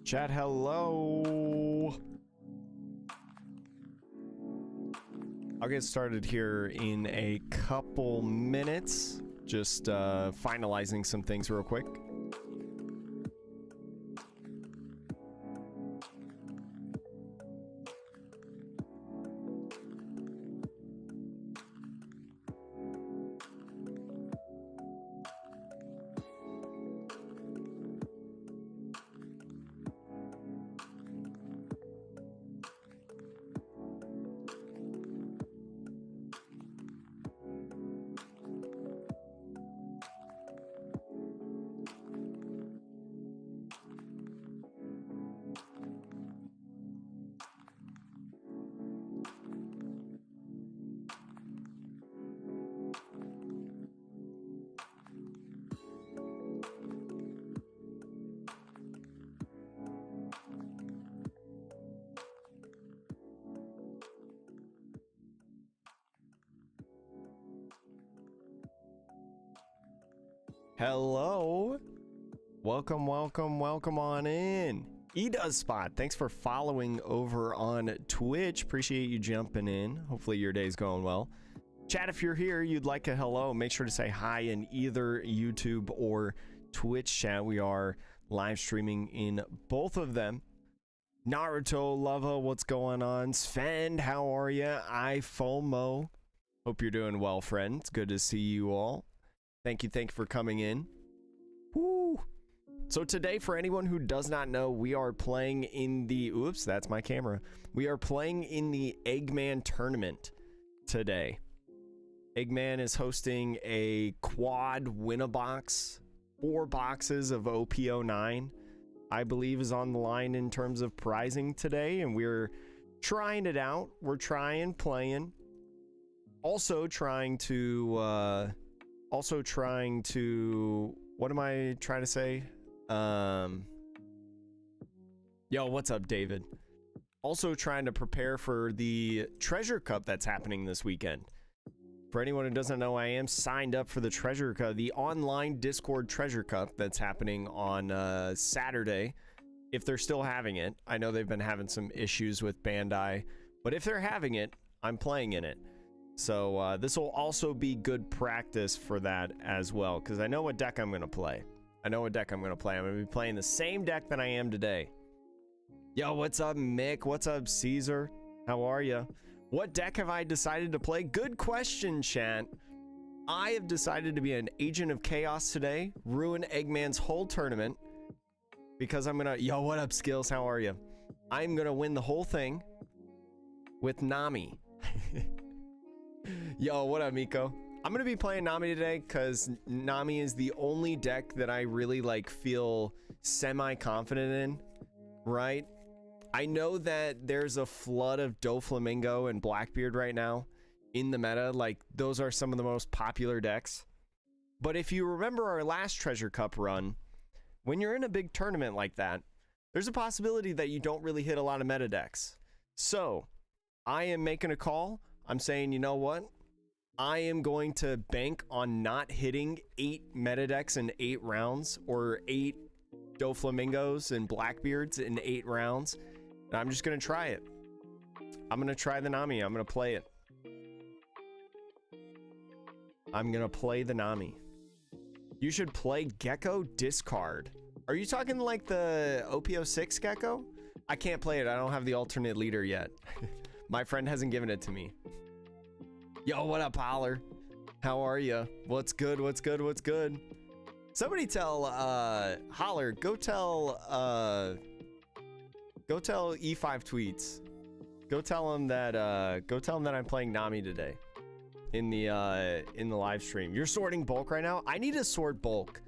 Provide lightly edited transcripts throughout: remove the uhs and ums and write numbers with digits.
Chat, hello. I'll get started here in a couple minutes. Just finalizing some things real quick. Hello. Welcome on in. eDoesSpot, thanks for following over on Twitch. Appreciate you jumping in. Hopefully your day's going well. Chat, if you're here, you'd like a hello, make sure to say hi in either YouTube or Twitch chat. We are live streaming in both of them. Naruto, Lava, what's going on? Sven, how are you? iFOMO. Hope you're doing well, friend. It's good to see you all. Thank you for coming in. Woo. So today, for anyone who does not know, we are playing in the... Oops, that's my camera. We are playing in the Eggman tournament today. Eggman is hosting a quad win-a-box. 4 boxes of OP09, I believe, is on the line in terms of prizing today, and we're trying it out. We're playing. Also trying to... what am I trying to say? Yo, what's up, David? Also trying to prepare for the Treasure Cup that's happening this weekend. For anyone who doesn't know, I am signed up for the Treasure Cup, the online Discord Treasure Cup that's happening on Saturday. If they're still having it. I know they've been having some issues with Bandai, but if they're having it, I'm playing in it. So this will also be good practice for that as well, because I know what deck I'm going to play. I'm going to be playing the same deck that I am today. Yo, what's up, Mick? What's up, Caesar? How are you? What deck have I decided to play? Good question, chat. I have decided to be an Agent of Chaos today, ruin Eggman's whole tournament, because I'm going to... Yo, what up, Skills? How are you? I'm going to win the whole thing with Nami. Yo, what up, Miko? I'm gonna be playing Nami today because Nami is the only deck that I really feel semi-confident in, right? I know that there's a flood of Doflamingo and Blackbeard right now in the meta. Those are some of the most popular decks. But if you remember our last Treasure Cup run, when you're in a big tournament like that, there's a possibility that you don't really hit a lot of meta decks. So I am making a call. I'm saying, you know what? I am going to bank on not hitting 8 meta decks in 8 rounds, or 8 Doflamingos and Blackbeards in 8 rounds. And I'm just going to try it. I'm going to try the Nami. I'm going to play it. I'm going to play the Nami. You should play Gecko Discard. Are you talking like the OP06 Gecko? I can't play it. I don't have the alternate leader yet. My friend hasn't given it to me. Yo, what up, Holler? How are you? What's good? Somebody tell Holler, go tell E5 tweets. Go tell him that I'm playing Nami today in the live stream. You're sorting bulk right now? I need to sort bulk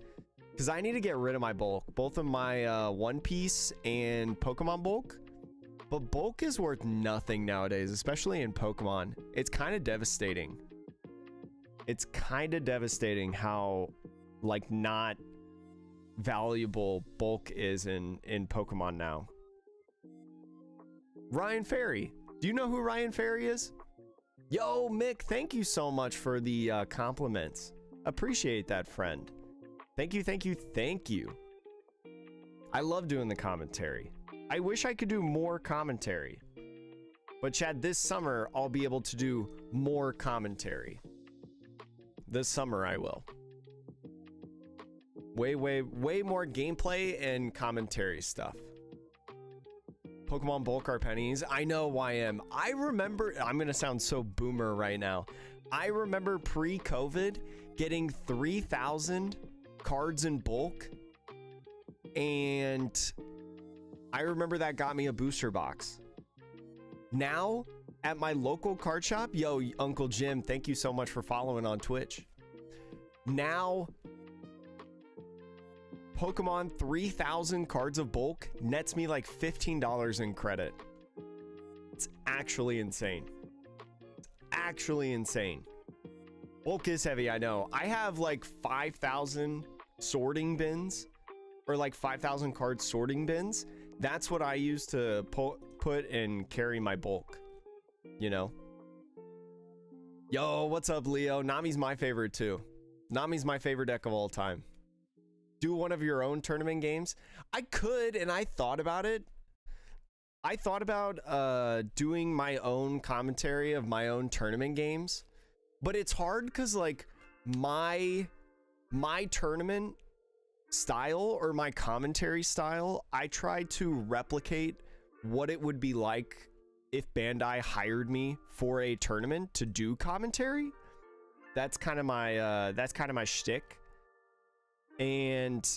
because I need to get rid of my bulk, both of my One Piece and Pokemon bulk. But bulk is worth nothing nowadays, especially in Pokemon. It's kind of devastating. It's kind of devastating how, not valuable bulk is in Pokemon now. Ryan Ferry. Do you know who Ryan Ferry is? Yo, Mick, thank you so much for the compliments. Appreciate that, friend. Thank you. I love doing the commentary. I wish I could do more commentary. But Chad, this summer, I'll be able to do more commentary. This summer, I will. Way more gameplay and commentary stuff. Pokemon bulk are pennies. I know YM. I remember, I'm going to sound so boomer right now. I remember pre-COVID getting 3,000 cards in bulk. And I remember that got me a booster box. Now, at my local card shop, yo, Uncle Jim, thank you so much for following on Twitch. Now, Pokemon 3,000 cards of bulk nets me like $15 in credit. It's actually insane. It's actually insane. Bulk is heavy, I know. I have like 5,000 sorting bins, or like 5,000 card sorting bins. That's what I use to put and carry my bulk, you know? Yo, what's up, Leo? Nami's my favorite too. Nami's my favorite deck of all time. Do one of your own tournament games. I could, and I thought about it. I thought about doing my own commentary of my own tournament games, but it's hard because like my tournament style or my commentary style, I try to replicate what it would be like if Bandai hired me for a tournament to do commentary. That's kind of my shtick. And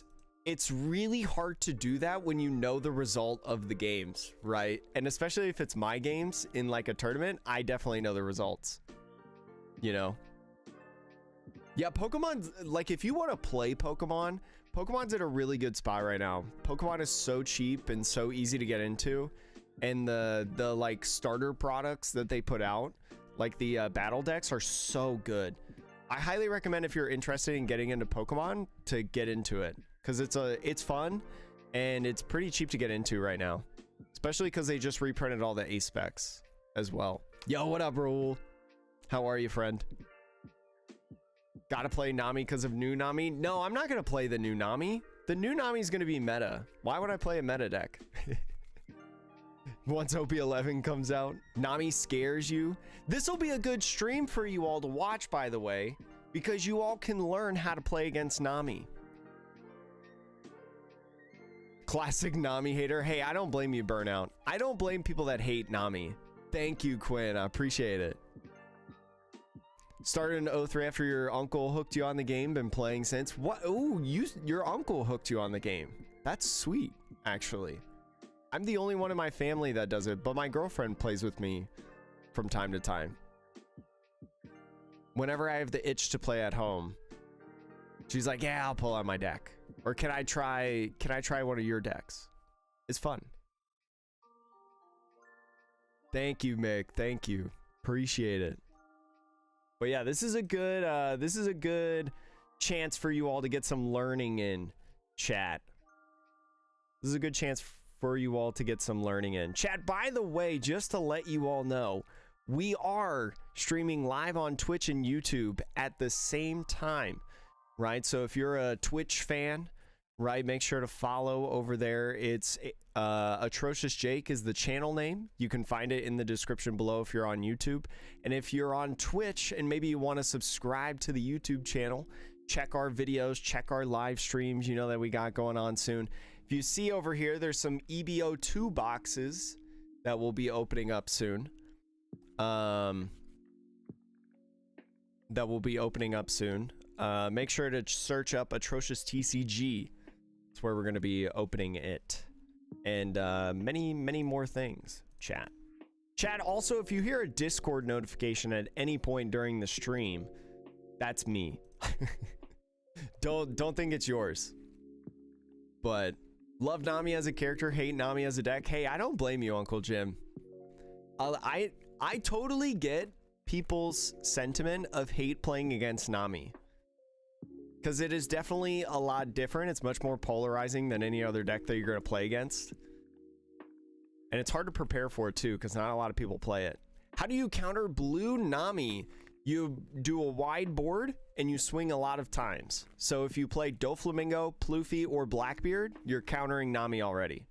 it's really hard to do that when you know the result of the games, right? And especially if it's my games in like a tournament, I definitely know the results, you know? Yeah, Pokemon's like, if you want to play Pokemon, Pokemon's at a really good spot right now. Pokemon is so cheap and so easy to get into. And the like starter products that they put out, like the battle decks, are so good. I highly recommend, if you're interested in getting into Pokemon, to get into it, because it's fun and it's pretty cheap to get into right now, especially because they just reprinted all the ace specs as well. Yo, what up, Raul? How are you, friend? Gotta play Nami because of new Nami? No, I'm not gonna play the new Nami. The new Nami is gonna be meta. Why would I play a meta deck? Once OP11 comes out, Nami scares you. This will be a good stream for you all to watch, by the way, because you all can learn how to play against Nami. Classic Nami hater. Hey, I don't blame you, Burnout. I don't blame people that hate Nami. Thank you, Quinn. I appreciate it. Started in 03 after your uncle hooked you on the game. Been playing since. What? Ooh, your uncle hooked you on the game. That's sweet, actually. I'm the only one in my family that does it, but my girlfriend plays with me from time to time. Whenever I have the itch to play at home, she's like, yeah, I'll pull out my deck. Or can I try one of your decks? It's fun. Thank you, Mick. Thank you. Appreciate it. But yeah, this is a good chance for you all to get some learning in, chat. This is a good chance for you all to get some learning in. Chat, by the way, just to let you all know, we are streaming live on Twitch and YouTube at the same time, right? So if you're a Twitch fan, right, make sure to follow over there. It's Atrocious Jake is the channel name. You can find it in the description below if you're on YouTube. And if you're on Twitch and maybe you want to subscribe to the YouTube channel, check our videos, check our live streams, you know, that we got going on soon. If you see over here, there's some EBO2 boxes that will be opening up soon. Make sure to search up Atrocious TCG. That's where we're going to be opening it. And many more things, chat. Chat, also, if you hear a Discord notification at any point during the stream, that's me. Don't think it's yours. But love Nami as a character, hate Nami as a deck. Hey, I don't blame you, Uncle Jim. I totally get people's sentiment of hate playing against Nami, because it is definitely a lot different. It's much more polarizing than any other deck that you're going to play against. And it's hard to prepare for it too, because not a lot of people play it. How do you counter blue Nami? you do a wide board and you swing a lot of times. So if you play Doflamingo, Ploofy, or Blackbeard, you're countering Nami already.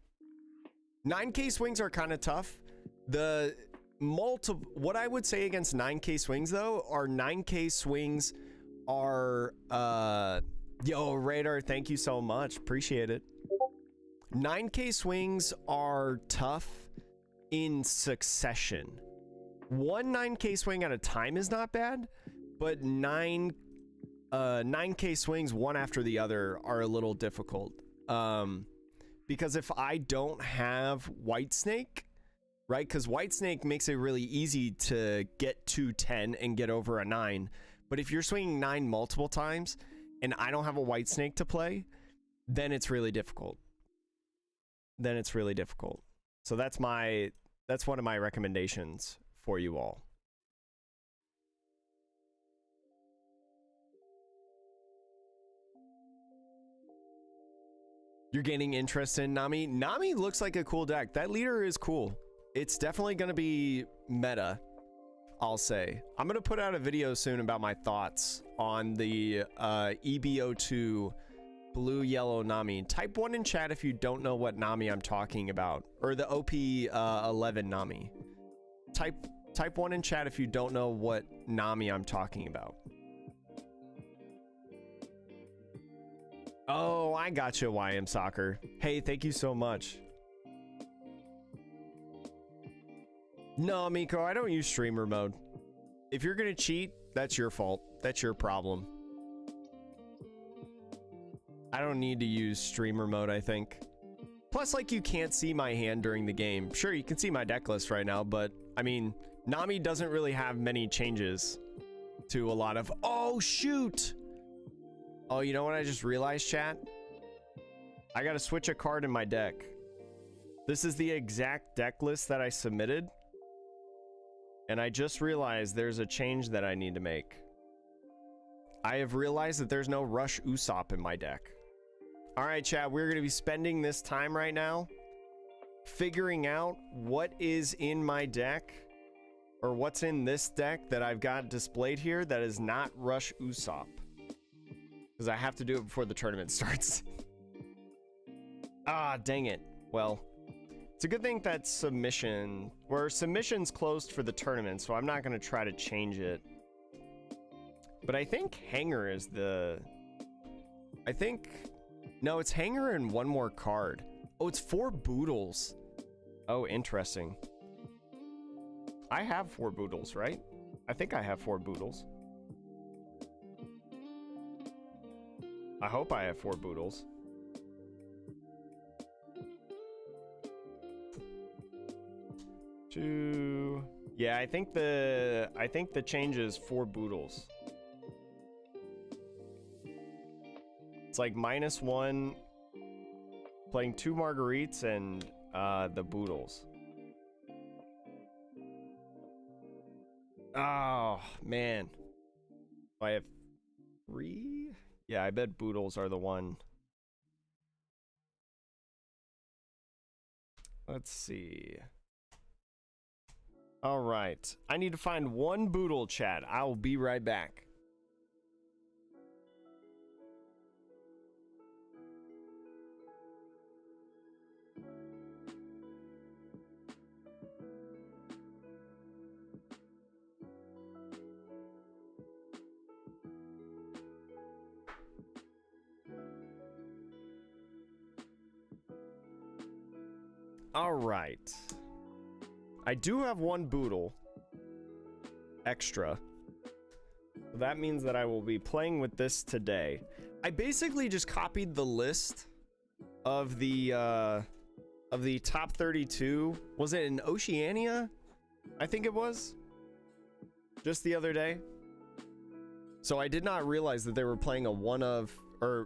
9K swings are kind of tough. The what I would say against 9K swings though are 9K swings are yo Radar, thank you so much, appreciate it. 9K swings are tough in succession. One 9K swing at a time is not bad, but 9K swings one after the other are a little difficult. Because if I don't have Whitesnake, right? Because Whitesnake makes it really easy to get to 10 and get over a 9. But if you're swinging 9 multiple times and I don't have a Whitesnake to play, then it's really difficult. So that's one of my recommendations for you all. You're gaining interest in Nami. Nami looks like a cool deck. That leader is cool. It's definitely going to be meta, I'll say. I'm going to put out a video soon about my thoughts on the EB02 blue yellow Nami. Type 1 in chat if you don't know what Nami I'm talking about, or the OP11 Nami. Type 1 in chat if you don't know what Nami I'm talking about. Oh, I got you, YM Soccer. Hey, thank you so much. No, Miko, I don't use streamer mode. If you're gonna cheat, that's your fault. That's your problem. I don't need to use streamer mode, I think. Plus, like, you can't see my hand during the game. Sure, you can see my deck list right now, but, I mean, Nami doesn't really have many changes to a lot of... Oh, shoot! Oh, you know what I just realized, chat? I gotta switch a card in my deck. This is the exact deck list that I submitted. And I just realized there's a change that I need to make. I have realized that there's no Rush Usopp in my deck. Alright, chat, we're going to be spending this time right now figuring out what is in my deck, or what's in this deck that I've got displayed here that is not Rush Usopp. Because I have to do it before the tournament starts. Ah, dang it. Well, it's a good thing that submission's closed for the tournament, so I'm not going to try to change it. But I think Hanger is the... No, it's Hanger and one more card. Oh, it's 4 Boodles. Oh, interesting. I have 4 Boodles, right? I think I have 4 Boodles. I hope I have 4 Boodles. Yeah, I think the change is 4 Boodles. It's like -1, playing 2 Marguerites and the Boodles. Oh, man. I have 3? Yeah, I bet Boodles are the one. Let's see. All right. I need to find 1 Boodle, chat. I will be right back. All right. I do have 1 Boodle extra. That means that I will be playing with this today. I basically just copied the list of the top 32. Was it in Oceania? I think it was. Just the other day. So I did not realize that they were playing a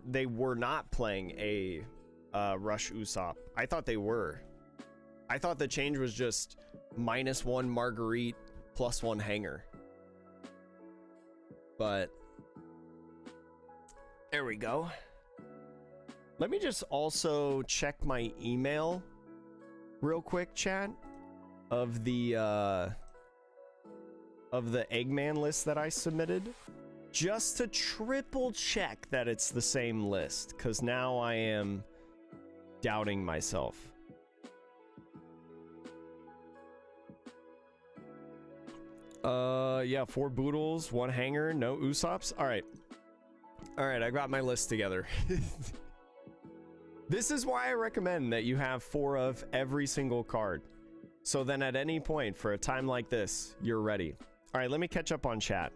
they were not playing a Rush Usopp. I thought they were. I thought the change was just -1 Marguerite +1 Hanger. But there we go. Let me just also check my email real quick, chat, of the of the Eggman list that I submitted, just to triple check that it's the same list, because now I am doubting myself. Yeah, 4 Boodles, 1 Hanger, no Usops. All right, I got my list together. This is why I recommend that you have 4 of every single card, so then at any point for a time like this, you're ready. All right, let me catch up on chat.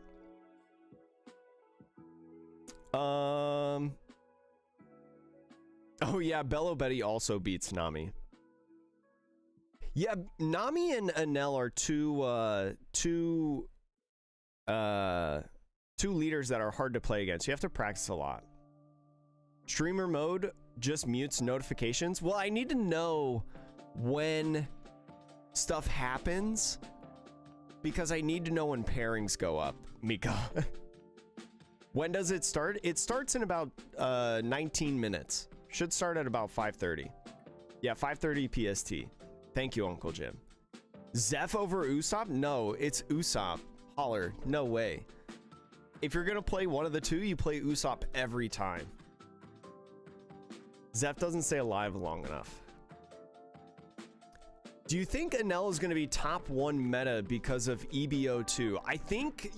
Oh yeah, Bello Betty also beats Nami. Yeah, Nami and Anel are two leaders that are hard to play against. You have to practice a lot. Streamer mode just mutes notifications. Well, I need to know when stuff happens because I need to know when pairings go up, Mika. When does it start? It starts in about 19 minutes. Should start at about 5:30. Yeah, 5:30 PST. Thank you, Uncle Jim. Zeph over Usopp? No, it's Usopp. Holler. No way. If you're gonna play one of the two, you play Usopp every time. Zeph doesn't stay alive long enough. Do you think Anel is gonna be top 1 meta because of EBO2? I think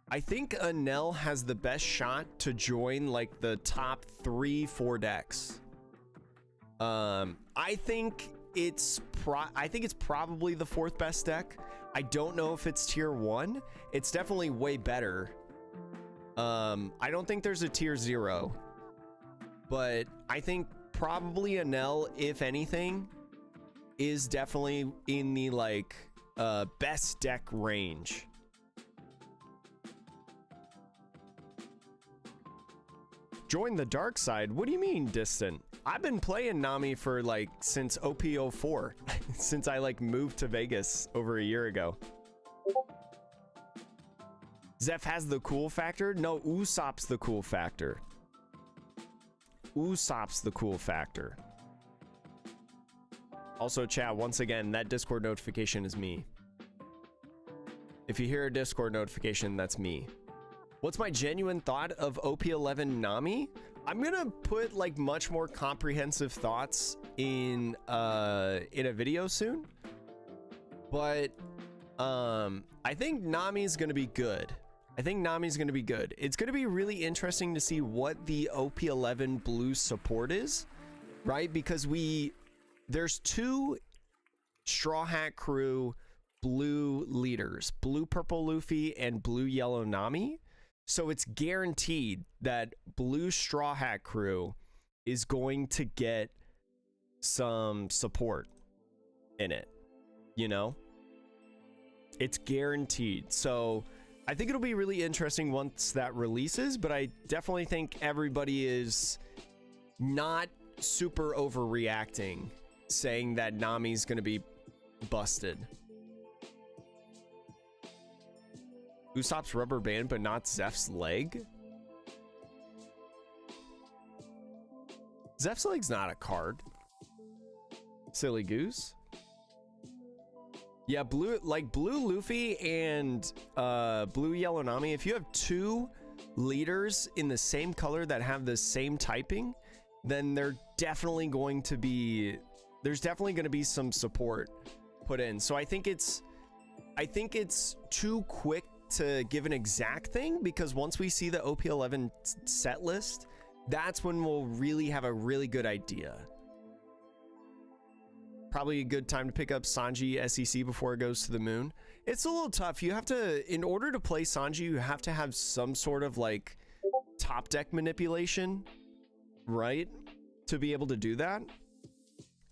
Anel has the best shot to join like the top 3-4 decks. I think it's probably the 4th best deck. I don't know if it's tier 1. It's definitely way better. I don't think there's a tier 0, but I think probably Anel, if anything, is definitely in the like best deck range. Join the dark side? What do you mean distant? I've been playing Nami for like since OP04, since I like moved to Vegas over a year ago. Zeph has the cool factor? No, Usopp's the cool factor. Usopp's the cool factor. Also, chat, once again, that Discord notification is me. If you hear a Discord notification, that's me. What's my genuine thought of OP11 Nami? I'm gonna put like much more comprehensive thoughts in a video soon, but I think Nami's gonna be good. It's gonna be really interesting to see what the OP11 blue support is, right? Because there's 2 Straw Hat Crew blue leaders, blue purple Luffy and blue yellow Nami. So it's guaranteed that blue Straw Hat Crew is going to get some support in it, you know? It's guaranteed. So I think it'll be really interesting once that releases, but I definitely think everybody is not super overreacting, saying that Nami's going to be busted. Usopp's rubber band, but not Zeph's leg? Zeph's leg's not a card. Silly goose. Yeah, blue Luffy and blue yellow Nami. If you have 2 leaders in the same color that have the same typing, then there's definitely going to be some support put in. So I think it's too quick to give an exact thing, because once we see the OP11 set list, that's when we'll really have a really good idea. Probably a good time to pick up Sanji SEC before it goes to the moon. It's a little tough. You have to, in order to play Sanji, you have to have some sort of like top deck manipulation, right? To be able to do that.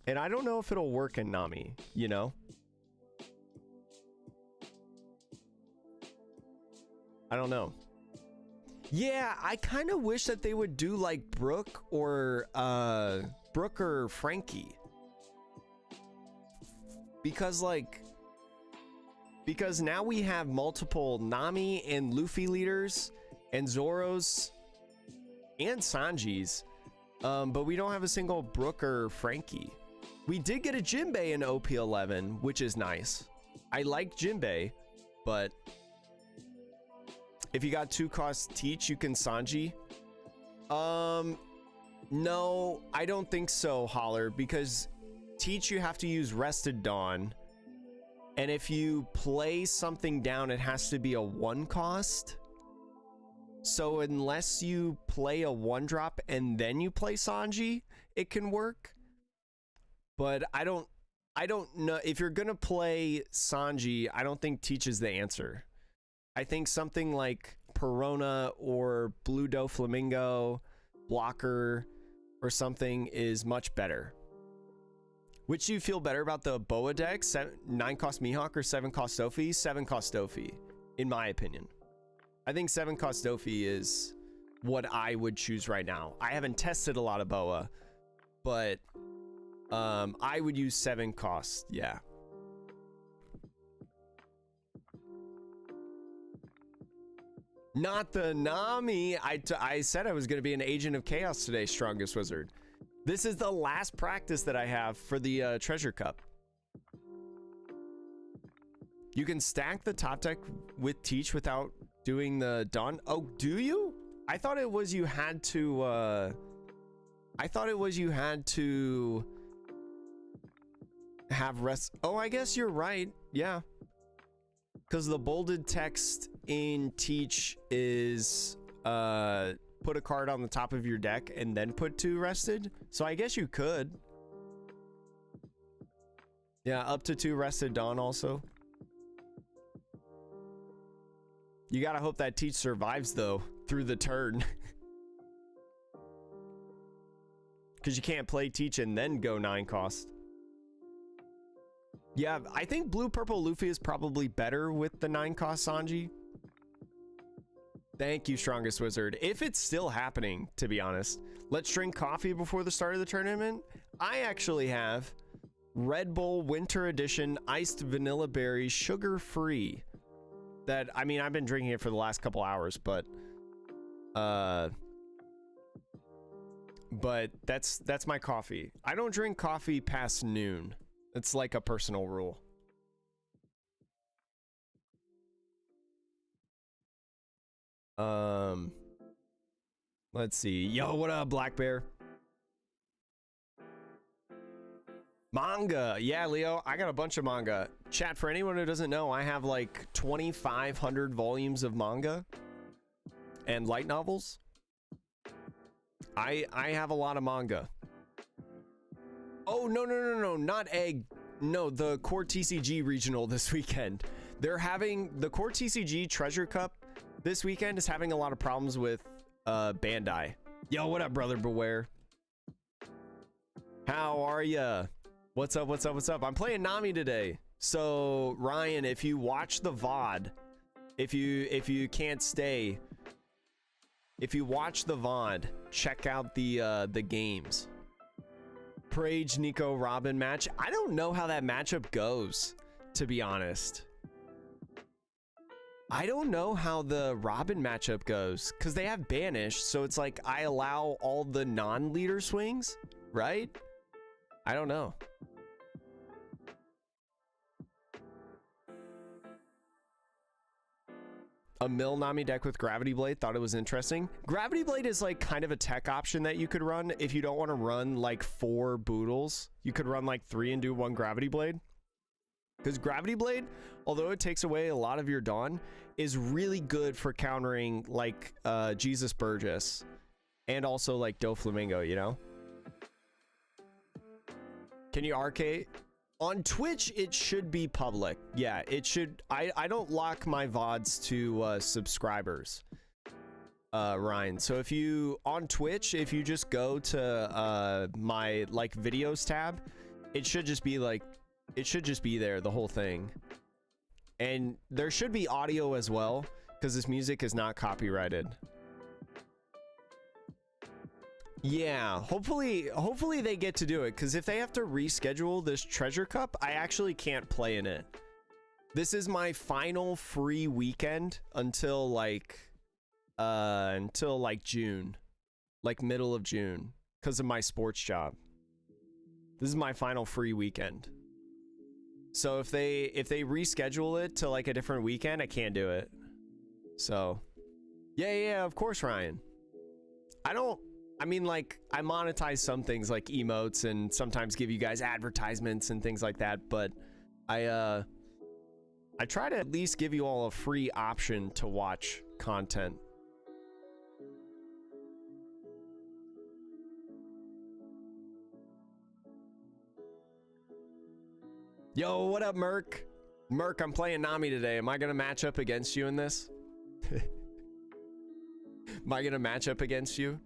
And I don't know if it'll work in Nami, you know? I don't know. Yeah, I kind of wish that they would do like Brooke or Frankie. Because now we have multiple Nami and Luffy leaders and Zoro's and Sanji's, but we don't have a single Brooke or Frankie. We did get a Jinbei in OP11, which is nice. I like Jinbei, But if you got 2 costs teach, you can Sanji. No, I don't think so, Holler, because teach you have to use Rested Dawn. And if you play something down, it has to be a 1 cost. So unless you play a 1-drop and then you play Sanji, it can work. But I don't know if you're gonna play Sanji. I don't think teach is the answer. I think something like Perona or Blue Doflamingo, Blocker, or something is much better. Which do you feel better about, the Boa deck? 9 cost Mihawk or 7 cost Dofi? 7 cost Dofi, in my opinion. I think 7 cost Dofi is what I would choose right now. I haven't tested a lot of Boa, but I would use 7 cost, yeah. Not the Nami. I said I was going to be an agent of chaos today, Strongest Wizard. This is the last practice that I have for the Treasure Cup. You can stack the top deck with Teach without doing the Dawn. Oh, do you? I thought it was you had to have rest. Oh, I guess you're right. Yeah. Because the bolded text in Teach is put a card on the top of your deck and then put 2 rested. So I guess you could. Yeah, up to 2 rested Dawn also. You gotta hope that Teach survives though through the turn. Because you can't play Teach and then go 9 cost. Yeah, I think Blue Purple Luffy is probably better with the 9 cost Sanji. Thank you, Strongest Wizard. If it's still happening, to be honest. Let's drink coffee before the start of the tournament. I actually have Red Bull Winter Edition Iced Vanilla Berry Sugar Free. That, I mean, I've been drinking it for the last couple hours, but that's my coffee. I don't drink coffee past noon. It's like a personal rule. Let's see. Yo, what up, Black Bear? Manga. Yeah, Leo, I got a bunch of manga. Chat, for anyone who doesn't know, I have like 2,500 volumes of manga and light novels. I have a lot of manga. Oh, no, not Egg. No, the Core TCG Regional this weekend. They're having the Core TCG Treasure Cup this weekend is having a lot of problems with Bandai. Yo, what up, brother Beware? How are ya? What's up, what's up, what's up? I'm playing Nami today. So, Ryan, if you watch the VOD, if you can't stay, if you watch the VOD, check out the games. Prage Nico Robin match. I don't know how that matchup goes, to be honest. I don't know how the Robin matchup goes because they have banish, so it's like I allow all the non-leader swings, right? I don't know. A mill Nami deck with Gravity Blade, thought it was interesting. Gravity Blade is like kind of a tech option that you could run if you don't want to run like 4 Boodles. You could run like 3 and do 1 Gravity Blade. Because Gravity Blade, although it takes away a lot of your Dawn, is really good for countering like Jesus Burgess and also like Doflamingo, you know? Can you arcade? On Twitch, it should be public. Yeah, it should. I don't lock my VODs to subscribers, Ryan. So if you, on Twitch, if you just go to my like videos tab, it should just be like, it should just be there, the whole thing. And there should be audio as well, because this music is not copyrighted. Yeah, hopefully they get to do it, because if they have to reschedule this Treasure Cup, I actually can't play in it. This is my final free weekend until like June, like middle of June, because of my sports job. This is my final free weekend. So if they reschedule it to like a different weekend, I can't do it. So yeah, of course, Ryan. I mean, like, I monetize some things like emotes and sometimes give you guys advertisements and things like that, but I try to at least give you all a free option to watch content. Yo, what up, Merc? Merc, I'm playing Nami today. Am I gonna match up against you in this? Am I gonna match up against you?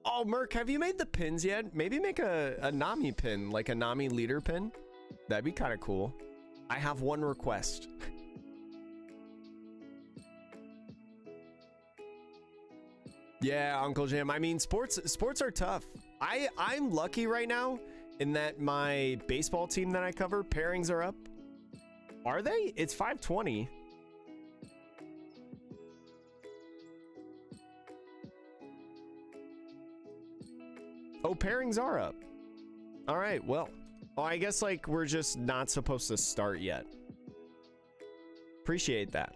Oh, Merc, have you made the pins yet? Maybe make a Nami pin, like a Nami leader pin. That'd be kind of cool. I have one request. Yeah, Uncle Jim. I mean, sports are tough. I'm lucky right now in that my baseball team that I cover, pairings are up. Are they? It's 5:20. Oh, pairings are up. All right, well, I guess like we're just not supposed to start yet. Appreciate that.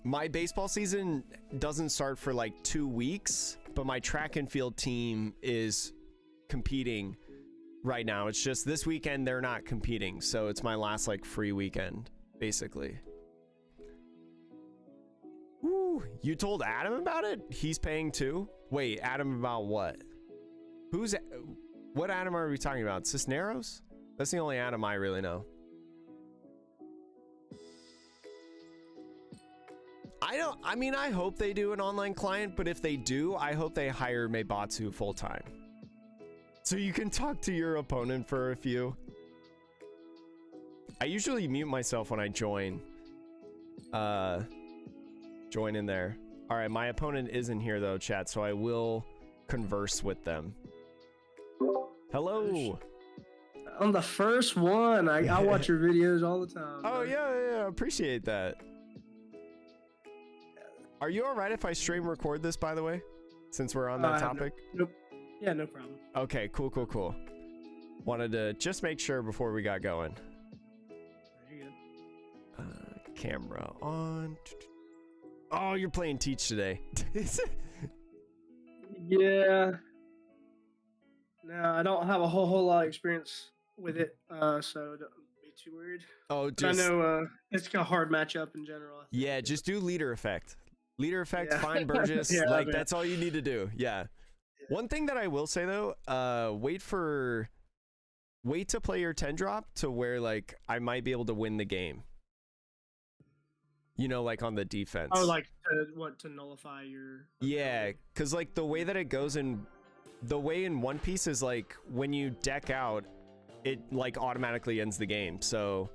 My baseball season doesn't start for like 2 weeks, but my track and field team is competing right now. It's just this weekend they're not competing, so it's my last like free weekend, basically. Woo, you told Adam about it? He's paying too? Wait, Adam about what? What Adam are we talking about? Cisneros? That's the only Adam I really know. I mean, I hope they do an online client, but if they do, I hope they hire Meibatsu full time. So you can talk to your opponent for a few. I usually mute myself when I join. Join in there. All right, my opponent isn't here though, chat, so I will converse with them. Hello. I'm the first one. I watch your videos all the time. Oh, yeah, appreciate that. Are you all right if I stream record this, by the way, since we're on that topic? Nope. Yeah, no problem. Okay, cool. Wanted to just make sure before we got going. Very good. Camera on. Oh, you're playing Teach today. Yeah. No, I don't have a whole lot of experience with it, so don't be too worried. Oh, just... I know it's a hard matchup in general. Yeah, just do leader effect. Leader effect, find Burgess. Yeah, like, that's all you need to do. Yeah. One thing that I will say though, wait to play your 10 drop to where like I might be able to win the game. You know, like on the defense. Oh, like to nullify your... Yeah, because like the way that it goes in One Piece is like when you deck out, it like automatically ends the game. So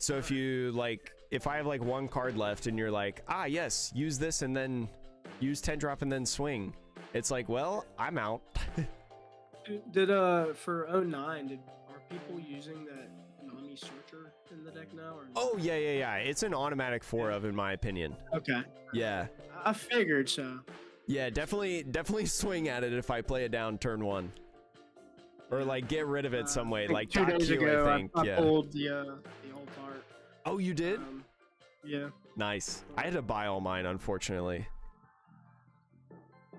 if you like, if I have like one card left and you're like, ah, yes, use this and then use 10 drop and then swing. It's like, well, I'm out. Did for 09, are people using that Nami searcher in the deck now? Or oh yeah. It's an automatic 4-of in my opinion. Okay. Yeah. I figured so. Yeah, definitely swing at it if I play it down turn 1. Or like get rid of it some way, like 2 days ago, I think. I pulled the old part. Oh, you did? Yeah. Nice. I had to buy all mine, unfortunately.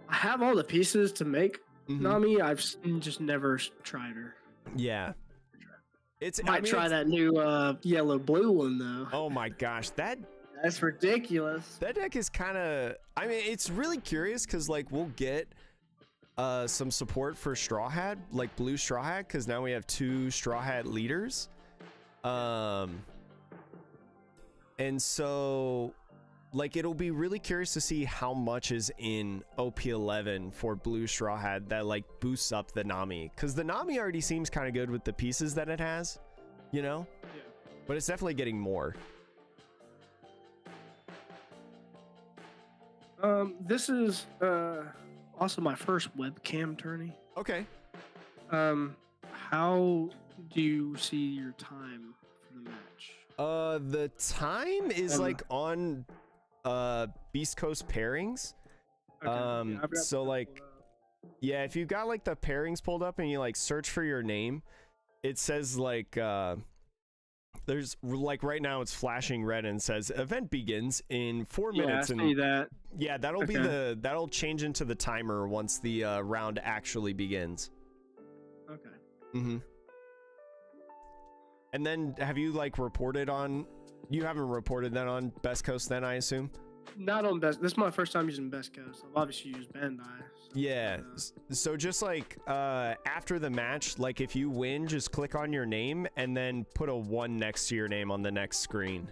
I have all the pieces to make Nami. I've just never tried her. Yeah. I might try that new yellow blue one though. Oh my gosh, that's ridiculous. That deck is kind of, I mean, it's really curious because like we'll get some support for Straw Hat, like blue Straw Hat, because now we have 2 Straw Hat leaders. And so like it'll be really curious to see how much is in OP11 for blue Straw Hat that like boosts up the Nami, because the Nami already seems kind of good with the pieces that it has, you know. Yeah. But it's definitely getting more. This is also my first webcam tourney. Okay. How do you see your time for the match? The time is like on Beast Coast pairings. Okay. So like Yeah, if you got like the pairings pulled up and you like search for your name, it says like there's like right now it's flashing red and says event begins in 4 minutes. I And see that. yeah, that'll be that'll change into the timer once the round actually begins. Okay. Mm-hmm. And then have you like reported on? You haven't reported that on Best Coast then, I assume? Not on Best. This is my first time using Best Coast. I've obviously used Bandai. So, Yeah. So just like after the match, like if you win, just click on your name and then put a 1 next to your name on the next screen.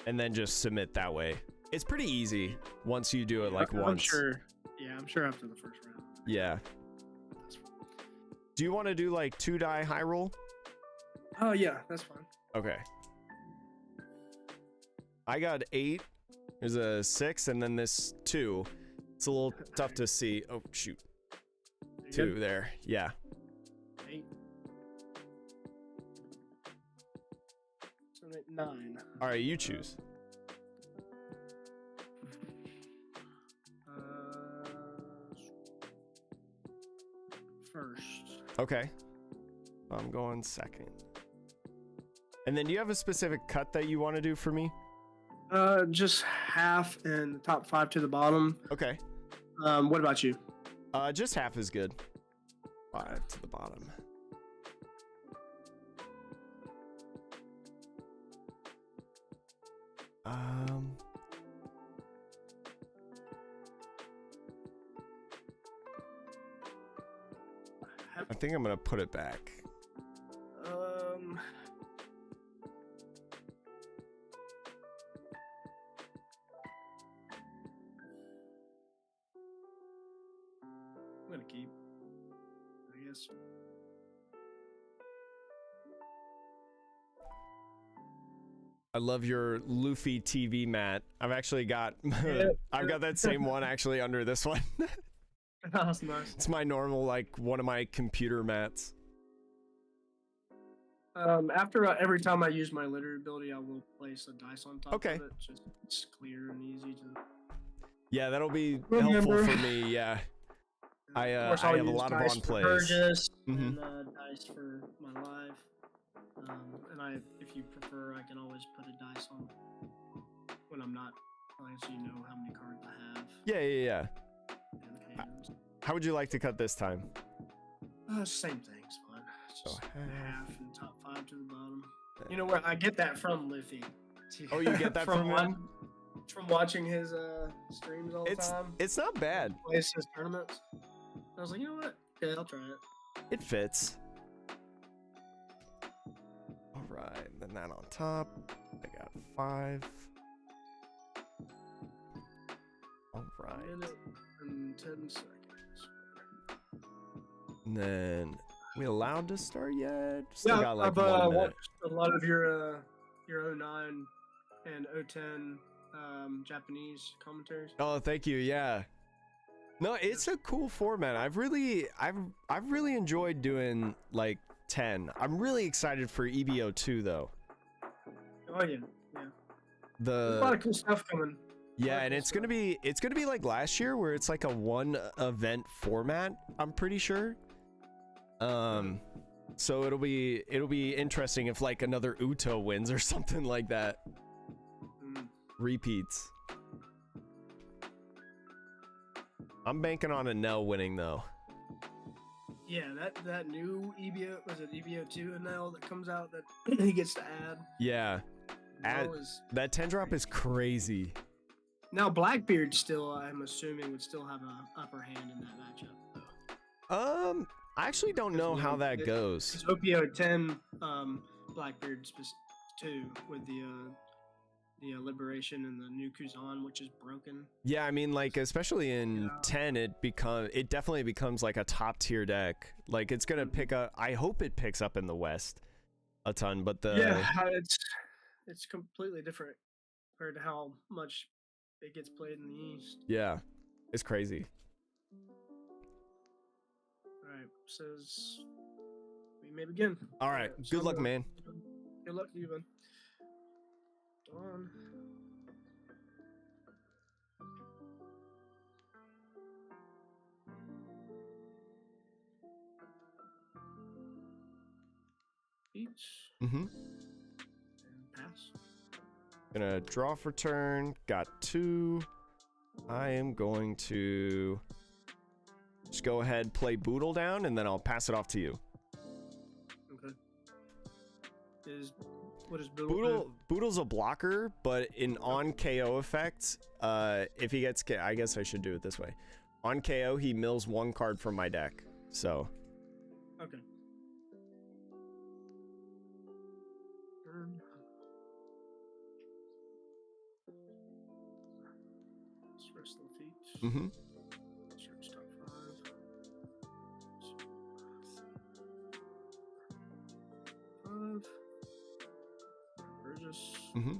And then just submit that way. It's pretty easy once you do it like once. I'm sure. Yeah, I'm sure after the first round. Yeah. Do you want to do like 2-die high roll? Oh yeah, that's fine. Okay. I got 8. There's a 6 and then this 2. It's a little tough to see. Oh shoot. 2 good? there. Yeah. 8. 7, 8, 9. All right, you choose. First. Okay. I'm going second. And then do you have a specific cut that you want to do for me? Just half and the top 5 to the bottom. Okay. What about you? Just half is good. 5 to the bottom. I think I'm gonna put it back. I'm gonna keep, I guess. I love your Luffy TV mat. I've actually got I've got that same one actually under this one. That's nice. It's my normal, like one of my computer mats. After every time I use my litter ability, I will place a dice on top of it. Just it's clear and easy to. Yeah, that'll be helpful for me. Yeah, I have a lot of on plays. Burgess and dice for my life. And if you prefer, I can always put a dice on when I'm not playing, so you know how many cards I have. Yeah. How would you like to cut this time? Same thing's fine. Just half and top 5 to the bottom. You know where I get that from, Luffy. Oh, you get that from him? From watching his streams all the time. It's not bad. Plays his tournaments. I was like, you know what? Yeah, I'll try it. It fits. All right, then that on top. I got 5. All right. A minute and 10 seconds. And then, we allowed to start yet? Still yeah, got like I've 1 minute. watched a lot of your 09 and 010 Japanese commentaries. Oh, thank you. Yeah. No, it's a cool format. I've really enjoyed doing like 10. I'm really excited for EBO2 though. Oh yeah. There's a The lot of cool stuff coming. yeah, and it's gonna be like last year where it's like a 1 event format. I'm pretty sure. So it'll be interesting if like another Uto wins or something like that. Repeats. I'm banking on a Nell winning though. Yeah, that new EBO, was it EBO2 now that comes out that he gets to add? Yeah. That 10 drop is crazy. Now Blackbeard still, I'm assuming, would still have an upper hand in that matchup though. I actually don't know how that goes. It's OP09 Blackbeard 2 with the Liberation and the new Kuzan, which is broken. Yeah, I mean, like especially in 10, it definitely becomes like a top tier deck. Like it's gonna pick up. I hope it picks up in the West a ton, but it's completely different compared to how much it gets played in the East. Yeah, it's crazy. All right, says we may begin. All right, good luck, man. Good luck to you, man. On. feet. Mm-hmm. And pass. Gonna draw for turn. Got 2. I am going to just go ahead, play Boodle down, and then I'll pass it off to you. Okay. What is Boodle do? Boodle's a blocker, but in on KO effect, if he gets I guess I should do it this way. On KO, he mills 1 card from my deck. So. Okay. Turn. Rest of the feet. Mm-hmm. Search top 5. 5. Burgess. Mm-hmm.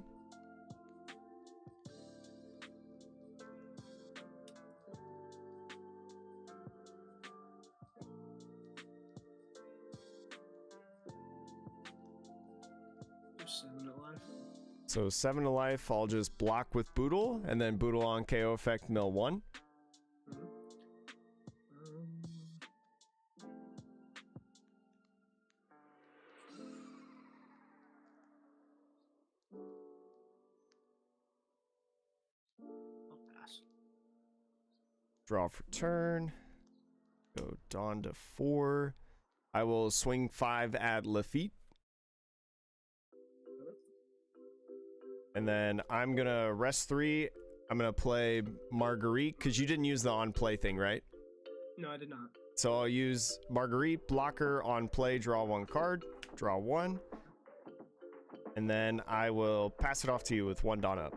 There's 7 at life. So 7 to life, I'll just block with Boodle, and then Boodle on KO effect, mill 1. I'll pass. Draw for turn. Go Dawn to 4. I will swing 5 at Lafitte. And then I'm gonna rest 3. I'm gonna play Marguerite, because you didn't use the on play thing, right? No, I did not. So I'll use Marguerite, blocker, on play, draw 1 card, draw 1. And then I will pass it off to you with 1 Dawn up.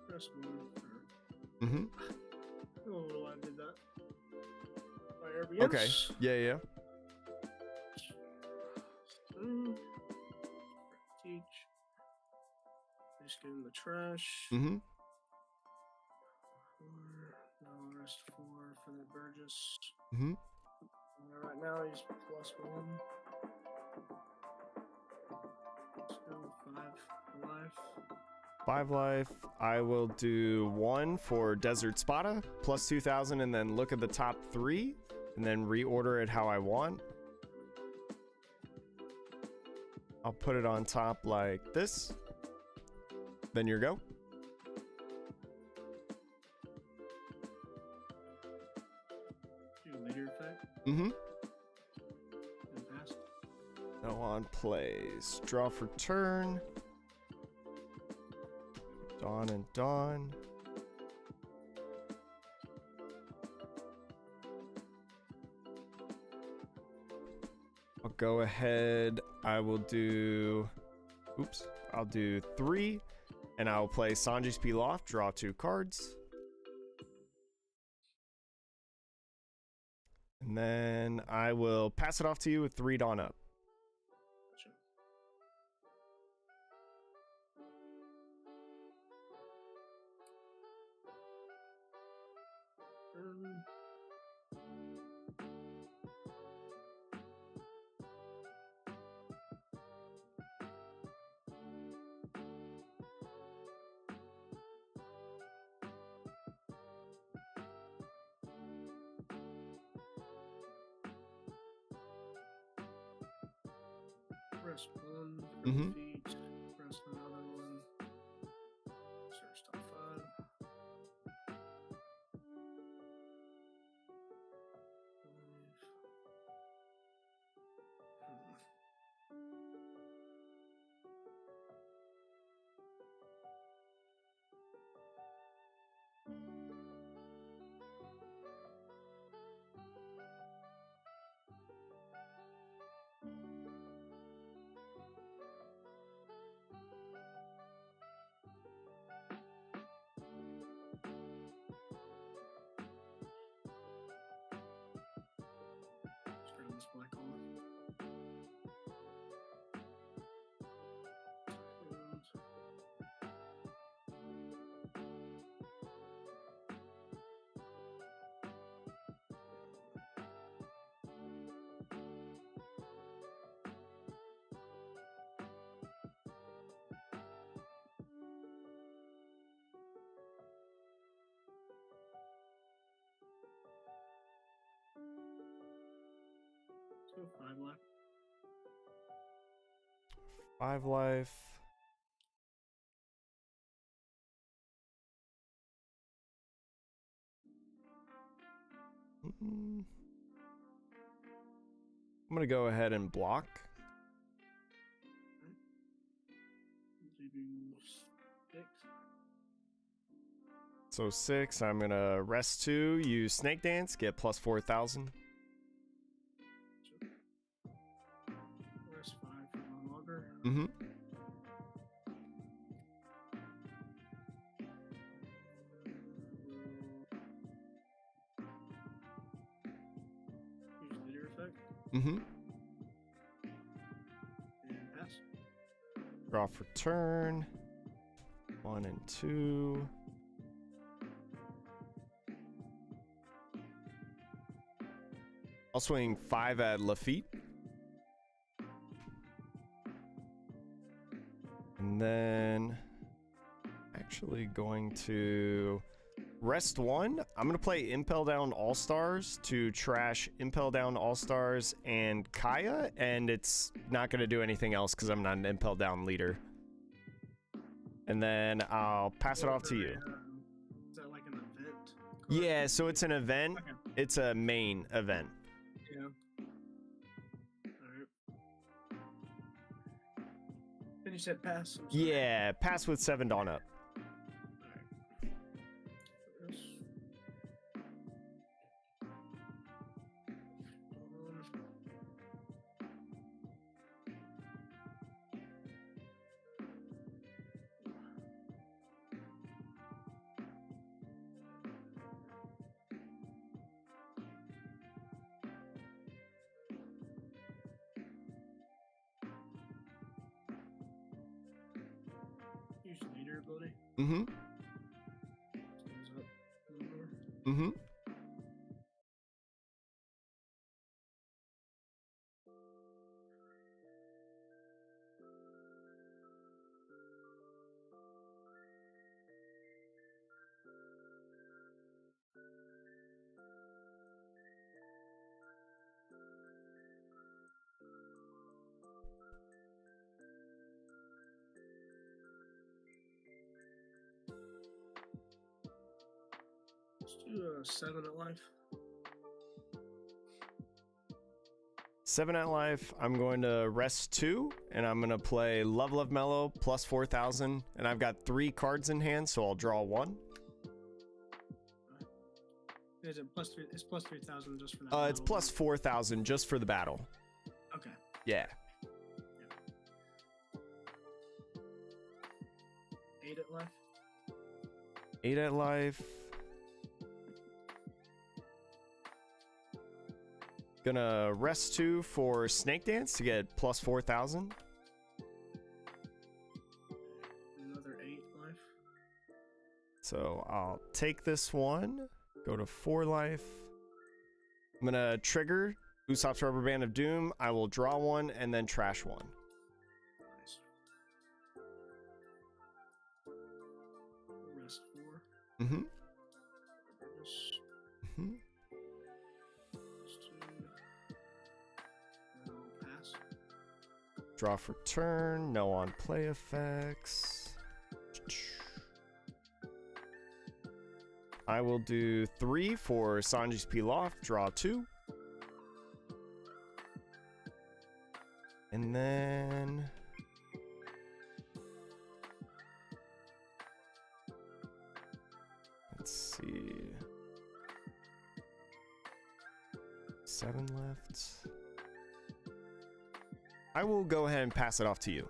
Press 1. Mm-hmm. Oh, I did that. Fire begins. Okay. Yeah. Teach. Just get in the trash. Mm-hmm. 4. No, rest 4 for the Burgess. Mm-hmm. Right now he's +1. 2, 5 life. 5 life. I will do 1 for Desert Spada, plus 2,000, and then look at the top 3, and then reorder it how I want. I'll put it on top like this. Then your go. Do leader effect. Mm-hmm. And pass. No on plays. Draw for turn. Dawn and Dawn. I'll go ahead. I will do... Oops. I'll do 3. And I'll play Sanji's Pilaf. Draw 2 cards. And then I will pass it off to you with 3 Dawn up. Gotcha. Press 1 for Mhm. the feet. Press another 1. Search top 5. Go 5 left. 5 life. I'm gonna go ahead and block. You do 6. So 6, I'm gonna rest 2, use Snake Dance, get plus 4,000. Rest 5 for no longer. Mm-hmm. Use leader effect. Mm-hmm. And pass. Draw for turn. 1 and 2. I'll swing 5 at Lafitte. And then actually going to rest 1. I'm going to play Impel Down All-Stars to trash Impel Down All-Stars and Kaya, and it's not going to do anything else because I'm not an Impel Down leader. And then I'll pass it off to you. Is that like an event? Yeah, so it's an event. Okay. It's a main event. Yeah. Alright. Then you said pass. I'm sorry. Yeah, pass with 7 Dawn up. Use leader ability. Mm-hmm. Goes up a little more. Mm-hmm. Let's do a 7 at life. 7 at life. I'm going to rest 2, and I'm going to play Love Love Mellow plus 4,000, and I've got 3 cards in hand, so I'll draw 1. Is it plus 3? It's plus 3,000 just for that. It's plus 4,000 just for the battle. Okay. Yeah. 8 at life. 8 at life. Gonna rest 2 for Snake Dance to get plus 4,000. Another 8 life. So I'll take this one, go to 4 life. I'm gonna trigger Usopp's Rubber Band of Doom. I will draw 1 and then trash 1. Nice. Rest 4. Mm-hmm. Rest Mm-hmm. 2. I'll pass. Draw for turn, no on play effects. I will do 3 for Sanji's Pilaf, draw 2. And then let's see. 7 left. I will go ahead and pass it off to you.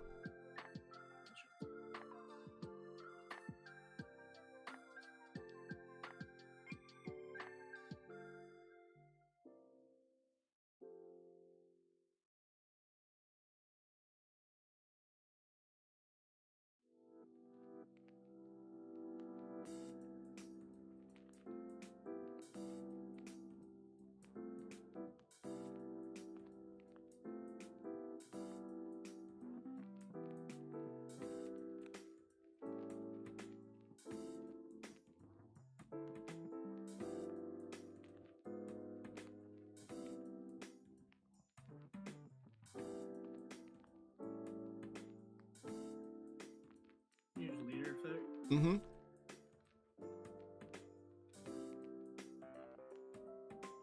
Mm-hmm.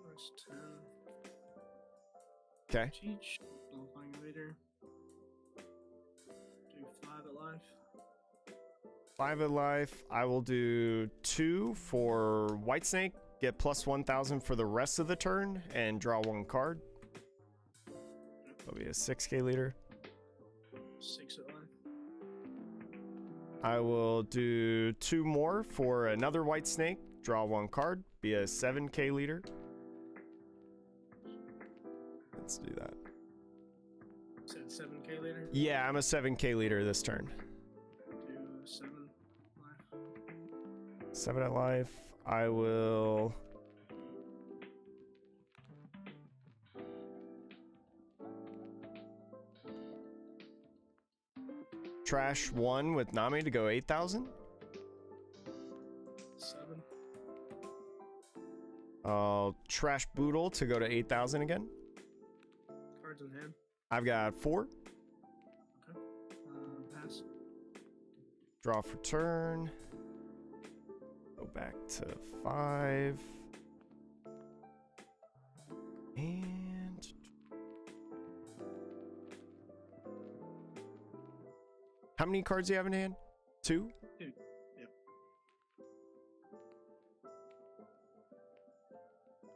That's 10. Okay. Teach. Nullifying leader. Do 5 at life. 5 at life. I will do 2 for Whitesnake. Get plus 1,000 for the rest of the turn and draw 1 card. That'll be a 6k leader. 6 at life. I will do 2 more for another Whitesnake. Draw 1 card. Be a 7k leader. Let's do that. Said 7k leader. Yeah, I'm a 7k leader this turn. Do 7 life. 7 at life. I will... trash 1 with Nami to go 8,000. 7. I'll trash Boodle to go to 8,000 again. Cards in hand. I've got 4. Okay. Pass. Draw for turn. Go back to 5. And... how many cards do you have in hand? 2? 2. Yep.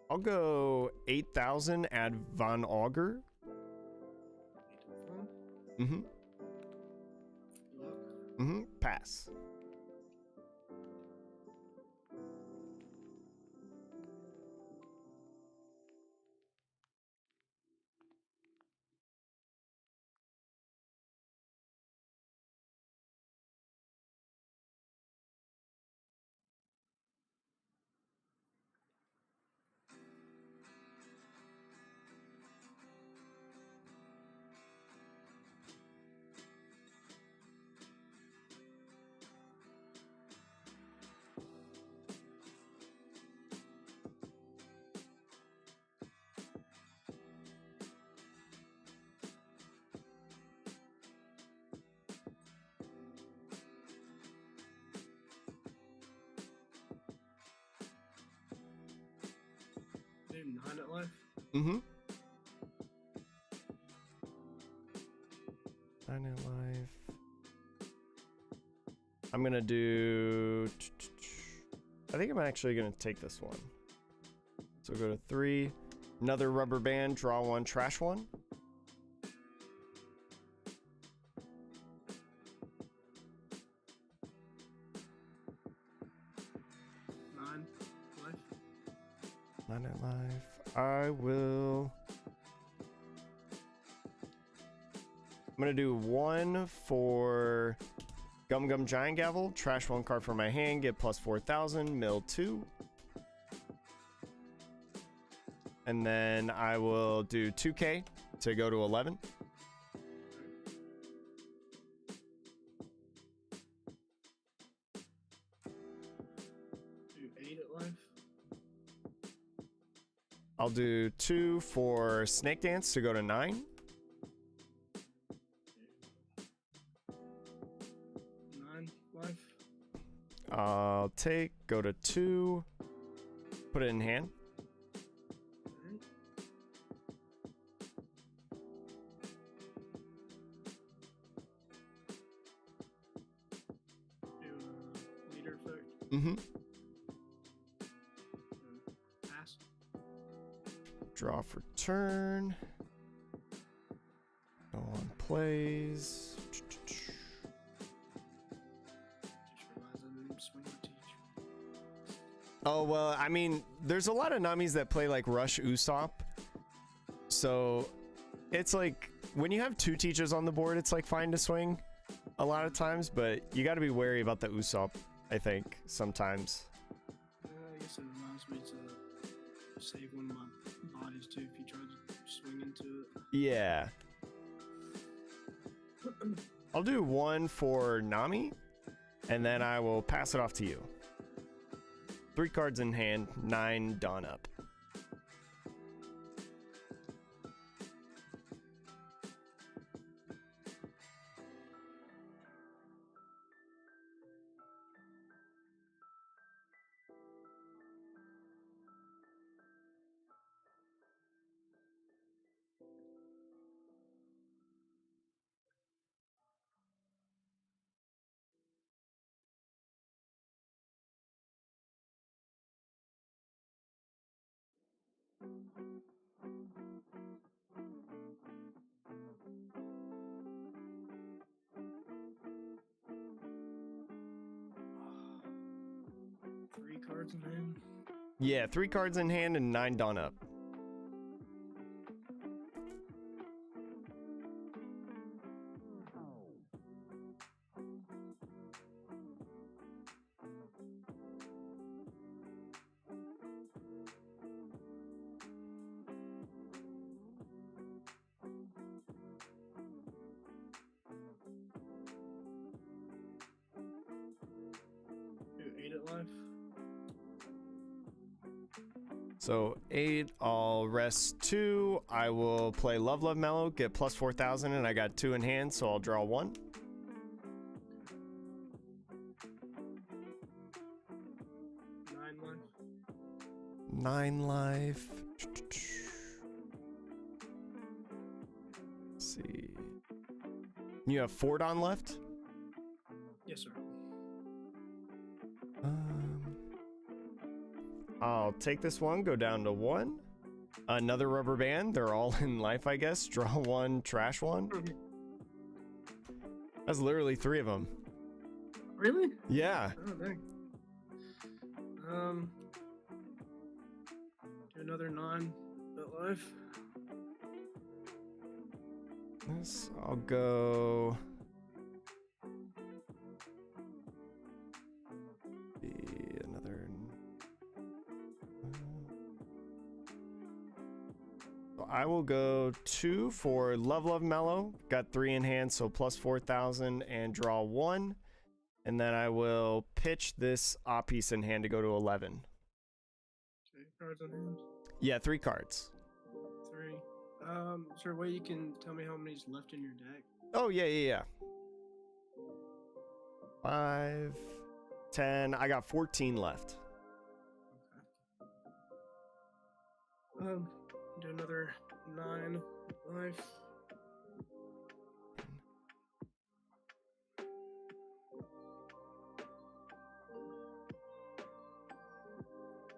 I'll go 8,000, add Von Augur. 8 Mm-hmm. Luck. Mm-hmm. Pass. Do 9 at life. Mm-hmm. 9 at life. I'm gonna do... I think I'm actually gonna take this one. So go to 3. Another rubber band, draw 1, trash 1. Life. 9 at life. I will... I'm gonna do 1 for Gum Gum Giant Gavel, trash 1 card from my hand, get plus 4,000, mill 2. And then I will do 2k to go to 11. Do 8 at life. I'll do 2 for Snake Dance to go to 9. 9 life. I'll take, go to 2, put it in hand. Alright. Do leader effect. Mm-hmm. Pass. Draw for turn. Go on plays. Just realized I didn't swing or teach. Oh, well, I mean, there's a lot of Namis that play like Rush Usopp. So it's like when you have 2 teachers on the board, it's like fine to swing a lot of times, but you got to be wary about the Usopp, I think, sometimes. I guess it allows me to save one of my bodies too if you try to swing into it. Yeah. I'll do 1 for Nami, and then I will pass it off to you. 3 cards in hand, 9 done up. Three cards in hand. Yeah, 3 cards in hand and 9 done up. Do 8 at life. So 8, I'll rest 2. I will play Love Love Mellow, get plus 4,000, and I got 2 in hand, so I'll draw 1. 9 life. 9 life. Let's see. You have 4 Don left? Yes, sir. I'll take this one, go down to 1. Another rubber band. They're all in life, I guess. Draw 1, trash 1. That's literally 3 of them. Really? Yeah. Oh, dang. Do another 9 at life. This, I'll go. Another. I will go 2 for Love Love Mellow. Got 3 in hand, so plus 4,000 and draw 1. And then I will pitch this piece in hand to go to 11. Okay, cards in hand. Yeah, 3 cards. 3. Is there a way you can tell me how many's left in your deck? Oh, yeah. 5, 10. I got 14 left. Okay. Do another 9 life.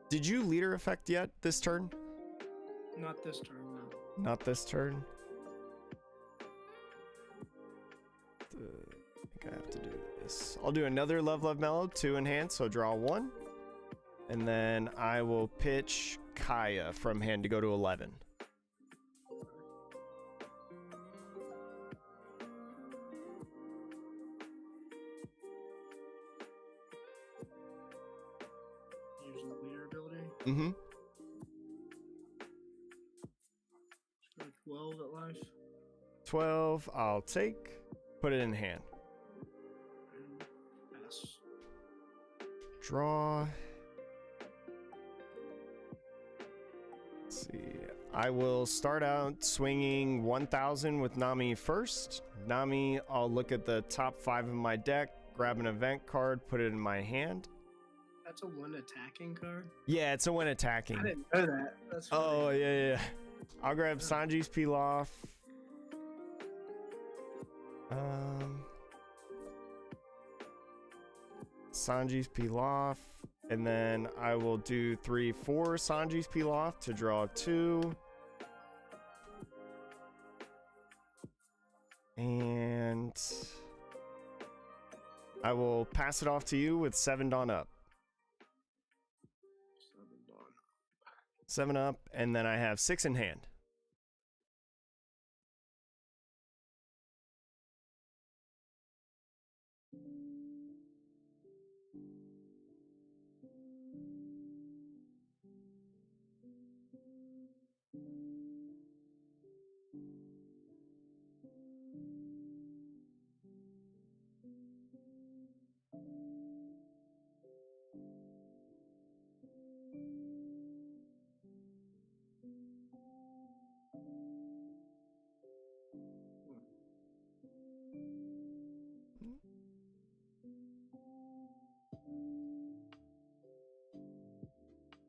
Did you leader effect yet this turn? Not this turn, no. Not this turn. I think I have to do this. I'll do another Love Love Mellow, 2 in hand, so draw 1. And then I will pitch Kaya from hand to go to 11. Use the leader ability. Mm-hmm. Go 12 at life. 12, I'll take. Put it in hand. And pass. Draw. Let's see. I will start out swinging 1,000 with Nami first. Nami, I'll look at the top 5 of my deck, grab an event card, put it in my hand. That's a 1 attacking card? Yeah, it's a when attacking. I didn't know that. That's funny. Oh, yeah. I'll grab Sanji's Pilaf. Sanji's Pilaf. And then I will do 3, 4 Sanji's Pilaf to draw 2. And I will pass it off to you with 7 Dawn up. 7 Dawn. 7 up, and then I have 6 in hand.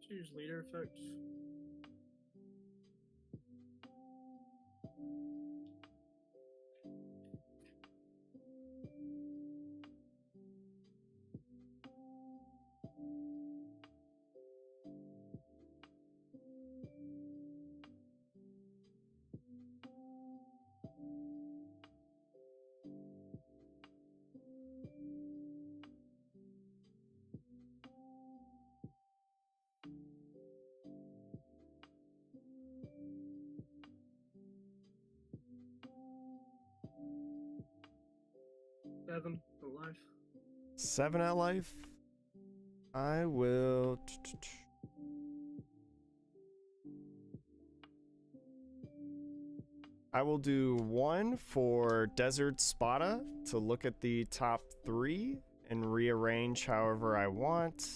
Choose leader effect. life. 7 at life. I will. I will do 1 for Desert Spada to look at the top 3 and rearrange however I want.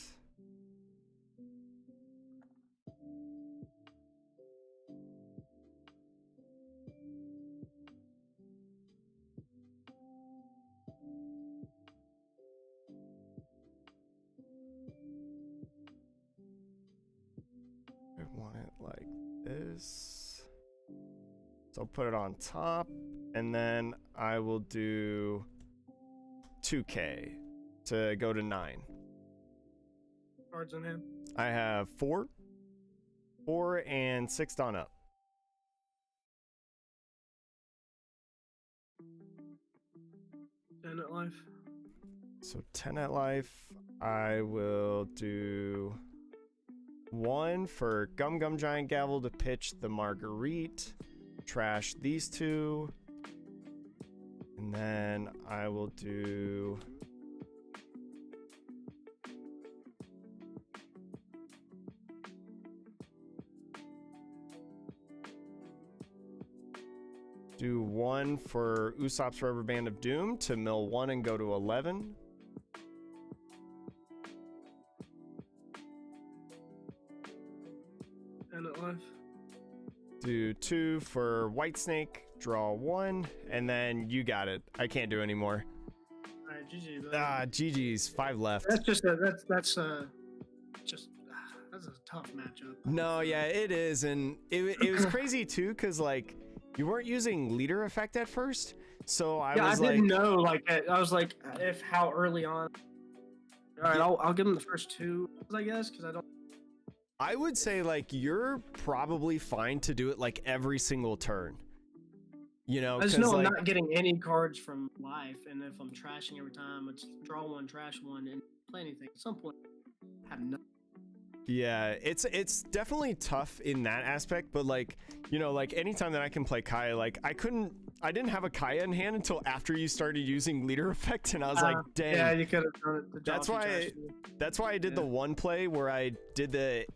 I want it like this. So I'll put it on top, and then I will do 2K to go to 9. Cards in hand. I have 4 and 6 done up. 10 at life. So 10 at life. I will do 1 for Gum Gum Giant Gavel to pitch the Marguerite. Trash these 2. And then I will do do 1 for Usopp's Rubber Band of Doom to mill 1 and go to 11. And at life. Do 2 for Whitesnake, draw 1, and then you got it. I can't do anymore. Alright, GG. GG's, 5 left. That's just that's a tough matchup. No, yeah, it is, and it was crazy too, because like you weren't using leader effect at first, so I didn't know. Like I was like, if how early on. All right, I'll give him the first 2, I guess, because I don't. I would say like you're probably fine to do it like every single turn. You know, I just know like, I'm not getting any cards from life, and if I'm trashing every time, it's draw 1, trash 1, and play anything. At some point, have nothing. Yeah, it's definitely tough in that aspect, but like, you know, like anytime that I can play Kaya, like I didn't have a Kaya in hand until after you started using leader effect, and I was like, dang. Yeah, you could have done it. That's why I did the one play where I did the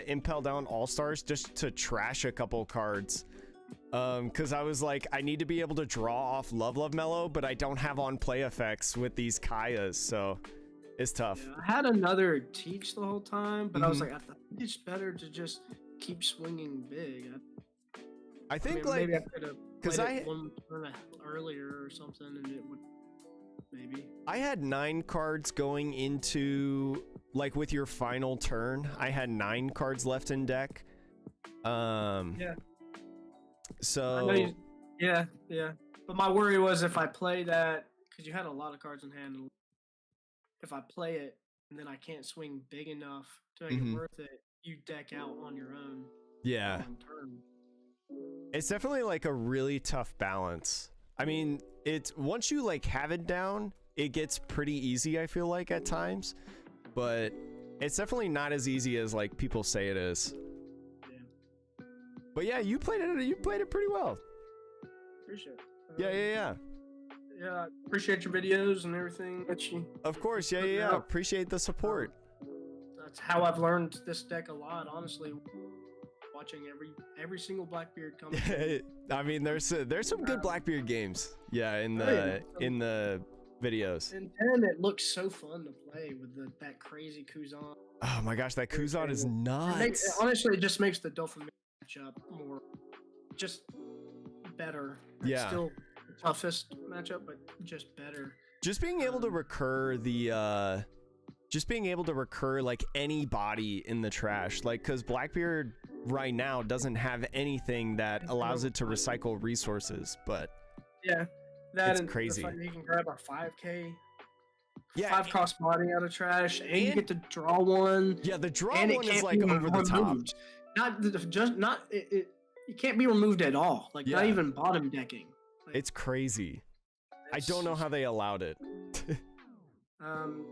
Impel Down All-Stars just to trash a couple cards. Because I was like, I need to be able to draw off Love Mellow, but I don't have on play effects with these Kayas, so it's tough. Yeah, I had another teach the whole time, but I was like, I think it's better to just keep swinging big. I think mean, like maybe I could have because played it 1 turn earlier or something, and it would maybe. I had 9 cards going into like with your final turn. I had 9 cards left in deck. Yeah. So yeah. But my worry was if I play that, because you had a lot of cards in hand. If I play it and then I can't swing big enough to make it worth it, you deck out on your own. Yeah. On turn. It's definitely like a really tough balance. I mean, it's once you like have it down, it gets pretty easy, I feel like at times, but it's definitely not as easy as like people say it is. Yeah. But yeah, you played it pretty well. Appreciate it. Yeah. Yeah, appreciate your videos and everything that you. Of course, yeah. Appreciate the support. That's how I've learned this deck a lot, honestly. Watching every single Blackbeard come. I mean, there's some good Blackbeard games. Yeah, in the videos. In 10, it looks so fun to play with that crazy Kuzan. Oh my gosh, that Kuzan is nuts. Honestly, it just makes the Dolphin matchup more just better. It's still the toughest matchup, but just better. Just being able to recur like any body in the trash, like because Blackbeard right now doesn't have anything that allows it to recycle resources, but yeah, it's crazy. You can grab a 5K. Yeah, 5 cost body out of trash, and you get to draw 1. Yeah, the draw one is like over the top. You can't be removed at all. Like not even bottom decking. Like, it's crazy. I don't know how they allowed it.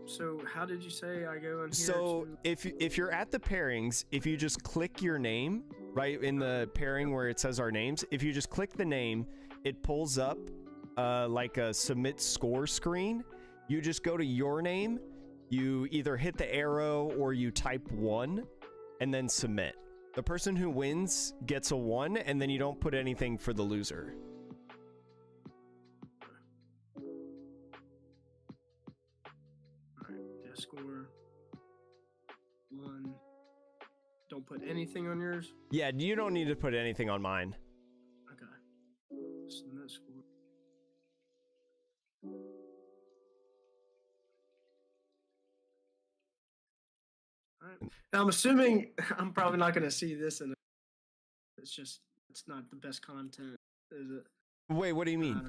So how did you say I go in here? So if you're at the pairings, if you just click your name right in the pairing where it says our names, if you just click the name, it pulls up like a submit score screen. You just go to your name, you either hit the arrow or you type 1 and then submit. The person who wins gets a 1, and then you don't put anything for the loser. Alright, yeah, score 1. Don't put anything on yours? Yeah, you don't need to put anything on mine. Okay. Submit score. Alright. Now I'm assuming I'm probably not going to see this, and it's not the best content, is it? Wait, what do you mean?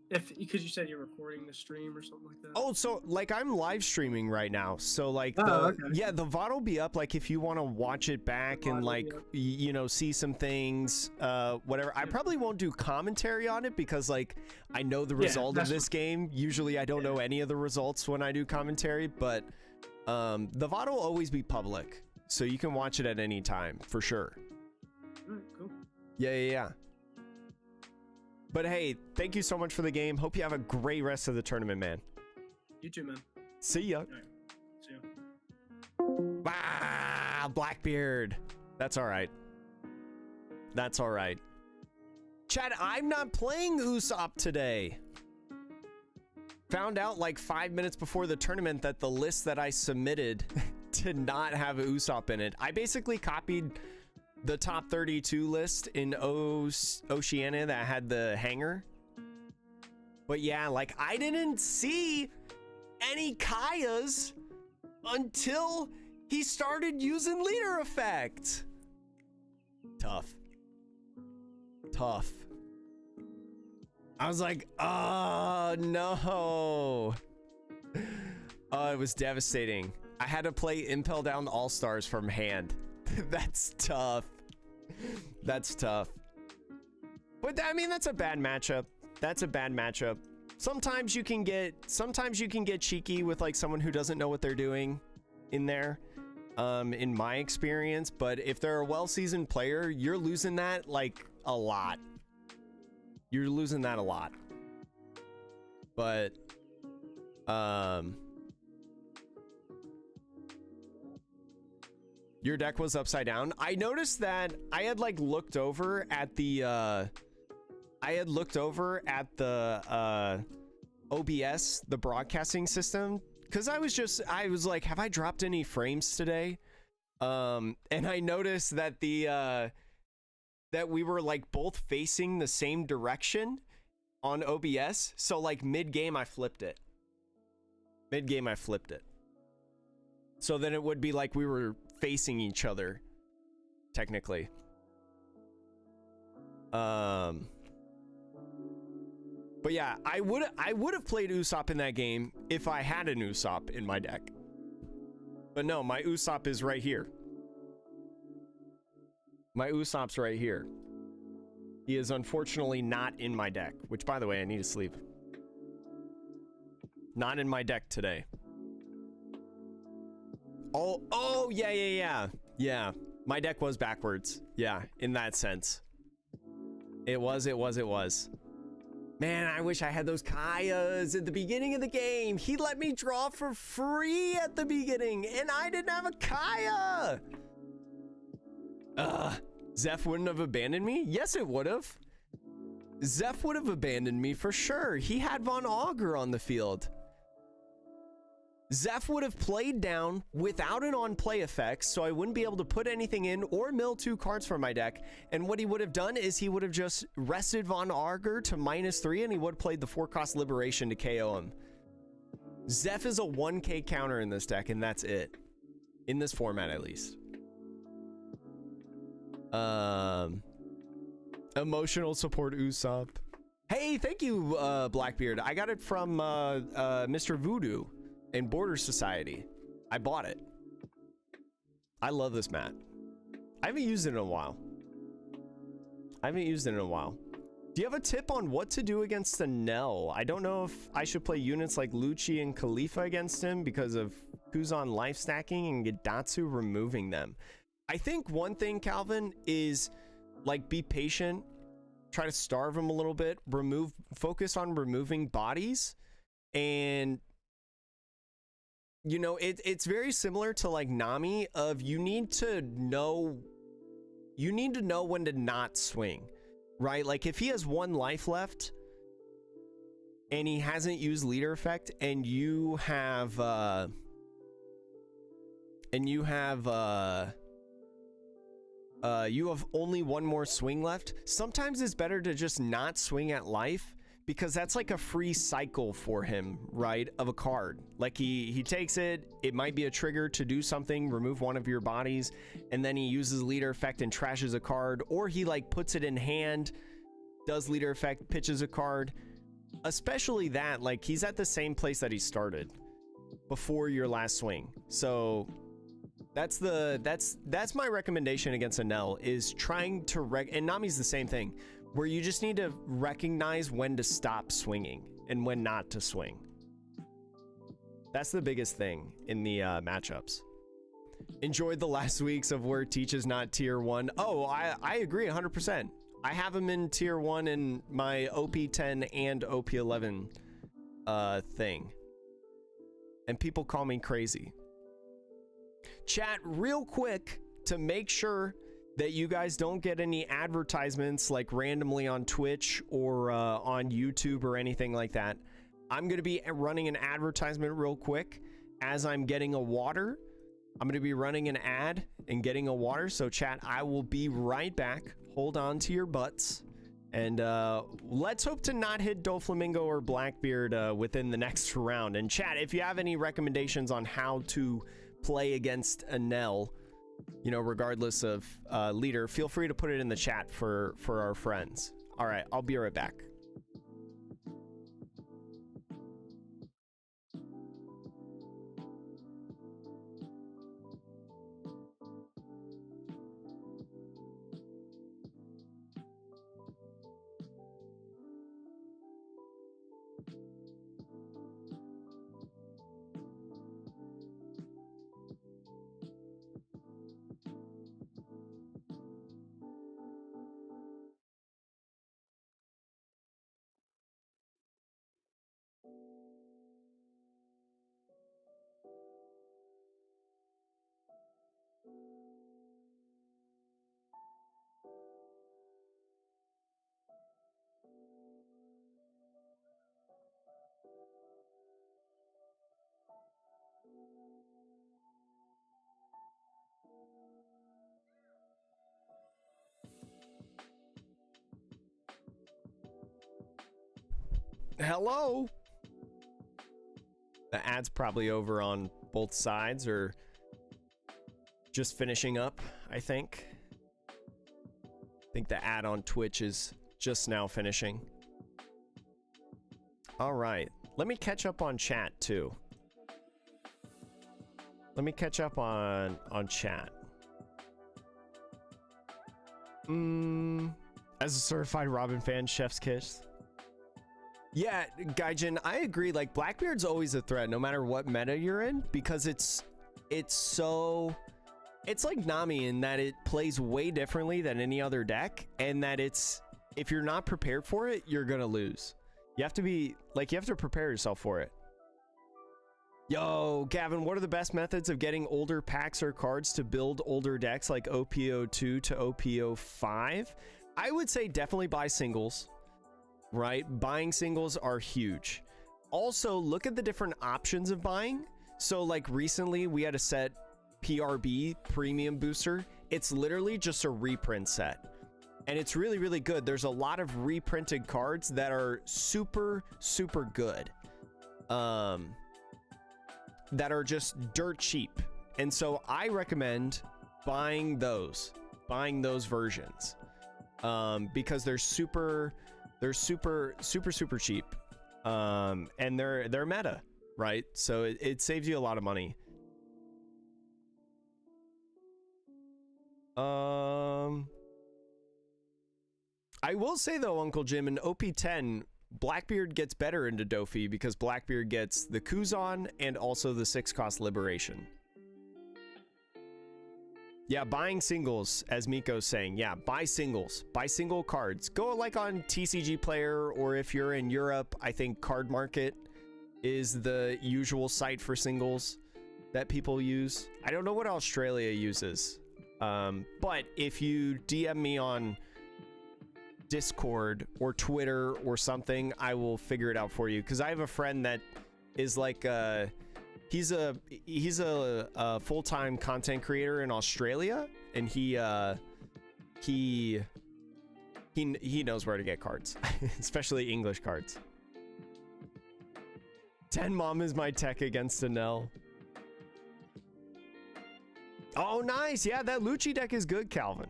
Because you said you're recording the stream or something like that. Oh, so like I'm live streaming right now, so like okay. Yeah, the VOD will be up, like if you want to watch it back and like you know, see some things, whatever. I probably won't do commentary on it because like I know the result of this game. Usually I don't know any of the results when I do commentary, but the VOD will always be public, so you can watch it at any time for sure. Alright, cool. Yeah. But hey, thank you so much for the game. Hope you have a great rest of the tournament, man. You too, man. See ya. Right. See ya. Ah, Blackbeard. That's all right. That's all right. Chad, I'm not playing Usopp today. Found out like 5 minutes before the tournament that the list that I submitted did not have Usopp in it. I basically copied the top 32 list in Oceania that had the hanger. But yeah, like I didn't see any Kayas until he started using leader effect. Tough. I was like, oh no. Oh, it was devastating. I had to play Impel Down All-Stars from hand. That's tough. That's tough. But I mean, that's a bad matchup. Sometimes you can get cheeky with like someone who doesn't know what they're doing in there. In my experience, but if they're a well-seasoned player, you're losing that like a lot. But your deck was upside down. I noticed that I had like looked over at the OBS, the broadcasting system, because I was like, have I dropped any frames today? And I noticed that that we were like both facing the same direction on OBS. So like mid-game I flipped it. So then it would be like we were facing each other technically. But yeah, I would have played Usopp in that game if I had an Usopp in my deck. But no, my Usopp is right here. My Usopp's right here. He is unfortunately not in my deck, which by the way, I need to sleep. Not in my deck today. Oh, yeah. Yeah, my deck was backwards. Yeah, in that sense. It was. Man, I wish I had those Kayas at the beginning of the game. He let me draw for free at the beginning, and I didn't have a Kaya. Zeph wouldn't have abandoned me? Yes, it would have. Zeph would have abandoned me for sure. He had Von Augur on the field. Zeph would have played down without an on-play effect, so I wouldn't be able to put anything in or mill 2 cards from my deck. And what he would have done is he would have just rested Von Augur to -3, and he would have played the 4-cost Liberation to KO him. Zeph is a 1k counter in this deck, and that's it. In this format, at least. Emotional support Usopp. Hey, thank you, Blackbeard. I got it from Mr. Voodoo in Border Society. I bought it. I love this mat. I haven't used it in a while. Do you have a tip on what to do against the Nell? I don't know if I should play units like Lucci and Khalifa against him because of Kuzan life stacking and Gedatsu removing them. I think one thing, Calvin, is like be patient, try to starve him a little bit, focus on removing bodies, and you know, it's very similar to like Nami of you need to know when to not swing, right? Like if he has 1 life left and he hasn't used leader effect and you have only 1 more swing left, sometimes it's better to just not swing at life, because that's like a free cycle for him, right, of a card. Like he takes it, it might be a trigger to do something, remove 1 of your bodies, and then he uses leader effect and trashes a card, or he like puts it in hand, does leader effect, pitches a card. Especially that, like he's at the same place that he started before your last swing. So that's my recommendation against Enel, is trying to and Nami's the same thing, where you just need to recognize when to stop swinging and when not to swing. That's the biggest thing in the matchups. Enjoyed the last weeks of where Teach is not tier 1. Oh, I agree 100%. I have him in tier 1 in my OP10 and OP11 thing. And people call me crazy. Chat, real quick, to make sure that you guys don't get any advertisements like randomly on Twitch or on YouTube or anything like that. I'm going to be running an advertisement real quick as I'm getting a water. I'm going to be running an ad and getting a water. So chat, I will be right back. Hold on to your butts. And let's hope to not hit Doflamingo or Blackbeard within the next round. And chat, if you have any recommendations on how to play against Enel, you know, regardless of leader, feel free to put it in the chat for our friends. All right, I'll be right back. Hello. The ad's probably over on both sides or just finishing up, I think. I think the ad on Twitch is just now finishing. All right. Let me catch up on chat too. Let me catch up on chat. As a certified Robin fan, chef's kiss. Yeah, Gaijin, I agree. Like Blackbeard's always a threat no matter what meta you're in, because it's like Nami in that it plays way differently than any other deck, and that if you're not prepared for it, you're gonna lose. You have to prepare yourself for it. Yo, Gavin, what are the best methods of getting older packs or cards to build older decks like OP02 to OP05? I would say definitely buy singles. Right? Buying singles are huge. Also, look at the different options of buying. So like recently we had a set PRB premium booster. It's literally just a reprint set. And it's really, really good. There's a lot of reprinted cards that are super, super good. That are just dirt cheap. And so I recommend buying those versions. Because they're super cheap, and they're meta, right? So it saves you a lot of money. I will say though, Uncle Jim, in OP10, Blackbeard gets better into Dofi because Blackbeard gets the Kuzan and also the 6-cost Liberation. Yeah, buying singles, as Miko's saying. Yeah, buy singles. Buy single cards. Go like on TCG Player, or if you're in Europe, I think Card Market is the usual site for singles. that people use. I don't know what Australia uses. But if you DM me on Discord or Twitter or something, I will figure it out for you. Because I have a friend that is like he's a full-time content creator in Australia, and he knows where to get cards, especially English cards. 10 mom is my tech against Anel. Oh, nice. Yeah, that Lucci deck is good, Calvin.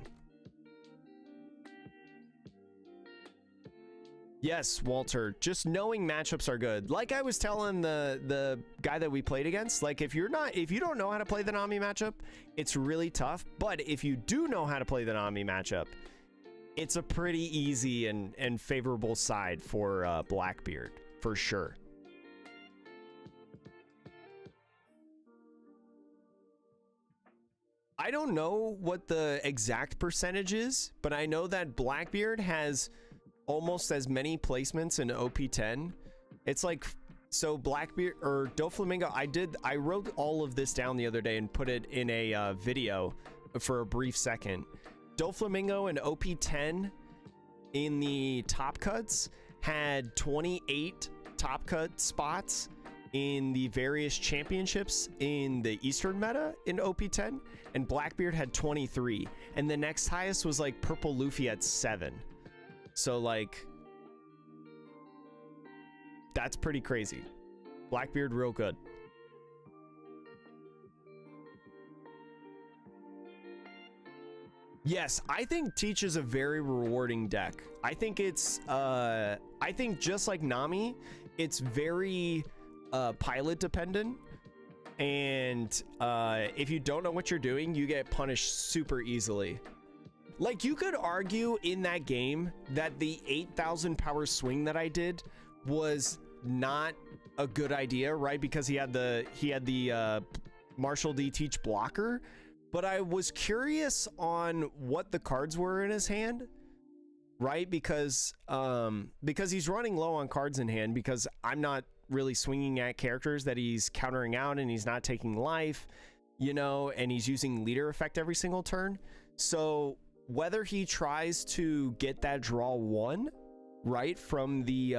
Yes, Walter. Just knowing matchups are good. Like I was telling the guy that we played against, like if you don't know how to play the Nami matchup, it's really tough. But if you do know how to play the Nami matchup, it's a pretty easy and favorable side for Blackbeard, for sure. I don't know what the exact percentage is, but I know that Blackbeard has almost as many placements in OP10. It's like, so Blackbeard or Doflamingo, I wrote all of this down the other day and put it in a video for a brief second. Doflamingo and OP10 in the top cuts had 28 top cut spots in the various championships in the Eastern meta in OP10, and Blackbeard had 23, and the next highest was like Purple Luffy at 7. So like, that's pretty crazy. Blackbeard real good. Yes, I think Teach is a very rewarding deck. I think it's I think just like Nami, it's very pilot dependent, and if you don't know what you're doing, you get punished super easily. Like, you could argue in that game that the 8,000 power swing that I did was not a good idea, right? Because he had the Marshall D Teach blocker, but I was curious on what the cards were in his hand, right? Because he's running low on cards in hand, because I'm not really swinging at characters that he's countering out, and he's not taking life, you know, and he's using leader effect every single turn. So whether he tries to get that draw 1, right, from the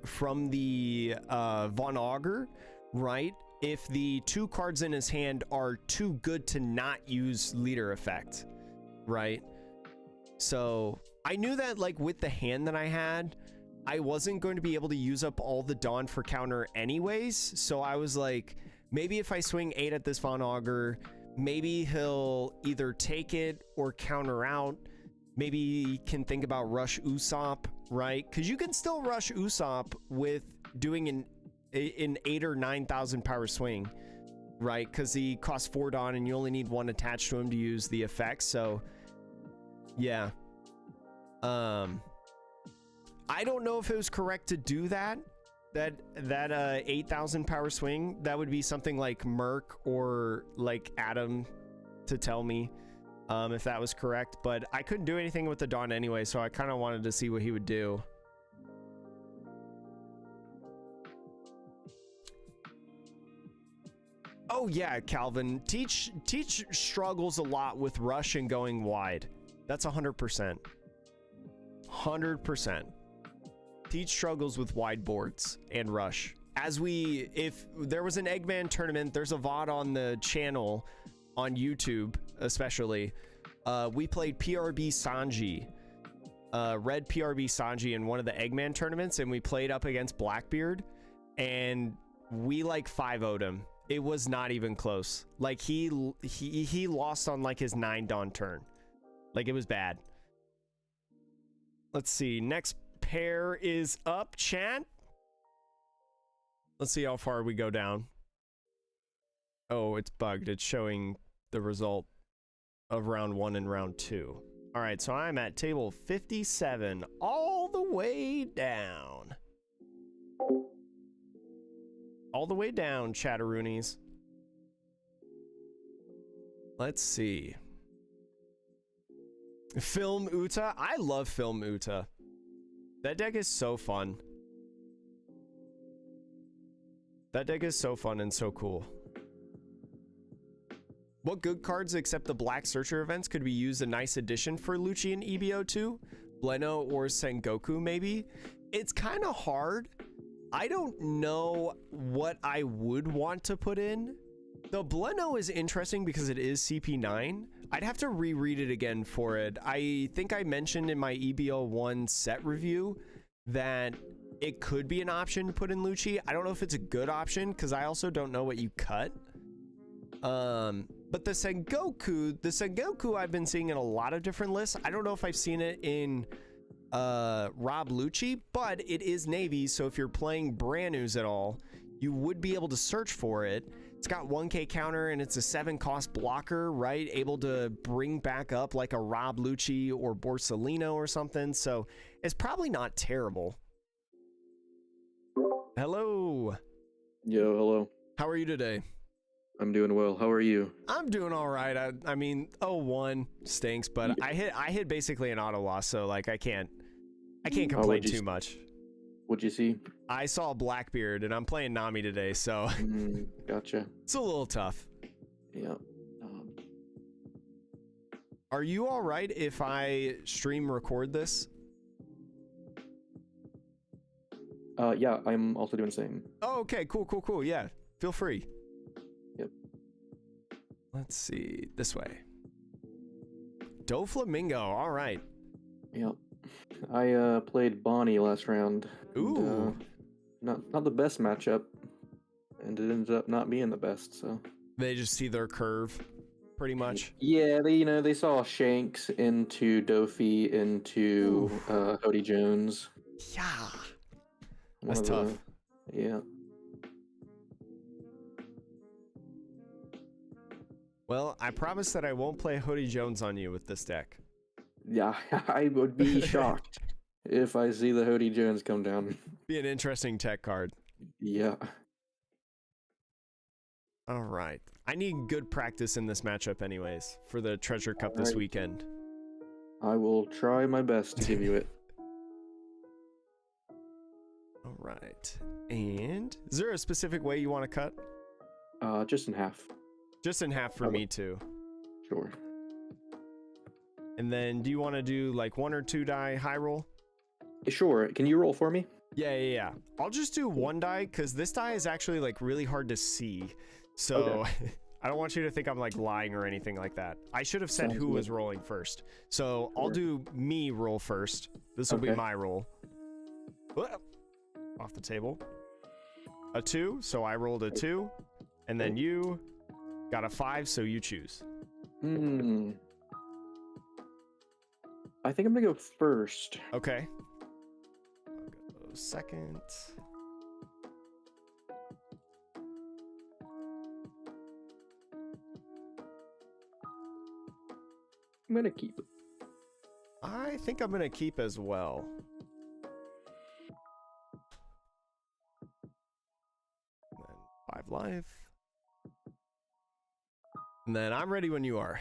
Von Augur, right, if the 2 cards in his hand are too good to not use leader effect, right? So I knew that, like, with the hand that I had, I wasn't going to be able to use up all the Dawn for counter anyways. So I was like, maybe if I swing 8 at this Von Augur, maybe he'll either take it or counter out. Maybe he can think about Rush Usopp, right? Because you can still Rush Usopp with doing an 8 or 9,000 power swing, right? Because he costs 4 Dawn and you only need 1 attached to him to use the effect. So yeah. I don't know if it was correct to do that 8,000 power swing. That would be something like Merc or like Adam to tell me if that was correct, but I couldn't do anything with the Dawn anyway, so I kind of wanted to see what he would do. Oh yeah, Calvin, Teach struggles a lot with rush and going wide. That's 100%. 100%. Teach struggles with wide boards and rush. If there was an Eggman tournament, there's a VOD on the channel on YouTube, especially. We played PRB Sanji, red PRB Sanji in one of the Eggman tournaments, and we played up against Blackbeard, and we like 5-0'd him. It was not even close. Like he lost on like his 9 Dawn turn. Like, it was bad. Let's see. Next pair is up, chat. Let's see how far we go down. Oh, it's bugged. It's showing the result of round 1 and round 2. All right, so I'm at table 57, all the way down. All the way down, chatteroonies. Let's see. Film Uta. I love Film Uta. That deck is so fun. That deck is so fun and so cool. What good cards except the Black Searcher events could be used a nice addition for Lucci and EBO2? Bleno or Sengoku maybe? It's kind of hard. I don't know what I would want to put in. The Bleno is interesting because it is CP9. I'd have to reread it again for it. I think I mentioned in my EBO1 set review that it could be an option to put in Lucci. I don't know if it's a good option because I also don't know what you cut. But the Sengoku I've been seeing in a lot of different lists. I don't know if I've seen it in Rob Lucci, but it is Navy, so if you're playing brand news at all, you would be able to search for it. It's got 1k counter and it's a 7 cost blocker, right? Able to bring back up like a Rob Lucci or Borsalino or something, so it's probably not terrible. Hello. Yo, hello. How are you today? I'm doing well. How are you? I'm doing all right. I mean, 01 stinks, but I hit basically an auto loss, so like I can't complain too much. What'd you see? I saw Blackbeard, and I'm playing Nami today, so Gotcha. It's a little tough. Yeah. Are you all right if I stream record this? Yeah, I'm also doing the same. Oh, okay, cool. Yeah, feel free. Yep. Let's see, this way. Doflamingo, all right. Yep. I played Bonnie last round. Ooh. And, not the best matchup, and it ended up not being the best. So they just see their curve, pretty much. Yeah, they saw Shanks into Dofi into Hody Jones. Yeah. That's tough. Yeah. Well, I promise that I won't play Hody Jones on you with this deck. Yeah, I would be shocked if I see the Hody Jones come down. Be an interesting tech card. Yeah. All right. I need good practice in this matchup anyways for the Treasure Cup this weekend. I will try my best to give you it. All right. And is there a specific way you want to cut? Just in half. Just in half for me too. Sure. And then do you want to do like 1 or 2 die high roll? Sure. Can you roll for me? Yeah. I'll just do 1 die because this die is actually like really hard to see. So okay. I don't want you to think I'm like lying or anything like that. I should have said who was rolling first. So I'll do me roll first. This will be my roll. Off the table. A 2, so I rolled a 2. And then you got a 5, so you choose. I think I'm gonna go first. Okay. I'll go second. I'm gonna keep. I think I'm gonna keep as well. And then 5 life. And then I'm ready when you are.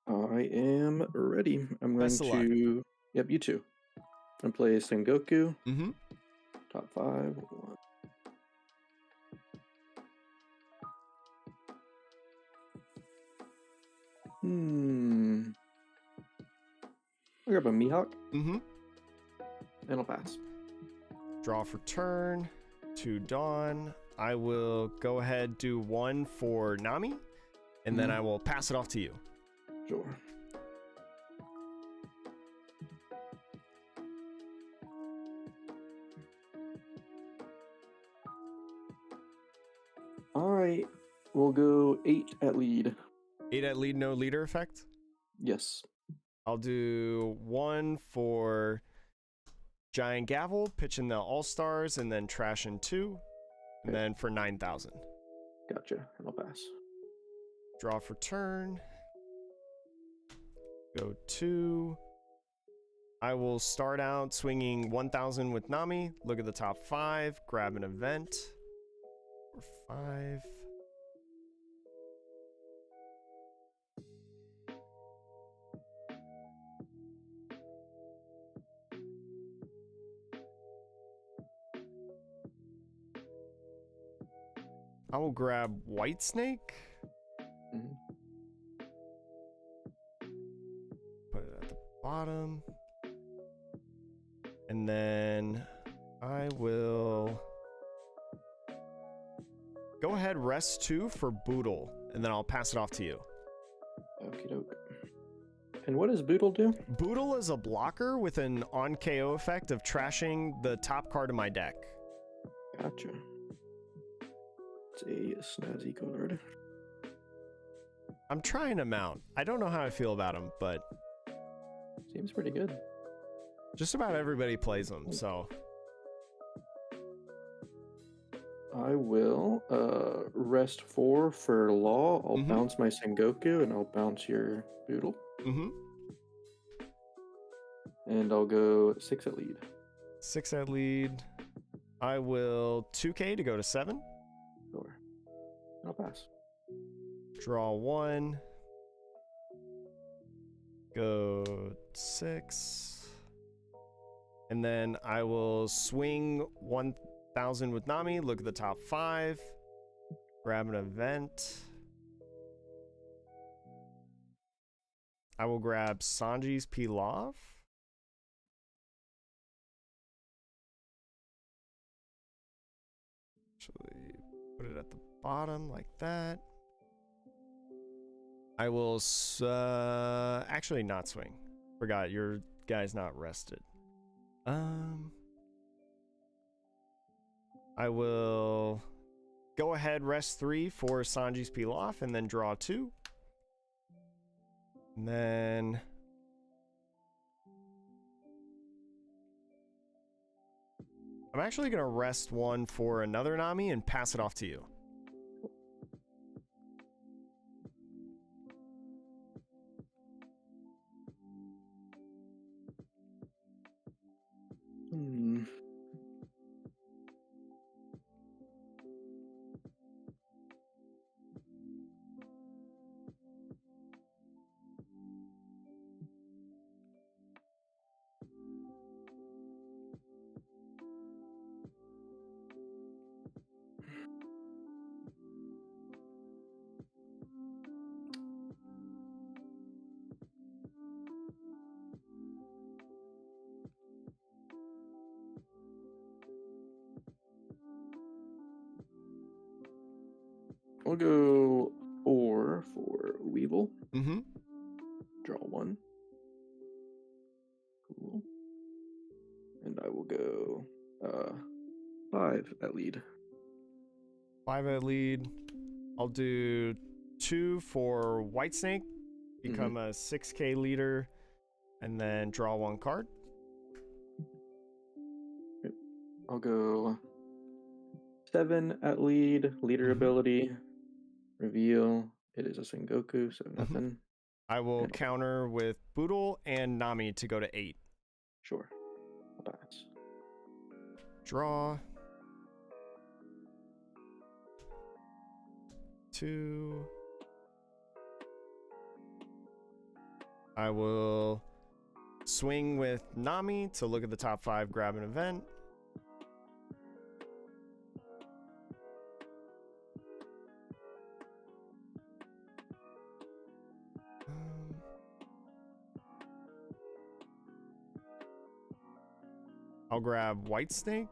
I am ready. I'm going to. Yep, you too. I'm gonna play Sengoku. Top 5. 1. I'll grab a Mihawk. And I'll pass. Draw for turn. 2 Dawn. I will go ahead, do 1 for Nami. And then I will pass it off to you. Sure. Alright. We'll go 8 at lead. 8 at lead, no leader effect? Yes. I'll do 1 for Giant Gavel, pitching the All-Stars, and then trash in 2. And then for 9,000. Gotcha. And I'll pass. Draw for turn. Go 2. I will start out swinging 1,000 with Nami. Look at the top 5. Grab an event. For 5. I will grab White Snake. Mhm. Put it at the bottom. And then I will go ahead, rest 2 for Boodle, and then I'll pass it off to you. Okie doke. And what does Boodle do? Boodle is a blocker with an on KO effect of trashing the top card of my deck. Gotcha. It's a snazzy card. I'm trying him out. I don't know how I feel about him, but Seems pretty good. just about everybody plays him, so. I will rest 4 for Law. I'll bounce my Sengoku and I'll bounce your Boodle. And I'll go 6 at lead. 6 at lead. I will 2k to go to 7. Sure. I'll pass. Draw 1. Go 6. And then I will swing 1,000 with Nami. Look at the top 5. Grab an event. I will grab Sanji's Pilaf. Actually, put it at the bottom like that. I will actually not swing. Forgot, your guy's not rested. I will go ahead, rest 3 for Sanji's Pilaf, and then draw 2. And then I'm actually going to rest 1 for another Nami and pass it off to you. I'll go 4 for Weevil. Draw 1. Cool. And I will go 5 at lead. 5 at lead. I'll do 2 for White Snake. Become a 6k leader. And then draw 1 card. Yep. I'll go 7 at lead. Leader ability. Reveal. It is a Sengoku, so nothing. I will counter with Boodle and Nami to go to 8. Sure. I'll pass. Draw. 2. I will swing with Nami to look at the top 5, grab an event. I'll grab White Snake.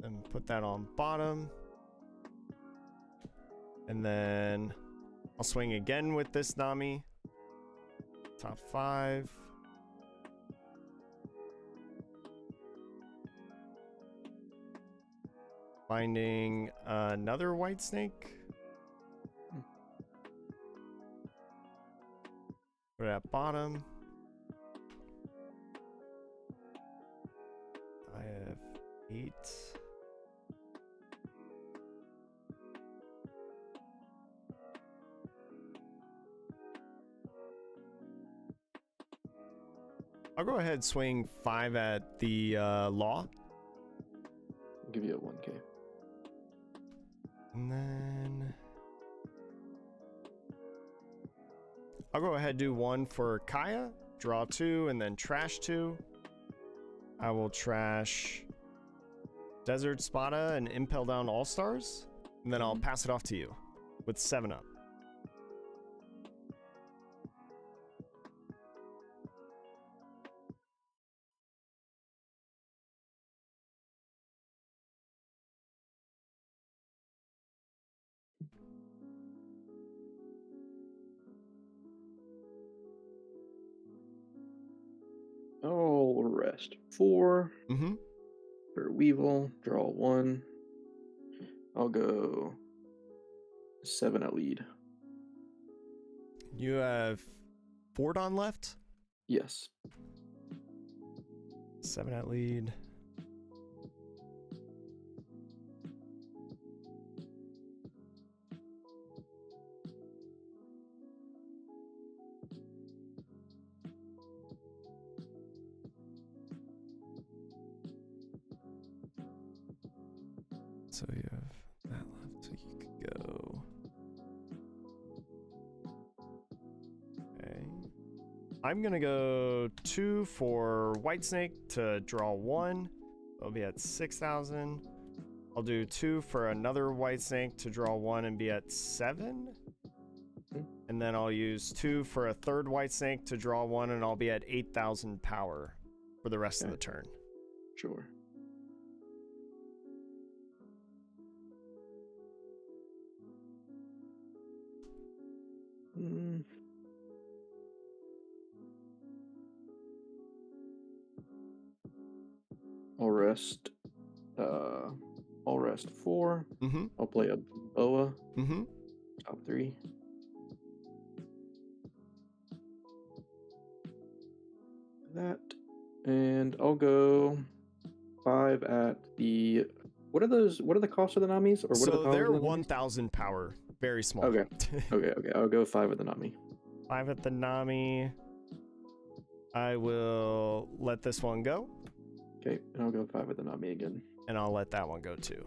And put that on bottom. And then I'll swing again with this Nami. Top 5. Finding another White Snake. Put it at bottom. I have 8. I'll go ahead and swing 5 at the Law. I'll give you a 1k. And then I'll go ahead and do 1 for Kaya. draw 2, and then trash 2. I will trash Desert Spada and Impel Down All-Stars, and then I'll pass it off to you with 7 up. I'll rest 4. Mm-hmm. For Weevil, draw 1. I'll go 7 at lead. You have Fordon left? Yes. 7 at lead. So you have that left, so you could go. Okay. I'm gonna go 2 for Whitesnake to draw 1. I'll be at 6,000. I'll do 2 for another Whitesnake to draw 1 and be at 7. And then I'll use 2 for a third Whitesnake to draw 1 and I'll be at 8,000 power for the rest of the turn. Sure. I'll rest 4. Mm-hmm. I'll play a Boa. Mm-hmm. Top 3. That. And I'll go 5 at the... What are the costs of the Namis? Or what So are the powers they're of the Namis? 1,000 power. Very small. Okay. Okay. I'll go 5 at the Nami. 5 at the Nami. I will let this one go. Okay, and I'll go 5 at the Nami again. And I'll let that one go too.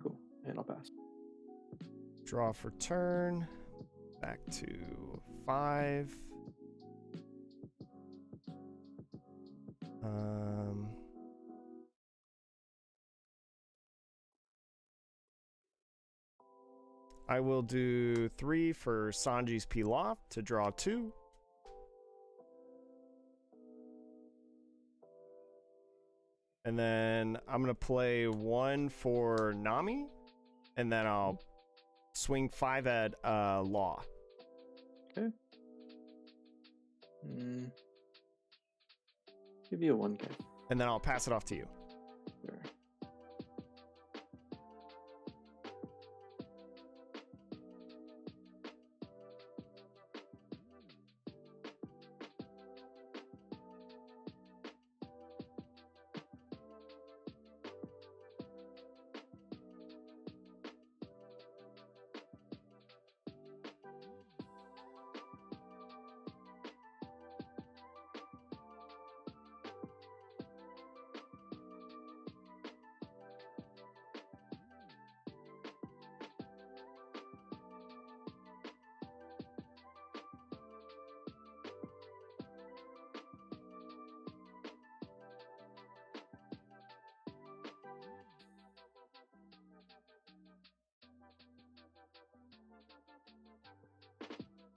Cool. And I'll pass. Draw for turn. Back to 5. I will do 3 for Sanji's Pilaf to draw 2. And then I'm going to play 1 for Nami. And then I'll swing 5 at Law. Okay. Give you a 1K. And then I'll pass it off to you. Sure.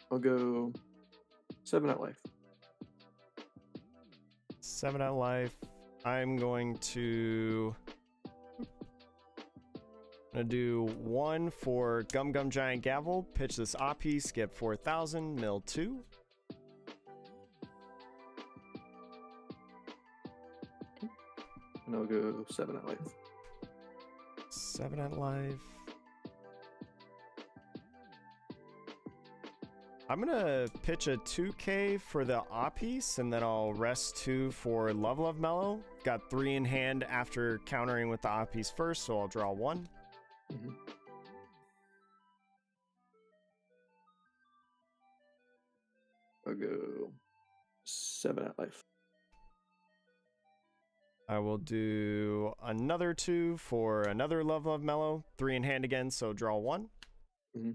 I'll go 7 at life. 7 at life. I'm going to do 1 for Gum Gum Giant Gavel. Pitch this OP, skip 4,000, mill 2. And I'll go 7 at life. 7 at life. I'm gonna pitch a 2K for the Oppies, and then I'll rest 2 for Love Love Mellow. Got 3 in hand after countering with the Oppies first, so I'll draw 1. Mm-hmm. I'll go 7 at life. I will do another 2 for another Love Love Mellow. 3 in hand again, so draw 1. Mm-hmm.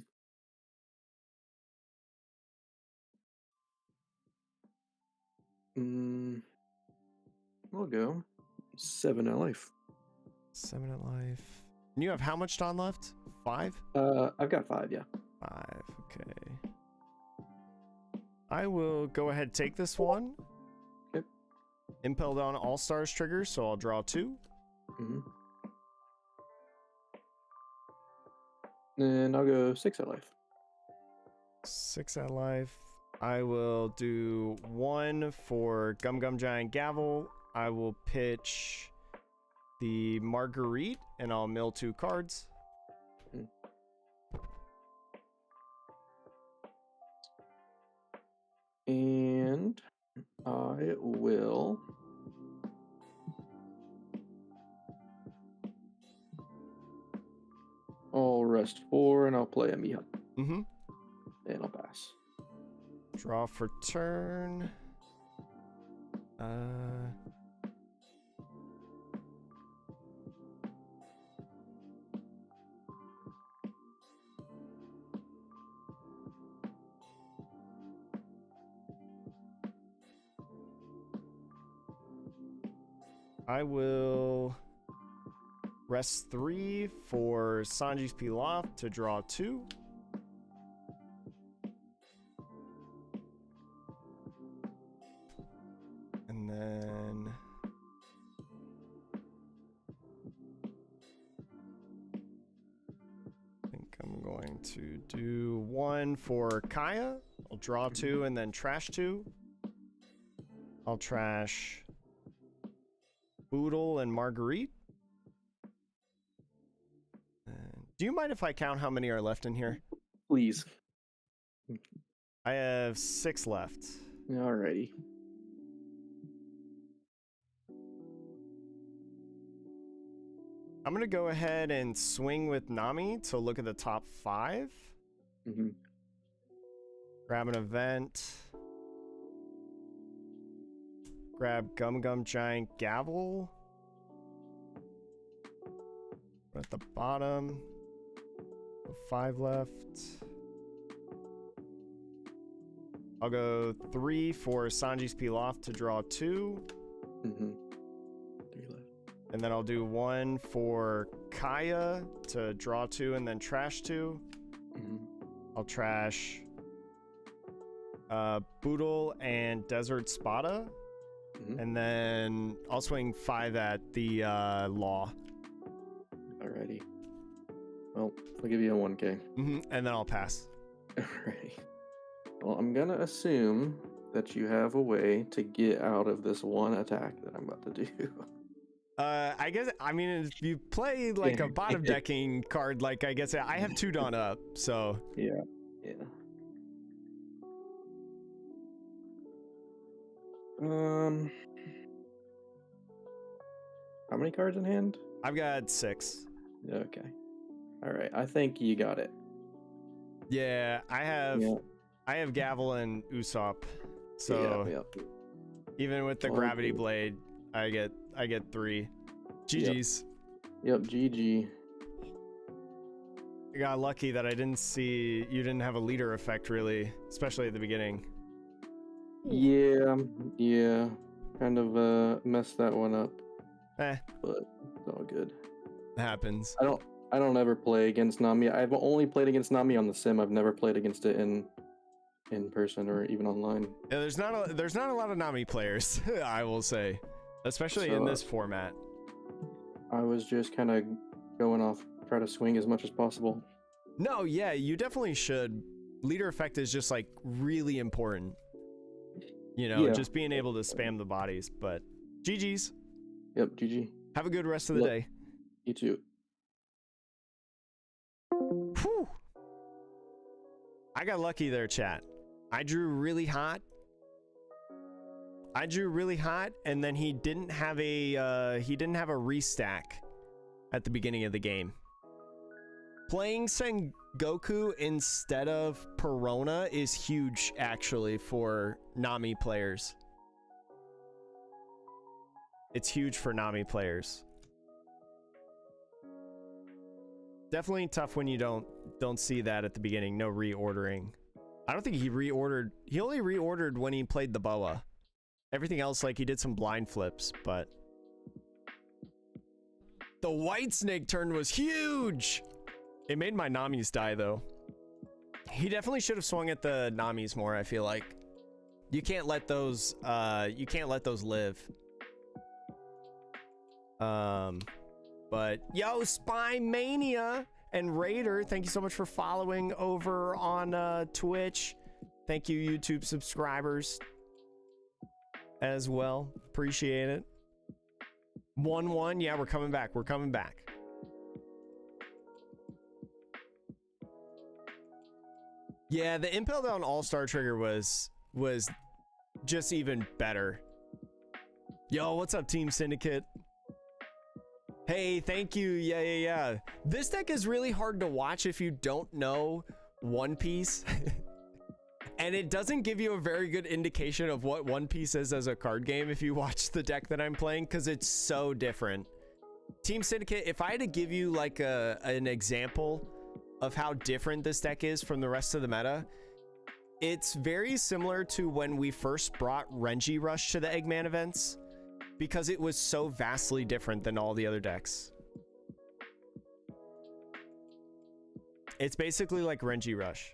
We'll go 7 at life. 7 at life. And you have how much Don left? 5? I've got 5, yeah. 5, okay. I will go ahead and take this one. Yep. Impel down all stars trigger, so I'll draw 2. And I'll go 6 at life. 6 at life. I will do 1 for Gum Gum Giant Gavel. I will pitch the Marguerite, and I'll mill 2 cards. And I will I'll rest 4 and I'll play a Mihawk. And I'll pass. Draw for turn. I will rest 3 for Sanji's Pilaf to draw 2. And then I think I'm going to do 1 for Kaya. I'll draw 2 and then trash 2. I'll trash Boodle and Marguerite. Do you mind if I count how many are left in here? Please. I have 6 left. Alrighty. I'm gonna go ahead and swing with Nami to look at the top 5. Grab an event. Grab Gum Gum Giant Gavel. We're at the bottom. 5 left. I'll go 3 for Sanji's Pilaf to draw 2. 3 left. And then I'll do 1 for Kaya to draw 2 and then trash 2. I'll trash Boodle and Desert Spada. And then I'll swing 5 at the Law. Alrighty. Well, I'll give you a 1K. And then I'll pass. Alrighty. Well, I'm gonna assume that you have a way to get out of this one attack that I'm about to do. I guess, I mean, if you play like a bottom decking card, like I guess I have 2 Dawn up, so. Yeah. How many cards in hand? I've got 6. Okay. Alright, I think you got it. Yeah, I have Gavel and Usopp. So even with the gravity blade, I get 3. GG's. Yep, GG. I got lucky that I didn't see you didn't have a leader effect really, especially at the beginning. Yeah. Kind of messed that one up. But it's all good. It happens. I don't ever play against Nami. I've only played against Nami on the sim. I've never played against it in person or even online. Yeah, there's not a lot of Nami players, I will say, especially in this format. I was just kind of going off, try to swing as much as possible. No, yeah, you definitely should. Leader effect is just like really important. You know, just being able to spam the bodies. But GG's. Yep, GG. Have a good rest of the day. You too. Whew. I got lucky there, chat. I drew really hot, and then he didn't have a restack at the beginning of the game. Playing Sengoku instead of Perona is huge, actually, for Nami players. It's huge for Nami players. Definitely tough when you don't see that at the beginning. No reordering. I don't think he reordered. He only reordered when he played the Boa. Everything else, like he did some blind flips, but the white snake turn was huge. It made my Namis die though. He definitely should have swung at the Namis more, I feel like. You can't let those live. But yo, Spy Mania and Raider, thank you so much for following over on Twitch. Thank you, YouTube subscribers as well. Appreciate it. 1-1, yeah, we're coming back. We're coming back. Yeah, the Impel Down All-Star trigger was just even better. Yo, what's up, Team Syndicate? Hey, thank you. Yeah. This deck is really hard to watch if you don't know One Piece. And it doesn't give you a very good indication of what One Piece is as a card game if you watch the deck that I'm playing, because it's so different. Team Syndicate, if I had to give you like an example of how different this deck is from the rest of the meta, it's very similar to when we first brought Renji Rush to the Eggman events, because it was so vastly different than all the other decks. It's basically like Renji Rush.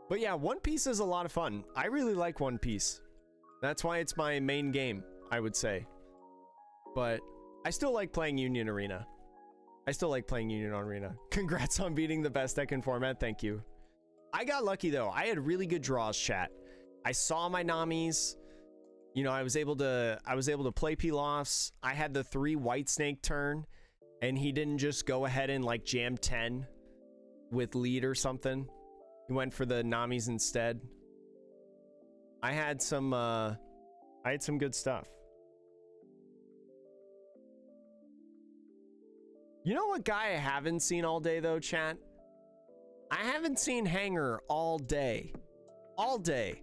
But yeah, One Piece is a lot of fun. I really like One Piece. That's why it's my main game, I would say. But I still like playing Union Arena. Congrats on beating the best deck in format. Thank you. I got lucky though. I had really good draws, chat. I saw my Namis. You know, I was able to play Pilafs. I had the 3 White Snake turn, and he didn't just go ahead and like jam 10 with lead or something. He went for the Namis instead. I had some good stuff. You know what guy I haven't seen all day though, chat? I haven't seen Hanger all day. All day.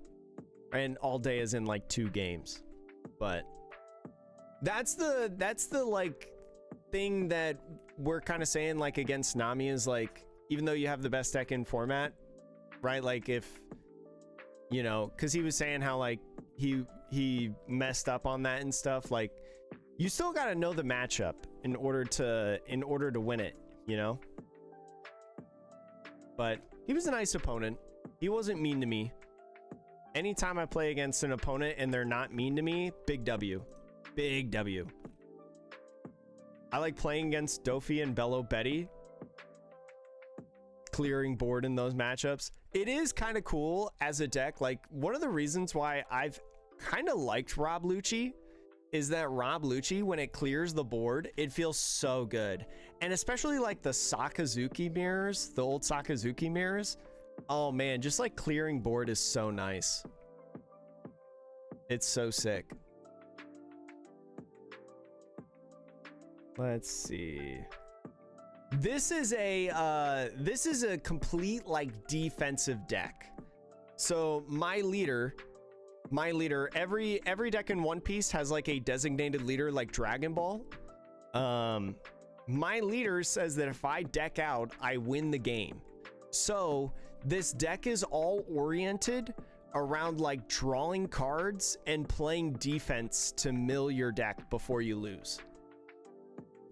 And all day is in like 2 games. But that's the like thing that we're kind of saying like against Nami is like, even though you have the best deck in format, right? Like if, you know, because he was saying how like he messed up on that and stuff, like you still got to know the matchup in order to win it, you know. But he was a nice opponent. He wasn't mean to me. Anytime I play against an opponent and they're not mean to me, big W. Big W. I like playing against Dofi and Bello Betty, clearing board in those matchups. It is kind of cool as a deck. Like one of the reasons why I've kind of liked Rob Lucci is that Rob Lucci, when it clears the board, it feels so good. And especially like the Sakazuki mirrors, the old Sakazuki mirrors. Oh man, just like clearing board is so nice. It's so sick. Let's see. This is a complete like defensive deck. So my leader, every deck in One Piece has like a designated leader like Dragon Ball. My leader says that if I deck out, I win the game. So this deck is all oriented around like drawing cards and playing defense to mill your deck before you lose.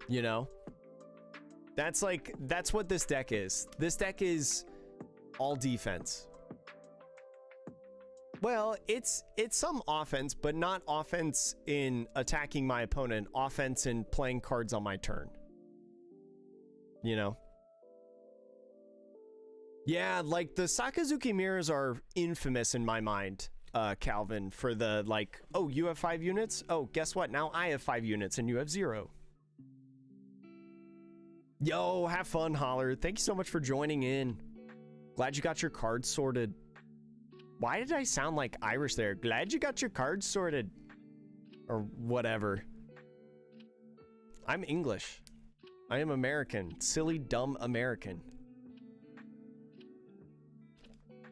You know? That's what this deck is. This deck is all defense. Well, it's some offense, but not offense in attacking my opponent, offense in playing cards on my turn. You know? Yeah, like the Sakazuki mirrors are infamous in my mind, Calvin, for the like, oh, you have 5 units? Oh, guess what? Now I have 5 units and you have 0. Yo, have fun, Holler. Thank you so much for joining in. Glad you got your cards sorted. Why did I sound like Irish there? Glad you got your cards sorted. Or whatever. I'm English. I am American. Silly, dumb American.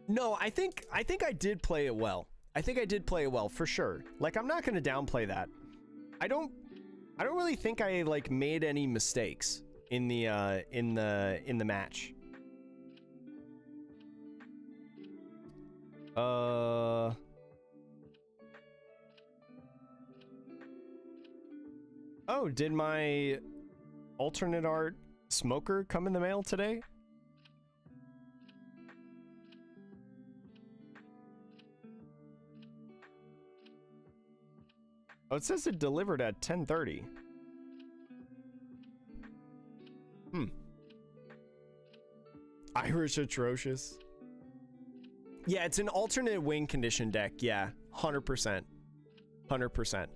No, I think I did play it well. I think I did play it well for sure. Like, I'm not going to downplay that. I don't really think I like made any mistakes in the match. Oh, did my alternate art smoker come in the mail today? Oh, it says it delivered at 10:30. Irish Atrocious. Yeah, it's an alternate win condition deck. Yeah, 100%. 100%.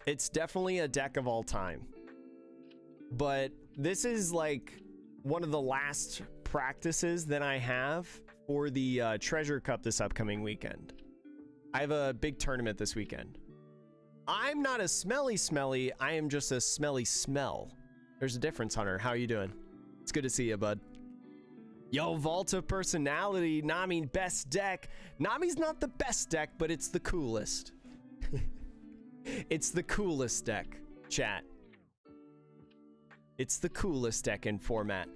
It's definitely a deck of all time. But this is like one of the last practices that I have for the Treasure Cup this upcoming weekend. I have a big tournament this weekend. I'm not a smelly, I am just a smelly smell. There's a difference, Hunter. How you doing? It's good to see you, bud. Yo, Vault of Personality, Nami, best deck. Nami's not the best deck, but it's the coolest. It's the coolest deck, chat. It's the coolest deck in format.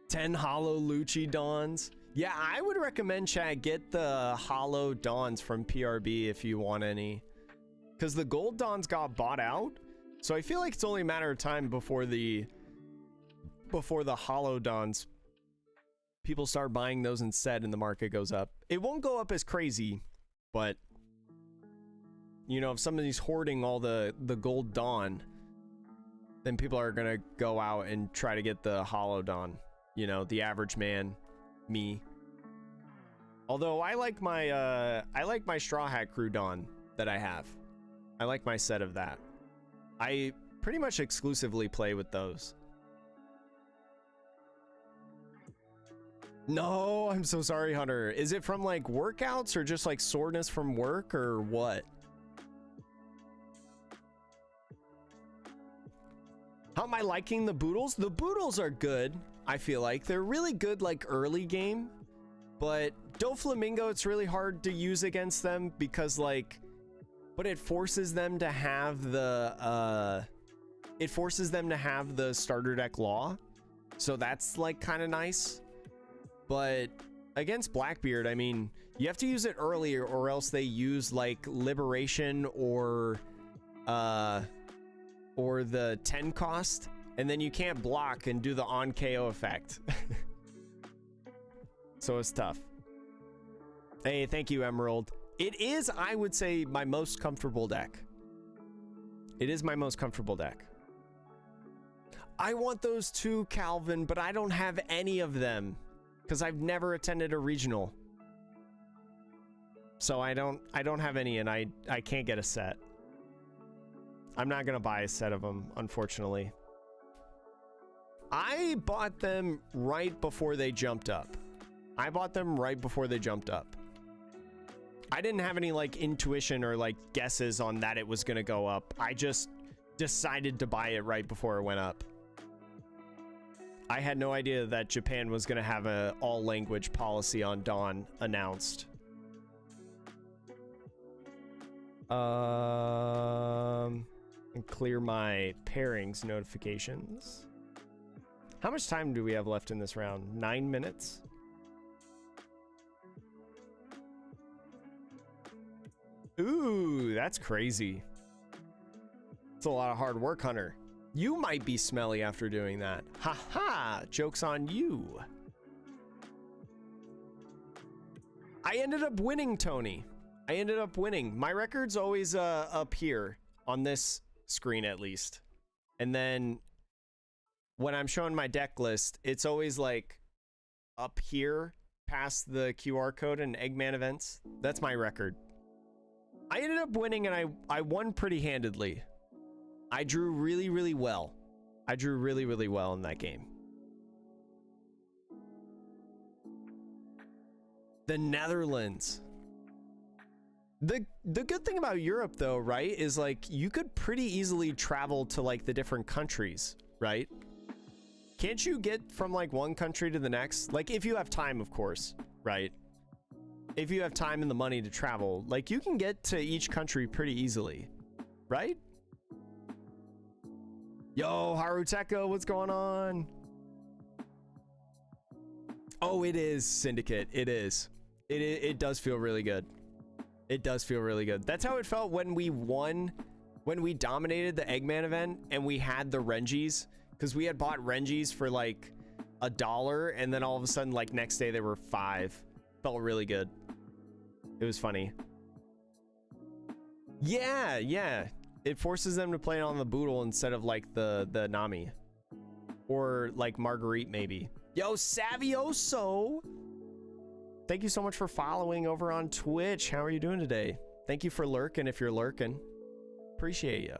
Ten Hollow Lucci Dawns. Yeah, I would recommend, chat, get the Hollow Dawns from PRB if you want any. Because the Gold Dawns got bought out. So I feel like it's only a matter of time before the Hollow Dawns, people start buying those instead and the market goes up. It won't go up as crazy, but you know, if somebody's hoarding all the Gold Dawn, then people are gonna go out and try to get the Hollow Dawn. You know, the average man, me. Although I like my Straw Hat Crew Dawn that I have. I like my set of that. I pretty much exclusively play with those. No, I'm so sorry, Hunter. Is it from like workouts or just like soreness from work or what? How am I liking the Boodles? The Boodles are good, I feel like. They're really good like early game, but Doflamingo, it's really hard to use against them because like, but it forces them to have the starter deck law. So that's like kind of nice. But against Blackbeard, I mean, you have to use it earlier or else they use like Liberation or the 10 cost, and then you can't block and do the on KO effect. So it's tough. Hey, thank you, Emerald. It is, I would say, my most comfortable deck. It is my most comfortable deck. I want those too, Calvin, but I don't have any of them because I've never attended a regional. So I don't have any, and I can't get a set. I'm not gonna buy a set of them, unfortunately. I bought them right before they jumped up. I didn't have any like intuition or like guesses on that it was gonna go up. I just decided to buy it right before it went up. I had no idea that Japan was gonna have a all language policy on Dawn announced. And clear my pairings notifications. How much time do we have left in this round? 9 minutes? Ooh, that's crazy. It's a lot of hard work, Hunter. You might be smelly after doing that. Ha ha! Joke's on you. I ended up winning, Tony. I ended up winning. My record's always up here on this screen at least. And then when I'm showing my deck list, it's always like up here past the QR code and Eggman events. That's my record. I ended up winning and I won pretty handedly. I drew really, really well. I drew really, really well in that game. The Netherlands. The good thing about Europe though, right, is like you could pretty easily travel to like the different countries, right? Can't you get from like one country to the next? Like if you have time, of course, right? If you have time and the money to travel, like you can get to each country pretty easily, right? Yo, Haruteka, what's going on? Oh, it is Syndicate. It is. It does feel really good. It does feel really good. That's how it felt when we won, when we dominated the Eggman event and we had the Rengis, because we had bought Rengis for like $1, and then all of a sudden, like next day, they were $5. Felt really good. It was funny. Yeah, yeah. It forces them to play it on the Boodle instead of like the Nami. Or like Marguerite, maybe. Yo, Savioso! Thank you so much for following over on Twitch. How are you doing today? Thank you for lurking if you're lurking. Appreciate you.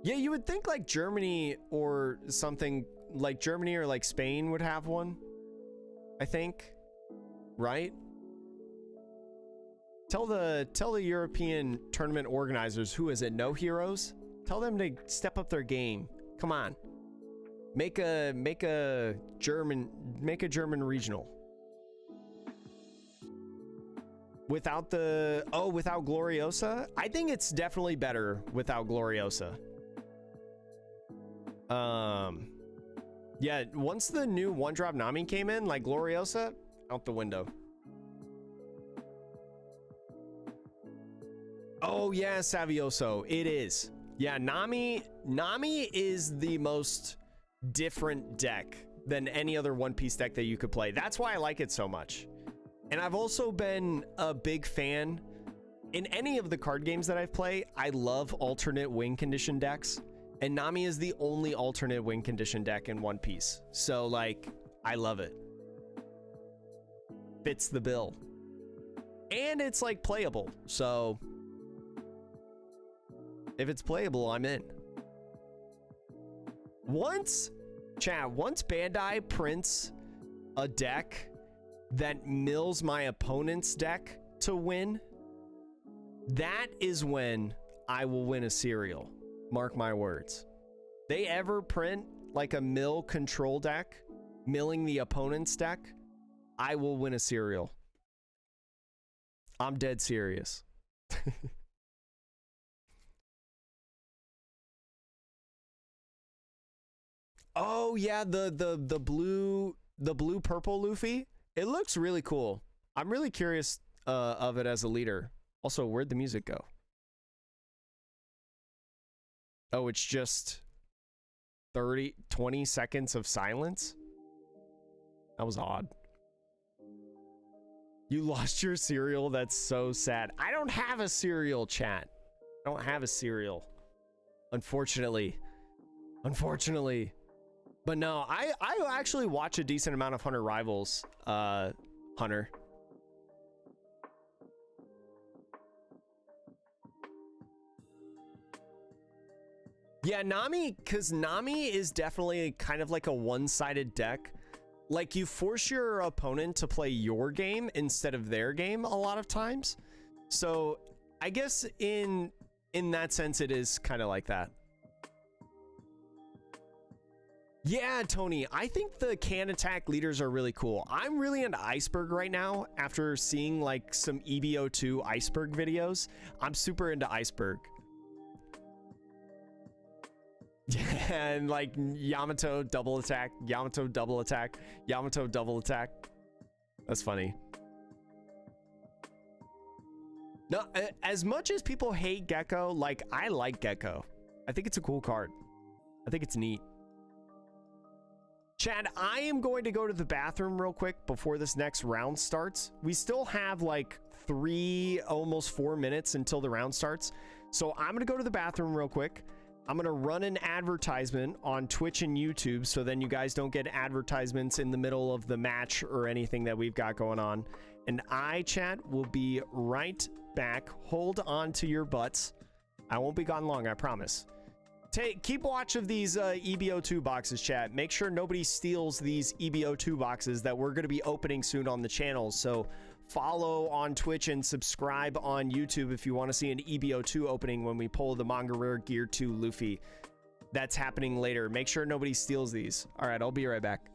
Yeah, you would think like Germany or something, like Germany or like Spain would have one. I think. Right? Tell the European tournament organizers, who is it? No Heroes? Tell them to step up their game. Come on. Make a German regional. Without Gloriosa? I think it's definitely better without Gloriosa. Yeah, once the new one-drop Nami came in, like Gloriosa, out the window. Oh yeah, Savioso, it is. Yeah, Nami is the most different deck than any other One Piece deck that you could play. That's why I like it so much. And I've also been a big fan in any of the card games that I've played. I love alternate win condition decks, and Nami is the only alternate win condition deck in One Piece. So like, I love it. Fits the bill. And it's like playable. So if it's playable, I'm in. Once Bandai prints a deck that mills my opponent's deck to win, that is when I will win a cereal. Mark my words. They ever print like a mill control deck, milling the opponent's deck, I will win a cereal. I'm dead serious. Oh yeah, the blue purple Luffy. It looks really cool. I'm really curious of it as a leader. Also, where'd the music go? Oh, it's just 20 seconds of silence? That was odd. You lost your cereal? That's so sad. I don't have a cereal, chat. I don't have a cereal. Unfortunately. But no, I actually watch a decent amount of Hunter Rivals, Hunter. Yeah, Nami, because Nami is definitely kind of like a one-sided deck. Like, you force your opponent to play your game instead of their game a lot of times. So I guess in that sense, it is kind of like that. Yeah, Tony, I think the can attack leaders are really cool. I'm really into Iceberg right now after seeing like some EBO2 Iceberg videos. I'm super into Iceberg. Yeah, and like Yamato double attack, Yamato double attack, Yamato double attack. That's funny. No, as much as people hate Gecko, like I like Gecko. I think it's a cool card. I think it's neat. Chad, I am going to go to the bathroom real quick before this next round starts. We still have like 3, almost 4 minutes until the round starts. So I'm going to go to the bathroom real quick. I'm going to run an advertisement on Twitch and YouTube so then you guys don't get advertisements in the middle of the match or anything that we've got going on. And I, chat, will be right back. Hold on to your butts. I won't be gone long, I promise. Keep watch of these EBO2 boxes, chat. Make sure nobody steals these EBO2 boxes that we're going to be opening soon on the channel. So follow on Twitch and subscribe on YouTube if you want to see an EBO2 opening when we pull the Manga Rare Gear 2 Luffy. That's happening later. Make sure nobody steals these. All right, I'll be right back.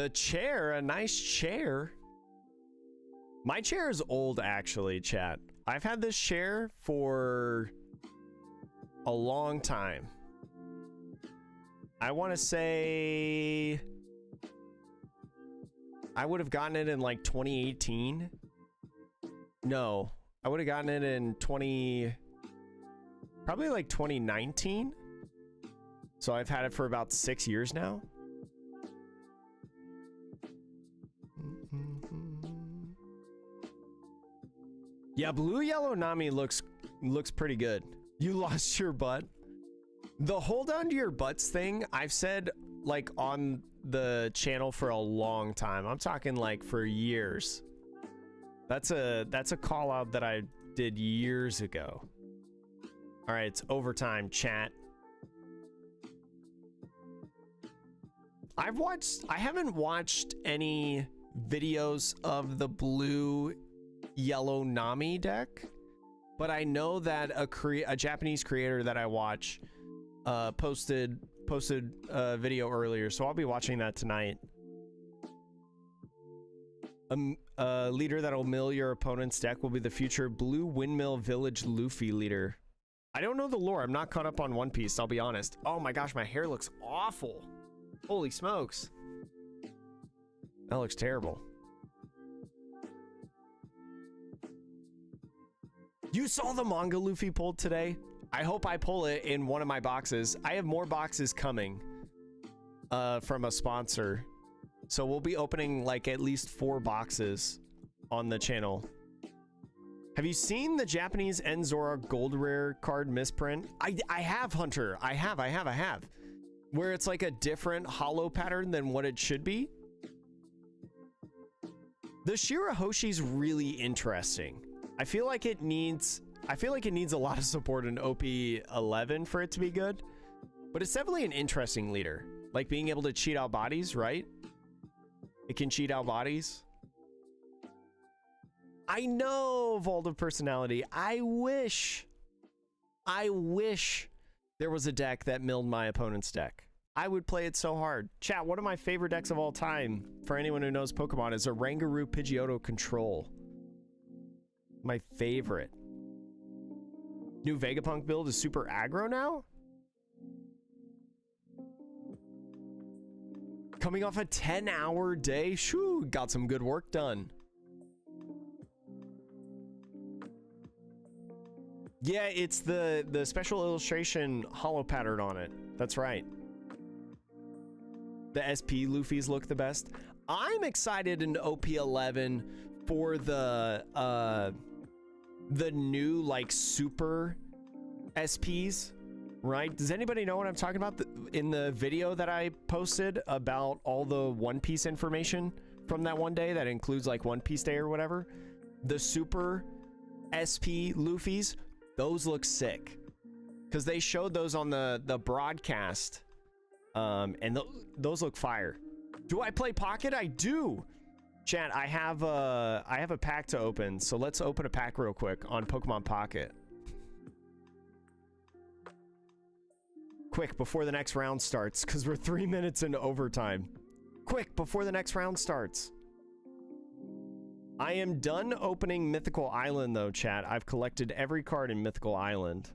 The chair, a nice chair. My chair is old, actually, chat. I've had this chair for a long time. I want to say I would have gotten it in like 2018. No, I would have gotten it in probably like 2019. So I've had it for about 6 years now. Yeah, blue yellow Nami looks pretty good. You lost your butt. The hold on to your butts thing, I've said like on the channel for a long time. I'm talking like for years. That's a call out that I did years ago. All right, it's overtime, chat. I haven't watched any videos of the blue yellow Nami deck, but I know that a Japanese creator that I watch posted a video earlier, so I'll be watching that tonight. A leader that'll mill your opponent's deck will be the future Blue Windmill Village Luffy leader. I don't know the lore. I'm not caught up on One Piece, I'll be honest. Oh my gosh, my hair looks awful. Holy smokes. That looks terrible. You saw the manga Luffy pulled today? I hope I pull it in one of my boxes. I have more boxes coming from a sponsor. So we'll be opening like at least 4 boxes on the channel. Have you seen the Japanese Enzora Gold Rare card misprint? I have, Hunter. I have. Where it's like a different hollow pattern than what it should be. The Shirahoshi's really interesting. I feel like it needs a lot of support in OP11 for it to be good. But it's definitely an interesting leader. Like being able to cheat out bodies, right? It can cheat out bodies. I know, Vault of Personality. I wish there was a deck that milled my opponent's deck. I would play it so hard. Chat, one of my favorite decks of all time, for anyone who knows Pokemon, is a Rangaroo Pidgeotto Control. My favorite. New Vegapunk build is super aggro now? Coming off a 10-hour day? Shoo, got some good work done. Yeah, it's the special illustration hollow pattern on it. That's right. The SP Luffy's look the best. I'm excited in OP11 for the new like super SPs, right? Does anybody know what I'm talking about? In the video that I posted about all the One Piece information from that one day that includes like One Piece Day or whatever, the super SP Luffy's, those look sick because they showed those on the broadcast, and those look fire. Do I play Pocket? I do. Chat, I have a pack to open, so let's open a pack real quick on Pokemon Pocket. Quick, before the next round starts, because we're 3 minutes into overtime. Quick, before the next round starts. I am done opening Mythical Island, though, chat. I've collected every card in Mythical Island.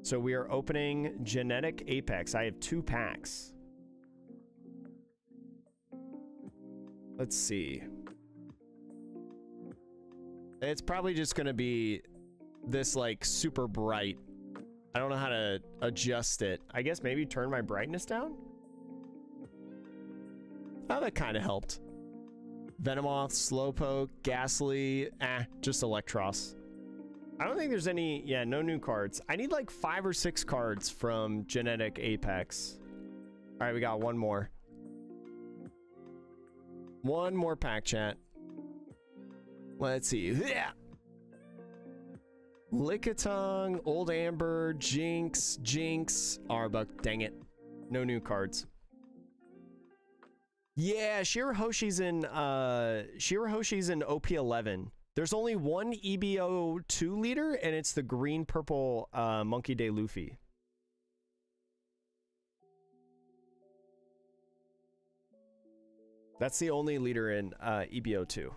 So we are opening Genetic Apex. I have 2 packs. Let's see. It's probably just going to be this, like, super bright. I don't know how to adjust it. I guess maybe turn my brightness down? Oh, that kind of helped. Venomoth, Slowpoke, Ghastly, just Electros. I don't think there's any, yeah, no new cards. I need like 5 or 6 cards from Genetic Apex. All right, we got one more. One more pack, chat. Let's see. Yeah. Lickitung, Old Amber, Jinx, Arbok. Dang it. No new cards. Yeah, Shirahoshi's in OP11. There's only one EBO2 leader, and it's the green-purple Monkey Day Luffy. That's the only leader in EBO2.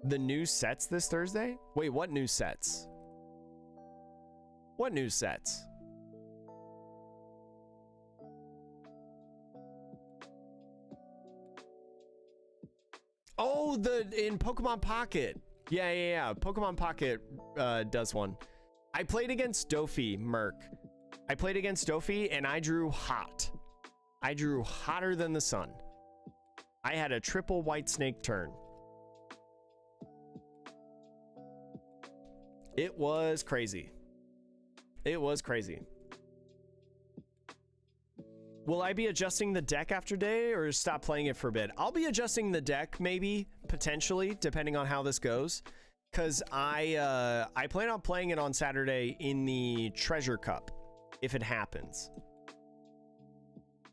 The new sets this Thursday? Wait, what new sets? What new sets? Oh, in Pokemon Pocket. Yeah. Pokemon Pocket does one. I played against Dophie, Merc. I played against Dophie and I drew hot. I drew hotter than the sun. I had a triple white snake turn. It was crazy. It was crazy. Will I be adjusting the deck after day or stop playing it for a bit? I'll be adjusting the deck maybe, potentially, depending on how this goes. Because I plan on playing it on Saturday in the Treasure Cup, if it happens.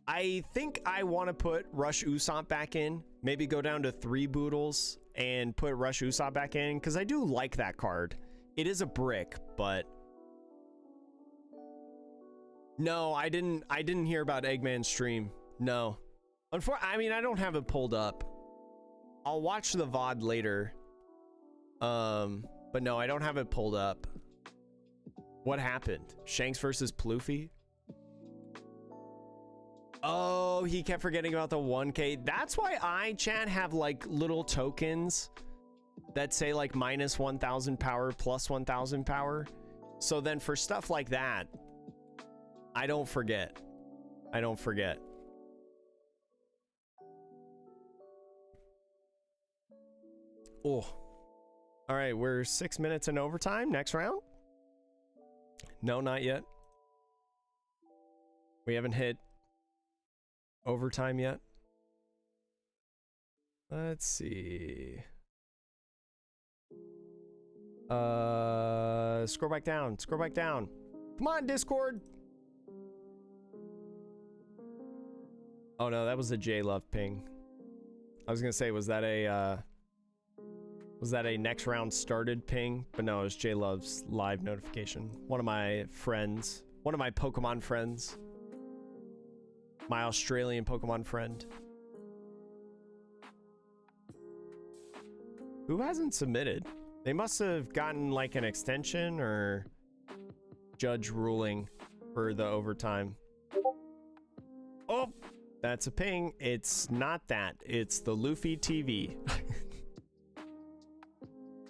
I think I want to put Rush Usopp back in. Maybe go down to 3 Boodles and put Rush Usopp back in. Because I do like that card. It is a brick, but... No, I didn't hear about Eggman's stream. No. I mean, I don't have it pulled up. I'll watch the VOD later. But no, I don't have it pulled up. What happened? Shanks versus Ploofy? Oh, he kept forgetting about the 1K. That's why I, chat, have like little tokens that say like minus 1,000 power, plus 1,000 power. So then for stuff like that, I don't forget. I don't forget. Oh. All right, we're 6 minutes in overtime. Next round? No, not yet. We haven't hit overtime yet. Let's see. Scroll back down. Scroll back down. Come on, Discord. Oh no, that was a J-Love ping. I was gonna say, was that a next round started ping? But no, it was J-Love's live notification. One of my friends, one of my Pokemon friends, my Australian Pokemon friend. Who hasn't submitted? They must have gotten like an extension or judge ruling for the overtime. Oh, that's a ping. It's not that. It's the Luffy TV.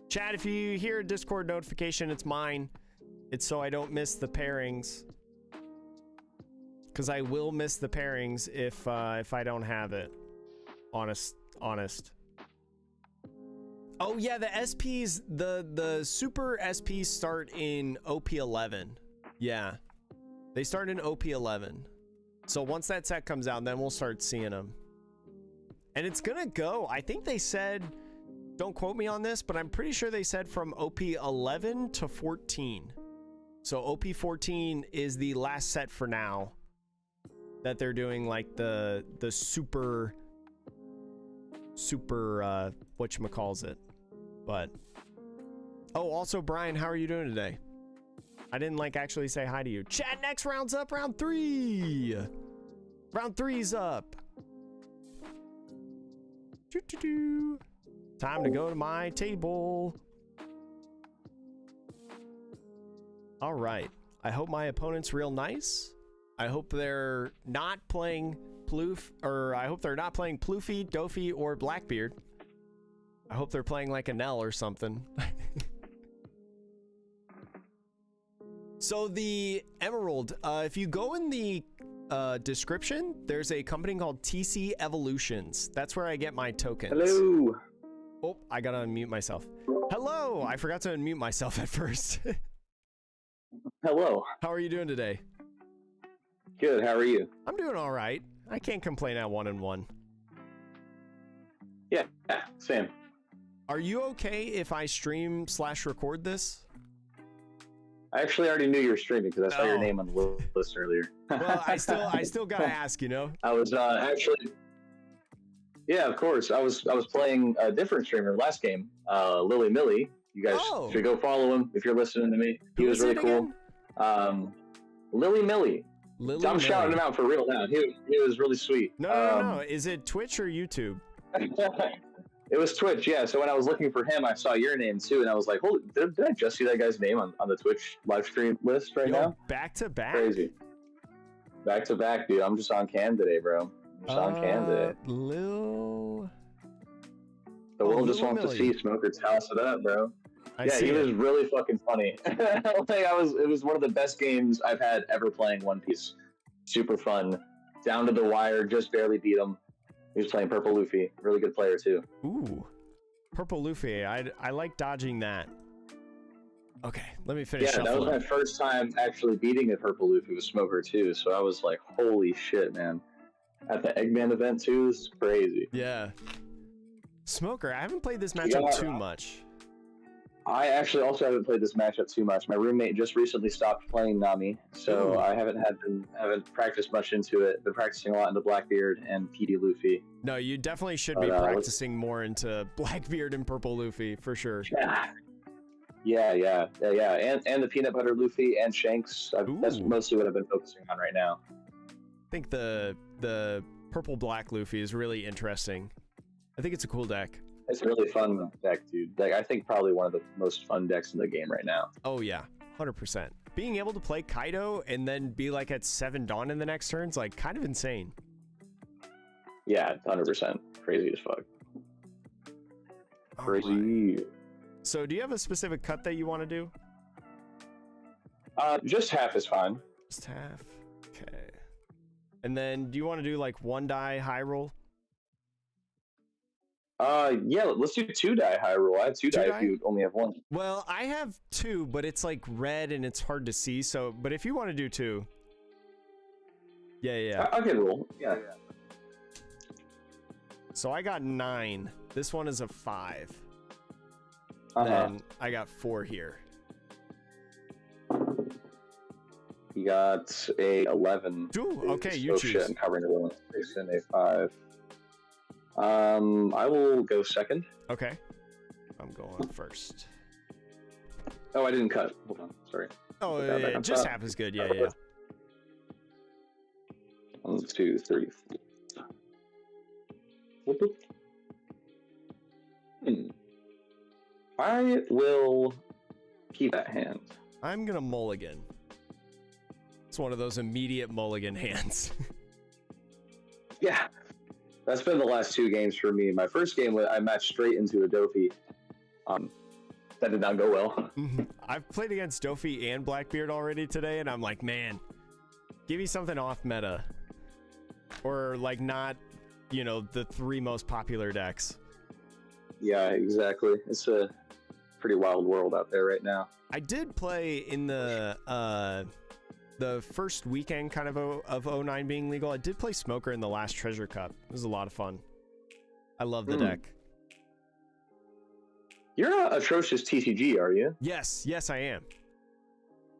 Chat, if you hear a Discord notification, it's mine. It's so I don't miss the pairings. Because I will miss the pairings if I don't have it. Honest. Oh yeah, the SPs, the super SPs start in OP11. Yeah, they start in OP11. So once that set comes out, then we'll start seeing them. And it's gonna go, I think they said, don't quote me on this, but I'm pretty sure they said from OP11 to 14. So OP14 is the last set for now that they're doing, like the super whatchamacallit. But oh, also Brian, how are you doing today? I didn't like actually say hi to you. Chat, next round's up, round 3. Round 3's up. Time to go to my table. All right. I hope my opponent's real nice. I hope they're not playing I hope they're not playing Ploofy, Dophie, or Blackbeard. I hope they're playing like a Nell or something. So the Emerald, if you go in the description, there's a company called TC Evolutions. That's where I get my tokens. Hello. Oh, I gotta unmute myself. Hello. I forgot to unmute myself at first. Hello. How are you doing today? Good. How are you? I'm doing all right. I can't complain at 1-1. Yeah, same. Are you okay if I stream/record this? I actually already knew you were streaming because I saw your name on the list earlier. Well, I still gotta ask, you know. I was actually, yeah, of course. I was playing a different streamer last game, Lily Millie. You guys should go follow him if you're listening to me. He was really cool. Lily Millie. Lily I'm shouting Millie. him out for real now. He was really sweet. No. Is it Twitch or YouTube? It was Twitch, yeah. So when I was looking for him, I saw your name too, and I was like, "Holy, did I just see that guy's name on the Twitch live stream list right now?" Back to back. Crazy. Back to back, dude. I'm just on cam today, bro. I'm just on cam today. Lil. The world just Lil wants to Millie. see smokers house it up, bro. I see he it. was really fucking funny. It was one of the best games I've had ever playing One Piece. Super fun, down to the wire, just barely beat him. He was playing Purple Luffy, really good player too. Ooh, Purple Luffy. I like dodging that. Okay, let me finish. Yeah, that was my first time actually beating a Purple Luffy with Smoker too. So I was like, holy shit, man! At the Eggman event too, this is crazy. Yeah, Smoker. I haven't played this matchup too much. I actually also haven't played this matchup too much. My roommate just recently stopped playing Nami, so I haven't practiced much into it. Been practicing a lot into Blackbeard and PD Luffy. No, you definitely should be practicing more into Blackbeard and Purple Luffy for sure. Yeah. And the Peanut Butter Luffy and Shanks. That's mostly what I've been focusing on right now. I think the Purple Black Luffy is really interesting. I think it's a cool deck. It's a really fun deck, dude. Like, I think probably one of the most fun decks in the game right now. Oh yeah, 100%. Being able to play Kaido and then be like at 7 Dawn in the next turn's like kind of insane. Yeah, 100%. Crazy as fuck. Crazy. Right. So do you have a specific cut that you want to do? Just half is fine. Just half. Okay. And then do you want to do like 1 die high roll? Yeah, let's do 2 die high roll. I have 2 die if you only have 1. Well, I have 2, but it's like red and it's hard to see. So, but if you want to do 2, yeah. I can roll. Yeah. So I got 9. This one is a 5. Then I got 4 here. You got a 11. Ooh, okay, you choose. Shit, I'm covering the one. 6 and a 5. I will go second. Okay. I'm going first. Oh, I didn't cut. Hold on. Sorry. Oh, yeah, just half is good. Yeah. 1, 2, 3. Whoop. I will keep that hand. I'm gonna mulligan. It's one of those immediate mulligan hands. Yeah. That's been the last 2 games for me. My first game, I matched straight into a Dofi. That did not go well. I've played against Dofi and Blackbeard already today, and I'm like, man, give me something off meta. Or, like, not, the 3 most popular decks. Yeah, exactly. It's a pretty wild world out there right now. I did play in the first weekend kind of 09 being legal. I did play Smoker in the last Treasure Cup. It was a lot of fun. I love the deck. You're a Atrocious TCG, are you? Yes, I am.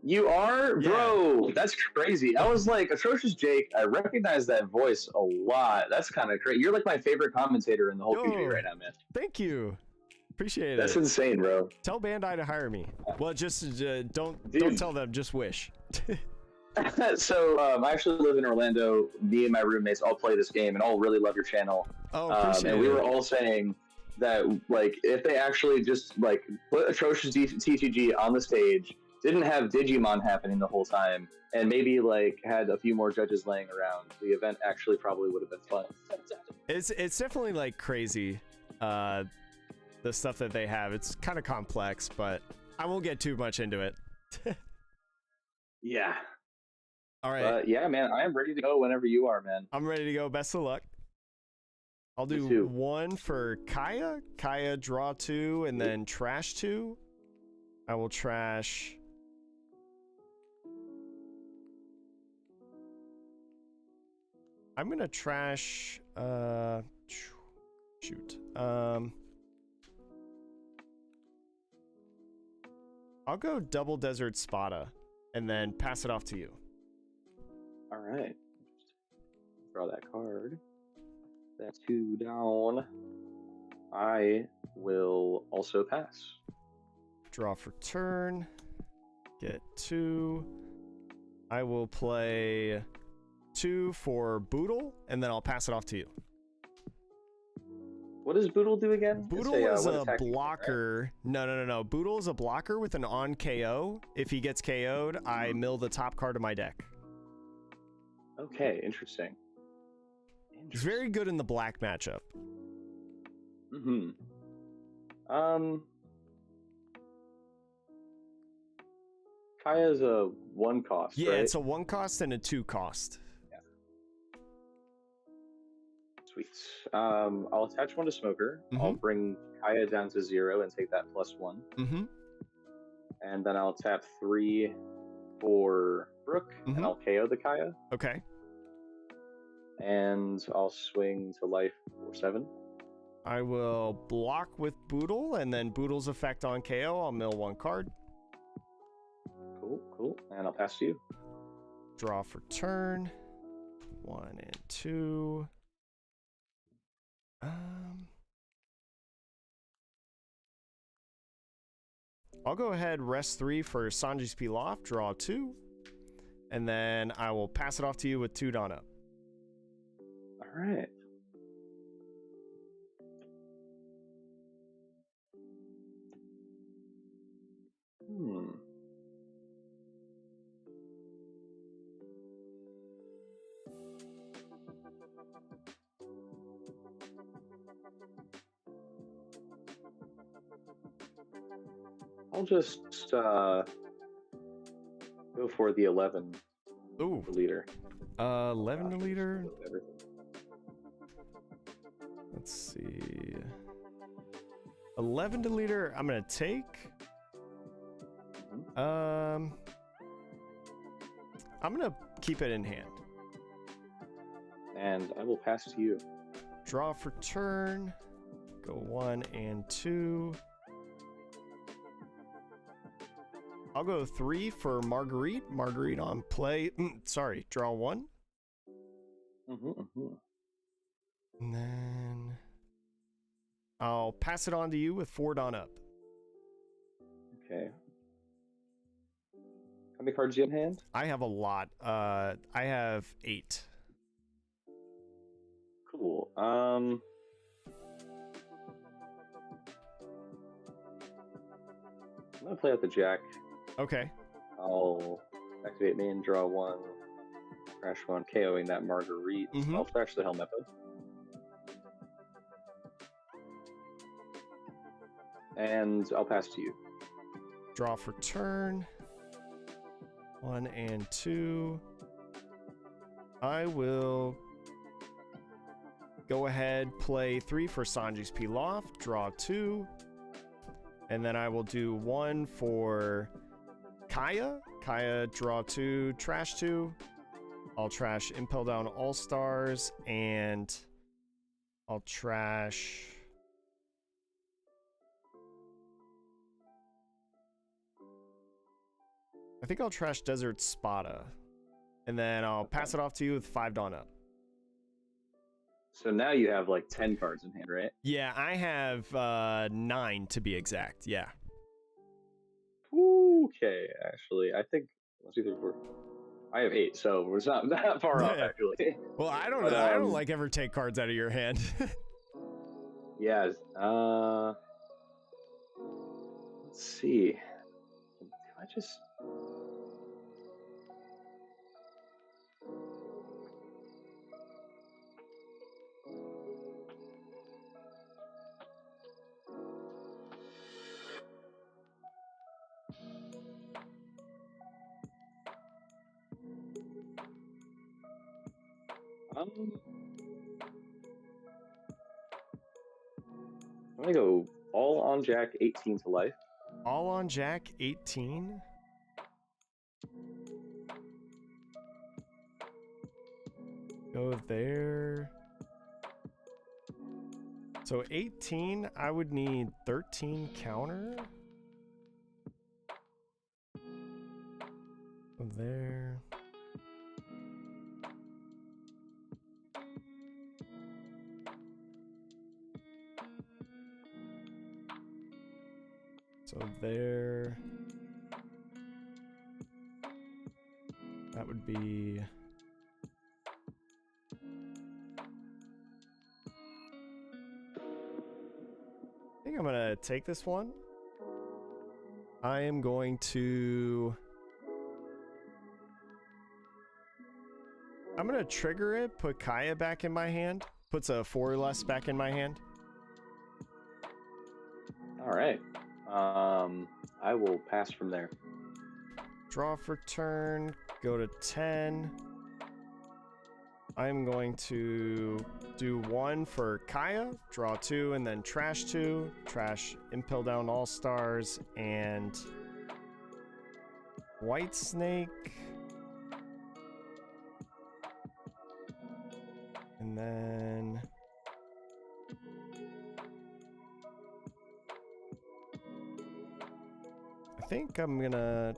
You are? Yeah. Bro, that's crazy. I was like, Atrocious Jake, I recognize that voice a lot. That's kind of crazy. You're like my favorite commentator in the whole community right now, man. Thank you. Appreciate it. That's insane, bro. Tell Bandai to hire me. Well, just don't tell them, just wish. So I actually live in Orlando. Me and my roommates all play this game and all really love your channel. Oh, appreciate and we it. were all saying that, like, if they actually just like put Atrocious TCG on the stage, didn't have Digimon happening the whole time, and maybe like had a few more judges laying around, the event actually probably would have been fun. It's definitely like crazy, the stuff that they have. It's kind of complex, but I won't get too much into it. Yeah. All right. Yeah, man, I am ready to go whenever you are, man. I'm ready to go. Best of luck. I'll do 1 for Kaya. Kaya draw 2 and then trash 2. I will trash. I'm gonna trash. Shoot. I'll go double Desert Spada and then pass it off to you. All right. Draw that card. That's 2 down. I will also pass. Draw for turn. Get 2. I will play 2 for Boodle, and then I'll pass it off to you. What does Boodle do again? Boodle is a blocker. Right? No. Boodle is a blocker with an on KO. If he gets KO'd, I mill the top card of my deck. Okay, interesting. He's very good in the black matchup. Mm-hmm. Kaya's a 1 cost, yeah, right? It's a 1 cost and a 2 cost. Yeah. Sweet. I'll attach 1 to Smoker. I'll bring Kaya down to 0 and take that +1. And then I'll tap 3 for Brook, and I'll KO the Kaya. Okay. And I'll swing to life for 7. I will block with Boodle, and then Boodle's effect on KO, I'll mill 1 card. Cool. And I'll pass to you. Draw for turn. 1 and 2. I'll go ahead, rest 3 for Sanji's Pilaf, draw 2. And then I will pass it off to you with 2 Dawn Up. Alright. I'll just go for the 11. Ooh. The leader. 11 to leader. Let's see. 11 to leader, I'm gonna take. I'm gonna keep it in hand. And I will pass to you. Draw for turn. Go 1 and 2. I'll go 3 for Marguerite. Marguerite on play. Sorry, draw 1. And then I'll pass it on to you with 4 Dawn Up. Okay. How many cards do you have in hand? I have a lot. I have 8. Cool. I'm gonna play out the Jack. Okay. I'll activate main, draw 1, crash 1, KOing that Marguerite. I'll trash the Helmeppo. And I'll pass to you. Draw for turn. 1 and 2. I will go ahead, play 3 for Sanji's Pilaf, draw 2. And then I will do 1 for Kaya. Kaya, draw 2, trash 2. I'll trash Impel Down All Stars, and I'll trash. I think I'll trash Desert Spada. And then I'll pass it off to you with 5 Dawn Up. So now you have like 10 cards in hand, right? Yeah, I have 9 to be exact. Yeah. Okay, actually, I think 1, 2, 3, 4. I have 8, so it's not that far off, actually. Well, I don't know. I don't like ever take cards out of your hand. Yeah. Let's see. Do I just? I'm gonna go all on Jack, 18 to life. All on Jack, 18. Go there. So 18, I would need 13 counter. Go there. So there. That would be... I think I'm gonna take this one. I am going to... I'm gonna trigger it, put Kaya back in my hand. Puts a 4 or less back in my hand. All right. I will pass from there. Draw for turn, go to 10. I'm going to do 1 for Kaya, draw 2, and then trash 2. Trash Impel Down All Stars and White Snake. And then... I think I'm gonna...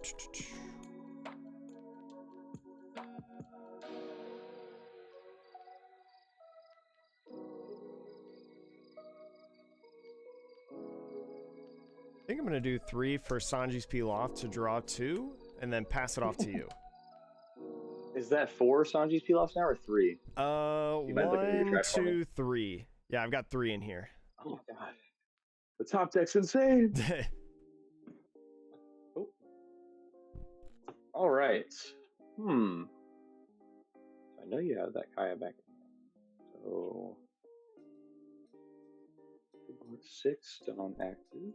I think I'm gonna do 3 for Sanji's Peel Off to draw 2, and then pass it off to you. Is that 4 Sanji's peel offs now or 3? You might look at your 1, trash for me. 2, 3. Yeah, I've got 3 in here. Oh my god. The top deck's insane. Oh. All right. I know you have that Kaya back in there. So 6 done active.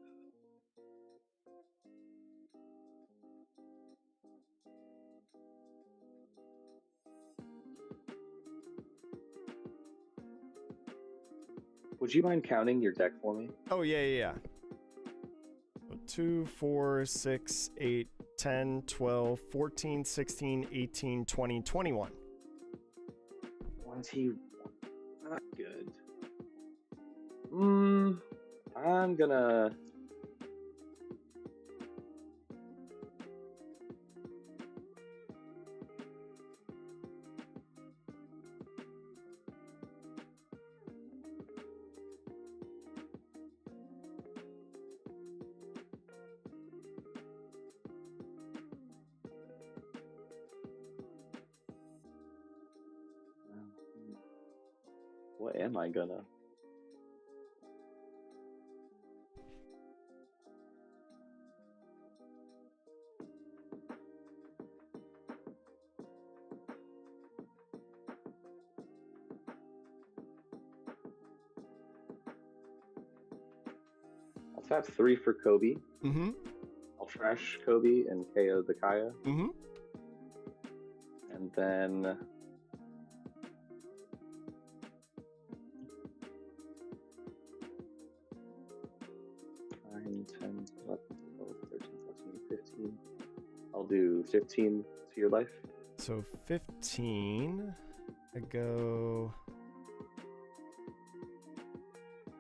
Would you mind counting your deck for me? Oh, yeah. So 2, 4, 6, 8, 10, 12, 14, 16, 18, 20, 21. 21. Not good. I'm gonna... What am I gonna? I'll tap 3 for Kobe. Mm-hmm. I'll trash Kobe and KO the Kaya. Mm-hmm. And then... 10, 11, 12, 13, 14, 15. I'll do 15 to your life. So 15. I go...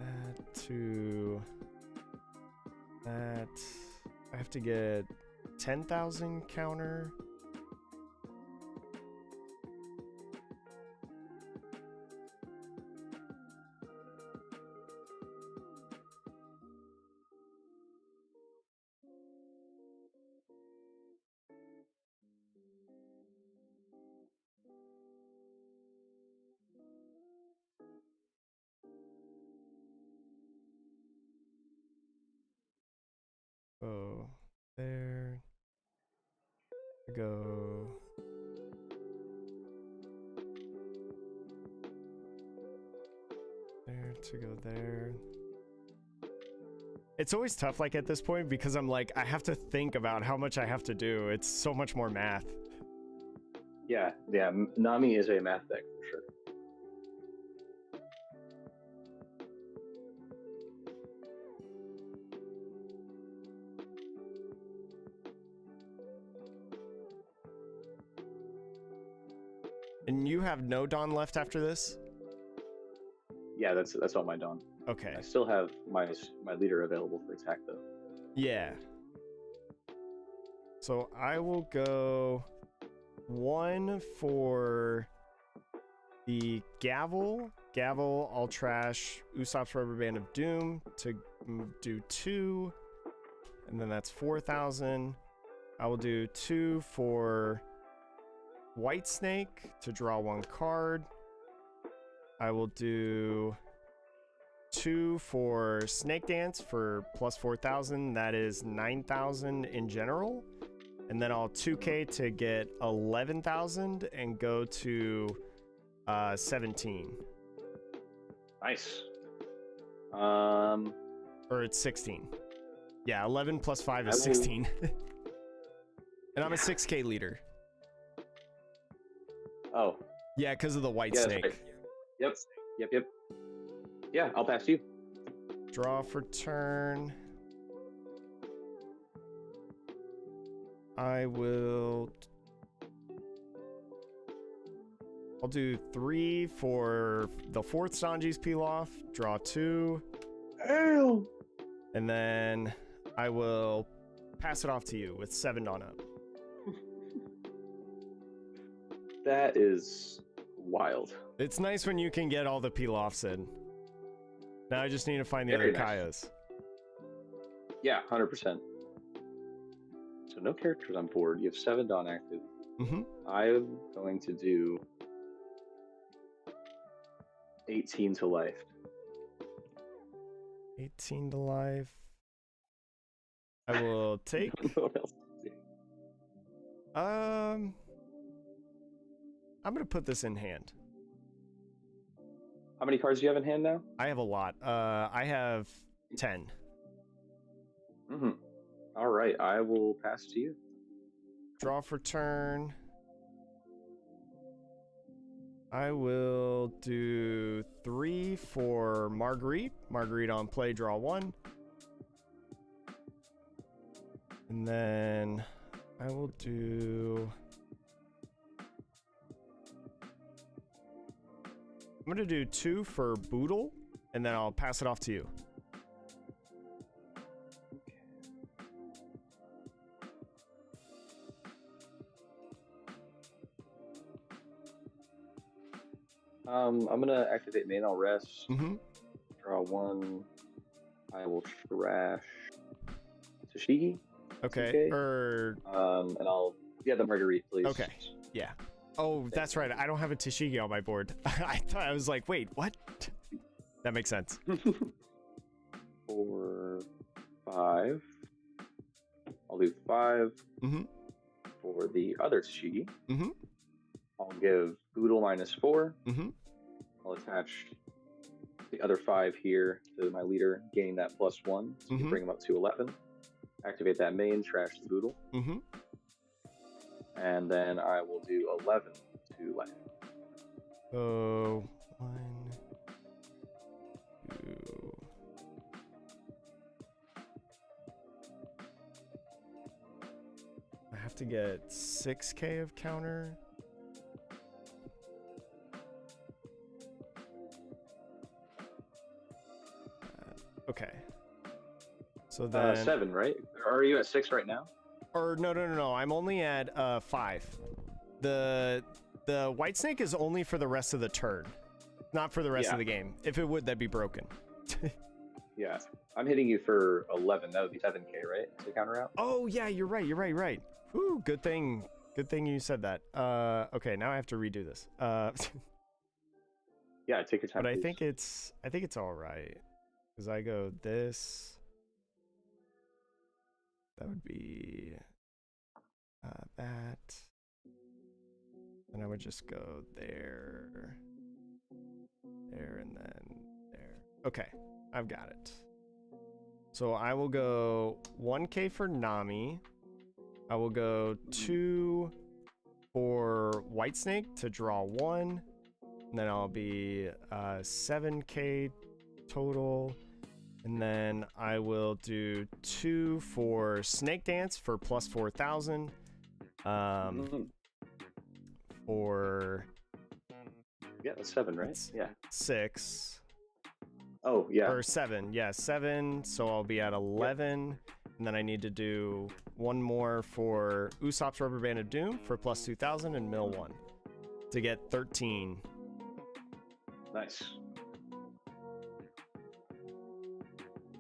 that to... that... I have to get 10,000 counter. Go there. Go. There to go there. It's always tough like at this point because I'm like, I have to think about how much I have to do. It's so much more math. Yeah, Nami is a math deck for sure. And you have no Dawn left after this? Yeah, that's all my Dawn. Okay. I still have my leader available for attack though. Yeah. So I will go 1 for the Gavel. Gavel, I'll trash Usopp's Rubber Band of Doom to do 2. And then that's 4,000. I will do 2 for White Snake to draw 1 card. I will do 2 for Snake Dance for plus 4,000. That is 9,000 in general. And then I'll 2K to get 11,000 and go to 17. Nice. Or it's 16. Yeah, 11 plus 5 is 16. And I'm a 6K leader. Oh. Yeah, because of the White Snake. Right. Yep. Yeah, I'll pass you. Draw for turn. I'll do 3 for the 4th Sanji's peel off. Draw 2. Ew. And then I will pass it off to you with 7 on up. That is wild. It's nice when you can get all the peel offs in. Now I just need to find the Very other nice. Kayas. Yeah, 100%. So no characters on board. You have 7 Dawn active. Mm-hmm. I'm going to do 18 to life. 18 to life. I will take. What else? I'm gonna put this in hand. How many cards do you have in hand now? I have a lot. I have 10. Mm-hmm. All right, I will pass to you. Draw for turn. I will do 3 for Marguerite. Marguerite on play, draw 1. And then I will do... I'm going to do 2 for Boodle, and then I'll pass it off to you. I'm gonna activate main. I'll rest. Mm-hmm. Draw 1. I will trash Tashigi. Okay. And I'll the Marguerite, please. Okay. Yeah. Oh, that's right. I don't have a Tashigi on my board. I was like, wait, what? That makes sense. 4, 5. I'll do 5 Mm-hmm. for the other Tashigi. Mm-hmm. I'll give Boodle -4. Mm-hmm. I'll attach the other 5 here to my leader, gaining that +1. So you Mm-hmm. bring him up to 11. Activate that main, trash the Boodle. Mm-hmm. And then I will do 11 to life. So 1, 2. I have to get 6K of counter. Okay. So then 7, right? Or are you at 6 right now? Or no. I'm only at 5. The White Snake is only for the rest of the turn, not for the rest of the game. If it would, that'd be broken. Yeah. I'm hitting you for 11. That would be 7K, right? To counter out? Oh yeah, you're right. Whew, good thing you said that. Okay, now I have to redo this. Yeah, take your time. But please. I think it's all right. Because I go this. That would be that. And I would just go there, and then there. Okay, I've got it. So I will go 1K for Nami. I will go 2 for White Snake to draw 1. And then I'll be 7K total. And then I will do 2 for Snake Dance for plus 4,000. For that's 7, right? Yeah. 6. Oh yeah. Or 7. Yeah, 7. So I'll be at 11. Yep. And then I need to do 1 more for Usopp's Rubber Band of Doom for plus 2,000 and mill 1 to get 13. Nice.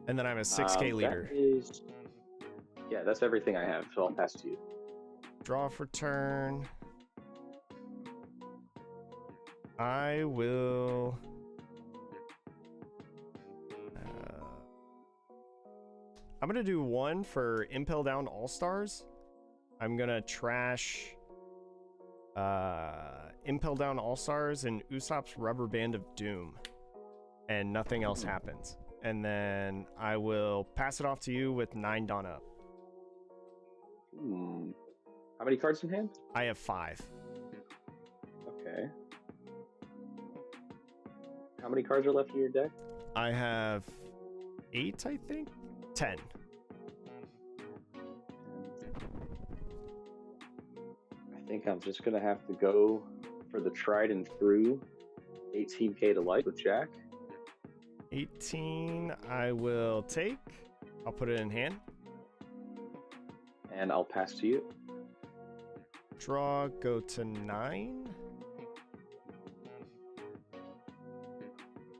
And then I'm a 6K leader. Yeah, that's everything I have, so I'll pass to you. Draw for turn. I will. I'm gonna do one for Impel Down All Stars. I'm gonna trash Impel Down All Stars and Usopp's Rubber Band of Doom, and nothing else happens. And then I will pass it off to you with 9 done up. How many cards in hand? I have 5. Okay. How many cards are left in your deck? I have 8, I think. 10. I think I'm just gonna have to go for the tried and true 18k to life with Jack. 18 I will take. I'll put it in hand. And I'll pass to you. Draw, go to 9.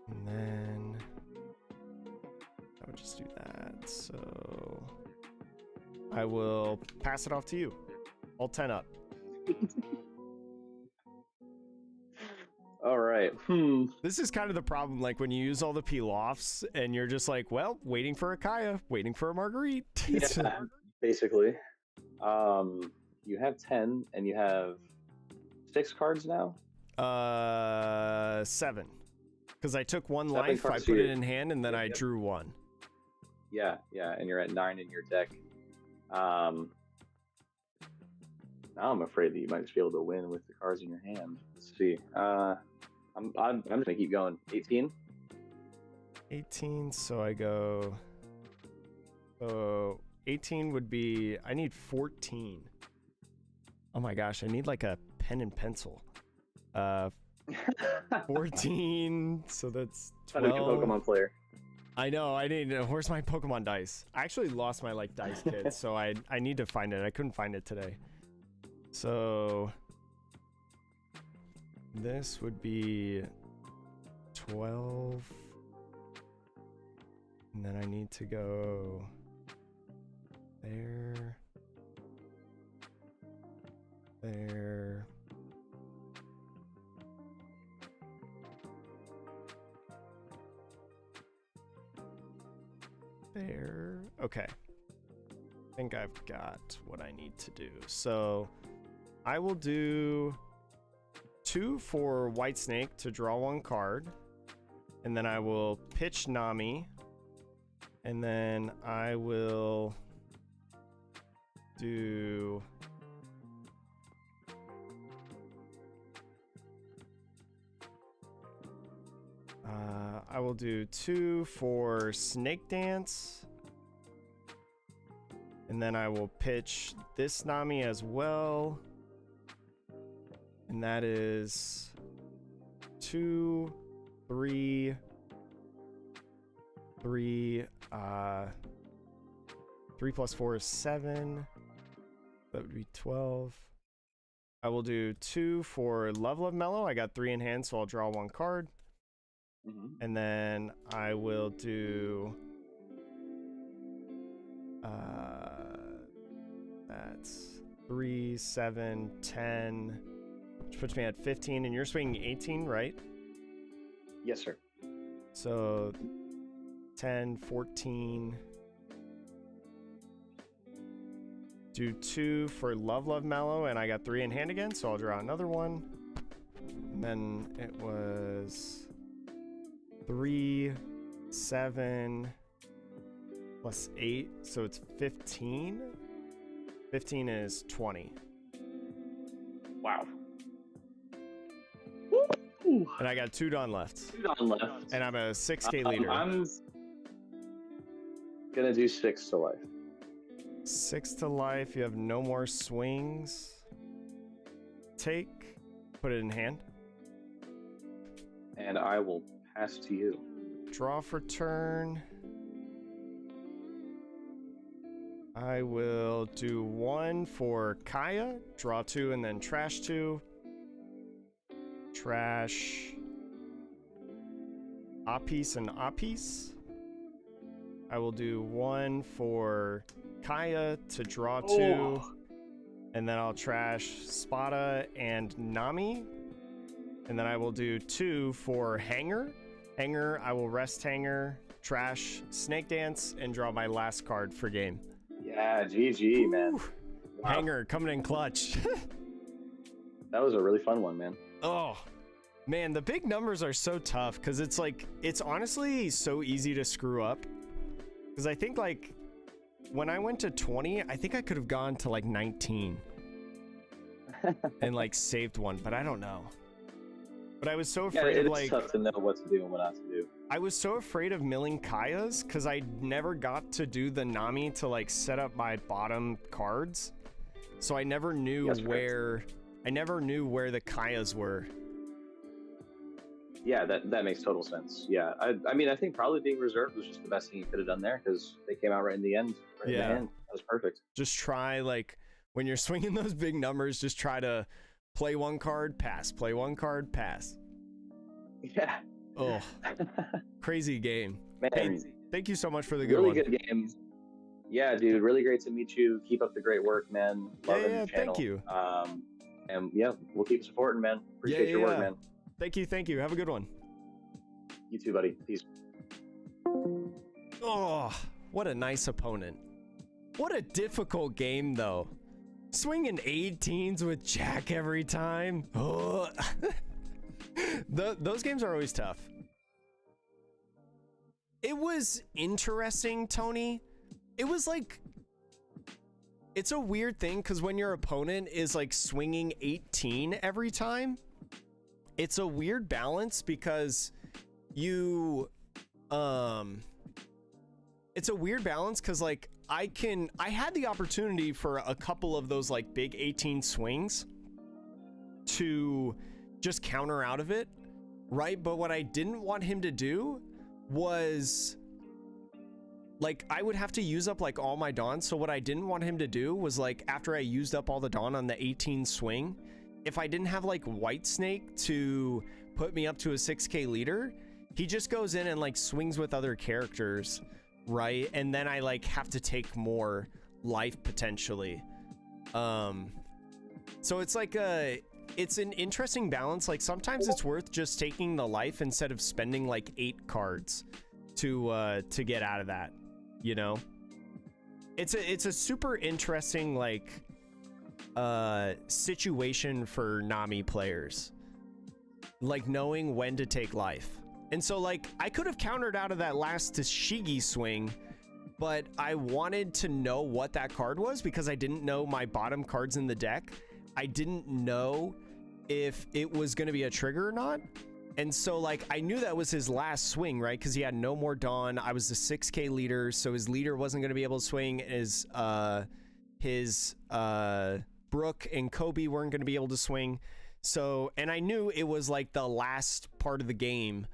And then I would just do that. So I will pass it off to you. All 10 up. All right. This is kind of the problem, like when you use all the peel-offs and you're just like, well, waiting for a Kaya, waiting for a Marguerite. Yeah, basically. You have 10 and you have 6 cards now? 7. Because I took 1 7 life, I cards put here. it in hand, and then I drew 1. Yeah, and you're at 9 in your deck. Now I'm afraid that you might just be able to win with the cards in your hand. Let's see. I'm just gonna keep going. 18. 18, so I go. So 18 would be. I need 14. Oh my gosh, I need like a pen and pencil. 14. So that's 12. Not a good Pokemon player. I know. I need. Where's my Pokemon dice? I actually lost my like dice kit, so I need to find it. I couldn't find it today. So this would be 12. And then I need to go there. There. There. Okay. I think I've got what I need to do. So I will do 2 for White Snake to draw 1 card. And then I will pitch Nami. And then I will do I will do 2 for Snake Dance. And then I will pitch this Nami as well. And that is 2, 3, 3, 3 plus 4 is 7. That would be 12. I will do 2 for Level of Mellow. I got 3 in hand, so I'll draw 1 card. And then I will do that's 3, 7, 10, which puts me at 15, and you're swinging 18, right? Yes, sir. So 10, 14. Do 2 for Love Mellow, and I got 3 in hand again, so I'll draw another one. And then it was 3, 7 plus 8, so it's 15. 15 is 20. Wow. And I got 2 done left. 2 done left. And I'm a 6K leader. I'm gonna do 6 to life. 6 to life. You have no more swings. Take. Put it in hand. And I will pass to you. Draw for turn. I will do 1 for Kaya. Draw 2 and then trash 2. Trash. Apis and Apis. I will do 1 for Kaya to draw 2. And then I'll trash Spada and Nami. And then I will do 2 for Hanger. Hanger, I will rest Hanger, trash, Snake Dance, and draw my last card for game. Yeah, GG, man. Wow. Hanger coming in clutch. That was a really fun one, man. Oh, man, the big numbers are so tough because it's like, it's honestly so easy to screw up. Because I think like when I went to 20, I think I could have gone to like 19 and like saved one, but I don't know. But I was so afraid of like... it's tough to know what to do and what not to do. I was so afraid of milling Kaya's because I never got to do the Nami to like set up my bottom cards. So I never knew where... I never knew where the Kaya's were. Yeah, that makes total sense. Yeah, I mean, I think probably being reserved was just the best thing you could have done there because they came out right in the end. Right in the end. That was perfect. Just try, like, when you're swinging those big numbers, just try to play one card, pass. Play one card, pass. Yeah. Oh, crazy game. Man, hey, thank you so much for the good really one. Good game. Yeah, dude, really great to meet you. Keep up the great work, man. Love the channel. Thank you. And yeah, we'll keep supporting, man. Appreciate your work, man. Thank you. Have a good one. You too, buddy. Peace. Oh, what a nice opponent. What a difficult game, though. Swinging 18s with Jack every time. Oh. Those games are always tough. It was interesting, Tony. It was like... It's a weird thing, because when your opponent is, like, swinging 18 every time, it's a weird balance, because you... It's a weird balance, because, like, I had the opportunity for a couple of those, like, big 18 swings to just counter out of it, right? But what I didn't want him to do was... Like, I would have to use up, like, all my Dawn, so what I didn't want him to do was, like, after I used up all the Dawn on the 18 swing, if I didn't have, like, White Snake to put me up to a 6k leader, he just goes in and, like, swings with other characters, right? And then I, like, have to take more life, potentially. So it's, like, it's an interesting balance. Like, sometimes it's worth just taking the life instead of spending, like, 8 cards to get out of that. You know, it's a super interesting, like, situation for Nami players, like knowing when to take life. And so, like, I could have countered out of that last Tashigi swing, but I wanted to know what that card was because I didn't know my bottom cards in the deck. I didn't know if it was going to be a trigger or not. And so, like, I knew that was his last swing, right? Because he had no more Dawn. I was the 6k leader, so his leader wasn't going to be able to swing. His Brooke and Kobe weren't going to be able to swing. So, and I knew it was, like, the last part of the game,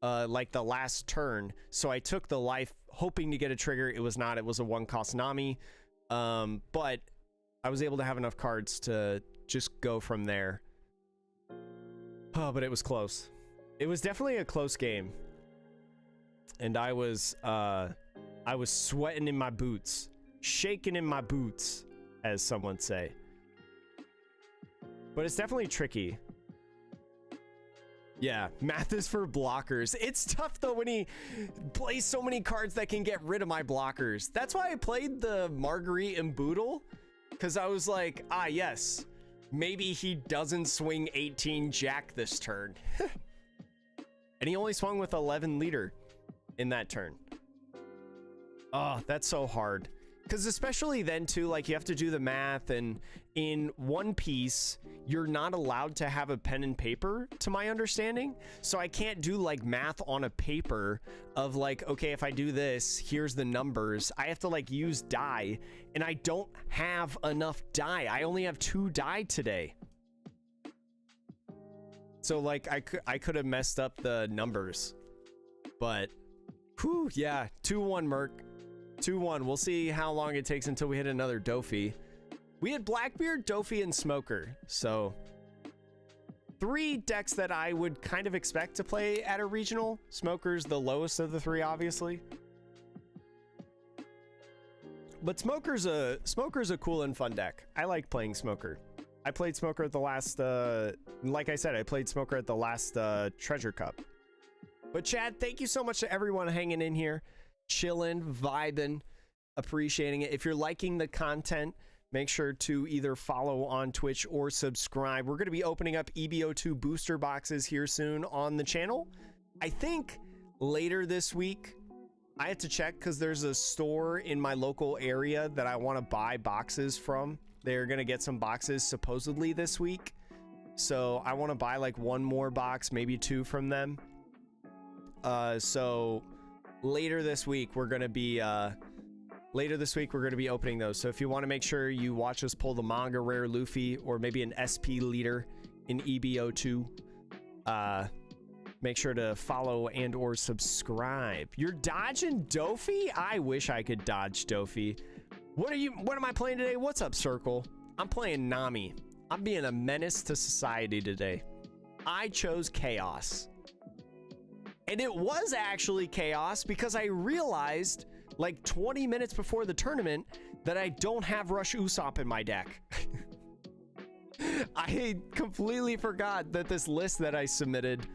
like, the last turn. So I took the life, hoping to get a trigger. It was not. It was a 1-cost Nami. But I was able to have enough cards to just go from there. Oh, but it was close. It was definitely a close game. And I was sweating in my boots. Shaking in my boots, as some would say. But it's definitely tricky. Yeah, math is for blockers. It's tough, though, when he plays so many cards that can get rid of my blockers. That's why I played the Marguerite and Boodle. Because I was like, ah, yes. Maybe he doesn't swing 18 Jack this turn. And he only swung with 11 leader in that turn. Oh, that's so hard. Because especially then, too, like, you have to do the math. And in One Piece, you're not allowed to have a pen and paper, to my understanding. So I can't do, like, math on a paper of, like, okay, if I do this, here's the numbers. I have to, like, use die. And I don't have enough die. I only have 2 die today. So, like, I could have messed up the numbers. But, whew, yeah, 2-1 Merc. 2-1. We'll see how long it takes until we hit another Dofi. We had Blackbeard, Dofi, and Smoker. So 3 decks that I would kind of expect to play at a regional. Smoker's the lowest of the 3, obviously. But Smoker's a cool and fun deck. I like playing Smoker. I played Smoker at the last, like I said, I played Smoker at the last Treasure Cup. But Chad, thank you so much to everyone hanging in here, chilling, vibing, appreciating it. If you're liking the content, make sure to either follow on Twitch or subscribe. We're going to be opening up EBO2 booster boxes here soon on the channel. I think later this week. I have to check because there's a store in my local area that I want to buy boxes from. They're going to get some boxes supposedly this week. So I want to buy like one more box, maybe two from them. So later this week, we're going to be opening those. So if you want to make sure you watch us pull the manga rare Luffy or maybe an SP leader in EBO2, make sure to follow and or subscribe. You're dodging Dofi? I wish I could dodge Dofi. What am I playing today? What's up, Circle? I'm playing Nami. I'm being a menace to society today. I chose Chaos. And it was actually Chaos because I realized like 20 minutes before the tournament that I don't have Rush Usopp in my deck. I completely forgot that this list that I submitted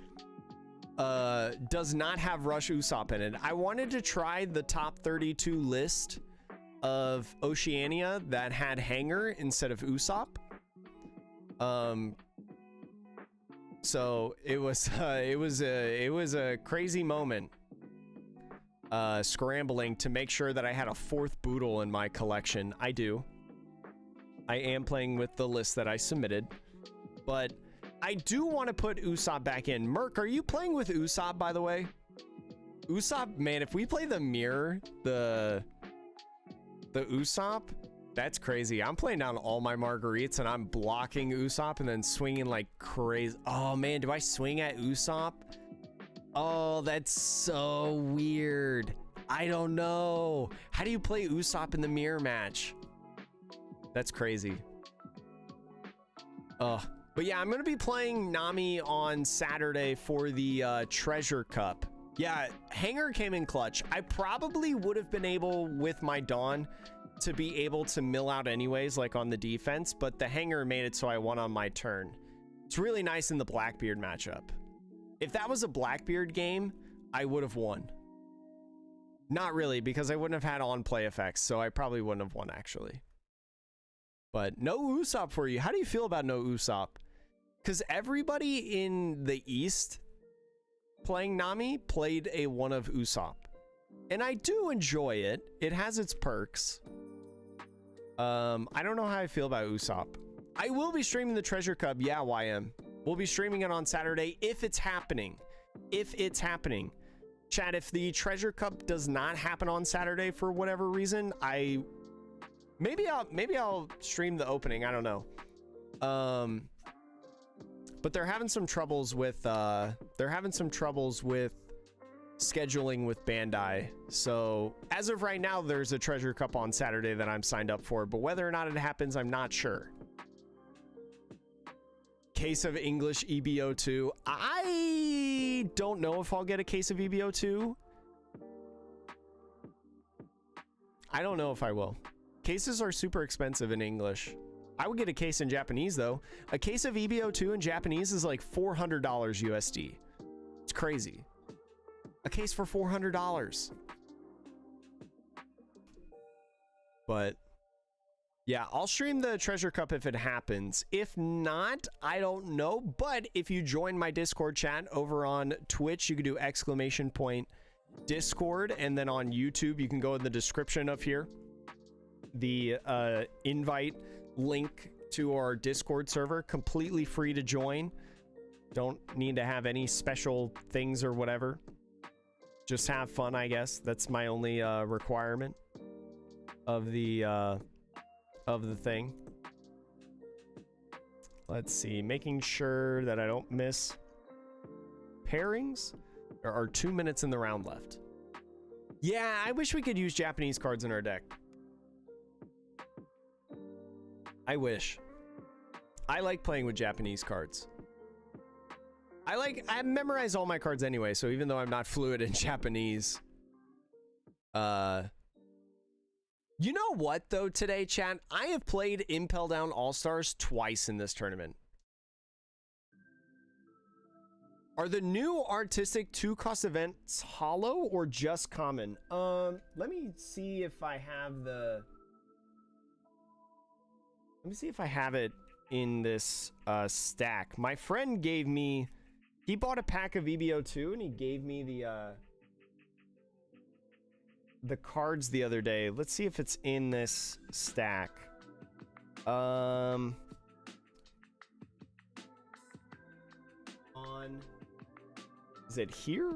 does not have Rush Usopp in it. I wanted to try the top 32 list of Oceania that had Hanger instead of Usopp. So it was a crazy moment scrambling to make sure that I had a fourth Boodle in my collection. I do. I am playing with the list that I submitted, but I do want to put Usopp back in. Merc, are you playing with Usopp, by the way? Usopp, man, if we play the mirror, the Usopp, that's crazy. I'm playing down all my Marguerites and I'm blocking Usopp and then swinging like crazy. Oh man, do I swing at Usopp? Oh, that's so weird. I don't know. How do you play Usopp in the mirror match? That's crazy. But yeah, I'm going to be playing Nami on Saturday for the Treasure Cup. Yeah, Hanger came in clutch. I probably would have been able, with my Dawn, to be able to mill out anyways, like on the defense, but the Hanger made it so I won on my turn. It's really nice in the Blackbeard matchup. If that was a Blackbeard game, I would have won. Not really, because I wouldn't have had on-play effects, so I probably wouldn't have won, actually. But no Usopp for you. How do you feel about no Usopp? Because everybody in the East playing Nami played a one of Usopp. And I do enjoy it. It has its perks. I don't know how I feel about Usopp. I will be streaming the Treasure Cup. Yeah, YM. We'll be streaming it on Saturday if it's happening. If it's happening. Chat, if the Treasure Cup does not happen on Saturday for whatever reason, maybe I'll stream the opening. I don't know. But they're having some troubles with scheduling with Bandai. So as of right now, there's a Treasure Cup on Saturday that I'm signed up for, but whether or not it happens, I'm not sure. Case of English EBO2. I don't know if I'll get a case of EBO2. I don't know if I will. Cases are super expensive in English. I would get a case in Japanese though. A case of EBO2 in Japanese is like $400 USD. It's crazy. A case for $400. But yeah, I'll stream the Treasure Cup if it happens. If not, I don't know. But if you join my Discord chat over on Twitch, you can do !Discord, and then on YouTube, you can go in the description of here. The invite link to our Discord server, completely free to join. Don't need to have any special things or whatever. Just have fun, I guess. That's my only requirement of the thing. Let's see, making sure that I don't miss pairings. There are 2 minutes in the round left. Yeah, I wish we could use Japanese cards in our deck. I wish. I like playing with Japanese cards. I memorize all my cards anyway, so even though I'm not fluent in Japanese, You know what, though, today, chat? I have played Impel Down All-Stars twice in this tournament. Are the new artistic 2-cost events hollow or just common? Let me see if I have the... Let me see if I have it in this stack. My friend gave me... He bought a pack of EBO2 and he gave me the cards the other day. Let's see if it's in this stack. Is it here?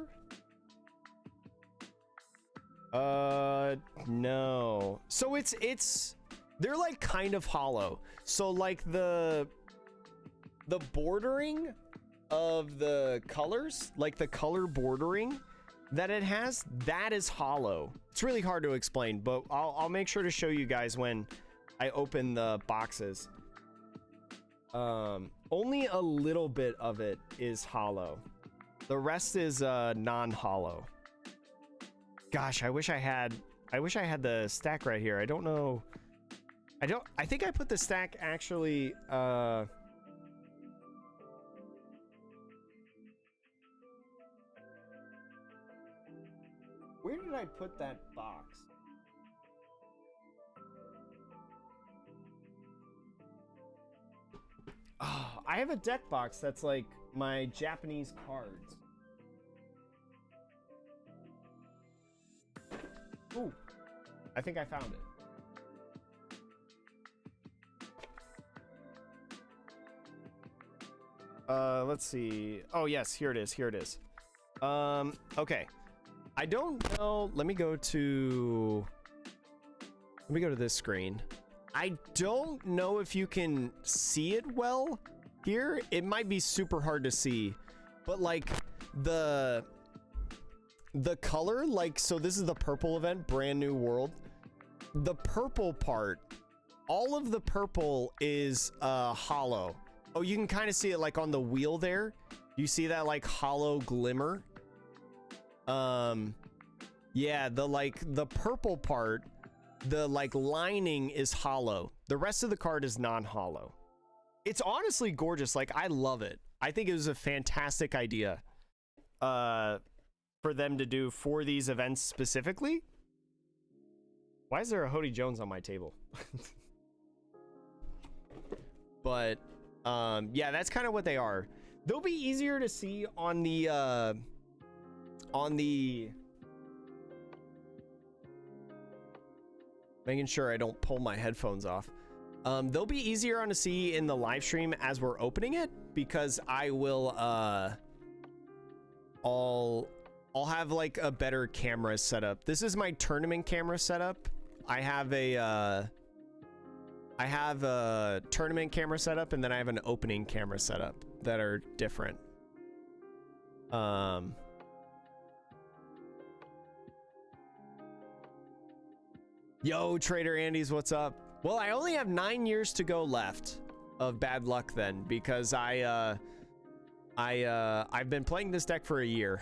No. So it's they're like kind of hollow. So like the bordering of the colors, like the color bordering that it has, that is hollow. It's really hard to explain, but I'll make sure to show you guys when I open the boxes. Only a little bit of it is hollow. The rest is non-hollow. Gosh, I wish I had the stack right here. I don't know. I think I put the stack actually where did I put that box? Oh, I have a deck box that's like my Japanese cards. Ooh, I think I found it. Let's see. Oh yes, here it is. Here it is. Okay. I don't know. Let me go to this screen. I don't know if you can see it well here. It might be super hard to see, but like the color, like, so this is the purple event, brand new world. The purple part, all of the purple is hollow. Oh, you can kind of see it like on the wheel there. You see that like hollow glimmer? Yeah, the purple part, the like lining is hollow. The rest of the card is non-hollow. It's honestly gorgeous. Like, I love it. I think it was a fantastic idea for them to do for these events specifically. Why is there a Hody Jones on my table? But yeah, that's kind of what they are. They'll be easier to see on the making sure I don't pull my headphones off. They'll be easier on to see in the live stream as we're opening it, because I will I'll have like a better camera setup. This is my tournament camera setup. I have a tournament camera setup, and then I have an opening camera setup that are different. Yo, Trader Andy's, what's up? Well, I only have 9 years to go left of bad luck then, because I've been playing this deck for a year.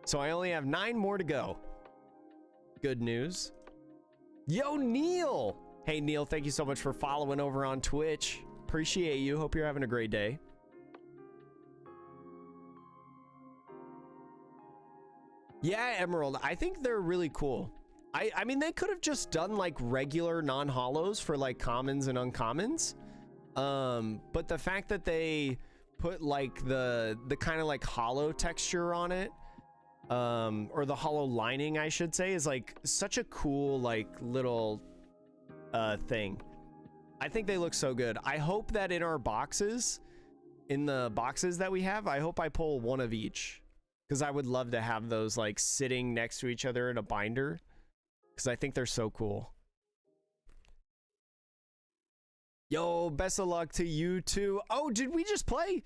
So I only have 9 more to go. Good news. Yo, Neil. Hey, Neil, thank you so much for following over on Twitch. Appreciate you. Hope you're having a great day. Yeah, Emerald, I think they're really cool. I mean, they could have just done like regular non-hollows for like commons and uncommons. But the fact that they put like the kind of like hollow texture on it, or the hollow lining, I should say, is like such a cool like little thing. I think they look so good. I hope that in our boxes, in the boxes that we have, I hope I pull one of each, because I would love to have those like sitting next to each other in a binder, because I think they're so cool. Yo, best of luck to you too. Oh, did we just play?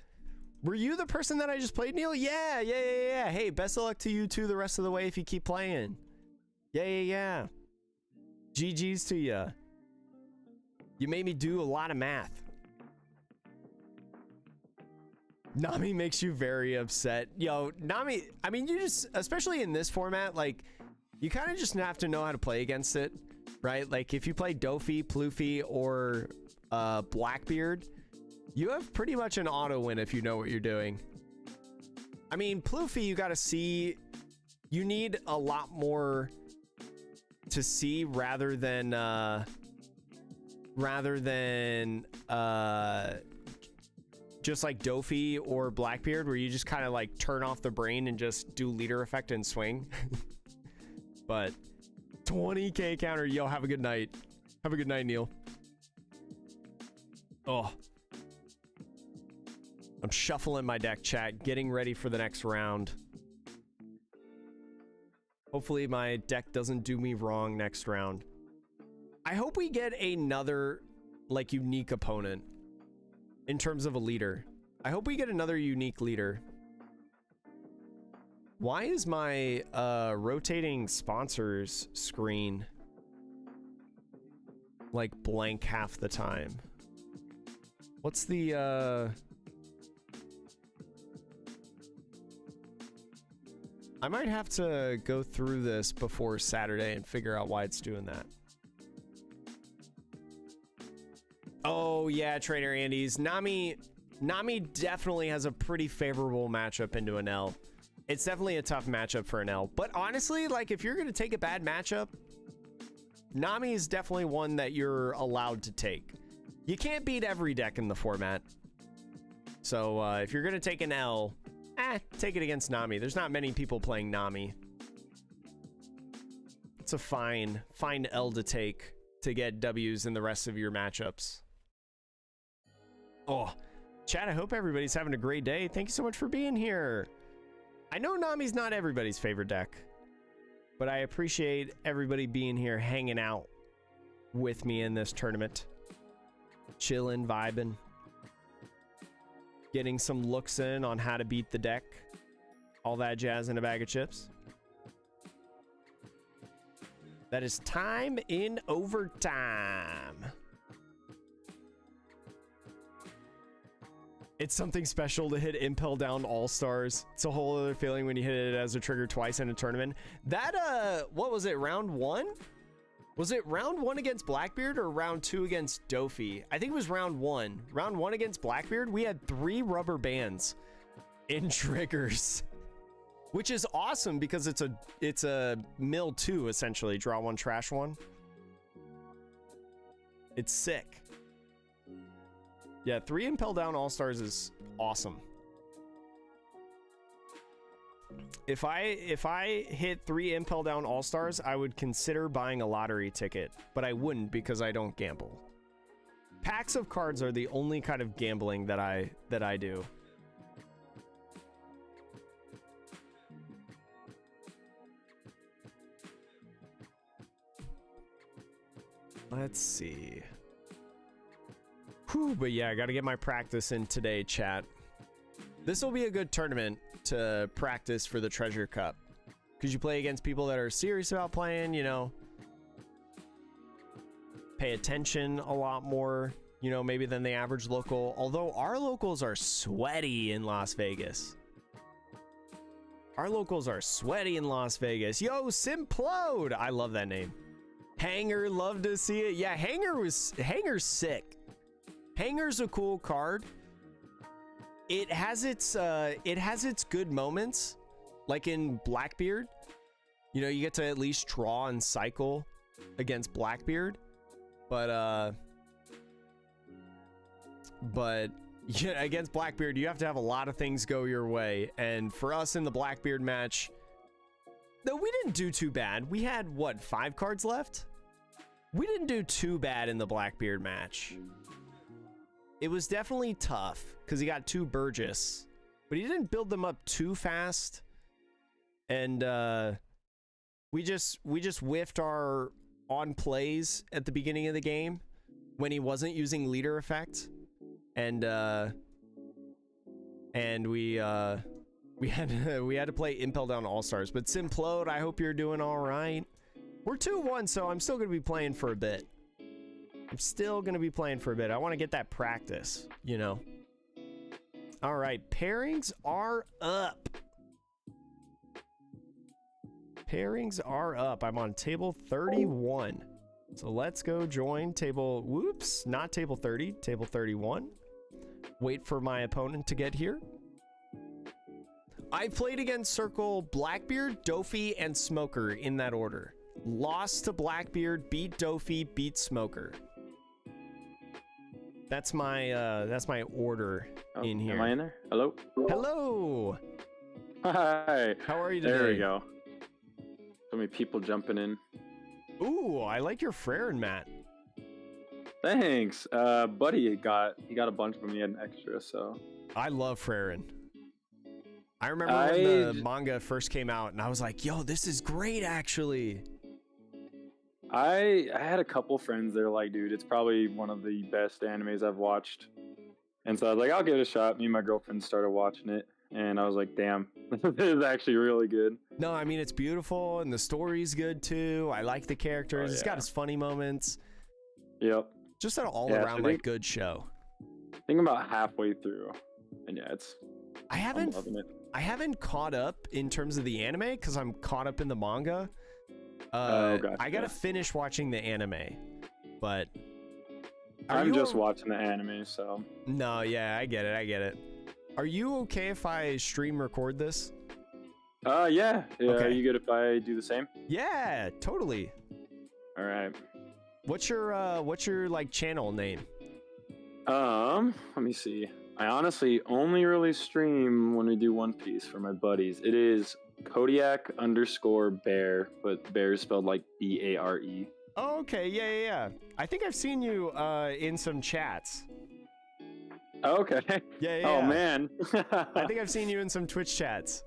Were you the person that I just played, Neil? Yeah. Hey, best of luck to you too the rest of the way if you keep playing. Yeah. GG's to you. You made me do a lot of math. Nami makes you very upset. Yo, Nami, I mean, you just, especially in this format, like, you kind of just have to know how to play against it. right? Like if you play Dofi, Ploofy, or Blackbeard, you have pretty much an auto win if you know what you're doing. I mean, Ploofy, you got to see, you need a lot more to see rather than just like Dofi or Blackbeard, where you just kind of like turn off the brain and just do leader effect and swing. But 20k counter, yo, have a good night. Have a good night, Neil. Oh, I'm shuffling my deck, chat, getting ready for the next round. Hopefully my deck doesn't do me wrong next round. I hope we get another like unique opponent in terms of a leader. I hope we get another unique leader. Why is my rotating sponsors screen like blank half the time? What's the I might have to go through this before Saturday and figure out why it's doing that. Oh yeah, Trainer Andy's. Nami definitely has a pretty favorable matchup into an L. It's definitely a tough matchup for an L. But honestly, like if you're gonna take a bad matchup, Nami is definitely one that you're allowed to take. You can't beat every deck in the format. So if you're gonna take an L, take it against Nami. There's not many people playing Nami. It's a fine L to take to get W's in the rest of your matchups. Oh, chat, I hope everybody's having a great day. Thank you so much for being here. I know Nami's not everybody's favorite deck, but I appreciate everybody being here, hanging out with me in this tournament. Chilling, vibing. Getting some looks in on how to beat the deck. All that jazz in a bag of chips. That is time in overtime. It's something special to hit Impel Down All-Stars. It's a whole other feeling when you hit it as a trigger twice in a tournament. That, what was it, round 1? Was it round 1 against Blackbeard or round 2 against Dofi? I think it was round 1. Round 1 against Blackbeard, we had 3 rubber bands in triggers. Which is awesome because it's a mill 2 essentially, draw 1, trash 1. It's sick. Yeah, 3 Impel Down All-Stars is awesome. If I hit 3 Impel Down All-Stars, I would consider buying a lottery ticket, but I wouldn't because I don't gamble. Packs of cards are the only kind of gambling that I do. Let's see. Whew, but yeah, I gotta get my practice in today, chat. This will be a good tournament to practice for the Treasure Cup. Because you play against people that are serious about playing, you know. Pay attention a lot more, you know, maybe than the average local. Although our locals are sweaty in Las Vegas. Our locals are sweaty in Las Vegas. Yo, Simplode! I love that name. Hanger, love to see it. Yeah, Hanger's sick. Hanger's a cool card. It has its good moments, like in Blackbeard. You know, you get to at least draw and cycle against Blackbeard, but yeah, against Blackbeard you have to have a lot of things go your way. And for us in the Blackbeard match, though, we didn't do too bad. We had what, 5 cards left? We didn't do too bad in the Blackbeard match. It was definitely tough because he got 2 Burgess, but he didn't build them up too fast. And we just whiffed our on plays at the beginning of the game when he wasn't using leader effect, and we had to play Impel Down All-Stars. But Simplode, I hope you're doing all right. We're 2-1, so I'm still gonna be playing for a bit. I want to get that practice, you know. All right, pairings are up. I'm on table 31. So let's go join table, whoops, not table 30, table 31. Wait for my opponent to get here. I played against Circle Blackbeard, Dofi, and Smoker in that order. Lost to Blackbeard, beat Dofi, beat Smoker. That's my order in here. Am I in there? Hello? Hello. Hi. How are you today? There we go. So many people jumping in. Ooh, I like your Frere and Matt. Thanks. Buddy got a bunch of them. He had an extra, so. I love Freren. I remember when the manga first came out, and I was like, yo, this is great, actually. I had a couple friends that are like, dude, it's probably one of the best animes I've watched. And so I was like, I'll give it a shot. Me and my girlfriend started watching it, and I was like, damn, this is actually really good. No, I mean, it's beautiful, and the story's good, too. I like the characters. Oh, yeah. It's got its funny moments. Yep. Just an all-around, like, good show. I think I'm about halfway through, and yeah, I'm loving it. I haven't caught up in terms of the anime, because I'm caught up in the manga. Gotcha. I gotta finish watching the anime, but I'm just watching the anime, so. No, yeah, I get it. Are you okay if I stream record this? Yeah. Okay. Are you good if I do the same? Yeah, totally. All right. What's your like channel name? Let me see. I honestly only really stream when we do One Piece for my buddies. It is Kodiak_Bear, but Bear is spelled like B-A-R-E. Oh, okay, yeah. I think I've seen you in some chats. Oh, okay. Yeah. Oh man. I think I've seen you in some Twitch chats.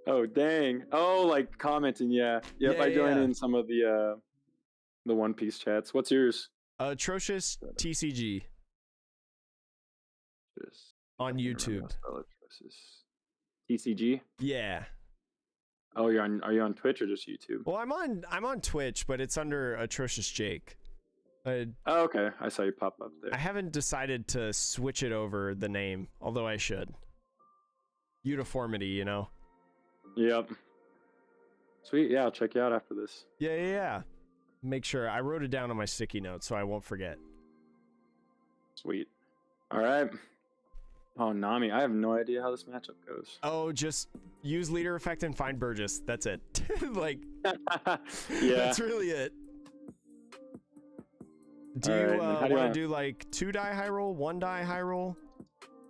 Oh dang. Oh, like commenting, yeah. Yep, I joined in some of the One Piece chats. What's yours? Atrocious TCG. On YouTube. TCG? Yeah. Oh, are you on Twitch or just YouTube? Well, I'm on Twitch, but it's under Atrocious Jake. Oh, okay. I saw you pop up there. I haven't decided to switch it over the name, although I should. Uniformity, you know? Yep. Sweet. Yeah, I'll check you out after this. Yeah. Make sure. I wrote it down on my sticky note so I won't forget. Sweet. All right. Oh, Nami. I have no idea how this matchup goes. Oh, just use leader effect and find Burgess. That's it. Like, yeah. That's really it. Do you want to do like 2 die high roll, 1 die high roll?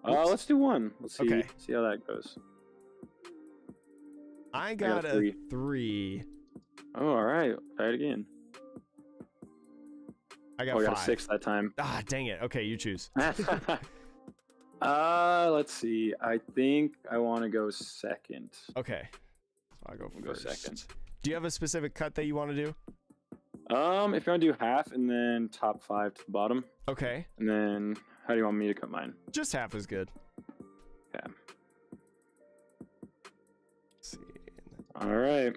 Let's do 1. Let's see. Okay. See how that goes. I got a 3. Oh, all right. Try it again. I got 5. I got a 6 that time. Ah, dang it. Okay, you choose. Let's see. I think I want to go second. Okay. So I'll go first. Go second. Do you have a specific cut that you want to do? If you want to do half and then top 5 to the bottom. Okay. And then how do you want me to cut mine? Just half is good. Yeah. Let's see. All right.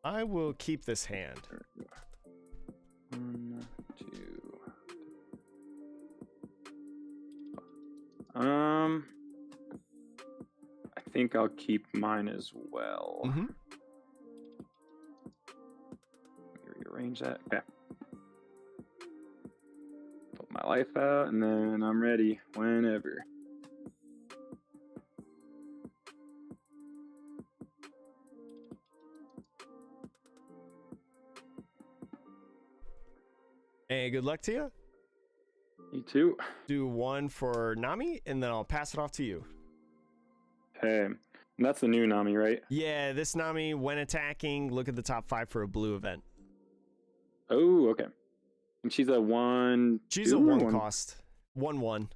I will keep this hand. 1, 2. I think I'll keep mine as well. Mm-hmm. Let me rearrange that. Okay. Put my life out, and then I'm ready whenever. Hey, good luck to you. You too. Do 1 for Nami, and then I'll pass it off to you. Okay. And that's the new Nami, right? Yeah, this Nami, when attacking, look at the top 5 for a blue event. Oh, okay. And she's a 1. She's a 1 cost. 1/1.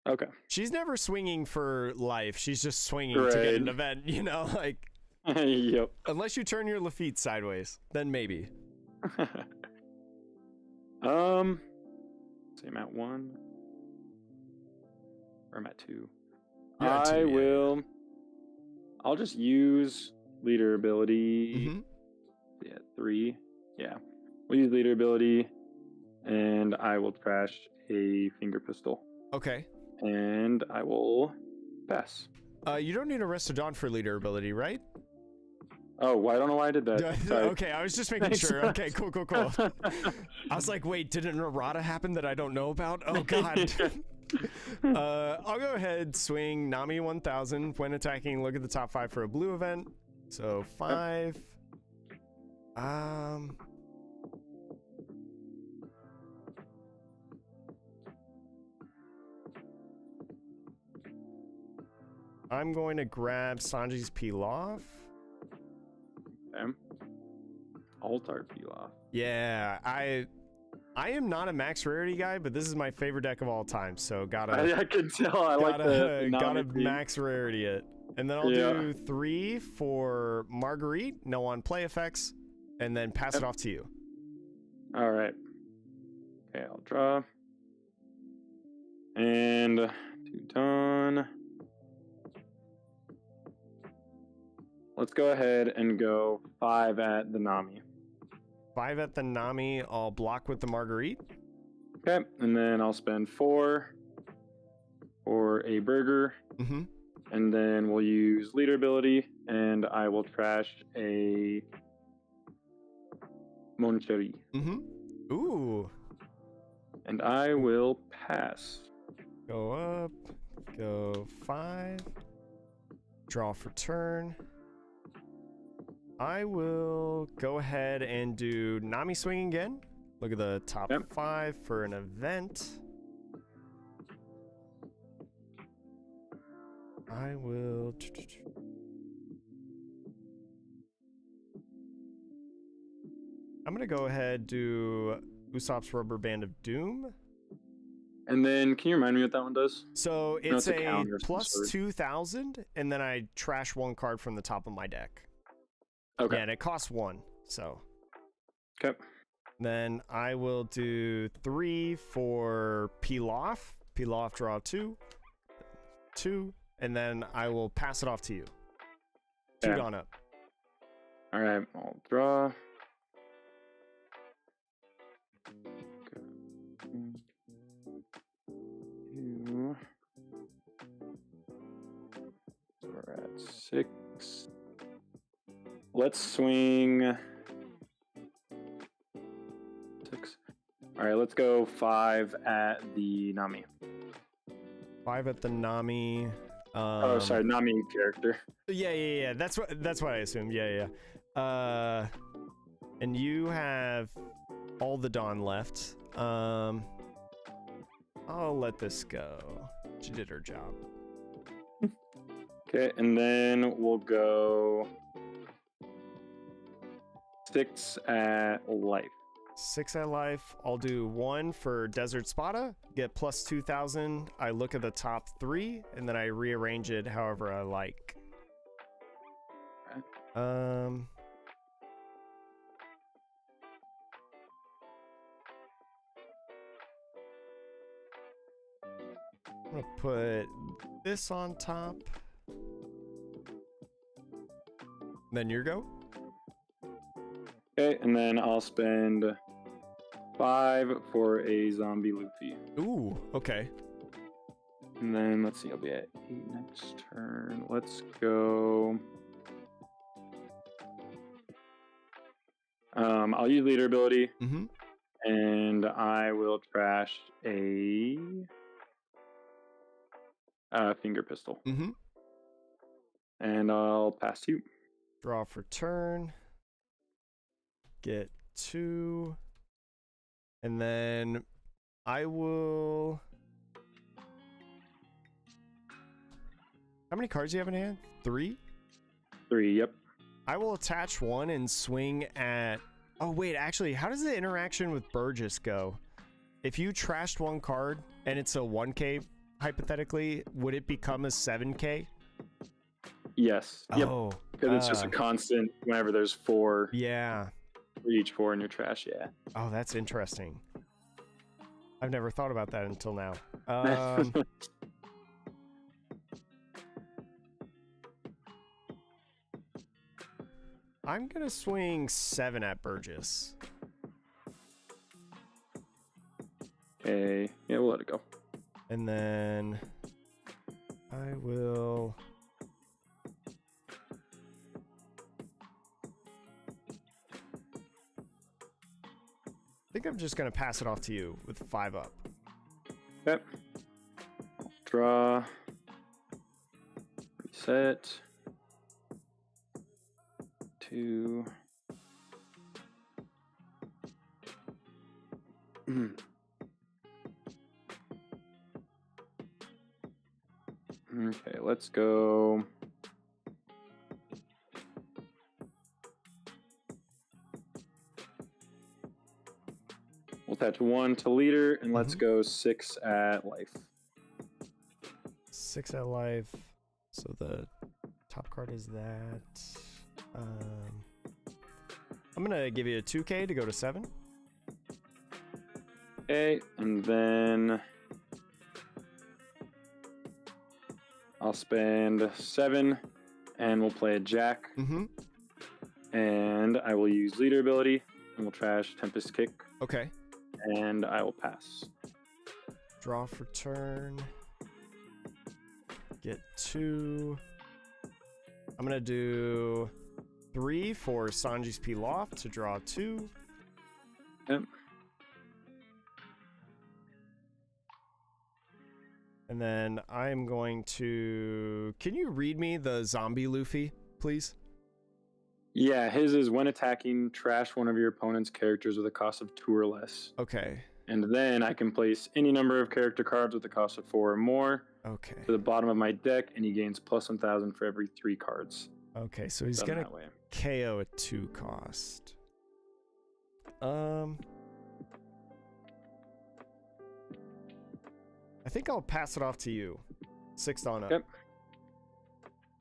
Okay. She's never swinging for life. She's just swinging to get an event, you know? Like, yep. Unless you turn your Lafitte sideways, then maybe. So I'm at 1. Or I'm at 2. I'll just use leader ability. Mm-hmm. Yeah, 3. Yeah. We'll use leader ability. And I will trash a finger pistol. Okay. And I will pass. You don't need a Rest of Dawn for leader ability, right? Oh, I don't know why I did that. Sorry. Okay, I was just making sure. Okay, cool. I was like, wait, did an errata happen that I don't know about? Oh, God. I'll go ahead, swing Nami 1000. When attacking, look at the top 5 for a blue event. So 5. I'm going to grab Sanji's Pilaf. Okay. Altar Pilaf. Yeah, I am not a max rarity guy, but this is my favorite deck of all time, so gotta I can tell. I like the gotta Nami max rarity it. And then I'll do 3 for Marguerite, no on play effects, and then pass it off to you. All right. Okay, I'll draw. And 2 done. Let's go ahead and go 5 at the Nami. 5 at the Nami, I'll block with the Marguerite. Okay, and then I'll spend 4 for a burger. Mm-hmm. And then we'll use leader ability, and I will trash a Moncherie. Mm-hmm. Ooh. And I will pass. Go up, go 5. Draw for turn. I will go ahead and do Nami swing again. Look at the top 5 for an event. I will... I'm going to go ahead do Usopp's Rubber Band of Doom. And then, can you remind me what that one does? So it's a plus sort. 2,000, and then I trash 1 card from the top of my deck. Okay. Yeah, and it costs 1, so. Okay. Then I will do 3 for Pilaf. Pilaf, draw 2. 2, and then I will pass it off to you. 2 on up. All right, I'll draw. Two. We're at 6. Let's swing 6. All right, let's go 5 at the Nami. 5 at the Nami. Oh, sorry, Nami character. Yeah. That's what I assumed. Yeah. And you have all the Dawn left. I'll let this go. She did her job. Okay, and then we'll go 6 at life. 6 at life. I'll do 1 for Desert Spada. Get plus 2,000. I look at the top 3, and then I rearrange it however I like. Okay. I'm gonna put this on top. Then your go. Okay, and then I'll spend 5 for a zombie Luffy. Ooh, okay. And then let's see, I'll be at 8 next turn. Let's go. I'll use leader ability, and I will trash a finger pistol. And I'll pass to you. Draw for turn. Get 2. And then I will... How many cards do you have in hand? 3? 3, yep. I will attach 1 and swing at... Oh, wait, actually, how does the interaction with Burgess go? If you trashed 1 card and it's a 1k, hypothetically, would it become a 7k? Yes. Yep. Oh. Because it's just a constant whenever there's 4. Yeah. For each 4 in your trash, yeah. Oh, that's interesting. I've never thought about that until now. I'm gonna swing 7 at Burgess. Okay, yeah, we'll let it go. And then I will think I'm just gonna pass it off to you with 5 up. Yep. Draw. Reset. 2. Okay, let's go. We'll attach 1 to leader, and let's go 6 at life. 6 at life. So the top card is that. I'm gonna give you a 2K to go to 7. Okay, and then I'll spend 7, and we'll play a jack. And I will use leader ability, and we'll trash Tempest Kick. Okay. And I will pass. Draw for turn. Get 2. I'm gonna do 3 for Sanji's Pilaf to draw 2. Yep. And then I'm going to... Can you read me the zombie Luffy, please? Yeah, his is when attacking, trash one of your opponent's characters with a cost of 2 or less. Okay. And then I can place any number of character cards with a cost of 4 or more Okay. to the bottom of my deck, and he gains plus 1,000 for every 3 cards. Okay, so he's Done gonna that way. KO at 2 cost. I think I'll pass it off to you. 6 on up. Yep.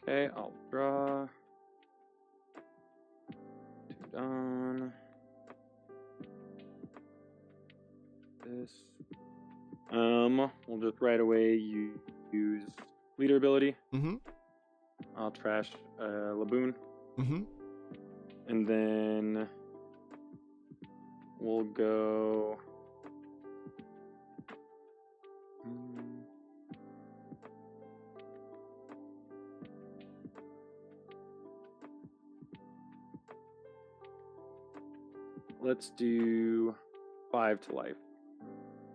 Okay, I'll draw. 2 done. This. We'll just right away use leader ability. I'll trash Laboon. And then we'll go. Let's do 5 to life.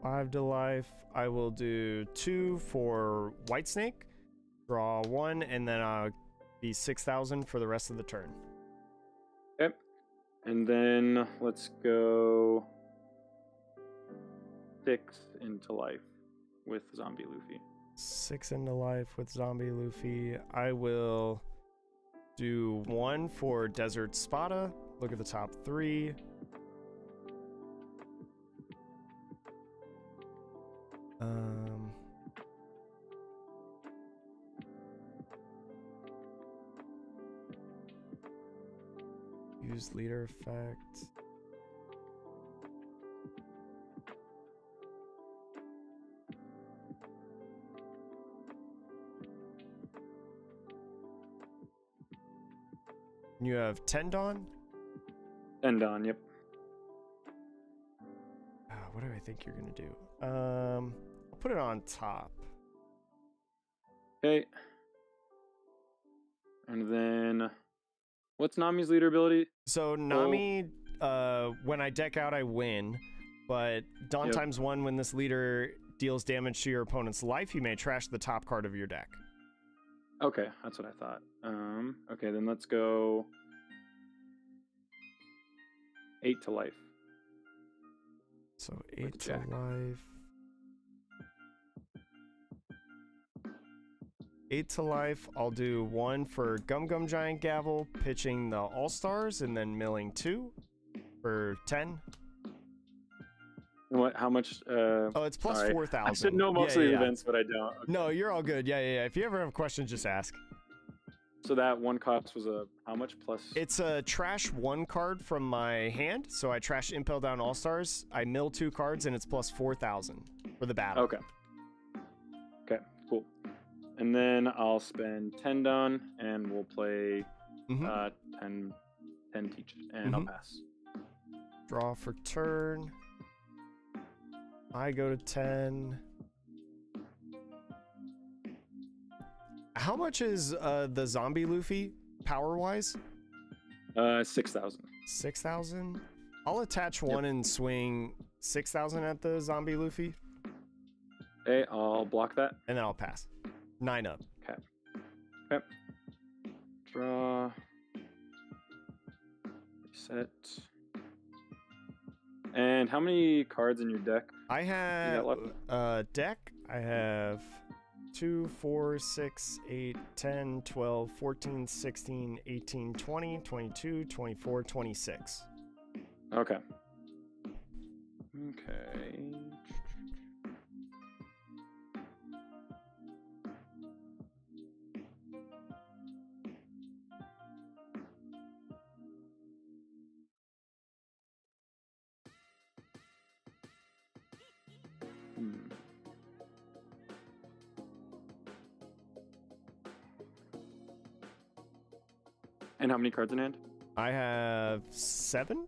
5 to life. I will do 2 for Whitesnake. Draw 1, and then I'll be 6,000 for the rest of the turn. Yep. And then let's go 6 into life with Zombie Luffy. 6 into life with Zombie Luffy. I will do 1 for Desert Spada. Look at the top 3. Use leader effect. You have Tendon? Tendon, yep. What do I think you're gonna do? I'll put it on top. Okay. And then what's Nami's leader ability? So Nami, when I deck out, I win. But Dawn times 1, when this leader deals damage to your opponent's life, you may trash the top card of your deck. Okay, that's what I thought. Okay, then let's go 8 to life. So 8 to life. 8 to life. I'll do 1 for Gum Gum Giant Gavel, pitching the All-Stars, and then milling 2 for 10. What? How much? Oh, it's plus 4,000. I should know most of the events, but I don't. Okay. No, you're all good. Yeah. If you ever have questions, just ask. So that one cost was how much plus? It's a trash 1 card from my hand. So I trash Impel Down All-Stars. I mill 2 cards, and it's plus 4,000 for the battle. Okay. Okay, cool. And then I'll spend 10 done, and we'll play 10 teach, and I'll pass. Draw for turn. I go to 10. How much is the zombie Luffy power-wise? 6,000. 6,000? I'll attach 1 and swing 6,000 at the zombie Luffy. Okay, I'll block that. And then I'll pass. 9 up. Okay. Okay. Draw. Reset. And how many cards in your deck? I have left? Deck. I have 2, 4, 6, 8, 10, 12, 14, 16, 18, 20, 22, 24, 26. Okay. Okay. And how many cards in hand? I have 7.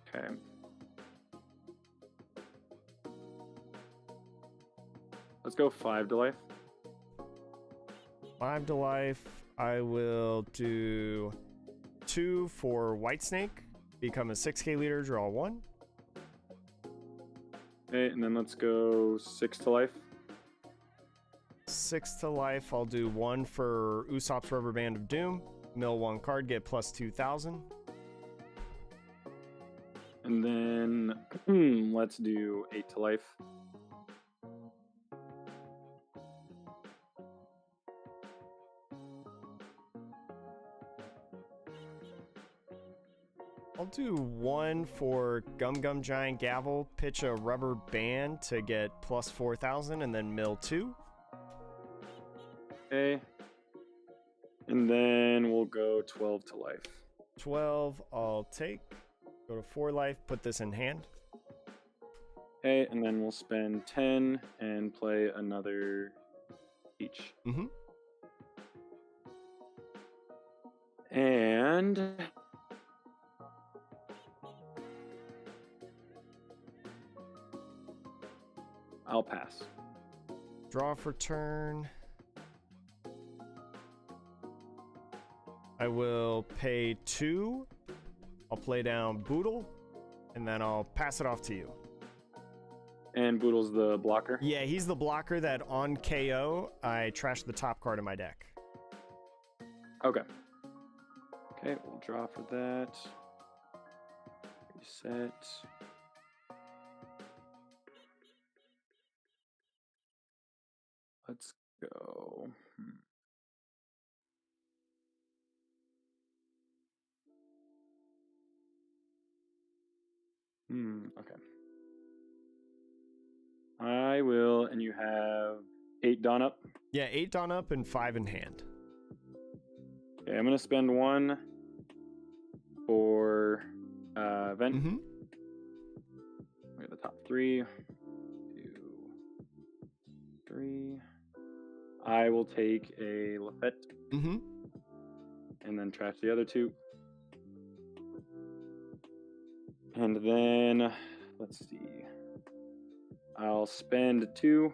Okay. Let's go 5 to life. 5 to life. I will do 2 for White Snake. Become a 6k leader, draw 1. Okay, and then let's go 6 to life. 6 to life. I'll do 1 for Usopp's Rubber Band of Doom. Mill 1 card, get plus 2,000. And then let's do 8 to life. I'll do 1 for Gum Gum Giant Gavel, pitch a rubber band to get plus 4,000, and then mill 2. Okay. And then we'll go 12 to life. 12, I'll take. Go to 4 life, put this in hand. Okay, and then we'll spend 10 and play another each. Mm-hmm. And I'll pass. Draw for turn. I will pay 2. I'll play down Boodle, and then I'll pass it off to you. And Boodle's the blocker? Yeah, he's the blocker that on KO, I trash the top card of my deck. Okay. Okay, we'll draw for that. Reset. Let's go. Okay. I will, and you have 8 Dawn up? Yeah, 8 Dawn up and 5 in hand. Okay, I'm going to spend 1 for Vent. Mm-hmm. We got the top 3. 2, 3. I will take a Lafette. Mm-hmm. And then trash the other 2. And then, let's see. I'll spend 2.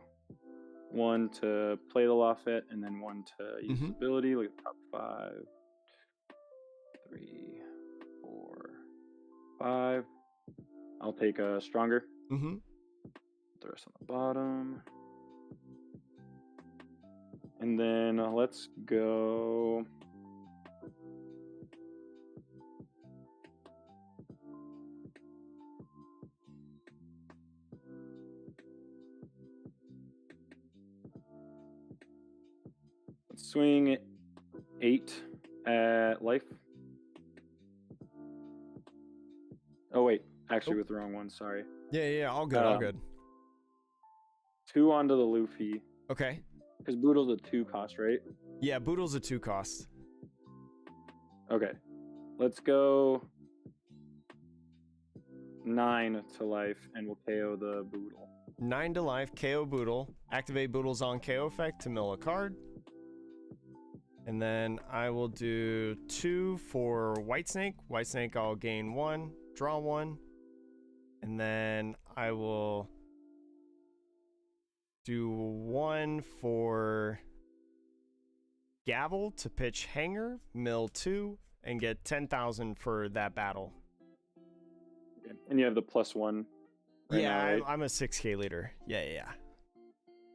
1 to play the Lafette, and then 1 to use ability. Look at the top 5. 3, 4, 5. I'll take a Stronger. Mm-hmm. The rest on the bottom. And then let's go. Let's swing 8 at life. Oh, wait. Actually, with the wrong one. Sorry. Yeah, all good, all good. 2 onto the Luffy. Okay. Because Boodle's a 2 cost, right? Yeah, Boodle's a 2 cost. Okay. Let's go 9 to life, and we'll KO the Boodle. 9 to life, KO Boodle. Activate Boodle's on KO effect to mill a card. And then I will do 2 for White Snake. White Snake, I'll gain 1, draw 1. And then I will do 1 for Gavel to pitch Hanger, mill 2, and get 10,000 for that battle. Okay. And you have the +1. Right yeah, now, right? I'm a 6K leader. Yeah.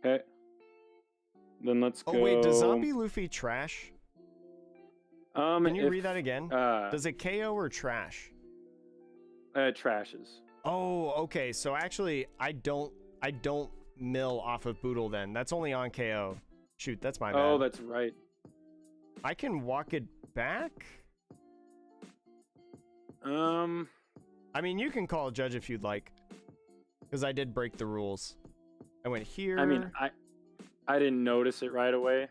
Okay. Then let's go. Oh wait, does Zombie Luffy trash? Can you read that again? Uh, Does it KO or trash? Trashes. Oh, okay. So actually, I don't mill off of Boodle then. That's only on KO. Shoot, that's my bad. Oh, that's right. I can walk it back. I mean, you can call a judge if you'd like, because I did break the rules. I went here. I mean, I didn't notice it right away.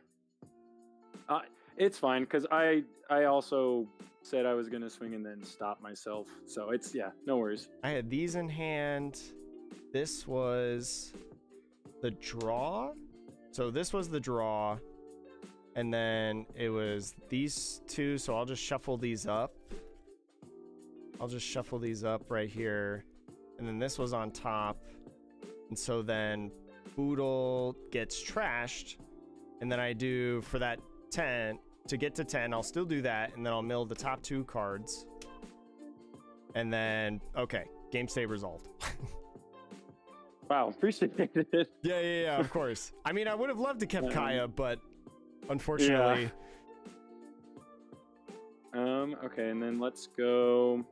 It's fine because I also said I was gonna swing and then stop myself. So it's no worries. I had these in hand. This was the draw. So this was the draw, and then it was these two. So I'll just shuffle these up. I'll just shuffle these up right here, and then this was on top, and so then Boodle gets trashed, and then I do for that 10 to get to 10. I'll still do that, and then I'll mill the top 2 cards, and then okay, game state resolved. Wow, appreciate it. Yeah, of course. I mean, I would have loved to kept Kaya, but unfortunately. Okay, and then let's go.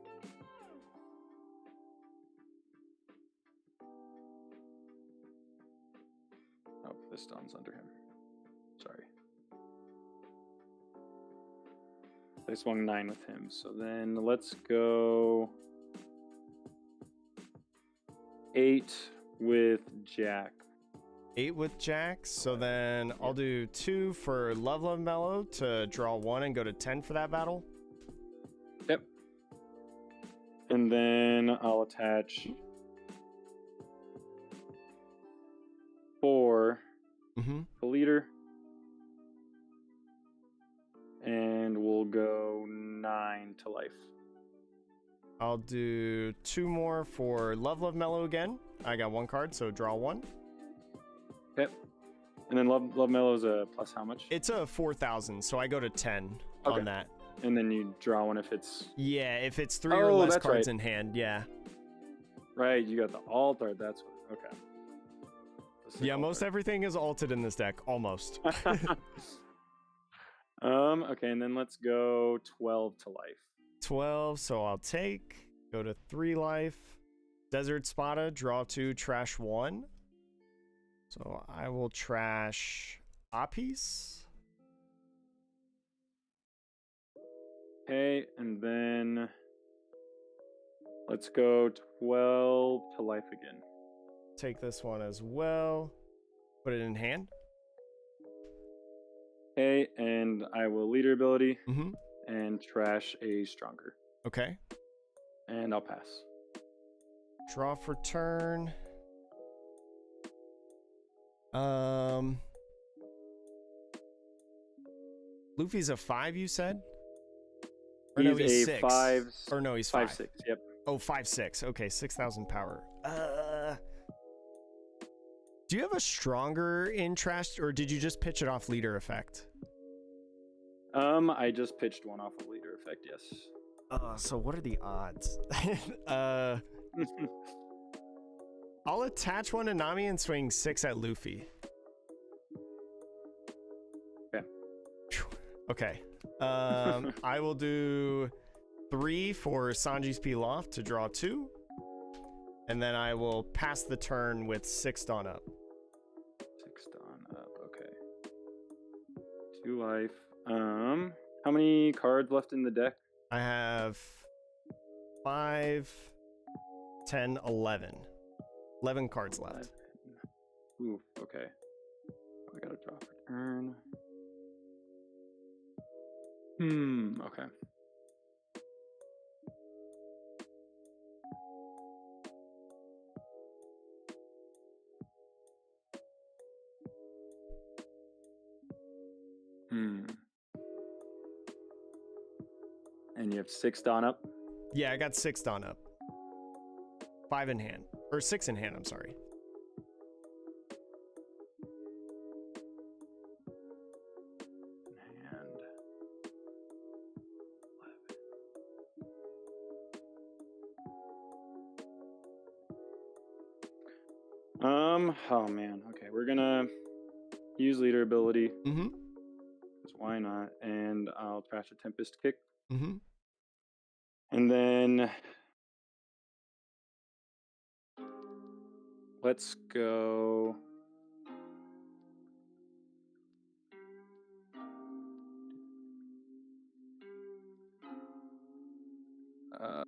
Oh, this Don's under him. Sorry. I swung 9 with him, so then let's go 8 with Jack. 8 with Jack, so then I'll do 2 for Love Mellow to draw 1 and go to 10 for that battle. Yep. And then I'll attach 4 the leader. And we'll go 9 to life. I'll do 2 more for Love Mellow again. I got 1 card, so draw 1. Yep. And then Love Mellow's a plus how much? It's a 4,000, so I go to 10 on that. And then you draw 1 if it's... Yeah, if it's 3 or less cards right. in hand, yeah. Right, you got the altar, that's what... Okay. Yeah, most everything is alted in this deck, almost. Okay, and then let's go 12 to life. 12, so I'll take, go to 3 life. Desert Spada, draw 2, trash 1. So I will trash Apis. Okay, and then let's go 12 to life again. Take this one as well. Put it in hand. Okay, and I will leader ability Mm-hmm. and trash a stronger. Okay. And I'll pass. Draw for turn. Luffy's a 5, you said? Or no, he's a 6. 5. Or no, he's 5. 5/6. Yep. Oh, 5/6. Okay, 6,000 power. Do you have a stronger in trash, or did you just pitch it off leader effect? I just pitched one off of leader effect. Yes. So what are the odds? I'll attach one to Nami and swing 6 at Luffy. Okay. Okay. I will do 3 for Sanji's Pilaf to draw 2. And then I will pass the turn with 6 Dawn up. 6 Dawn up, okay. 2 life. How many cards left in the deck? I have 5, 10, 11. 11 cards left. Ooh, okay. I gotta draw for turn. Okay. And you have 6 Dawn up? Yeah, I got 6 Dawn up. 5 in hand. Or 6 in hand, I'm sorry. And 11. Oh man. Okay, we're gonna use leader ability. Mm-hmm. Why not? And I'll trash a Tempest kick. Mm-hmm. And then let's go.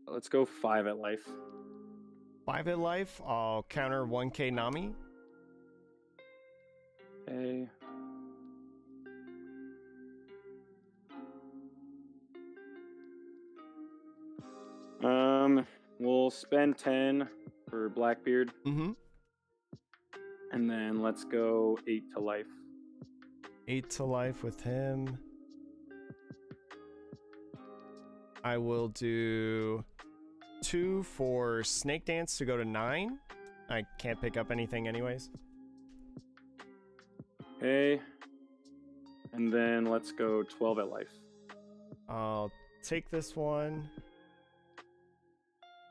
Let's go 5 at life. 5 at life. I'll counter 1k Nami. Okay. We'll spend 10 for Blackbeard. Mm-hmm. And then let's go 8 to life. 8 to life with him. I will do 2 for Snake Dance to go to 9. I can't pick up anything anyways. Okay. And then let's go 12 at life. I'll take this one.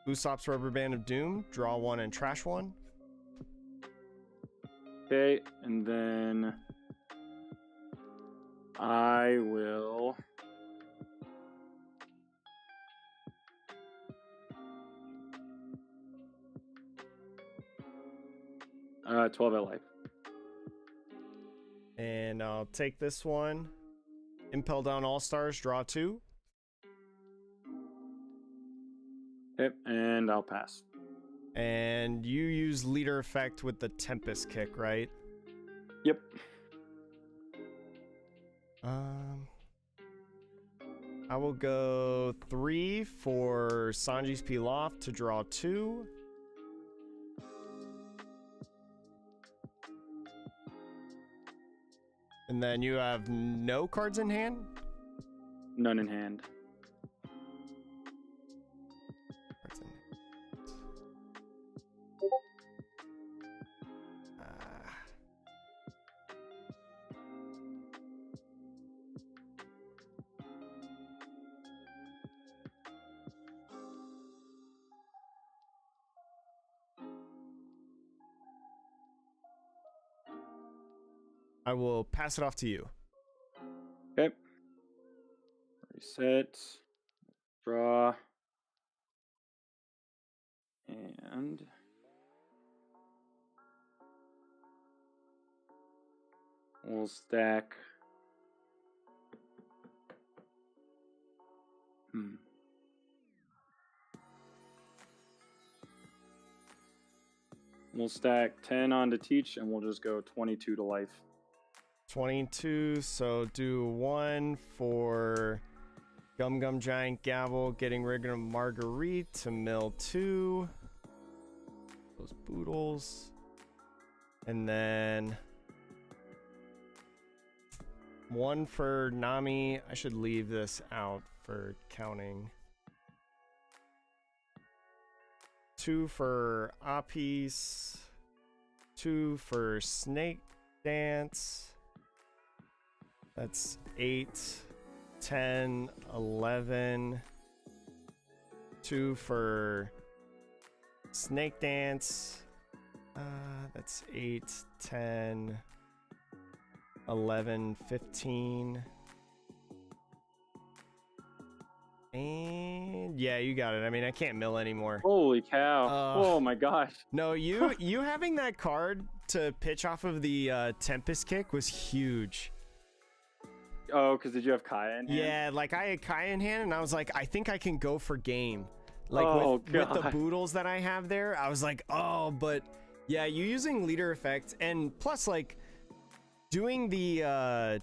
Usopp's Rubber Band of Doom. Draw 1 and trash 1. Okay. And then I will... 12 at life. And I'll take this one. Impel Down All-Stars, draw 2. Yep, and I'll pass. And you use leader effect with the Tempest kick, right? Yep. I will go 3 for Sanji's Pilaf to draw 2. And then you have no cards in hand? None in hand. Cards in hand. I will pass it off to you. Okay. Reset. Draw. And we'll stack. We'll stack 10 on to teach, and we'll just go 22 to life. 22, so do 1 for Gum Gum Giant Gavel, getting rid of Marguerite to mill 2. Those boodles. And then 1 for Nami. I should leave this out for counting. 2 for Apis. 2 for Snake Dance. That's 8, 10, 11. 2 for Snake Dance. That's 8, 10, 11, 15. And yeah, you got it. I mean, I can't mill anymore. Holy cow. Oh my gosh. No, you having that card to pitch off of the Tempest kick was huge. Oh, because did you have Kaya in hand? Yeah, like I had Kaya in hand, and I was like, I think I can go for game. Like with the boodles that I have there, I was like, oh, but yeah, you using leader effect, and plus like doing the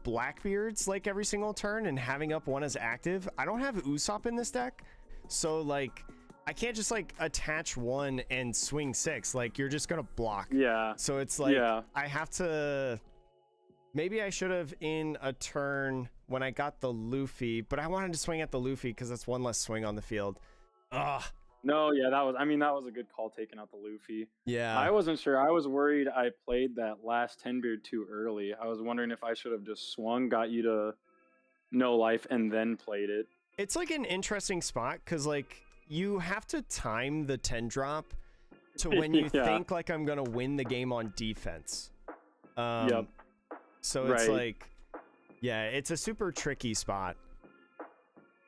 Blackbeards like every single turn and having up 1 as active. I don't have Usopp in this deck, so like I can't just like attach 1 and swing 6. Like you're just gonna block. Yeah. So it's like I have to. Maybe I should have in a turn when I got the Luffy, but I wanted to swing at the Luffy because that's 1 less swing on the field. Ugh. No, yeah, that was a good call taking out the Luffy. Yeah. I wasn't sure. I was worried I played that last 10 beard too early. I was wondering if I should have just swung, got you to no life, and then played it. It's like an interesting spot because like you have to time the 10 drop to when you Yeah. think like I'm gonna win the game on defense. Yep. So it's Right. like, yeah, it's a super tricky spot.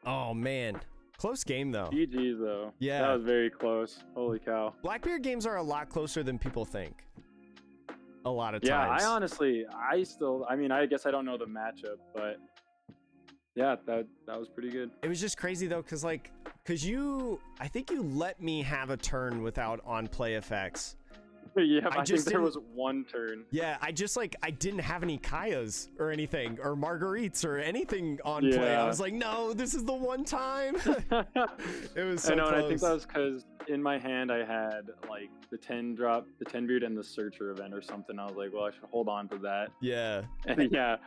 Oh man, close game though. GG's though. Yeah. That was very close. Holy cow. Blackbeard games are a lot closer than people think. A lot of Yeah, times. I mean, I guess I don't know the matchup, but yeah, that was pretty good. It was just crazy though, cause I think you let me have a turn without on play effects. Yeah, I I just think there didn't- was one turn. Yeah, I didn't have any Kayas or anything, or Marguerites or anything on play. I Yeah. was like, no, this is the one time. It was so I know, close. and I think that was because in my hand I had like the 10 drop, the 10 beard, and the searcher event or something. I was like, well, I should hold on to that. Yeah. And yeah,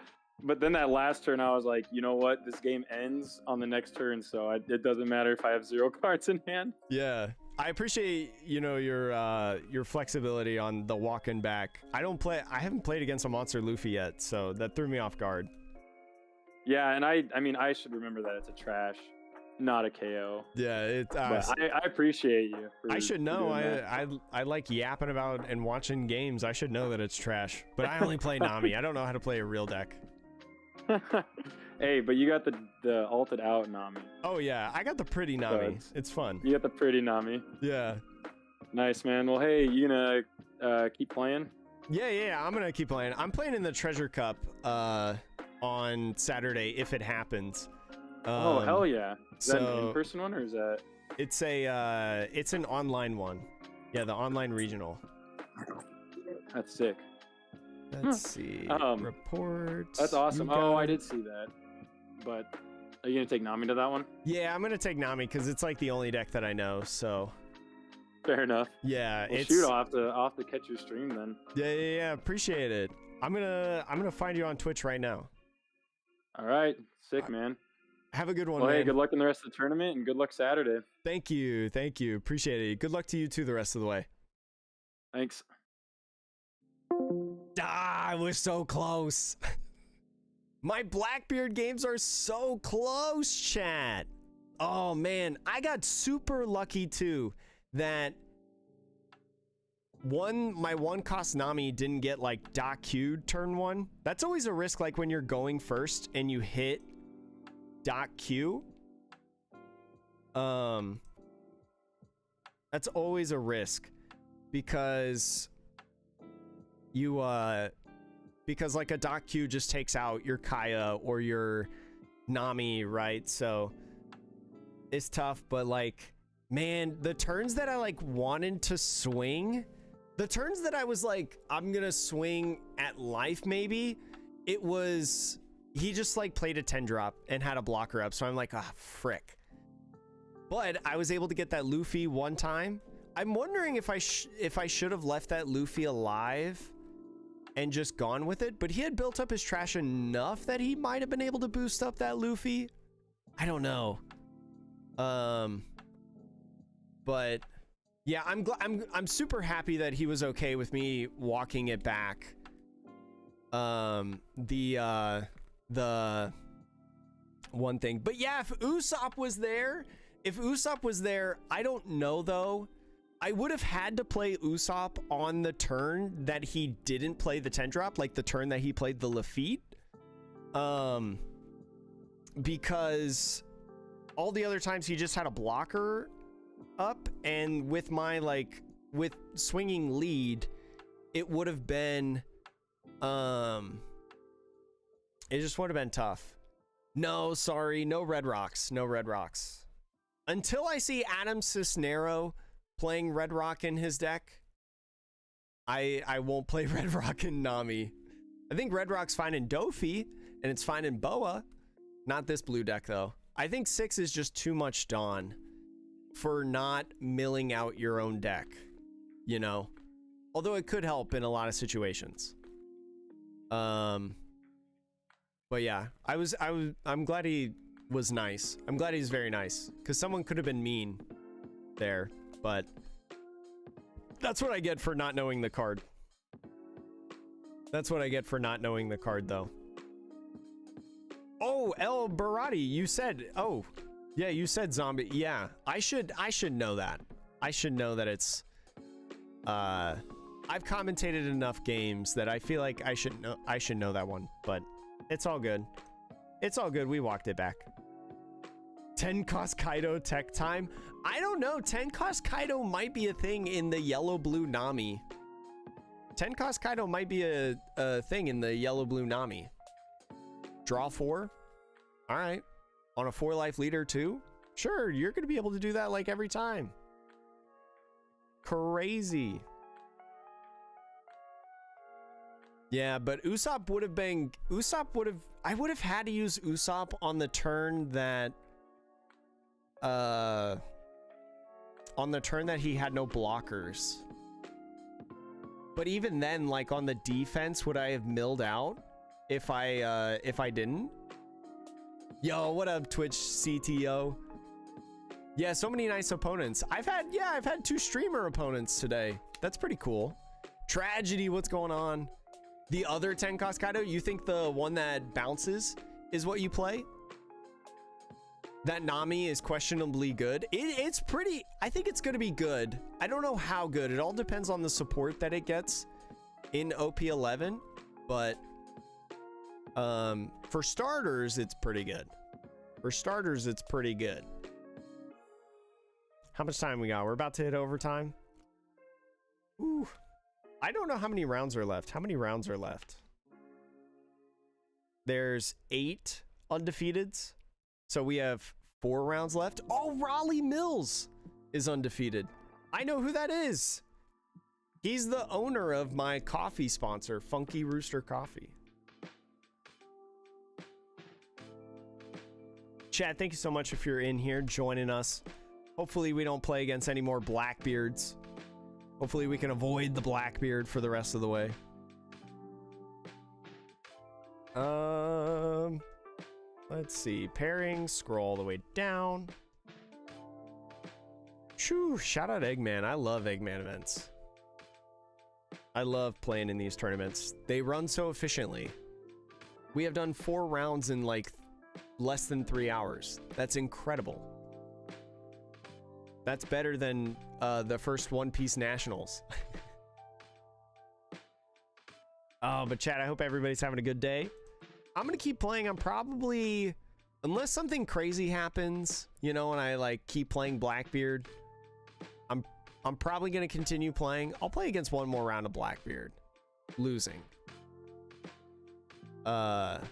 but then that last turn, I was like, you know what? This game ends on the next turn, so it doesn't matter if I have 0 cards in hand. Yeah. I appreciate, your flexibility on the walking back. I haven't played against a monster Luffy yet, so that threw me off guard. Yeah, and I mean, I should remember that it's a trash, not a KO. Yeah, But I appreciate you. I should know. for doing that. I like yapping about and watching games. I should know that it's trash. But I only play Nami. I don't know how to play a real deck. Hey, but you got the ulted out Nami. Oh yeah, I got the pretty Nami. it's- It's fun. You got the pretty Nami. Yeah. Nice, man. Well, hey, you gonna keep playing? Yeah, I'm gonna keep playing. I'm playing in the Treasure Cup on Saturday if it happens. Oh, hell yeah. Is that an so- in-person one or is that? It's an online one. Yeah, the online regional. That's sick. Let's see. Reports. That's awesome. You Oh, got- I did see that. But are you gonna take Nami to that one? Yeah, I'm gonna take Nami because it's like the only deck that I know. So Fair enough. yeah, Well, it's shoot, I'll have to catch your stream then. yeah. Appreciate it. I'm gonna find you on Twitch right now. All right, sick, man. Have a good one, Well, man. hey, good luck in the rest of the tournament and good luck Saturday. Thank you. Appreciate it. Good luck to you too the rest of the way. Thanks. I was so close. My Blackbeard games are so close, chat. Oh man, I got super lucky too that my one cost Nami didn't get like Doc Q'd turn 1. That's always a risk, like when you're going first and you hit Doc Q. That's always a risk because because like a Doc Q just takes out your Kaya or your Nami, right? So it's tough, but like, man, the turns that I like wanted to swing, the turns that I was like, I'm gonna swing at life maybe, it was, he just like played a 10 drop and had a blocker up. So I'm like, ah, frick. But I was able to get that Luffy one time. I'm wondering if I should have left that Luffy alive and just gone with it, but he had built up his trash enough that he might have been able to boost up that Luffy. I don't know. But yeah, I'm super happy that he was okay with me walking it back. The one thing, but yeah, if Usopp was there, I don't know though. I would have had to play Usopp on the turn that he didn't play the 10 drop, like the turn that he played the Lafitte. Because all the other times he just had a blocker up, and with my with swinging lead, it would have been it just would have been tough. No, sorry, no red rocks. Until I see Adam Cisnero playing Red Rock in his deck, I won't play Red Rock in Nami. I think Red Rock's fine in Dofi, and it's fine in Boa. Not this blue deck, though. I think 6 is just too much Dawn for not milling out your own deck, you know? Although it could help in a lot of situations. But yeah, I'm glad he was nice. I'm glad he's very nice, because someone could have been mean there. But that's what I get for not knowing the card. That's what I get for not knowing the card, though. Oh, El Barati, you said, oh, yeah, you said zombie. Yeah, I should know that. I should know that it's I've commentated enough games that I feel like I should know that one, but it's all good. It's all good. We walked it back. 10 cost Kaido tech time. I don't know. 10 cost Kaido might be a thing in the yellow blue Nami. 10 cost Kaido might be a thing in the yellow blue Nami. Draw 4. All right. On a 4 life leader too. Sure, you're gonna be able to do that like every time. Crazy. Yeah, but Usopp would have been I would have had to use Usopp on the turn that he had no blockers. But even then, like on the defense, would I have milled out if I didn't? Yo, what up, Twitch CTO? Yeah, so many nice opponents. I've had 2 streamer opponents today. That's pretty cool. Tragedy, what's going on? The other 10 cost Kaido, you think the one that bounces is what you play? That Nami is questionably good. It's pretty, I think it's going to be good. I don't know how good. It all depends on the support that it gets in OP11, but for starters, it's pretty good. For starters, it's pretty good. How much time we got? We're about to hit overtime. Ooh. I don't know how many rounds are left. How many rounds are left? There's 8 undefeateds. So we have 4 rounds left. Oh, Raleigh Mills is undefeated. I know who that is. He's the owner of my coffee sponsor, Funky Rooster Coffee. Chad, thank you so much if you're in here joining us. Hopefully we don't play against any more Blackbeards. Hopefully we can avoid the Blackbeard for the rest of the way. Let's see. Pairing, scroll all the way down. Shoo, shout out Eggman. I love Eggman events. I love playing in these tournaments. They run so efficiently. We have done 4 rounds in like less than 3 hours. That's incredible. That's better than the first One Piece Nationals. Oh, but chat, I hope everybody's having a good day. I'm gonna keep playing. I'm probably, unless something crazy happens, you know, and I like keep playing Blackbeard, I'm probably gonna continue playing. I'll play against one more round of Blackbeard, losing. But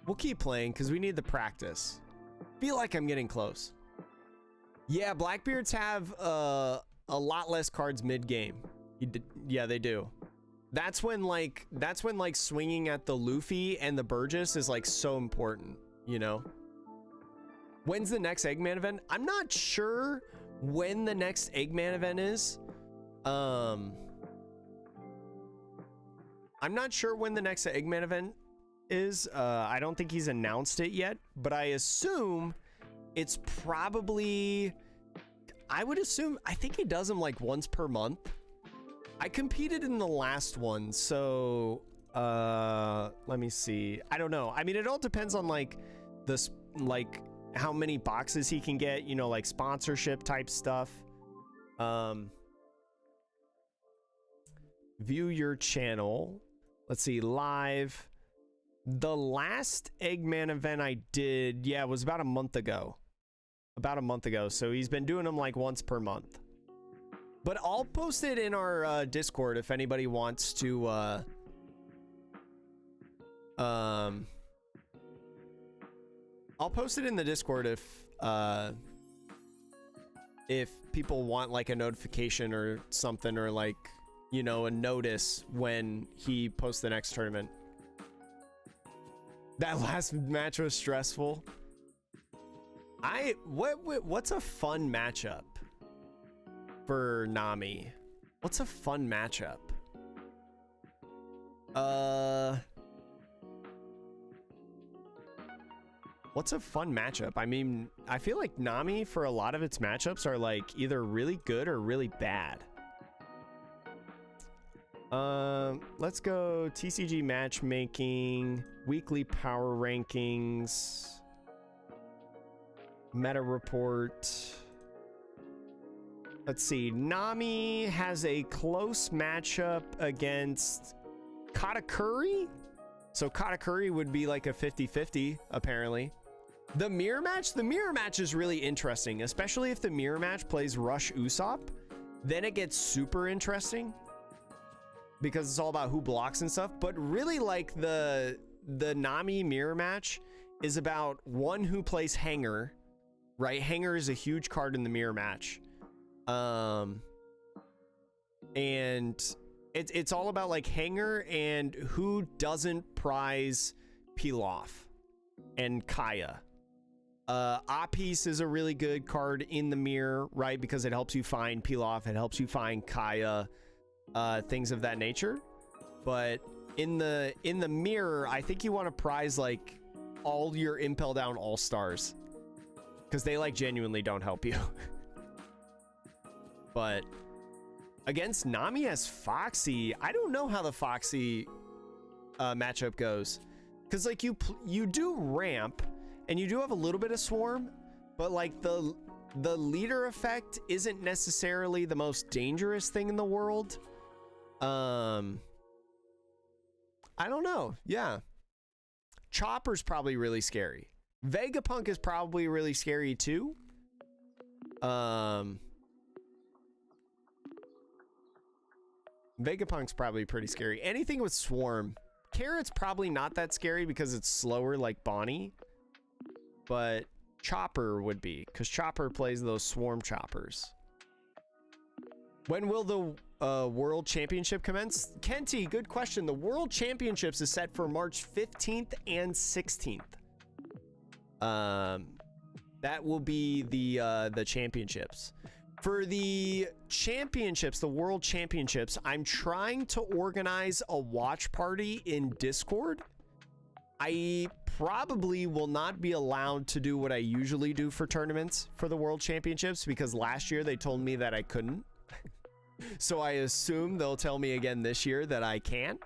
we'll keep playing because we need the practice. Feel like I'm getting close. Yeah, Blackbeards have a lot less cards mid-game. Yeah, they do. That's when like swinging at the Luffy and the Burgess is like so important, you know? When's the next Eggman event? I'm not sure when the next Eggman event is. I'm not sure when the next Eggman event is. I don't think he's announced it yet, but I assume it's probably, I think he does them like once per month. I competed in the last one, so let me see. I don't know. I mean, it all depends on like this, like how many boxes he can get, you know, like sponsorship type stuff. View your channel. Let's see, live. The last Eggman event I did, yeah, it was about a month ago. So he's been doing them like once per month. But I'll post it in our Discord if anybody wants to I'll post it in the Discord if people want like a notification or something, or like, you know, a notice when he posts the next tournament. That last match was stressful. What's a fun matchup for Nami? What's a fun matchup? What's a fun matchup? I mean, I feel like Nami for a lot of its matchups are like either really good or really bad. Let's go TCG matchmaking, weekly power rankings, meta report. Let's see. Nami has a close matchup against Katakuri. So Katakuri would be like a 50-50, apparently. The mirror match is really interesting, especially if the mirror match plays Rush Usopp. Then it gets super interesting because it's all about who blocks and stuff. But really, like the Nami mirror match is about one who plays Hanger, right? Hanger is a huge card in the mirror match. And it's all about like Hanger and who doesn't prize Pilaf and Kaya. Apis is a really good card in the mirror, right? Because it helps you find Pilaf, it helps you find Kaya, things of that nature. But in the mirror, I think you want to prize like all your Impel Down All-Stars, because they like genuinely don't help you. But against Nami as Foxy, I don't know how the Foxy matchup goes, because like you do ramp and you do have a little bit of swarm, but like the leader effect isn't necessarily the most dangerous thing in the world. I don't know. Yeah, Chopper's probably really scary. Vegapunk is probably really scary too. Vegapunk's probably pretty scary. Anything with swarm. Carrot's probably not that scary because it's slower like Bonnie. But Chopper would be, because Chopper plays those swarm choppers. When will the World Championship commence? Kenty, good question. The World Championships is set for March 15th and 16th. That will be the championships. For the championships, the World Championships, I'm trying to organize a watch party in Discord. I probably will not be allowed to do what I usually do for tournaments for the World Championships, because last year they told me that I couldn't. So I assume they'll tell me again this year that I can.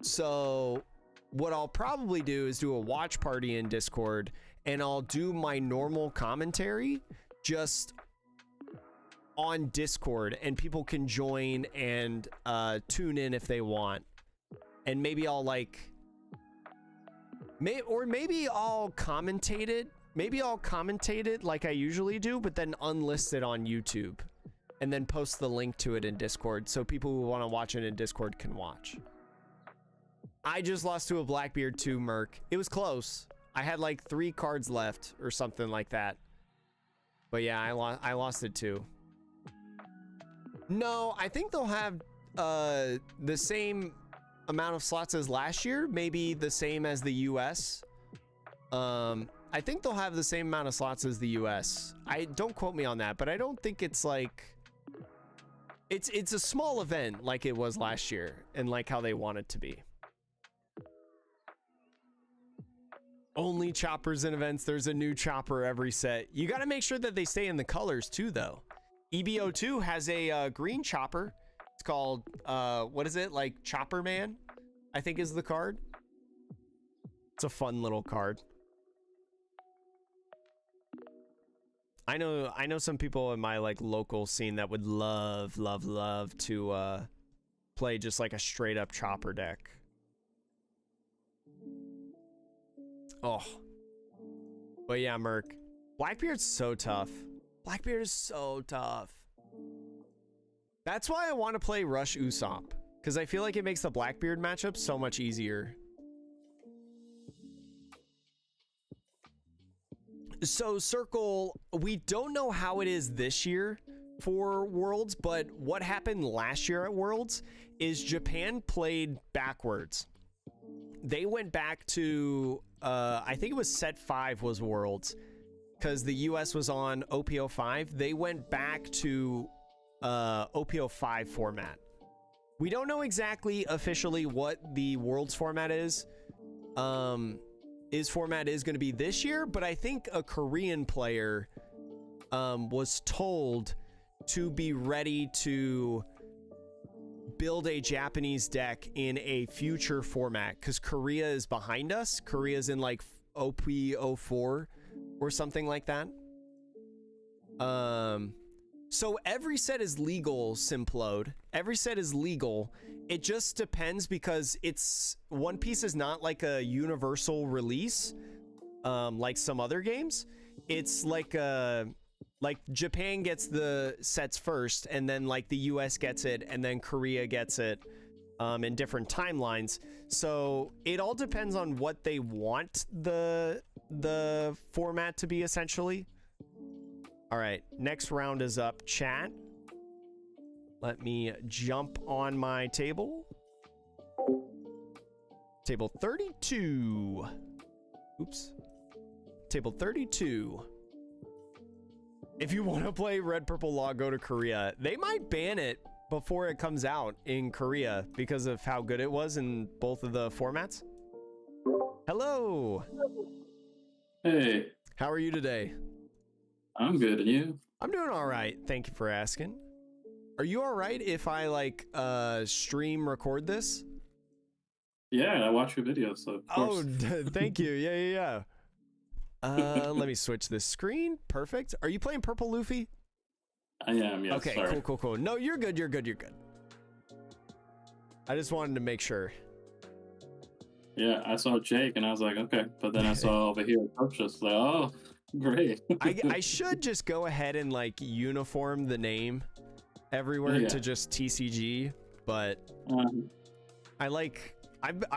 So what I'll probably do is do a watch party in Discord, and I'll do my normal commentary just on Discord, and people can join and tune in if they want. And maybe I'll like maybe I'll commentate it. Maybe I'll commentate it like I usually do, but then unlist it on YouTube and then post the link to it in Discord so people who want to watch it in Discord can watch. I just lost to a Blackbeard too, Merc. It was close. I had like 3 cards left or something like that. But yeah, I lost it too. No, I think they'll have the same amount of slots as last year, maybe the same as the US. I think they'll have the same amount of slots as the US. I don't quote me on that, but I don't think it's like it's a small event like it was last year and like how they want it to be. Only choppers in events. There's a new chopper every set. You got to make sure that they stay in the colors too, though. EBO2 has a green chopper. It's called what is it, like Chopper Man, I think is the card. It's a fun little card. I know some people in my like local scene that would love to play just like a straight up chopper deck. Oh, but yeah, Merc, Blackbeard's so tough. Blackbeard is so tough. That's why I want to play Rush Usopp, because I feel like it makes the Blackbeard matchup so much easier. So Circle, we don't know how it is this year for Worlds, but what happened last year at Worlds is Japan played backwards. They went back to I think it was set 5 was Worlds, because the US was on OP09. They went back to OP09 format. We don't know exactly officially what the Worlds format is. His format is going to be this year, but I think a Korean player was told to be ready to build a Japanese deck in a future format, because Korea is behind us. Korea's in like OP04 or something like that. So every set is legal, Simplode. Every set is legal. It just depends because it's One Piece is not like a universal release, like some other games. It's like Japan gets the sets first, and then like the US gets it, and then Korea gets it in different timelines. So it all depends on what they want the format to be, essentially. All right, next round is up, chat. Let me jump on my table. Table 32. Oops. Table 32. If you want to play Red Purple Law, go to Korea. They might ban it before it comes out in Korea because of how good it was in both of the formats. Hello. Hey. How are you today? I'm good, and you? I'm doing all right. Thank you for asking. Are you all right if I like stream record this? Yeah, I watch your videos, so of course. Oh, thank you. Yeah. Let me switch this screen. Perfect. Are you playing Purple Luffy? I am, yes. Okay, sorry. cool. No, you're good. I just wanted to make sure. Yeah, I saw Jake, and I was like, okay. But then I saw over here, Atrocious, like, oh, great. I should just go ahead and like uniform the name everywhere to just TCG, but I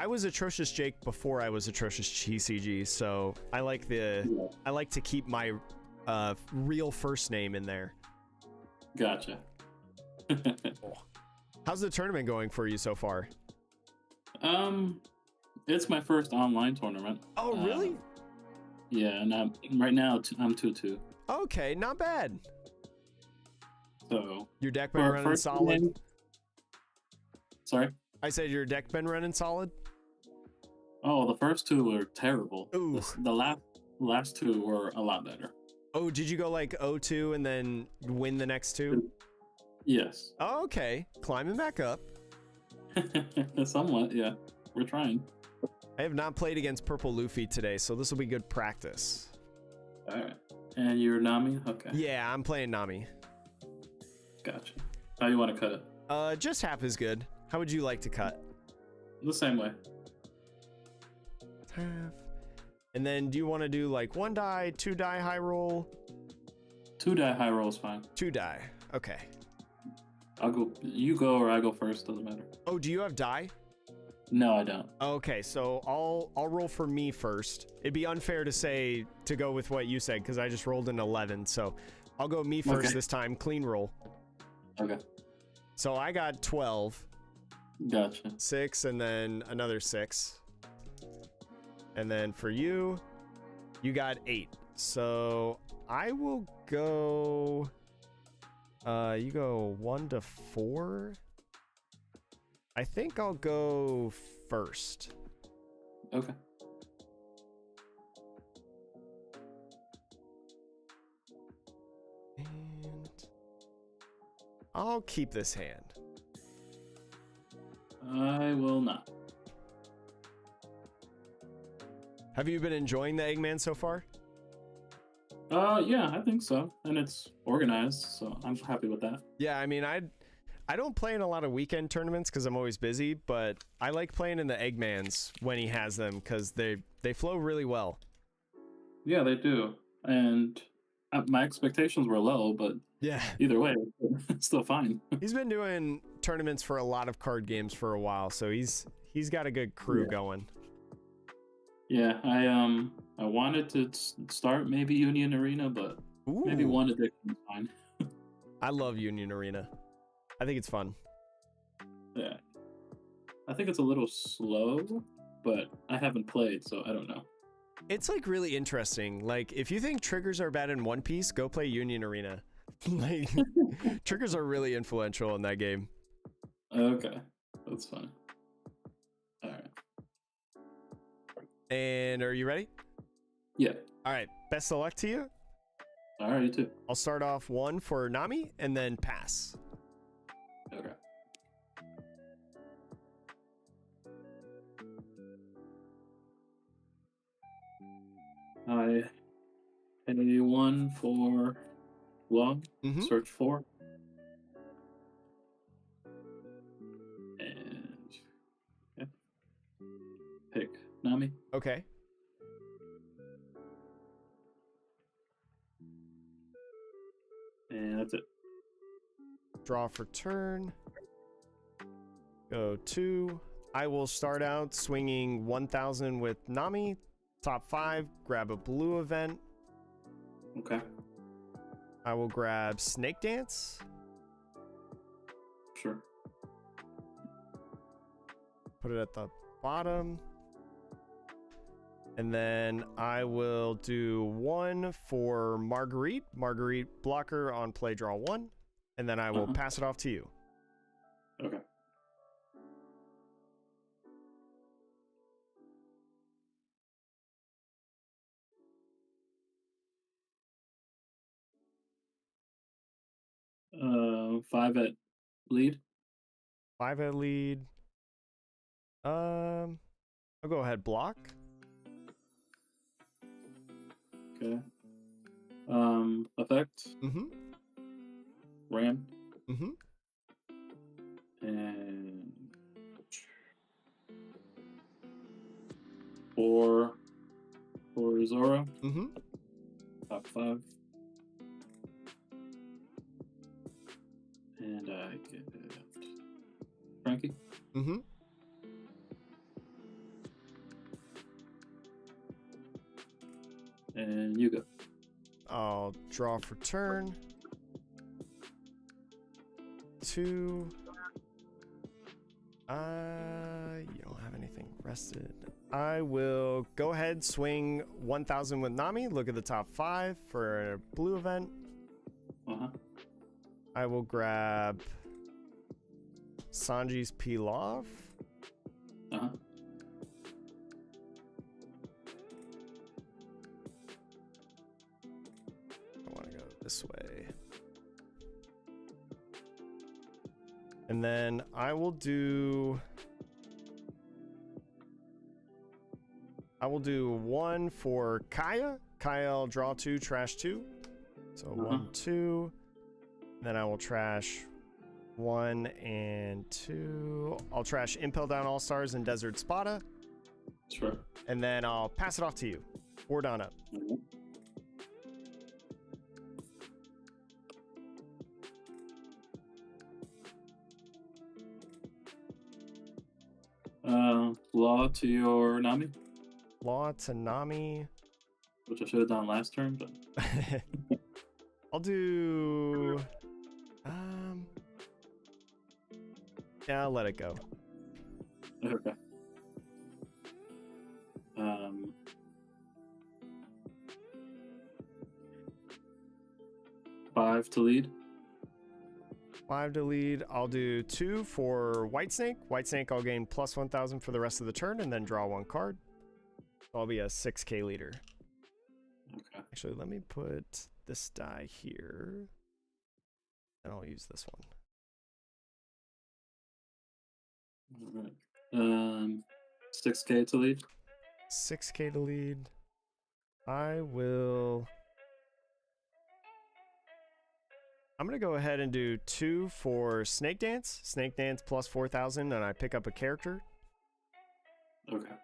was Atrocious Jake before I was Atrocious TCG, so I like to keep my real first name in there. Gotcha. How's the tournament going for you so far? It's my first online tournament. Oh, really? Yeah, and right now I'm 2-2. Okay, not bad. So Your deck been running solid? Sorry? I said your deck been running solid? Oh, the first two were terrible. Ooh. The last two were a lot better. Oh, did you go like 0-2 and then win the next two? Yes. Oh, okay. Climbing back up. Somewhat, yeah. We're trying. I have not played against Purple Luffy today, so this will be good practice. All right. And you're Nami? Okay. Yeah, I'm playing Nami. Gotcha. How you want to cut it? Just half is good. How would you like to cut? The same way. Half. And then do you want to do like 1 die, 2 die high roll? 2 die high roll is fine. 2 die. Okay. I'll go. You go or I go first. Doesn't matter. Oh, do you have die? No, I don't. Okay, so I'll roll for me first. It'd be unfair to go with what you said because I just rolled an 11. So I'll go me first this time. Clean roll. Okay. So I got 12. Gotcha. 6 and then another 6. And then for you, you got 8. So I will go. You go 1 to 4. I think I'll go first. Okay. And I'll keep this hand. I will not. Have you been enjoying the Eggman so far? Yeah, I think so. And it's organized, so I'm happy with that. Yeah, I mean, I don't play in a lot of weekend tournaments because I'm always busy, but I like playing in the Eggmans when he has them because they flow really well. Yeah, they do. And my expectations were low, but yeah, either way, it's still fine. He's been doing tournaments for a lot of card games for a while, so he's got a good crew going. Yeah, I wanted to start maybe Union Arena, but maybe one addiction is fine. I love Union Arena. I think it's fun. Yeah. I think it's a little slow, but I haven't played, so I don't know. It's like really interesting. Like if you think triggers are bad in One Piece, go play Union Arena. Like triggers are really influential in that game. Okay. That's fine. All right. And are you ready? Yeah. All right. Best of luck to you. All right, you too. I'll start off 1 for Nami and then pass. Okay. I pay 1 for log. Mm-hmm. Search for. And yeah. Pick Nami. Okay. And that's it. Draw for turn. Go 2. I will start out swinging 1,000 with Nami. Top 5, grab a blue event. Okay. I will grab Snake Dance. Sure. Put it at the bottom. And then I will do 1 for Marguerite. Marguerite blocker on play draw 1. And then I will pass it off to you. Okay. Five at lead. 5 at lead. I'll go ahead block. Okay. Effect. Mm-hmm. Ram. Mm-hmm. And for Zora. Mm-hmm. Top 5. And I get Frankie. Mm-hmm. And you go. I'll draw for turn. 2. You don't have anything rested. I will go ahead, swing 1,000 with Nami. Look at the top 5 for a blue event. Uh-huh. I will grab Sanji's Pilaf. Uh-huh. I want to go this way. And then I will do 1 for Kaya. Kaya, I'll draw 2, trash 2. So 1, 2. Then I will trash 1 and 2. I'll trash Impel Down All Stars and Desert Spada. Sure. And then I'll pass it off to you. Or down up. Law to your Nami, Law to Nami. which I should have done last turn, but I'll do... yeah, I'll let it go. okay. 5 to lead. 5 to lead. I'll do 2 for White Snake. White Snake, I'll gain plus 1,000 for the rest of the turn and then draw 1 card. I'll be a 6k leader. Okay. Actually, let me put this die here. And I'll use this one. All right. 6k to lead. 6k to lead. I'm going to go ahead and do 2 for Snake Dance. Snake Dance plus 4,000, and I pick up a character. Okay.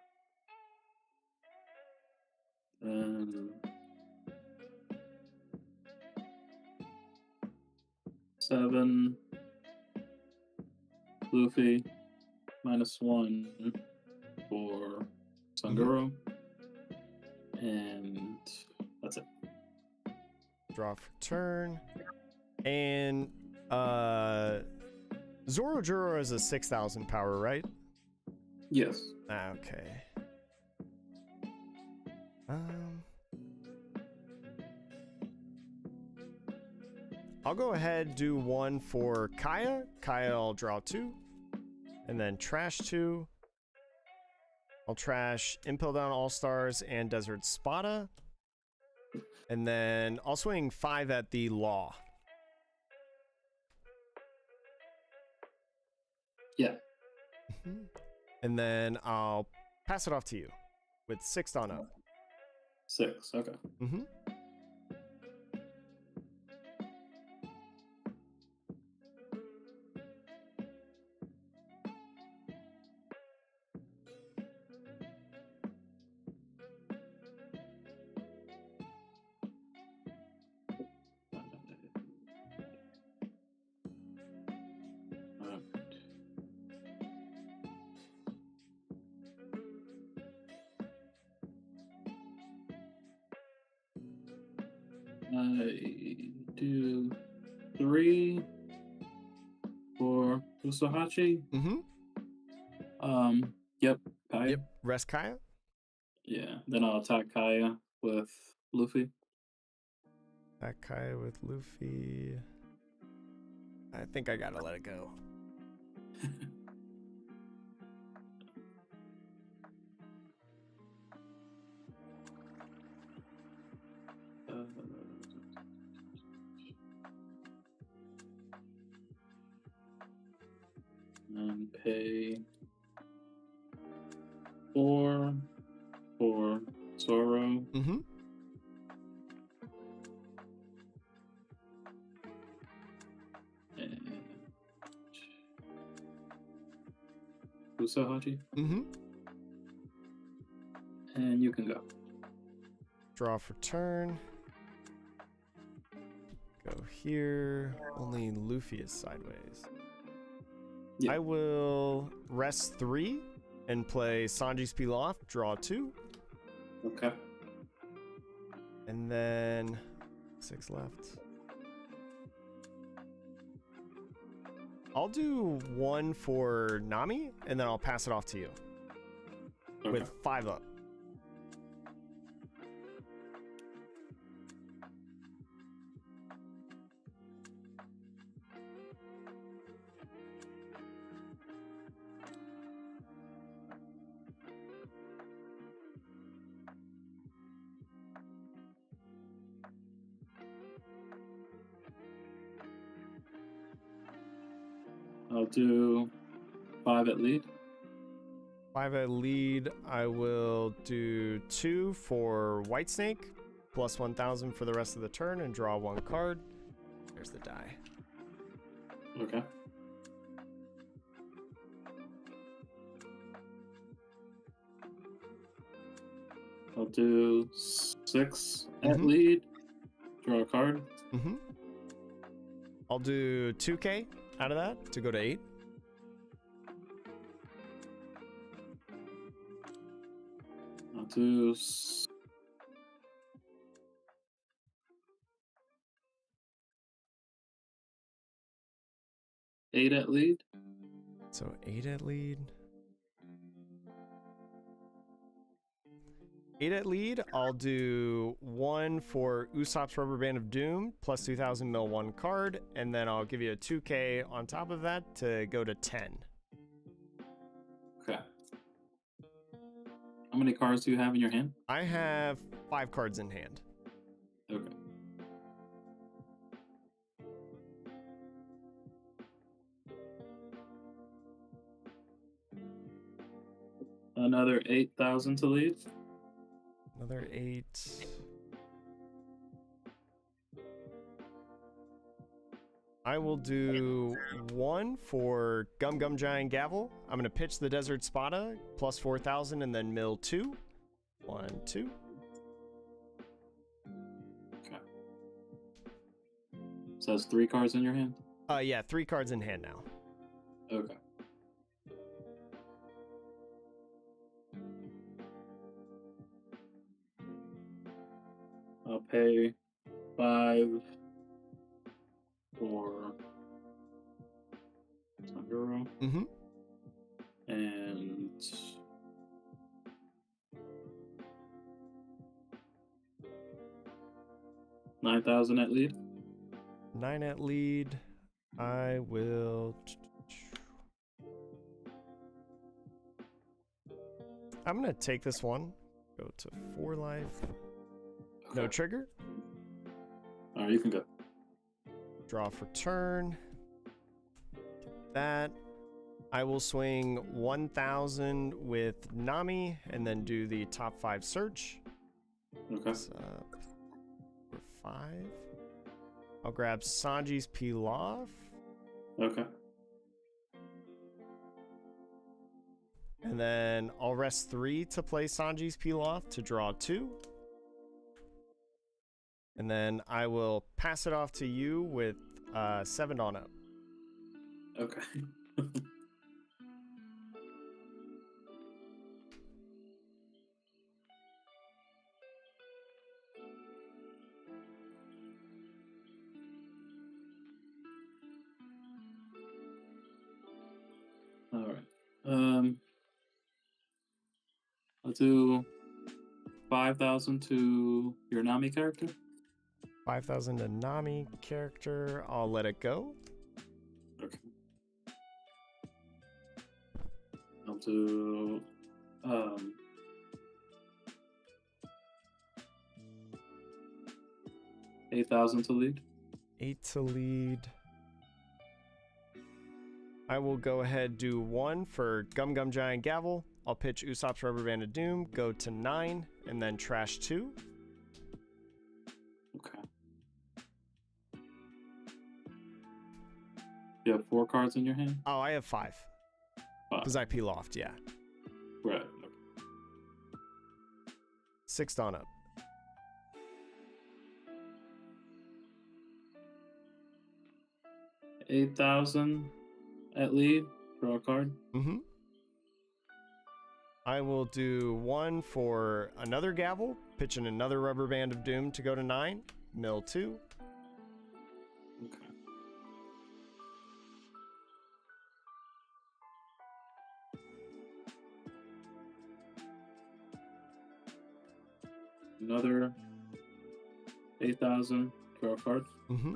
7. Luffy. -1 for Sanguro. And that's it. Draw for turn. And Zorojuro is a 6,000 power, right? Yes. Okay. I'll go ahead, do 1 for Kaya. Kaya, I'll draw 2. And then trash 2. I'll trash Impel Down All Stars and Desert Spada. And then I'll swing 5 at the Law. Yeah. And then I'll pass it off to you with 6 on up. 6, okay. I do 3 for Usahachi. Yep, Kaya. Yep, rest Kaya. Yeah, then I'll attack Kaya with Luffy. Attack Kaya with Luffy. I think I gotta let it go. And pay 4 for Zoro. And Usahachi. And you can go. Draw for turn. Go here. Only Luffy is sideways. Yeah. I will rest 3 and play Sanji's Pilaf. Draw 2. Okay. And then 6 left. I'll do 1 for Nami, and then I'll pass it off to you. Okay. With 5 up. I'll do 5 at lead. 5 at lead. I will do 2 for Whitesnake, plus 1,000 for the rest of the turn, and draw 1 card. There's the die. Okay. I'll do 6 at lead. Draw a card. I'll do 2K out of that to go to 8. I'll do 8 at lead. So 8 at lead. 8 at lead. I'll do 1 for Usopp's Rubber Band of Doom, plus 2,000 mil 1 card, and then I'll give you a 2K on top of that to go to 10. Okay. How many cards do you have in your hand? I have 5 cards in hand. Okay. Another 8,000 to lead. Another 8. I will do 1 for Gum Gum Giant Gavel. I'm going to pitch the Desert Spada, plus 4,000, and then mill 2. 1, 2. Okay. So that's 3 cards in your hand? Yeah, 3 cards in hand now. Okay. I'll pay 5 for Sanguro. And 9,000 at lead. 9 at lead. I will. I'm gonna take this one. Go to 4 life. Okay. No trigger. All right, you can go. Draw for turn. Get that. I will swing 1,000 with Nami and then do the top 5 search. Okay. For 5. I'll grab Sanji's Pilaf. Okay. And then I'll rest 3 to play Sanji's Pilaf to draw 2. And then I will pass it off to you with 7 on up. Okay. All right. I'll do 5,000 to your Nami character. 5,000 to Nami character. I'll let it go. Okay. I'll do 8,000 to lead. 8 to lead. I will go ahead do 1 for Gum Gum Giant Gavel. I'll pitch Usopp's Rubber Band of Doom, go to 9, and then trash 2. Okay. You have 4 cards in your hand? Oh, I have 5. Because I peel off, yeah. Right. 6 on up. 8,000 at lead. Draw a card. Mm-hmm. I will do 1 for another gavel, pitching another Rubber Band of Doom to go to 9, mill 2. Okay. Another 8,000. Draw a card. Mm-hmm.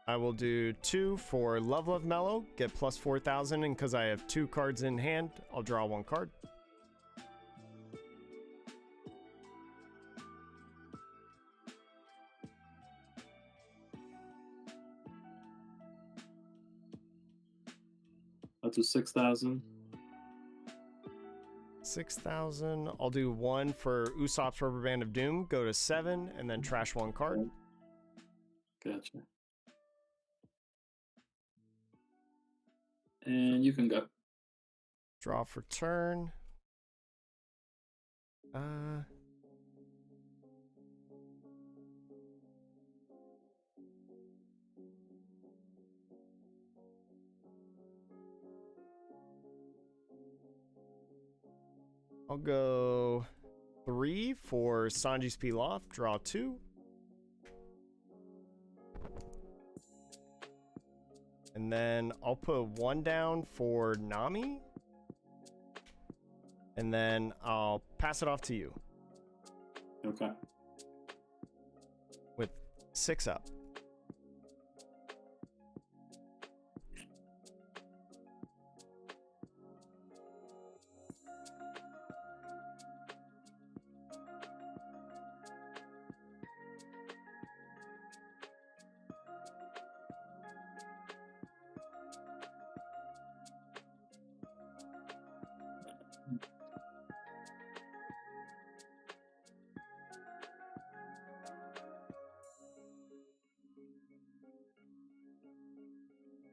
I will do 2 for Love Love Mellow, get plus 4,000, and because I have 2 cards in hand, I'll draw 1 card. I'll do 6,000. 6,000. I'll do 1 for Usopp's Rubber Band of Doom, go to 7, and then trash 1 card. Gotcha. And you can go. Draw for turn. I'll go 3 for Sanji's Pilaf, draw 2. And then I'll put 1 down for Nami. And then I'll pass it off to you. Okay. With 6 up.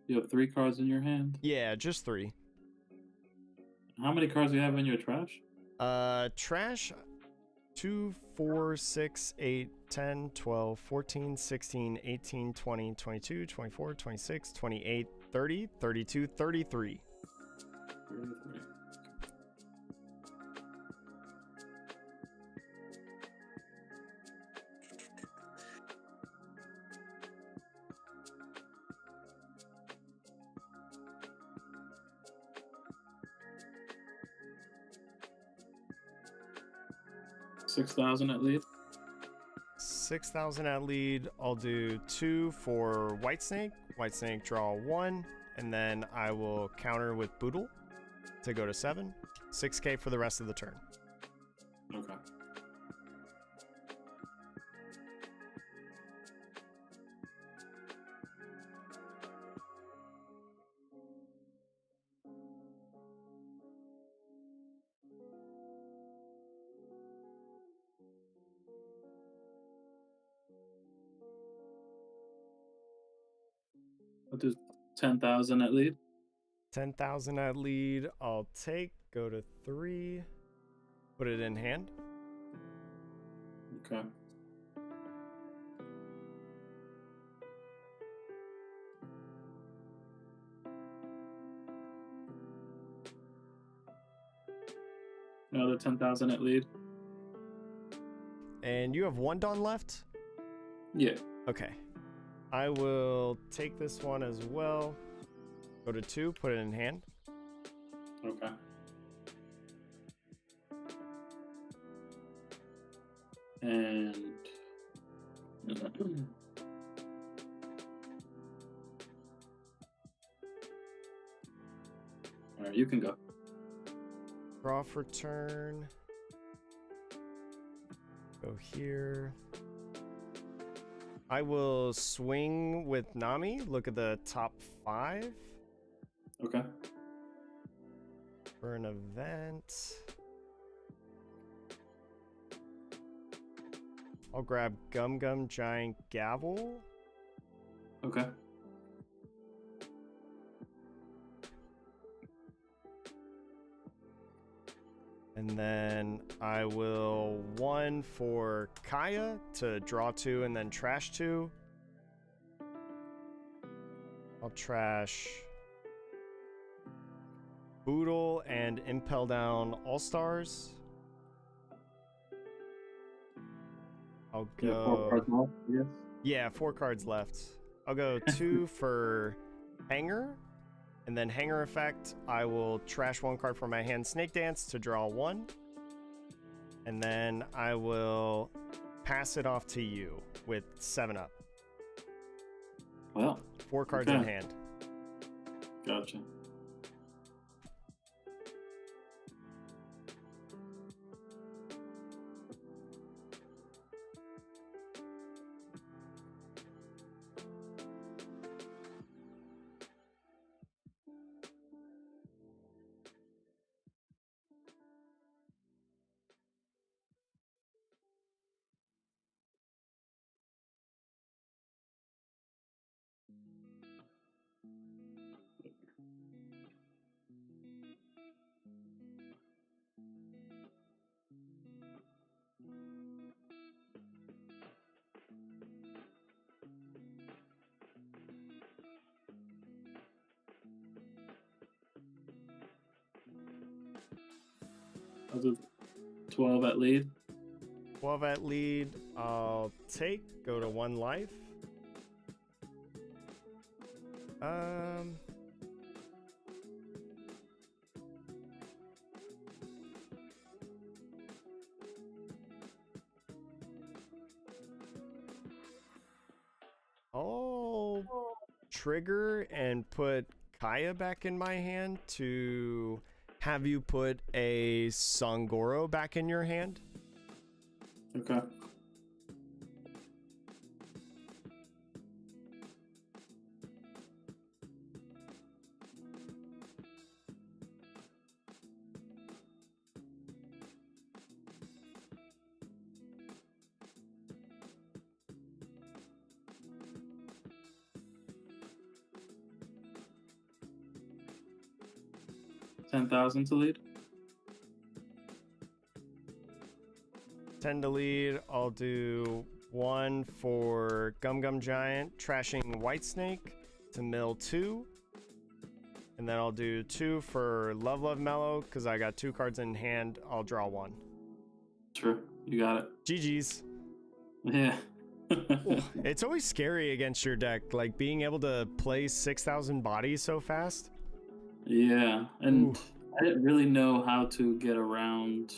You have 3 cards in your hand? Yeah, just 3. How many cards do you have in your trash? Trash 2, 4, 6, 8, 10, 12, 14, 16, 18, 20, 22, 24, 26, 28, 30, 32, 33. 33. 6,000 at least. 6,000 at lead. I'll do 2 for White Snake. White Snake, draw 1. And then I will counter with Boodle to go to 7. 6K for the rest of the turn. Okay. I'll do 10,000 at lead. 10,000 at lead. I'll take. Go to 3. Put it in hand. Okay. Another 10,000 at lead. And you have 1 Dawn left? Yeah. Okay. I will take this one as well. Go to 2. Put it in hand. Okay. And all right, you can go. Draw for turn. Go here. I will swing with Nami. Look at the top 5 Okay. for an event. I'll grab Gum Gum Giant Gavel. Okay. And then I will 1 for Kaya to draw 2 and then trash 2. I'll trash Boodle and Impel Down All-Stars. I'll Yeah, 4 cards go... left, yes. Yeah, 4 cards left. I'll go 2 for Hanger. And then Hanger effect, I will trash 1 card from my hand, Snake Dance, to draw 1. And then I will pass it off to you with 7-Up. Well, 4 cards okay. in hand. Gotcha. I'll do 12 at lead. 12 at lead, I'll take, go to 1 life. I'll trigger and put Kaya back in my hand to have you put a Sangoro back in your hand. Okay. $10,000 to lead. 10 to lead. I'll do 1 for Gum Gum Giant, trashing White Snake to mill 2. And then I'll do 2 for Love Love Mellow, because I got 2 cards in hand. I'll draw 1. Sure, you got it. GG's. Yeah. It's always scary against your deck, like being able to play 6,000 bodies so fast. Yeah, and Ooh. I didn't really know how to get around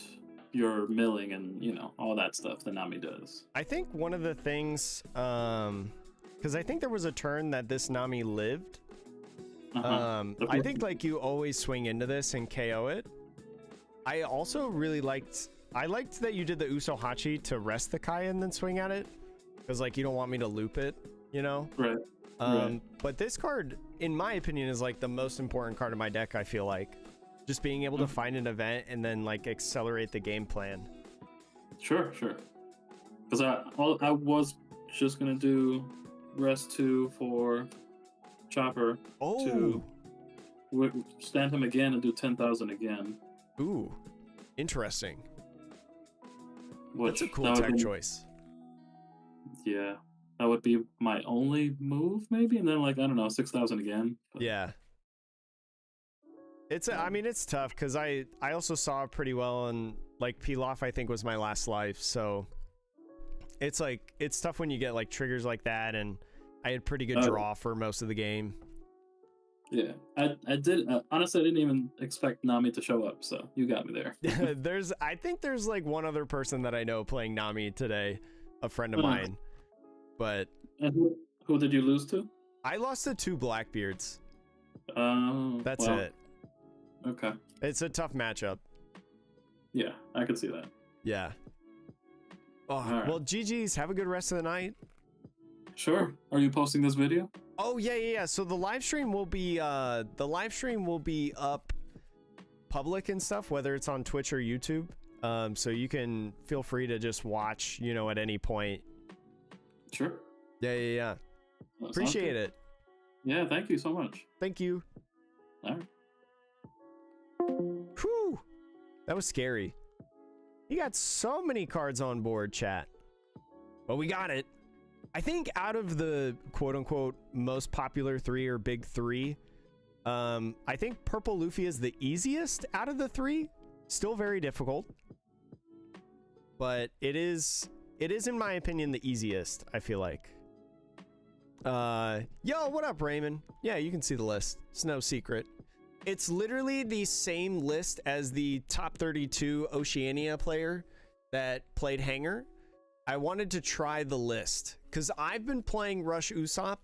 your milling and, you know, all that stuff that Nami does. I think one of the things, because I think there was a turn that this Nami lived. I think like you always swing into this and KO it. I also really liked that you did the Usohachi to rest the Kaya and then swing at it, because like you don't want me to loop it, you know? Right. But this card, in my opinion, is like the most important card in my deck. I feel like just being able to find an event and then like accelerate the game plan. Sure. Because I was just gonna do rest 2 for Chopper to stand him again and do 10,000 again. Ooh, interesting. Which, that's a cool tech choice. Yeah, that would be my only move, maybe, and then like I don't know, 6,000 again. But... Yeah. I mean, it's tough because I also saw it pretty well, and like Pilaf I think was my last life, so it's like it's tough when you get like triggers like that, and I had pretty good draw for most of the game. Yeah, I did. Honestly, I didn't even expect Nami to show up, so you got me there. I think there's like one other person that I know playing Nami today, a friend of mine. But and who did you lose to? I lost to 2 Blackbeards. That's well, it. Okay. It's a tough matchup. Yeah, I could see that. Yeah. Oh, right. Well, GG's. Have a good rest of the night. Sure. Are you posting this video? Oh yeah. So the live stream will be up public and stuff, whether it's on Twitch or YouTube. So you can feel free to just watch, at any point. Sure. Yeah. Appreciate it. Yeah, thank you so much. Thank you. All right. Whew. That was scary. You got so many cards on board, chat. But we got it. I think out of the quote-unquote most popular 3 or big 3, I think Purple Luffy is the easiest out of the 3. Still very difficult. But it is in my opinion the easiest, I feel like. Yo, what up, Raymond? Yeah, you can see the list. It's no secret. It's literally the same list as the top 32 Oceania player that played Hanger. I wanted to try the list because I've been playing Rush Usopp,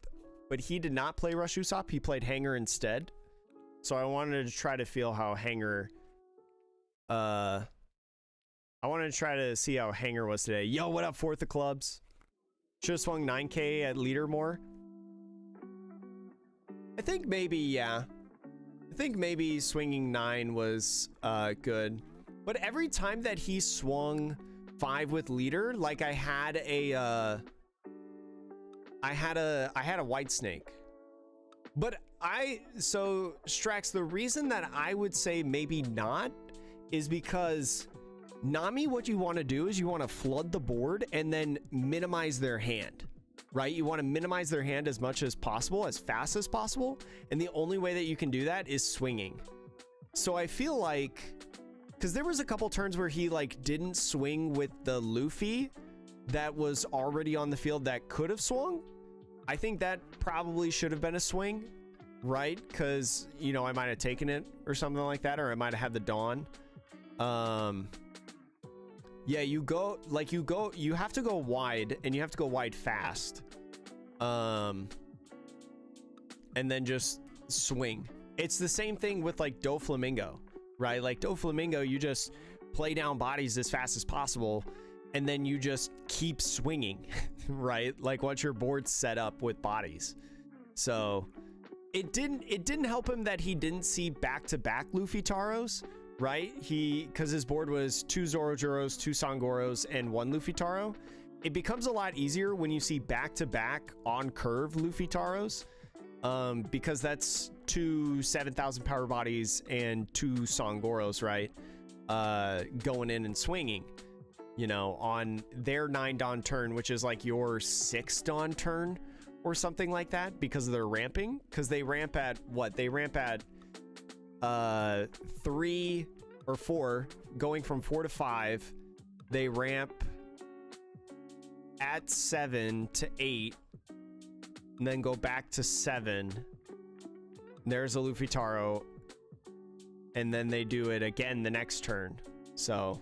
but he did not play Rush Usopp. He played Hanger instead. So I wanted to try to feel how Hanger... I wanted to try to see how Hanger was today. Yo, what up, Fourth of Clubs? Should have swung 9K at leader more. I think maybe, yeah. I think maybe swinging 9 was good. But every time that he swung 5 with leader, like I had a white snake. But so Strax, the reason that I would say maybe not is because Nami, what you want to do is you want to flood the board and then minimize their hand, right? You want to minimize their hand as much as possible, as fast as possible. And the only way that you can do that is swinging. So I feel like, because there was a couple turns where he like didn't swing with the Luffy that was already on the field that could have swung. I think that probably should have been a swing, right? Because, I might have taken it or something like that, or I might have had the Dawn. Yeah, you have to go wide, and you have to go wide fast. And then just swing. It's the same thing with like Doflamingo, right? Like Doflamingo, you just play down bodies as fast as possible, and then you just keep swinging, right? Like once your board's set up with bodies. So it didn't help him that he didn't see back-to-back Luffy Taros, right? Because his board was 2 Zorojuros, 2 Sangoros, and 1 Luffy Taro. It becomes a lot easier when you see back-to-back on-curve Luffy Taros, because that's 2 7,000 power bodies and 2 Sangoros, right? Going in and swinging, on their 9 Dawn turn, which is like your 6 Dawn turn or something like that, because of their ramping. Because they ramp at what? They ramp at 3 or 4, going from 4 to 5. They ramp at 7 to 8, and then go back to 7. There's a Luffy Taro, and then they do it again the next turn. So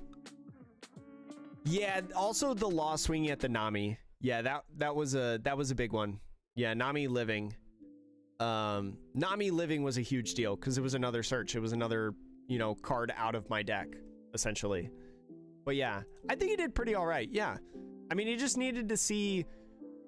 yeah, also the law swinging at the Nami. Yeah, that was a big one. Yeah, Nami living. Nami living was a huge deal because it was another search. It was another, card out of my deck, essentially. But yeah, I think he did pretty all right. Yeah. I mean, he just needed to see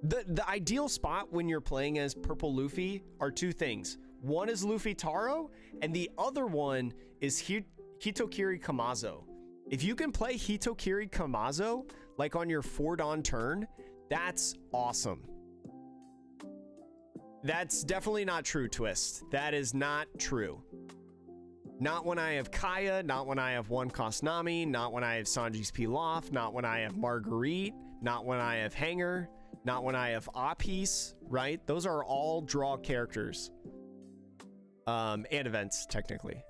the ideal spot when you're playing as Purple Luffy are 2 things. One is Luffy Taro, and the other one is Hitokiri Kamazo. If you can play Hitokiri Kamazo, like on your 4 Dawn turn, that's awesome. That's definitely not true, Twist. That is not true. Not when I have Kaya, not when I have 1 cost Nami, not when I have Sanji's Pilaf, not when I have Marguerite, not when I have Hanger, not when I have Apis, right? Those are all draw characters. And events, technically.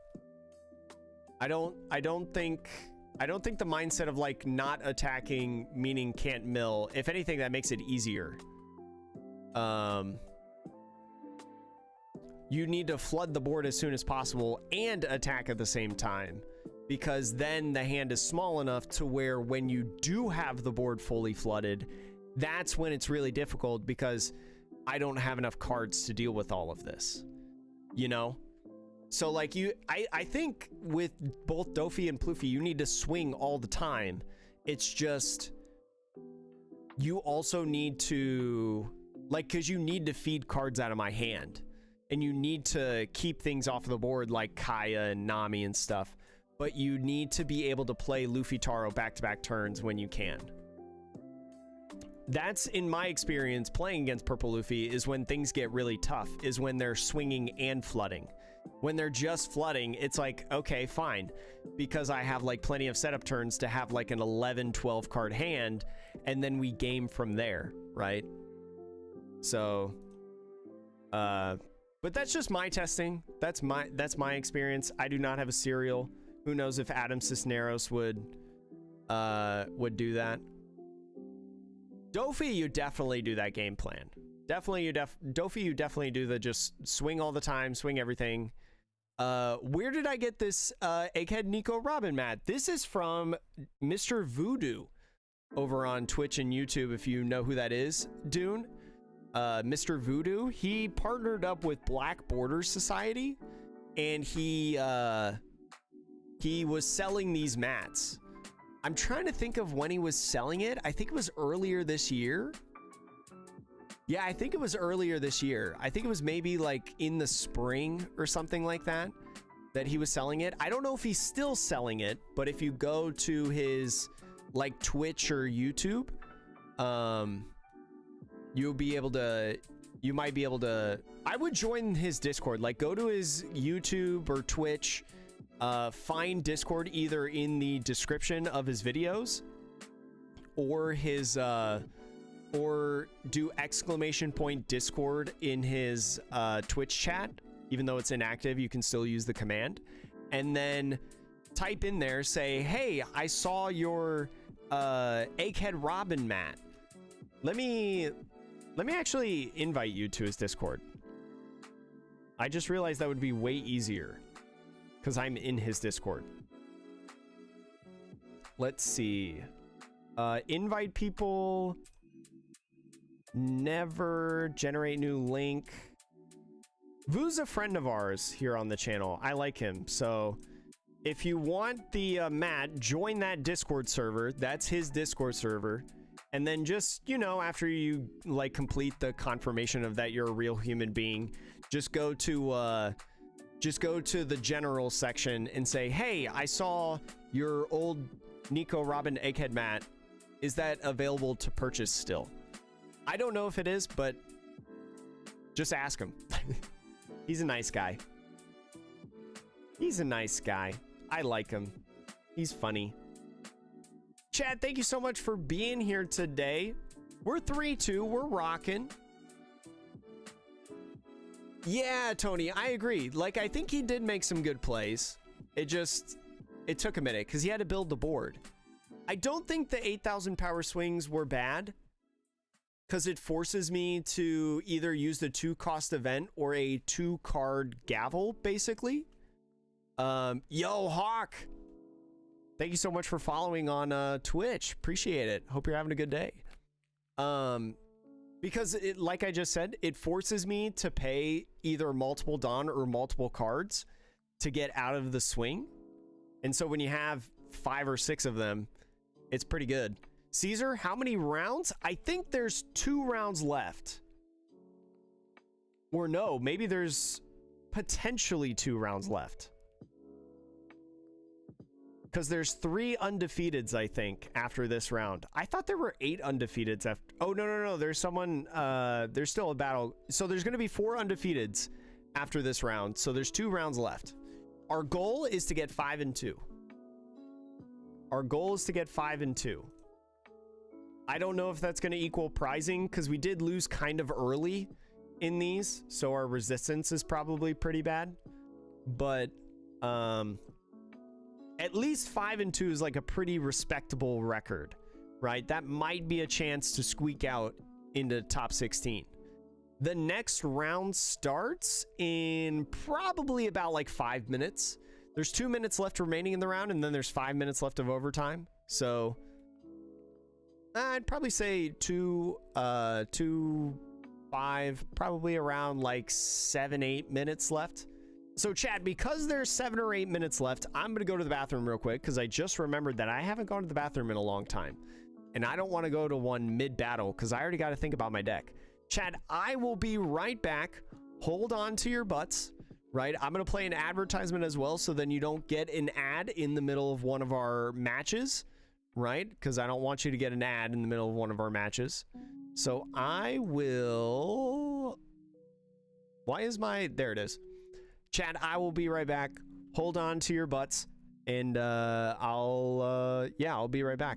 I don't think the mindset of like not attacking meaning can't mill. If anything, that makes it easier. you need to flood the board as soon as possible and attack at the same time, because then the hand is small enough to where when you do have the board fully flooded, that's when it's really difficult, because I don't have enough cards to deal with all of this, you know? So like I think with both Dofi and Ploofy, you need to swing all the time. It's just, you also need to, like, because you need to feed cards out of my hand, and you need to keep things off the board like Kaya and Nami and stuff, but you need to be able to play Luffy Taro back-to-back turns when you can. That's, in my experience, playing against Purple Luffy is when things get really tough, is when they're swinging and flooding. When they're just flooding, it's like, okay, fine, because I have like plenty of setup turns to have like an 11, 12 card hand, and then we game from there, right? So, but that's just my testing. That's my experience. I do not have a serial. Who knows if Adam Cisneros would do that. Dofi, you definitely do that game plan. Dofi, you definitely do the just swing all the time, swing everything. Where did I get this Egghead Nico Robin mat? This is from Mr. Voodoo over on Twitch and YouTube, if you know who that is, Dune. Mr. Voodoo, he partnered up with Black Borders Society, and he was selling these mats. I'm trying to think of when he was selling it. I think it was earlier this year. Yeah, I think it was earlier this year. I think it was maybe like in the spring or something like that he was selling it. I don't know if he's still selling it, but if you go to his like Twitch or YouTube, you might be able to, I would join his Discord. Like, go to his YouTube or Twitch, find Discord either in the description of his videos or his or do !Discord in his Twitch chat. Even though it's inactive, you can still use the command, and then type in there, say, hey, I saw your Egghead Robin mat. Let me actually invite you to his Discord. I just realized that would be way easier because I'm in his Discord. Let's see. Invite people. Never generate new link. Vu's a friend of ours here on the channel. I like him. So if you want the mat, join that Discord server. That's his Discord server. And then just, you know, after you like complete the confirmation of that you're a real human being, just go to the general section and say, hey, I saw your old Nico Robin Egghead mat. Is that available to purchase still? I don't know if it is, but just ask him. He's a nice guy. He's a nice guy. I like him. He's funny. Chad, thank you so much for being here today. We're 3-2. We're rocking. Yeah, Tony, I agree. Like, I think he did make some good plays. It took a minute because he had to build the board. I don't think the 8,000 power swings were bad, because it forces me to either use the 2-cost event or a 2-card gavel, basically. Yo, Hawk! Thank you so much for following on Twitch. Appreciate it. Hope you're having a good day. Because, like I just said, it forces me to pay either multiple Dawn or multiple cards to get out of the swing. And so when you have 5 or 6 of them, it's pretty good. Caesar, how many rounds? I think there's 2 rounds left. Or no, maybe there's potentially 2 rounds left. Because there's 3 undefeateds, I think, after this round. I thought there were 8 undefeateds after. Oh, no. There's someone, there's still a battle. So there's going to be 4 undefeateds after this round. So there's 2 rounds left. Our goal is to get 5-2. Our goal is to get 5-2. I don't know if that's going to equal prizing because we did lose kind of early in these, so our resistance is probably pretty bad. But at least 5-2 is like a pretty respectable record, right? That might be a chance to squeak out into top 16. The next round starts in probably about like 5 minutes. There's 2 minutes left remaining in the round, and then there's 5 minutes left of overtime. So I'd probably say 5, probably around like 7-8 minutes left. So chat, because there's 7 or 8 minutes left, I'm gonna go to the bathroom real quick because I just remembered that I haven't gone to the bathroom in a long time, and I don't want to go to one mid-battle because I already got to think about my deck. Chat, I will be right back. Hold on to your butts, right? I'm gonna play an advertisement as well, so then you don't get an ad in the middle of one of our matches, right? Because I don't want you to get an ad in the middle of one of our matches. So I will... Why is my... There it is. Chat, I will be right back. Hold on to your butts, and I'll be right back.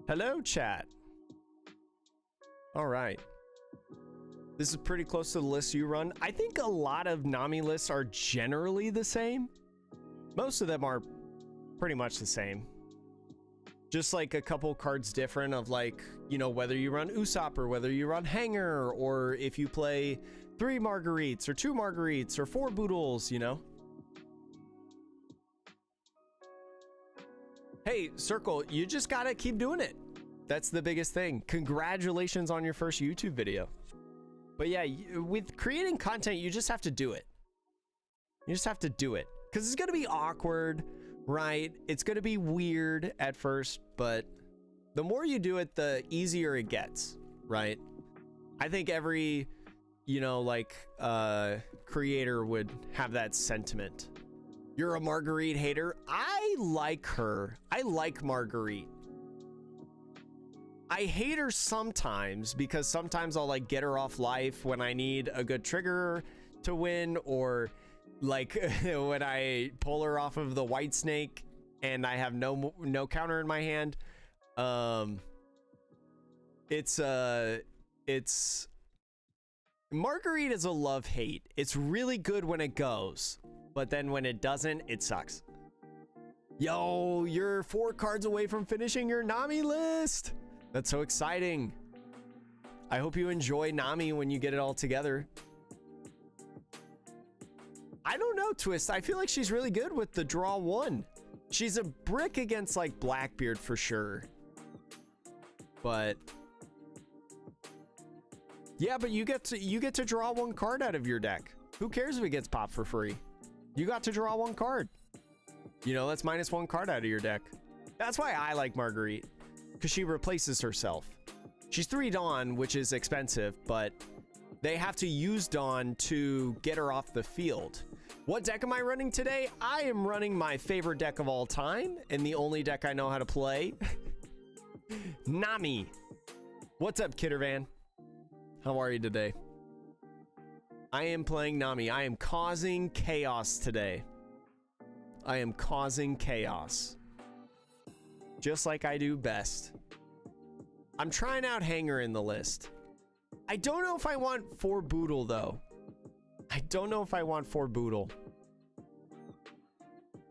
Hello, chat. All right. This is pretty close to the list you run. I think a lot of Nami lists are generally the same. Most of them are pretty much the same. Just like a couple cards different of like, you know, whether you run Usopp or whether you run Hanger, or if you play 3 Marguerites or 2 Marguerites or 4 Boodles, you know. Hey, Circle, you just gotta keep doing it. That's the biggest thing. Congratulations on your first YouTube video. But yeah, with creating content, you just have to do it. You just have to do it. Because it's gonna be awkward, right? It's gonna be weird at first, but the more you do it, the easier it gets, right? I think every, you know, like, creator would have that sentiment. You're a Marguerite hater? I like her. I like Marguerite. I hate her sometimes because sometimes I'll like get her off life when I need a good trigger to win, or like when I pull her off of the White Snake and I have no counter in my hand. It's Marguerite is a love-hate. It's really good when it goes, but then when it doesn't, it sucks. Yo, you're 4 cards away from finishing your Nami list. That's so exciting. I hope you enjoy Nami when you get it all together. I don't know, Twist. I feel like she's really good with the draw one. She's a brick against like Blackbeard for sure. But yeah, but you get to draw one card out of your deck. Who cares if it gets popped for free? You got to draw one card. You know, that's -1 card out of your deck. That's why I like Marguerite, because she replaces herself. She's 3 Dawn, which is expensive, but they have to use Dawn to get her off the field. What deck am I running today? I am running my favorite deck of all time, and the only deck I know how to play. Nami. What's up, Kittervan? How are you today? I am playing Nami. I am causing chaos today. I am causing chaos. Just like I do best. I'm trying out Hanger in the list. I don't know if I want 4 Boodle, though. I don't know if I want 4 Boodle.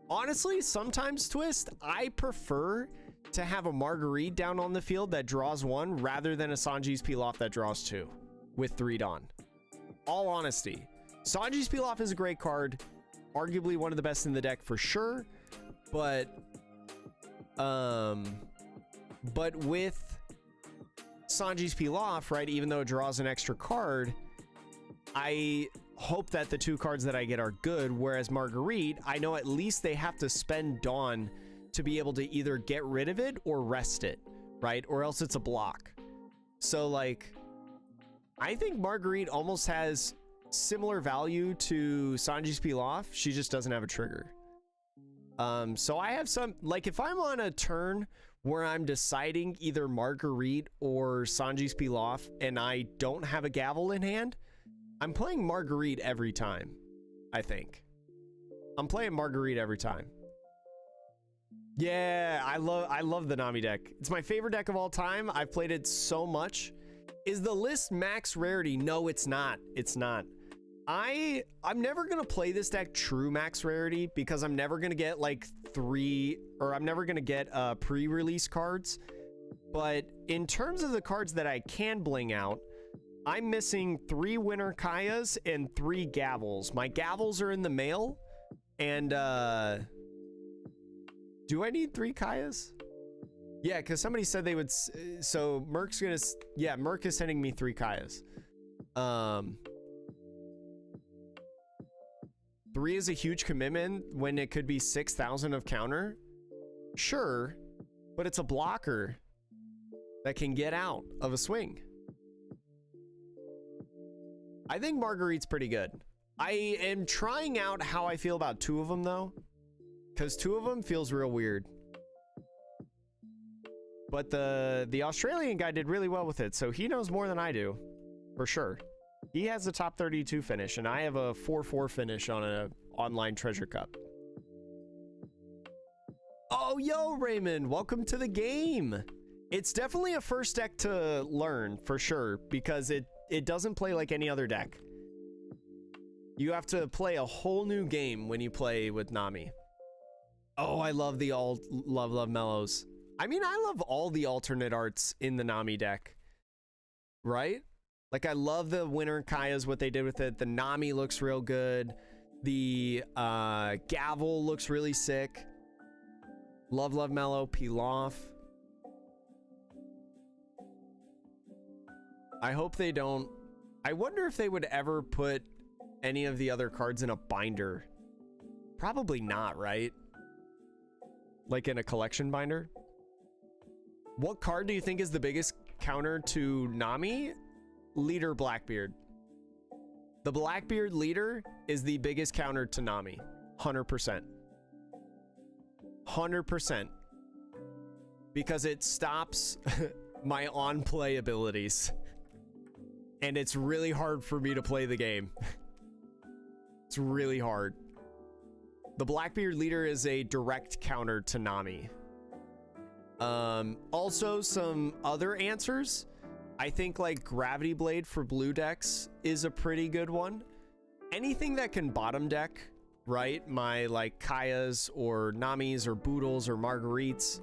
Honestly, sometimes, Twist, I prefer to have a Marguerite down on the field that draws 1 rather than a Sanji's Pilaf that draws 2 with 3 Dawn. All honesty. Sanji's Pilaf is a great card. Arguably one of the best in the deck for sure. But with Sanji's Pilaf, right, even though it draws an extra card, I hope that the 2 cards that I get are good, whereas Marguerite, I know at least they have to spend Dawn to be able to either get rid of it or rest it, right? Or else it's a block. So, like, I think Marguerite almost has similar value to Sanji's Pilaf. She just doesn't have a trigger. So I have some, like, if I'm on a turn where I'm deciding either Marguerite or Sanji's Pilaf and I don't have a gavel in hand, I'm playing Marguerite every time, I think. I'm playing Marguerite every time. Yeah, I love the Nami deck. It's my favorite deck of all time. I've played it so much. Is the list max rarity? No, it's not. It's not. I'm never gonna play this deck true max rarity because I'm never gonna get like I'm never gonna get pre-release cards. But in terms of the cards that I can bling out, I'm missing 3 Winter Kayas and 3 Gavels. My Gavels are in the mail, and do I need 3 Kayas? Yeah, because somebody said they would. So Merc's gonna. Yeah, Merc is sending me 3 Kayas. 3 is a huge commitment when it could be 6,000 of counter. Sure, but it's a blocker that can get out of a swing. I think Marguerite's pretty good. I am trying out how I feel about 2 of them, though, because 2 of them feels real weird. But the Australian guy did really well with it, so he knows more than I do, for sure. He has the top 32 finish, and I have a 4-4 finish on an online treasure cup. Oh, yo, Raymond, welcome to the game. It's definitely a first deck to learn, for sure, because it doesn't play like any other deck. You have to play a whole new game when you play with Nami. Oh, I love the love mellows. I mean, I love all the alternate arts in the Nami deck, right? Like, I love the Winter Kayas, what they did with it. The Nami looks real good. The Gavel looks really sick. Love mellow, Pilaf. I hope they don't. I wonder if they would ever put any of the other cards in a binder. Probably not, right? Like in a collection binder? What card do you think is the biggest counter to Nami? Leader Blackbeard. The Blackbeard leader is the biggest counter to Nami. 100%. 100%. Because it stops my on-play abilities. And it's really hard for me to play the game. It's really hard. The Blackbeard leader is a direct counter to Nami. Also, some other answers. I think like Gravity Blade for blue decks is a pretty good one. Anything that can bottom deck, right? My like Kayas or Namis or Boodles or Marguerites.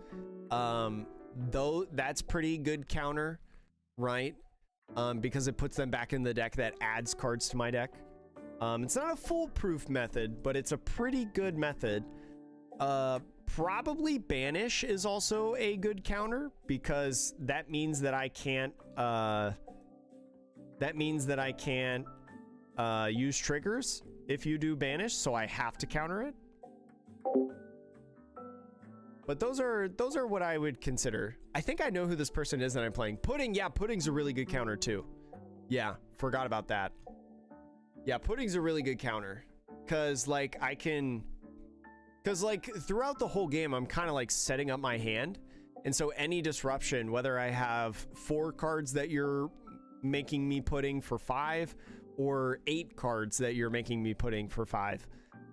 though that's pretty good counter, right? Because it puts them back in the deck that adds cards to my deck. It's not a foolproof method, but it's a pretty good method. Probably Banish is also a good counter because that means that I can't use triggers if you do Banish, so I have to counter it. But those are what I would consider. I think I know who this person is that I'm playing. Pudding, yeah, Pudding's a really good counter too. Yeah, forgot about that. Yeah, Pudding's a really good counter. Cause like throughout the whole game, I'm kind of like setting up my hand. And so any disruption, whether I have 4 cards that you're making me Pudding for 5 or 8 cards that you're making me Pudding for 5,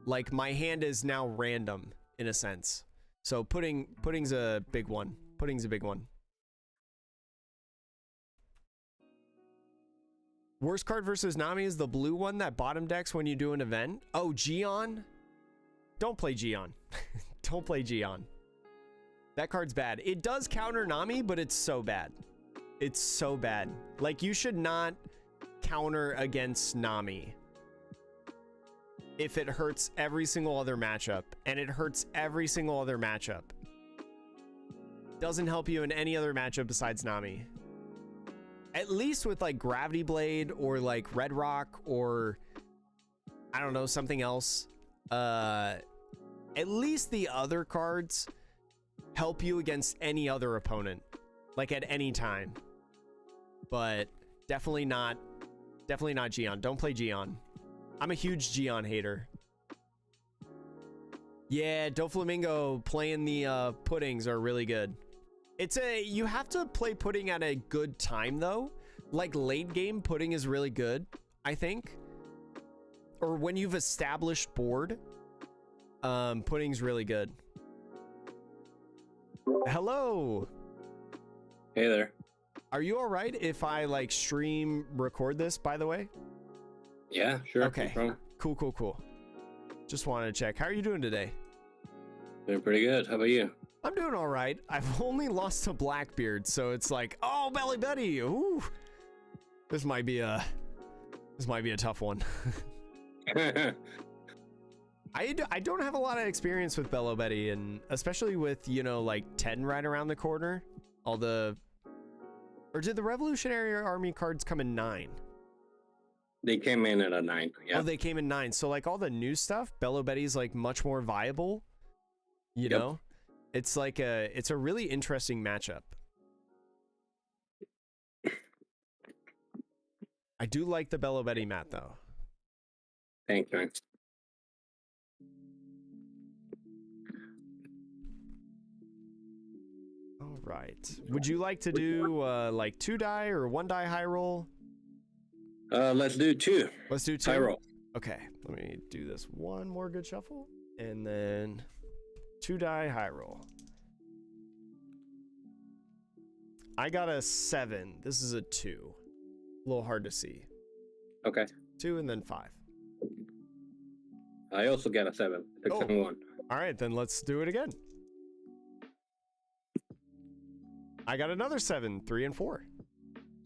like my hand is now random in a sense. So Pudding's a big one. Pudding's a big one. Worst card versus Nami is the blue one that bottom decks when you do an event. Oh, Gion? Don't play Gion. Don't play Gion. That card's bad. It does counter Nami, but it's so bad. It's so bad. Like, you should not counter against Nami if it hurts every single other matchup, and it hurts every single other matchup. Doesn't help you in any other matchup besides Nami. At least with like Gravity Blade or like Red Rock or I don't know, something else. At least the other cards help you against any other opponent, like at any time. But definitely not Gion. Don't play Gion. I'm a huge Gion hater. Yeah, Doflamingo playing the puddings are really good. You have to play Pudding at a good time though. Like late game, Pudding is really good, I think. Or when you've established board, Pudding's really good. Hello. Hey there. Are you all right if I like stream record this, by the way? Yeah, sure. Okay. No Cool. Just wanted to check. How are you doing today? Doing pretty good. How about you? I'm doing all right. I've only lost to Blackbeard, so it's like, oh, Belly Betty. Ooh. This might be a tough one. I don't have a lot of experience with Bello Betty, and especially with, you know, like 10 right around the corner. Or did the Revolutionary Army cards come in 9? They came in at a 9. Yeah. Oh, they came in 9. So like all the new stuff, Bello Betty's like much more viable. You know? It's like it's a really interesting matchup. I do like the Bello Betty mat though. Thank you. All right. Would you like to do like 2 die or 1 die high roll? Let's do 2. Let's do 2. High roll. Okay. Let me do this one more good shuffle and then 2 die high roll. I got a 7. This is a 2. A little hard to see. Okay. 2 and then 5. I also got a 7. 6 and 1. All right, then let's do it again. I got another 7, 3 and 4.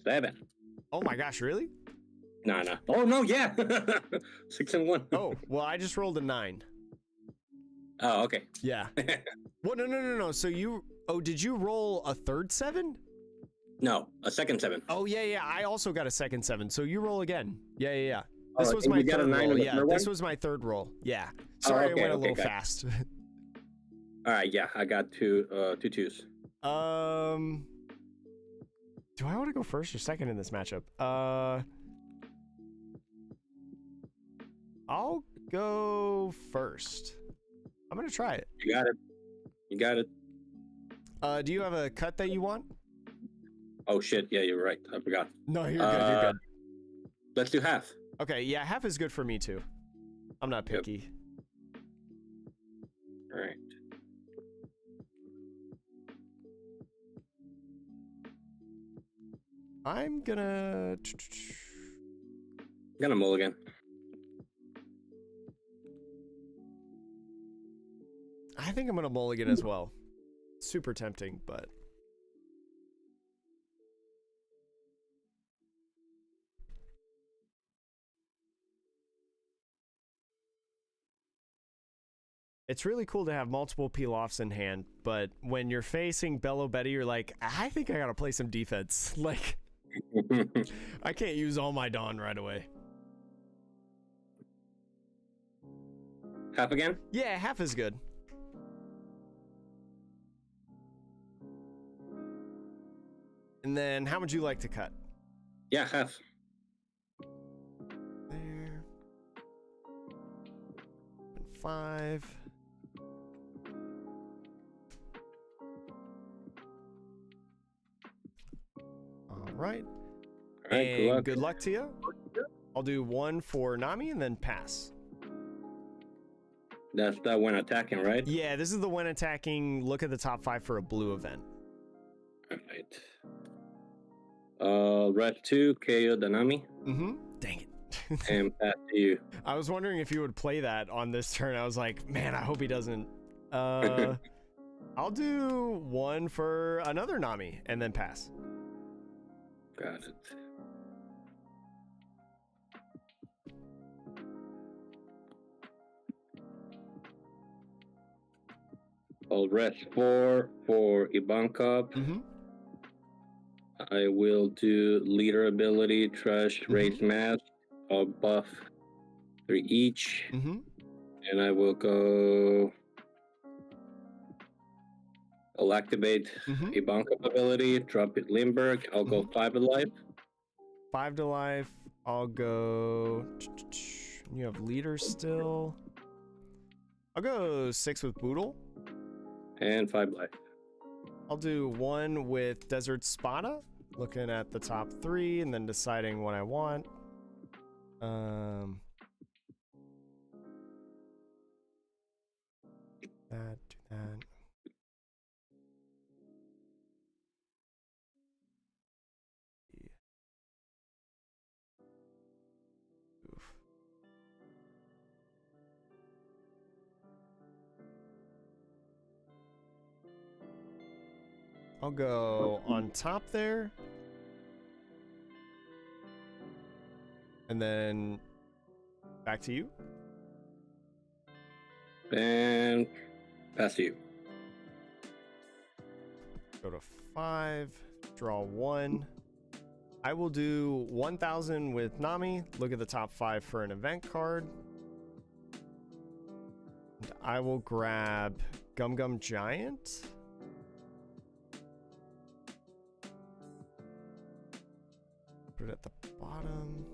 7. Oh my gosh, really? No. Oh no, yeah. 6 and 1. Oh, well, I just rolled a 9. Oh, okay. Yeah. Well, no. So did you roll a third 7? No, a second 7. Oh yeah. I also got a second 7. So you roll again. Yeah. This Oh, was and my you got a third 9 roll. on the Yeah, third this one? was my third roll. Yeah. Sorry, okay, I went a little got it. fast. All right, yeah, I got two 2s. Do I want to go first or second in this matchup? I'll go first. I'm gonna try it. You got it. Do you have a cut that you want? Oh shit, yeah, you're right. I forgot. No, you're good. You're good. Let's do half. Okay, yeah, half is good for me too. I'm not picky. All right. I'm gonna Mulligan. I think I'm gonna mulligan as well. Super tempting, but It's really cool to have multiple peel-offs in hand, but when you're facing Bello Betty, you're like, I think I gotta play some defense. Like, I can't use all my Dawn right away. Half again? Yeah, half is good. And then how would you like to cut? Yeah, half. There. 5. All right. All right, And good luck to you. I'll do 1 for Nami and then pass. That's that when attacking, right? Yeah, this is the when attacking. Look at the top 5 for a blue event. All right. Red 2, KO the Nami. Dang it. And pass to you. I was wondering if you would play that on this turn. I was like, man, I hope he doesn't. I'll do 1 for another Nami and then pass. Got it. I'll rest 4 for Ivankov. I will do leader ability, trash, raise mask. I'll buff 3 each. And I will go. I'll activate Ivankov ability, drop it Limburg. I'll go 5 to life. 5 to life. I'll go. You have leader still. I'll go 6 with Boodle. And 5 life. I'll do 1 with Desert Spada. Looking at the top 3 and then deciding what I want. That, do that. Oof. I'll go on top there. And then back to you. And pass to you. Go to 5. Draw 1. I will do 1,000 with Nami. Look at the top 5 for an event card. And I will grab Gum Gum Giant. Put it at the bottom.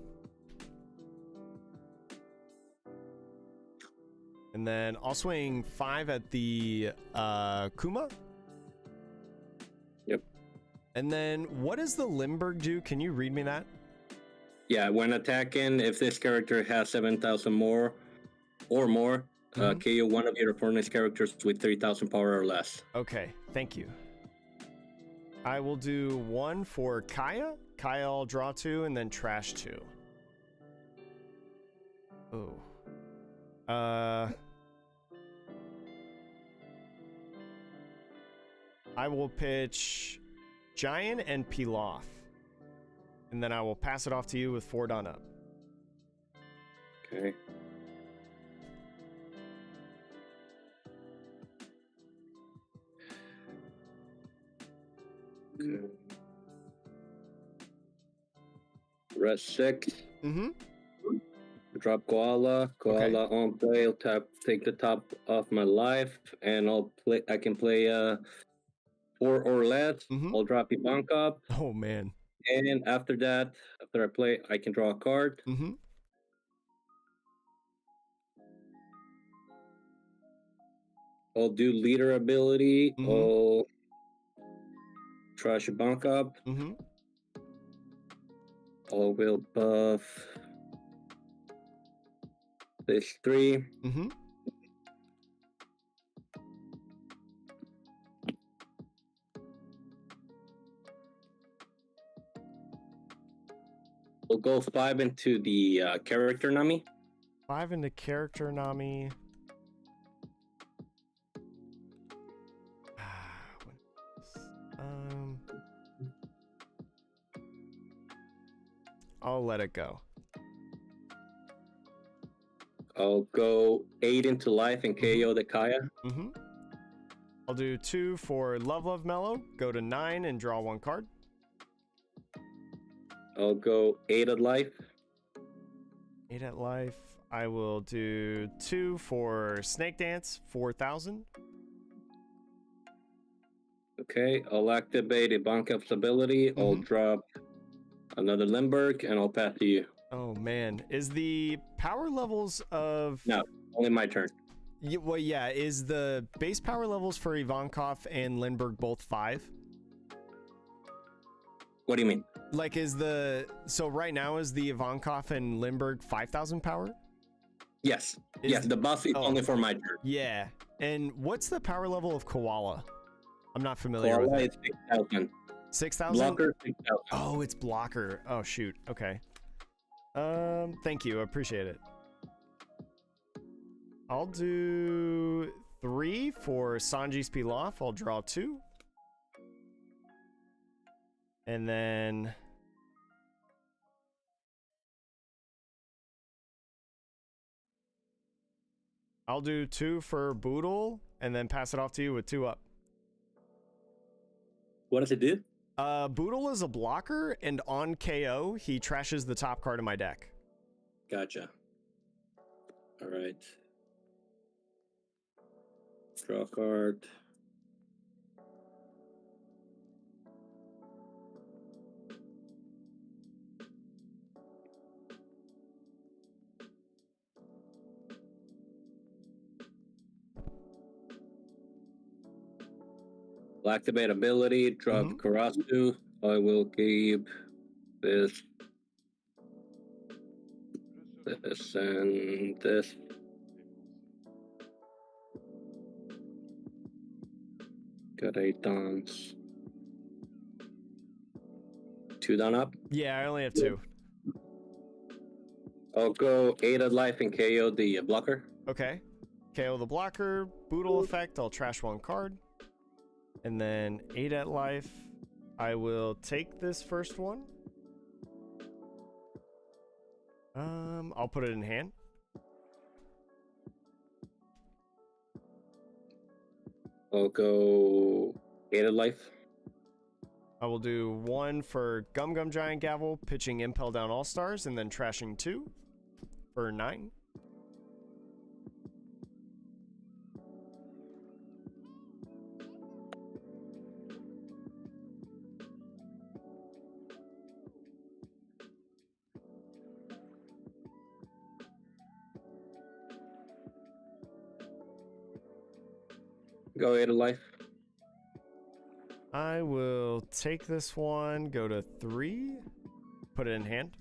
And then I'll swing 5 at the Kuma. Yep. And then what does the Limburg do? Can you read me that? Yeah, when attacking, if this character has 7,000 more or more, KO one of your opponent's characters with 3,000 power or less. Okay, thank you. I will do 1 for Kaya. Kaya, I'll draw 2 and then trash 2. Oh. I will pitch Giant and peel off. And then I will pass it off to you with 4 done up. Okay. Rest 6. Drop Koala. Koala on play. I'll take the top of my life, and I can play 4 or less. I'll drop Ivankov. Oh man. And after that, after I play, I can draw a card. I'll do leader ability. I'll trash Ivankov. I will buff this 3. We'll go 5 into the character Nami. 5 into character Nami. I'll let it go. I'll go 8 into life and KO the Kaya. Mm-hmm. I'll do 2 for Love Mellow. Go to 9 and draw 1 card. I'll go 8 at life. 8 at life. I will do 2 for Snake Dance, 4,000. Okay, I'll activate a Bankov's ability. I'll drop another Limburg, and I'll pass to you. Oh, man. Is the power levels of... No, only my turn. Well, yeah. Is the base power levels for Ivankov and Lindbergh both 5? What do you mean? Like, is the... So right now, is the Ivankov and Lindbergh 5,000 power? Yes. Yes, the buff is only for my turn. Yeah. And what's the power level of Koala? I'm not familiar with it. 6,000. 6,000? Blocker, 6,000. Oh, it's blocker. Oh, shoot. Okay. Thank you. I appreciate it. I'll do 3 for Sanji's Pilaf. I'll draw 2. And then... I'll do 2 for Boodle, and then pass it off to you with 2 up. What does it do? Boodle is a blocker, and on KO, he trashes the top card of my deck. Gotcha. All right. Draw a card. I'll activate ability, drop Karasu. I will keep this, and this. Got 8 dons. 2 done up? Yeah, I only have 2. I'll go 8 at life and KO the blocker. Okay. KO the blocker, Boodle effect, I'll trash 1 card. And then 8 at life. I will take this first one. I'll put it in hand. I'll go 8 at life. I will do 1 for Gum Gum Giant Gavel, pitching Impel down All Stars, and then trashing 2 for 9. Go 8 at life. I will take this one, go to 3, put it in hand.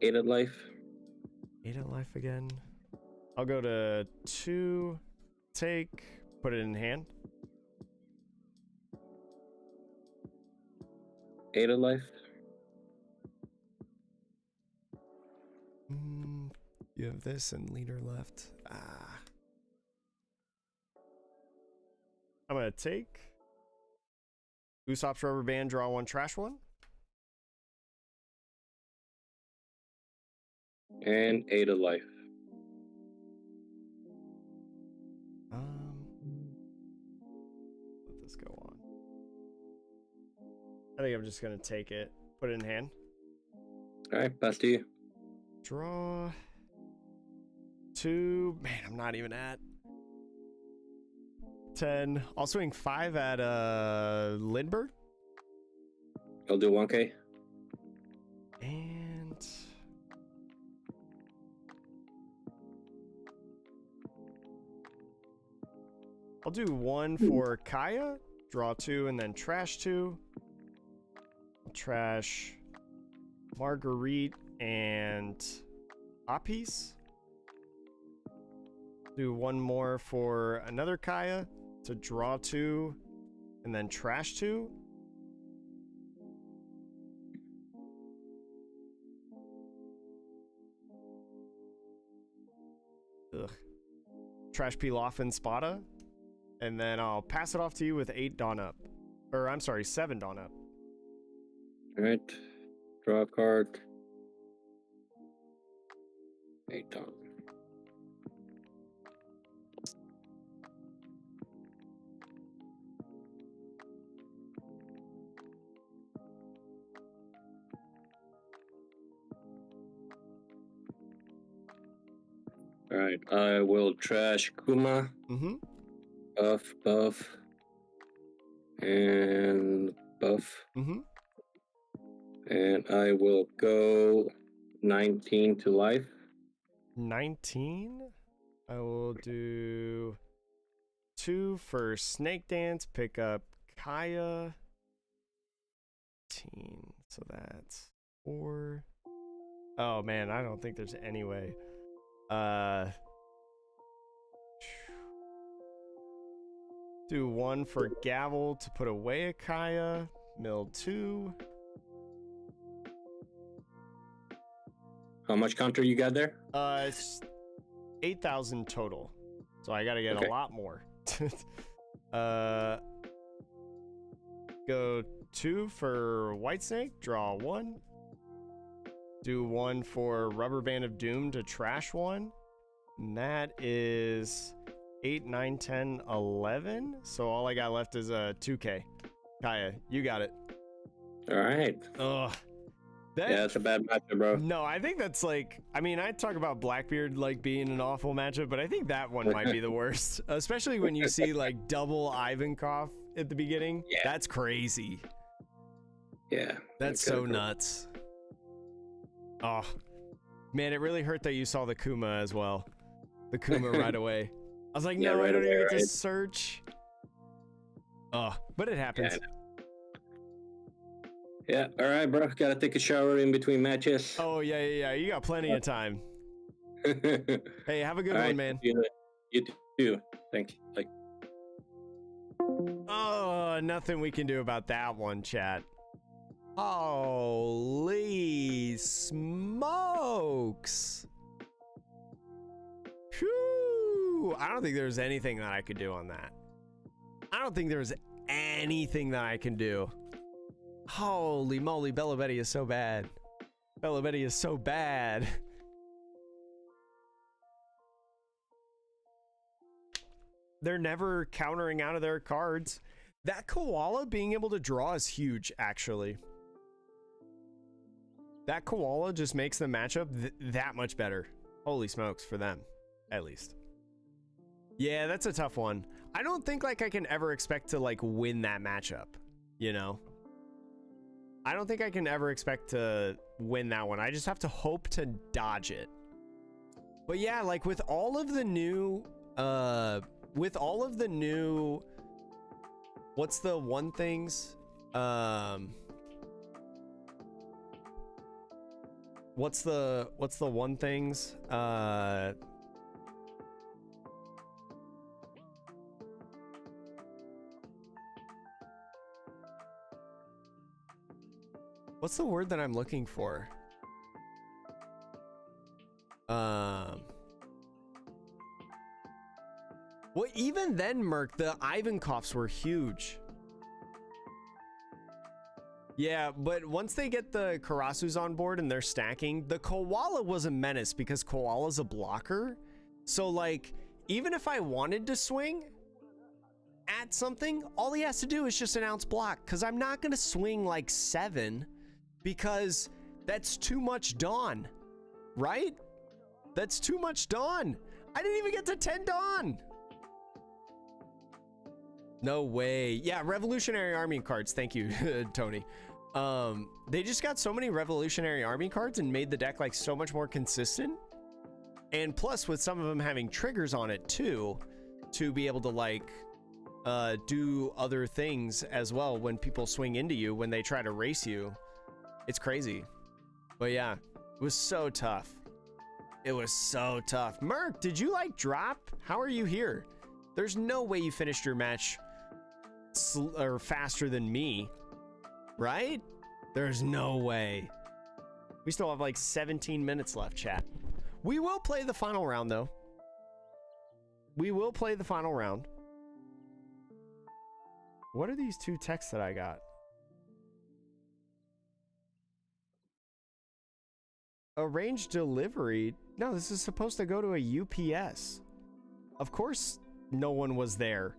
8 at life. 8 at life again. I'll go to 2, take, put it in hand. 8 at life. You have this and leader left. I'm gonna take Usopp's Rubber Band, draw 1, trash 1. And 8 of life. Let this go on. I think I'm just gonna take it, put it in hand. Alright, pass to you. Draw 2. Man, I'm not even at 10. I'll swing 5 at Lindbergh. I'll do 1K. And I'll do 1 for Kaya. Draw 2 and then trash 2. I'll trash Marguerite and Apis. Do 1 more for another Kaya to draw 2 and then trash 2. Ugh. Trash Pilaf and Spada. And then I'll pass it off to you with 8 Dawn Up. Or I'm sorry, 7 Dawn Up. Alright. Draw a card. Aton. All right, I will trash Kuma. Mm-hmm. Buff, and buff. Mm-hmm. And I will go 19 to life. 19? I will do 2 for Snake Dance, pick up Kaya. 18, so that's 4. Oh man, I don't think there's any way. Do 1 for Gavel to put away a Kaya. Mill 2. How much counter you got there? It's 8,000 total. So I gotta get a lot more. Go 2 for Whitesnake, draw 1. Do 1 for Rubber Band of Doom to trash 1. And that is 8, 9, 10, 11. So all I got left is a 2K. Kaya, you got it. All right. Ugh. Yeah, it's a bad matchup, bro. No, I think that's like, I mean, I talk about Blackbeard like being an awful matchup, but I think that one might be the worst. Especially when you see like double Ivankov at the beginning. Yeah. That's crazy. Yeah. That's so nuts. Oh, man, it really hurt that you saw the Kuma as well. The Kuma right away. I was like, no, I don't even get to search. Oh, but it happens. Yeah, all right, bro. Gotta take a shower in between matches. Oh, yeah. You got plenty of time. Hey, have a good one, man. You too. Thank you. Like. Oh, nothing we can do about that one, chat. Holy smokes. Whew. I don't think there's anything that I could do on that. I don't think there's anything that I can do. Holy moly, Bella Betty is so bad. Bella Betty is so bad. They're never countering out of their cards. That koala being able to draw is huge, actually. That koala just makes the matchup that much better. Holy smokes for them, at least. Yeah, that's a tough one. I don't think like I can ever expect to like win that matchup, you know? I don't think I can ever expect to win that one. I just have to hope to dodge it. But yeah, like with all of the new, what's the one things? What's the one things? What's the word that I'm looking for? Well, even then, Merc, the Ivankovs were huge. Yeah, but once they get the Karasus on board and they're stacking, the Koala was a menace because Koala's a blocker. So, like, even if I wanted to swing at something, all he has to do is just announce block, because I'm not going to swing like 7 because that's too much Dawn, right? That's too much Dawn. I didn't even get to 10 Dawn. No way. Yeah, Revolutionary Army cards. Thank you, Tony. They just got so many Revolutionary Army cards and made the deck like so much more consistent. And plus with some of them having triggers on it too, to be able to like do other things as well when people swing into you, when they try to race you. It's crazy. But yeah, it was so tough. It was so tough. Merc, did you like drop? How are you here? There's no way you finished your match or faster than me, right? There's no way. We still have like 17 minutes left, chat. We will play the final round though. We will play the final round. What are these 2 texts that I got? Arranged delivery? No, this is supposed to go to a UPS. Of course no one was there.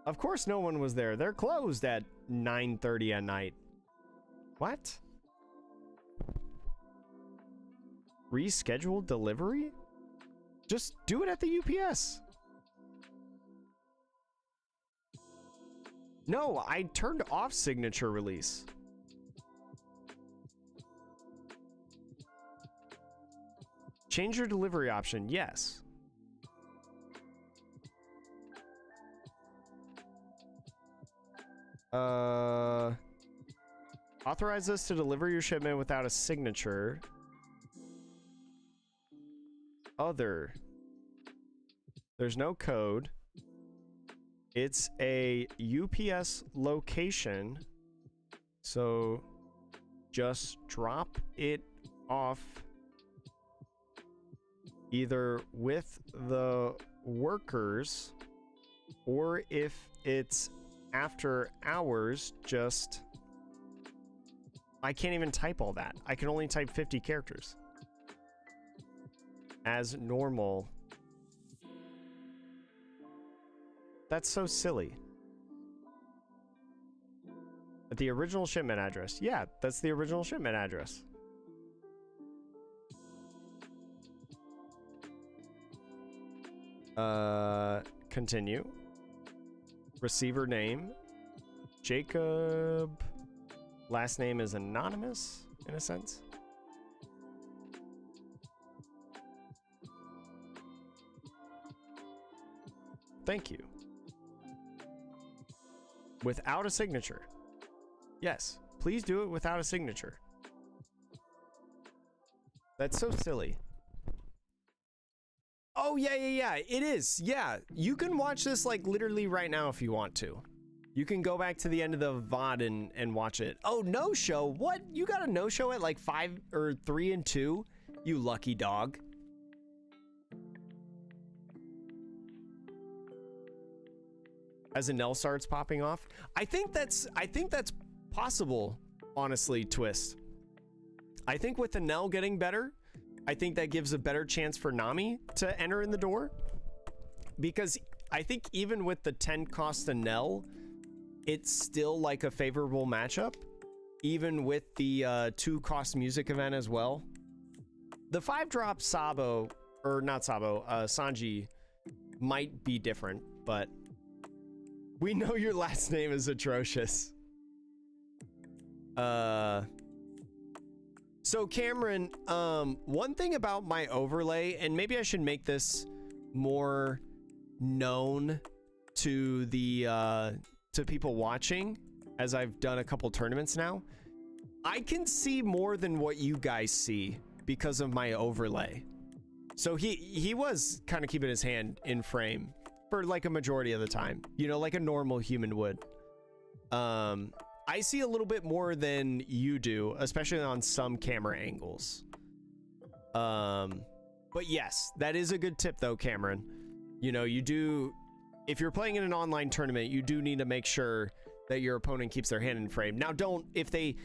Of course no one was there. They're closed at 9:30 at night. What? Rescheduled delivery? Just do it at the UPS. No, I turned off signature release. Change your delivery option, yes. Authorize us to deliver your shipment without a signature. Other. There's no code. It's a UPS location. So just drop it off either with the workers, or if it's after hours, just... I can't even type all that. I can only type 50 characters. As normal. That's so silly. At the original shipment address. Yeah, that's the original shipment address. Continue. Receiver name. Jacob. Last name is anonymous, in a sense. Thank you. Without a signature. Yes, please do it without a signature. That's so silly. Oh, yeah, it is. Yeah, you can watch this like literally right now if you want to. You can go back to the end of the VOD and watch it. Oh, no show? What? You got a no show at like 5 or 3 and 2? You lucky dog. As a Nell starts popping off. I think that's possible, honestly, Twist. I think with the Nell getting better, I think that gives a better chance for Nami to enter in the door. Because I think even with the 10 cost to Nell, it's still like a favorable matchup. Even with the 2 cost music event as well. The 5 drop Sabo, or not Sabo, Sanji might be different, but we know your last name is Atrocious. So Cameron, one thing about my overlay, and maybe I should make this more known to the to people watching, as I've done a couple tournaments now, I can see more than what you guys see because of my overlay. So he was kind of keeping his hand in frame for like a majority of the time, you know, like a normal human would. I see a little bit more than you do, especially on some camera angles. But yes, that is a good tip though, Cameron. You know, you do, if you're playing in an online tournament, you do need to make sure that your opponent keeps their hand in frame. Now, don't, if they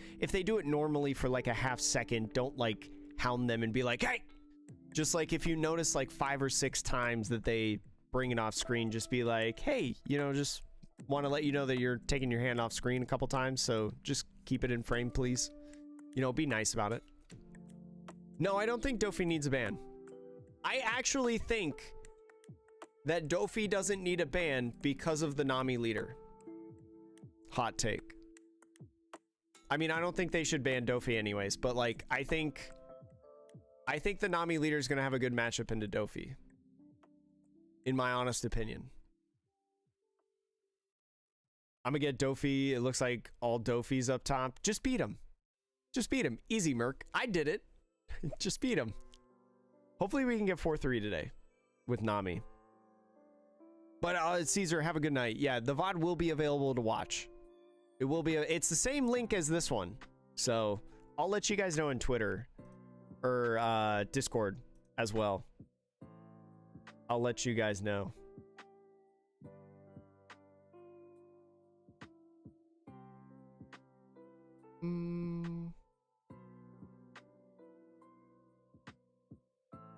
do it normally for like a half second, don't like hound them and be like, hey, just like if you notice like 5 or 6 times that they bring it off screen, just be like, hey, you know, just want to let you know that you're taking your hand off screen a couple times, so just keep it in frame, please. You know, be nice about it. No, I don't think Dofi needs a ban. I actually think that Dofi doesn't need a ban because of the Nami leader. Hot take. I mean, I don't think they should ban Dofi anyways, but like, I think the Nami leader is going to have a good matchup into Dofi. In my honest opinion. I'm gonna get Dofi. It looks like all Dofi's up top. Just beat him. Just beat him. Easy, Merc. I did it. Just beat him. Hopefully we can get 4-3 today with Nami. But Caesar, have a good night. Yeah, the VOD will be available to watch. It will be. It's the same link as this one. So I'll let you guys know on Twitter or Discord as well. I'll let you guys know.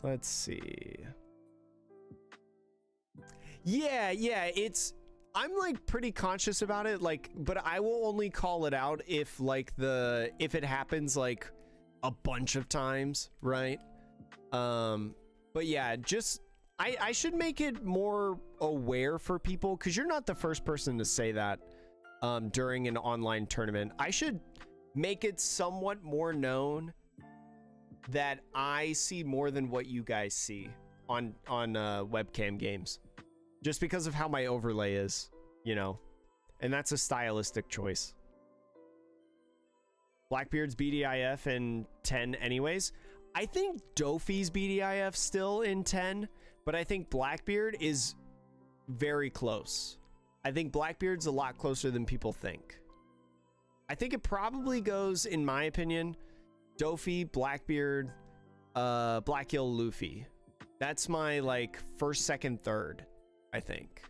Let's see. Yeah, I'm like pretty conscious about it, like, but I will only call it out if like if it happens like a bunch of times, right? But yeah, just I should make it more aware for people, because you're not the first person to say that during an online tournament. I should make it somewhat more known that I see more than what you guys see on webcam games, just because of how my overlay is, you know, and that's a stylistic choice. Blackbeard's BDIF in 10 anyways. I think Dofi's BDIF still in 10, but I think Blackbeard is very close. I think Blackbeard's a lot closer than people think. I think it probably goes, in my opinion, Dofi, Blackbeard, Black Hill, Luffy. That's my like first, second, third, I think.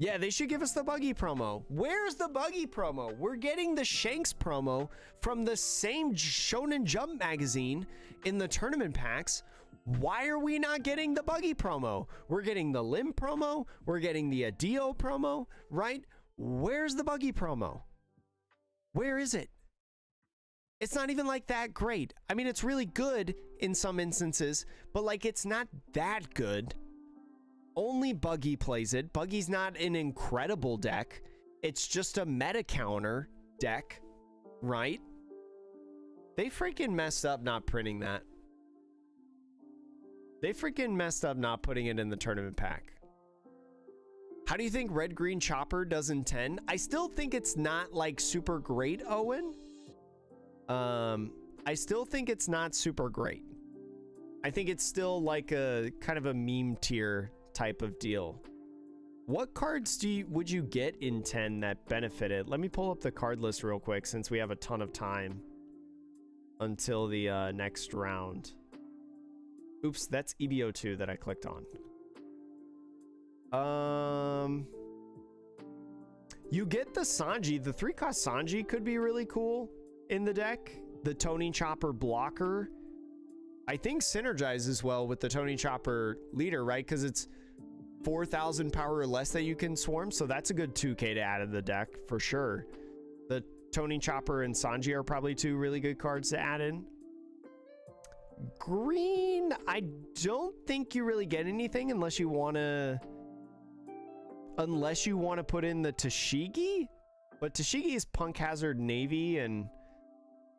Yeah, they should give us the Buggy promo. Where's the Buggy promo? We're getting the Shanks promo from the same Shonen Jump magazine in the tournament packs. Why are we not getting the Buggy promo? We're getting the Lim promo. We're getting the Adio promo, right? Where's the Buggy promo? Where is it? It's not even like that great. I mean, it's really good in some instances, but like it's not that good. Only Buggy plays it. Buggy's not an incredible deck. It's just a meta counter deck, right? They freaking messed up not printing that. They freaking messed up not putting it in the tournament pack. How do you think Red Green Chopper does in 10? I still think it's not like super great, Owen. I still think it's not super great. I think it's still like a kind of a meme tier type of deal. What cards would you get in 10 that benefited? Let me pull up the card list real quick since we have a ton of time until the next round. Oops, that's EBO2 that I clicked on. You get the Sanji. The 3-cost Sanji could be really cool in the deck. The Tony Chopper blocker, I think, synergizes well with the Tony Chopper leader, right? Because it's 4,000 power or less that you can swarm, so that's a good 2k to add to the deck for sure. The Tony Chopper and Sanji are probably two really good cards to add in. Green, I don't think you really get anything unless you want to put in the Tashigi, but Tashigi is Punk Hazard Navy, and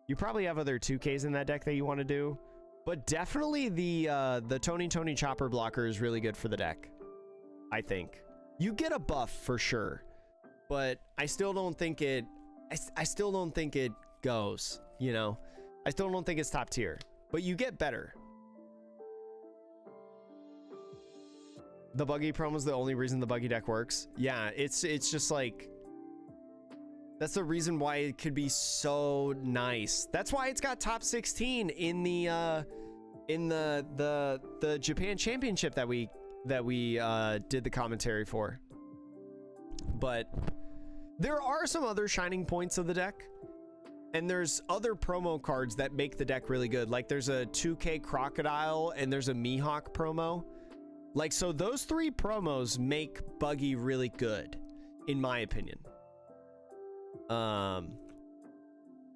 you probably have other 2Ks in that deck that you want to do. But definitely the Tony Chopper blocker is really good for the deck. I think you get a buff for sure, but I still don't think it. I still don't think it goes. You know, I still don't think it's top tier, but you get better. The Buggy promo is the only reason the Buggy deck works. Yeah, it's just like, that's the reason why it could be so nice. That's why it's got top 16 in the Japan Championship that we did the commentary for. But there are some other shining points of the deck, and there's other promo cards that make the deck really good. Like there's a 2K Crocodile and there's a Mihawk promo. Like, so those three promos make Buggy really good, in my opinion.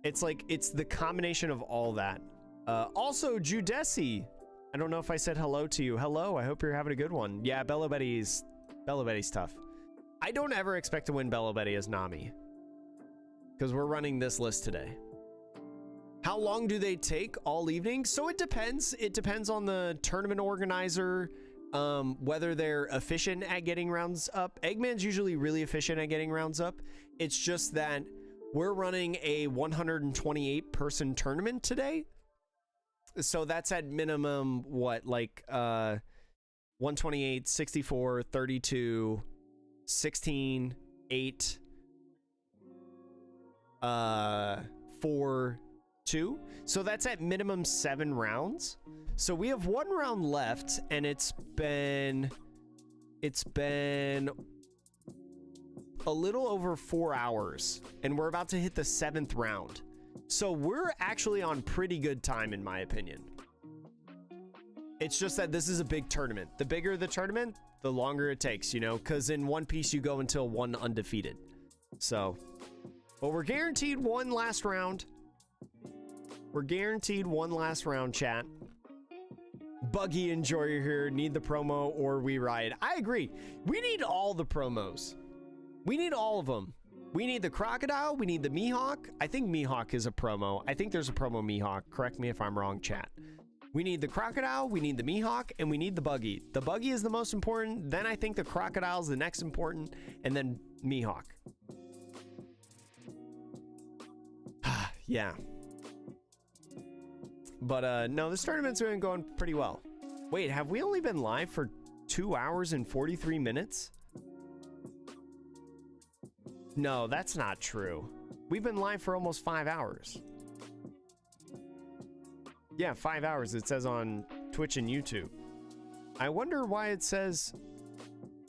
It's like, it's the combination of all that. Also, Judesi, I don't know if I said hello to you. Hello, I hope you're having a good one. Yeah, Bello Betty's tough. I don't ever expect to win Bello Betty as Nami, because we're running this list today. How long do they take? All evening? So it depends. It depends on the tournament organizer, whether they're efficient at getting rounds up. Eggman's usually really efficient at getting rounds up. It's just that we're running a 128 person tournament today. So that's at minimum, what, like 128, 64, 32, 16, 8, 4, 2. So that's at minimum 7 rounds. So we have 1 round left, and it's been a little over 4 hours, and we're about to hit the 7th round. So we're actually on pretty good time, in my opinion. It's just that this is a big tournament. The bigger the tournament, the longer it takes, you know, because in One Piece you go until 1 undefeated. So, but we're guaranteed one last round. We're guaranteed one last round, chat. Buggy Enjoyer here, need the promo or we ride. I agree. We need all the promos. We need all of them. We need the Crocodile. We need the Mihawk. I think Mihawk is a promo. I think there's a promo Mihawk. Correct me if I'm wrong, chat. We need the Crocodile, we need the Mihawk, and we need the Buggy. The Buggy is the most important. Then I think the Crocodile is the next important, and then Mihawk. Yeah. But no, this tournament's been going pretty well. Wait, have we only been live for 2 hours and 43 minutes? No, that's not true. We've been live for almost 5 hours. Yeah, 5 hours it says on Twitch and YouTube. I wonder why it says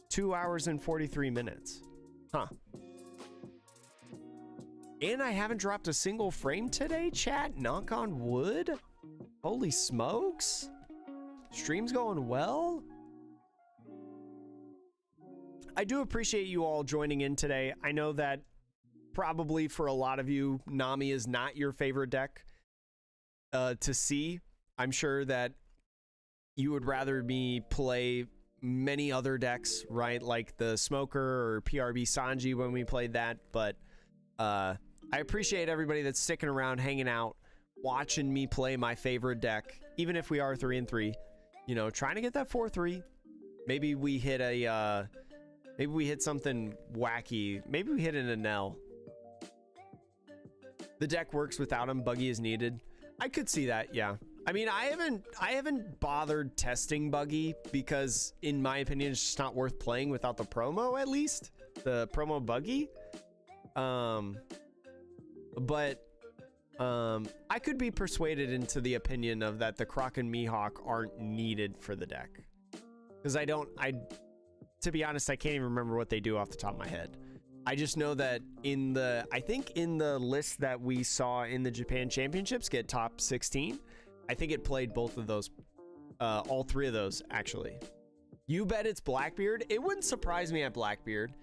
2 hours and 43 minutes. Huh. And I haven't dropped a single frame today, chat. Knock on wood. Holy smokes. Stream's going well. I do appreciate you all joining in today. I know that probably for a lot of you, Nami is not your favorite deck to see. I'm sure that you would rather me play many other decks, right? Like the Smoker or PRB Sanji when we played that. But I appreciate everybody that's sticking around, hanging out, watching me play my favorite deck, even if we are 3-3. You know, trying to get that 4-3. Maybe we hit a maybe we hit something wacky. Maybe we hit an Enel. The deck works without him. Buggy is needed. I could see that, yeah. I mean, I haven't bothered testing Buggy because, in my opinion, it's just not worth playing without the promo, at least. The promo Buggy. But I could be persuaded into the opinion of that the Croc and Mihawk aren't needed for the deck. Because to be honest, I can't even remember what they do off the top of my head. I just know that I think in the list that we saw in the Japan Championships get top 16, I think it played both of those, all 3 of those, actually. You bet it's Blackbeard. It wouldn't surprise me at Blackbeard.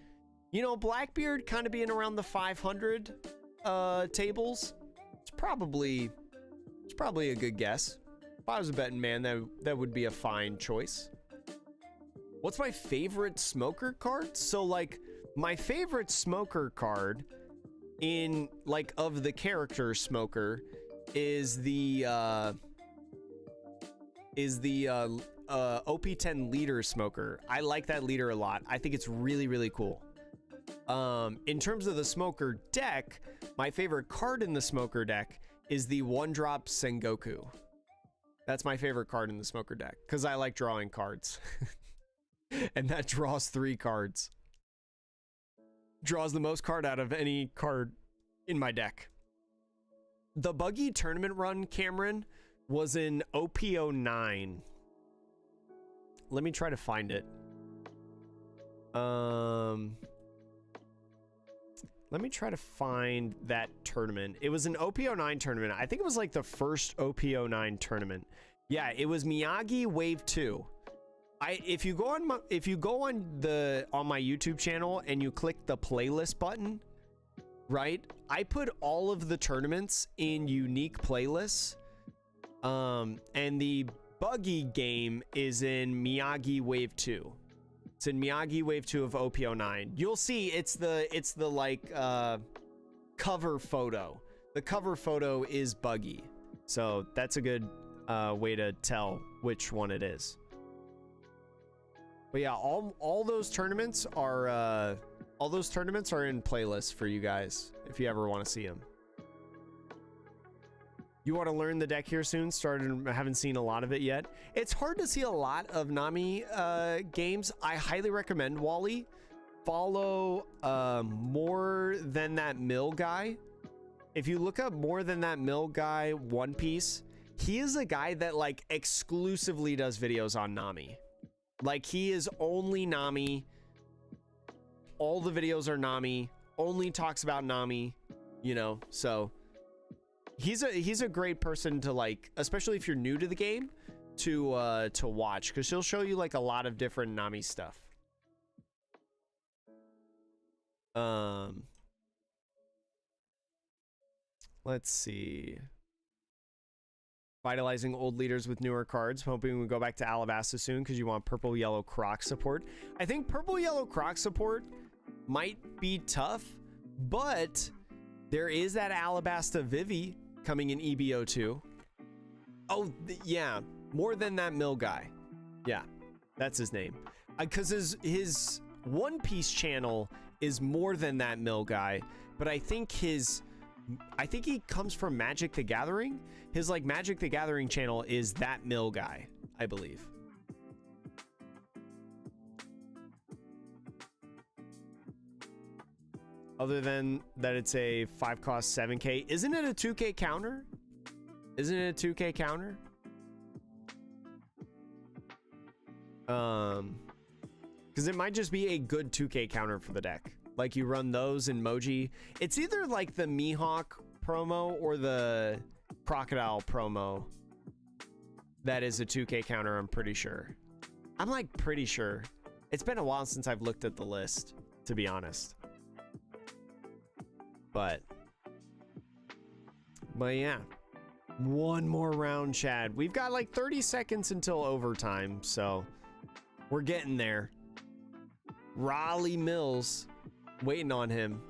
You know, Blackbeard kind of being around the 500 tables, it's probably a good guess. If I was a betting man, that would be a fine choice. What's my favorite Smoker card? So, like, my favorite Smoker card in, like, of the character Smoker is the OP10 leader Smoker. I like that leader a lot. I think it's really, really cool. In terms of the Smoker deck, my favorite card in the Smoker deck is the 1-drop Sengoku. That's my favorite card in the Smoker deck because I like drawing cards. And that draws 3 cards. Draws the most card out of any card in my deck. The Buggy tournament run, Cameron, was in OP09. Let me try to find it. Let me try to find that tournament. It was an OP09 tournament. I think it was like the first OP09 tournament. Yeah, it was Miyagi Wave 2. If you go on my YouTube channel and you click the playlist button, right? I put all of the tournaments in unique playlists. And the Buggy game is in Miyagi Wave 2. It's in Miyagi Wave 2 of OP09. You'll see it's the like cover photo. The cover photo is Buggy. So that's a good way to tell which one it is. But yeah, all those tournaments are in playlists for you guys if you ever want to see them. You want to learn the deck here soon? I haven't seen a lot of it yet. It's hard to see a lot of Nami games. I highly recommend, Wally, follow More Than That Mill guy. If you look up More Than That Mill guy One Piece, he is a guy that like exclusively does videos on Nami. Like, he is only Nami. All the videos are Nami. Only talks about Nami, you know, so he's a great person to like, especially if you're new to the game, to watch, because she'll show you like a lot of different Nami stuff. Let's see. Vitalizing old leaders with newer cards. Hoping we go back to Alabasta soon because you want purple yellow Croc support. I think purple yellow Croc support might be tough, but there is that Alabasta Vivi coming in EBO2. Oh, yeah. More than that mill guy. Yeah, that's his name. Because his One Piece channel is more than that mill guy, but I think he comes from Magic the Gathering. His like Magic the Gathering channel is that mill guy, I believe. Other than that, it's a 5-cost 7K. Isn't it a 2K counter? Isn't it a 2K counter? Because it might just be a good 2K counter for the deck. Like you run those in Moji. It's either like the Mihawk promo or the Crocodile promo that is a 2K counter, I'm pretty sure. I'm like pretty sure. It's been a while since I've looked at the list, to be honest. But yeah. One more round, Chad. We've got like 30 seconds until overtime, so we're getting there. Raleigh Mills, waiting on him.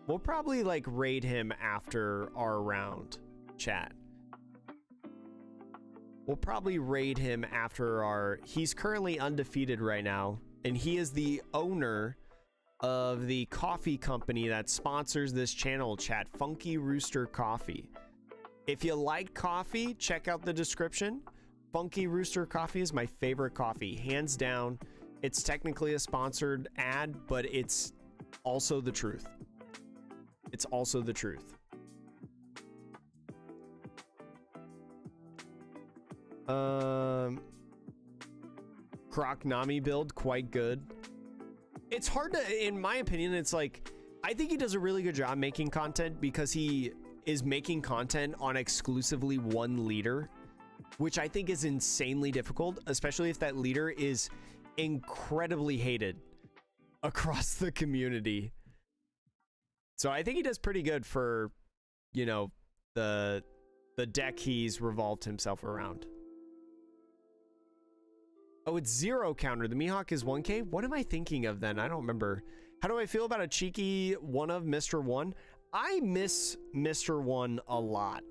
We'll probably like raid him after our round, chat. We'll probably raid him after our... He's currently undefeated right now, and he is the owner of the coffee company that sponsors this channel, chat. Funky Rooster Coffee. If you like coffee, check out the description. Funky Rooster Coffee is my favorite coffee, hands down. It's technically a sponsored ad, but it's also the truth. It's also the truth. Croc Nami build, quite good. It's hard to, in my opinion, it's like, I think he does a really good job making content because he is making content on exclusively one leader, which I think is insanely difficult, especially if that leader is incredibly hated across the community. So I think he does pretty good for, you know, the deck he's revolved himself around. Oh, it's 0 counter. The Mihawk is 1K. What am I thinking of then? I don't remember. How do I feel about a cheeky one of Mr. One? I miss Mr. One a lot.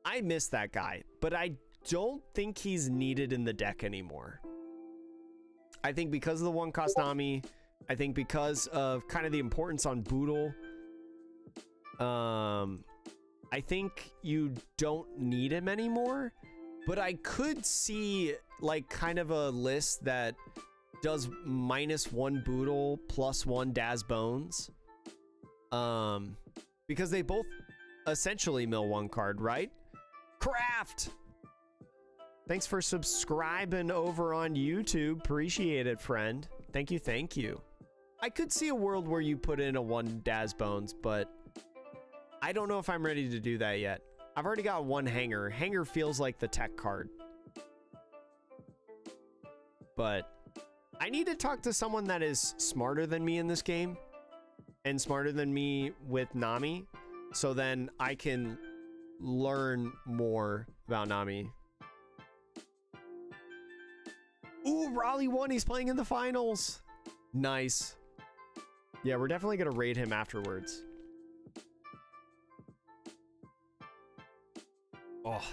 I miss that guy, but I don't think he's needed in the deck anymore. I think because of the 1-cost Nami, I think because of kind of the importance on Boodle, I think you don't need him anymore, but I could see like kind of a list that does -1 Boodle, +1 Daz Bones. Because they both essentially mill 1 card, right? Craft! Thanks for subscribing over on YouTube. Appreciate it, friend. Thank you, thank you. I could see a world where you put in a 1 Daz Bones, but I don't know if I'm ready to do that yet. I've already got 1 Hanger. Hanger feels like the tech card. But I need to talk to someone that is smarter than me in this game and smarter than me with Nami, so then I can learn more about Nami. Ooh, Raleigh won. He's playing in the finals. Nice. Yeah, we're definitely going to raid him afterwards. Oh.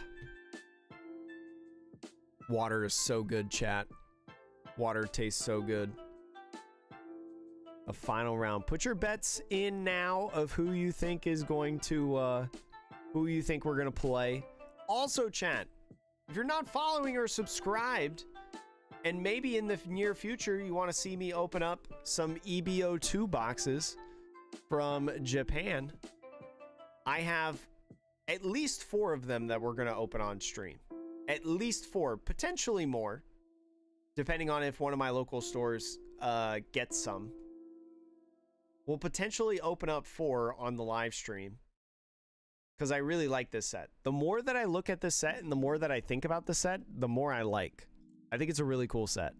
Water is so good, chat. Water tastes so good. A final round. Put your bets in now of who you think is going to, who you think we're going to play. Also, chat, if you're not following or subscribed, and maybe in the near future you want to see me open up some EBO2 boxes from Japan, I have at least 4 of them that we're going to open on stream. At least 4, potentially more, depending on if one of my local stores gets some. We'll potentially open up 4 on the live stream, because I really like this set. The more that I look at this set and the more that I think about the set, the more I like. I think it's a really cool set.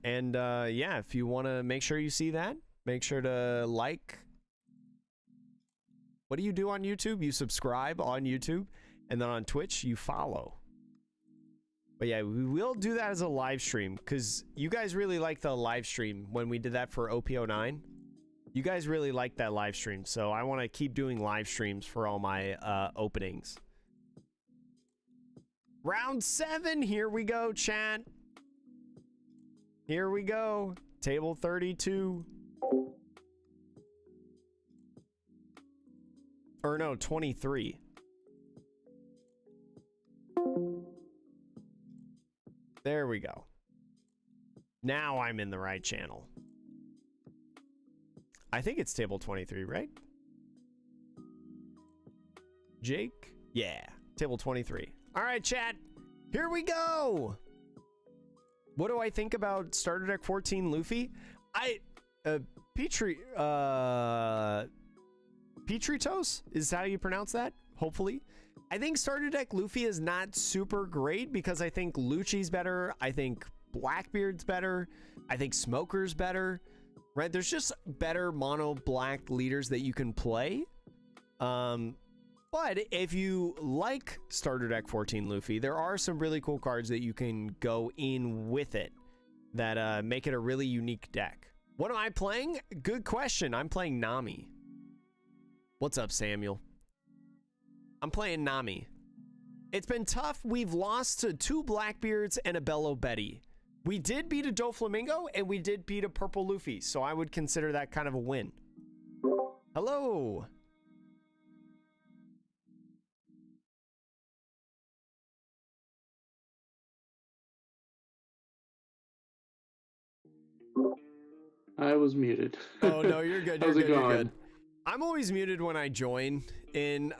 And yeah, if you want to make sure you see that, make sure to like. What do you do on YouTube? You subscribe on YouTube, and then on Twitch, you follow. But yeah, we will do that as a live stream, because you guys really like the live stream when we did that for OP09. You guys really like that live stream, so I want to keep doing live streams for all my openings. Round 7, here we go, chat. Here we go. Table 32. Or no, 23. There we go. Now I'm in the right channel. I think it's table 23, right? Jake? Yeah, table 23. All right, chat. Here we go. What do I think about Starter Deck 14 Luffy? Petritos is how you pronounce that, hopefully. I think Starter Deck Luffy is not super great because I think Lucci's better. I think Blackbeard's better. I think Smoker's better, right? There's just better mono black leaders that you can play. But if you like Starter Deck 14 Luffy, there are some really cool cards that you can go in with it that make it a really unique deck. What am I playing? Good question. I'm playing Nami. What's up, Samuel? I'm playing Nami. It's been tough. We've lost to 2 Blackbeards and a Bello Betty. We did beat a Doflamingo and we did beat a Purple Luffy, so I would consider that kind of a win. Hello. I was muted. Oh no, you're good. You're How's it good. You're going? good. I'm always muted when I join in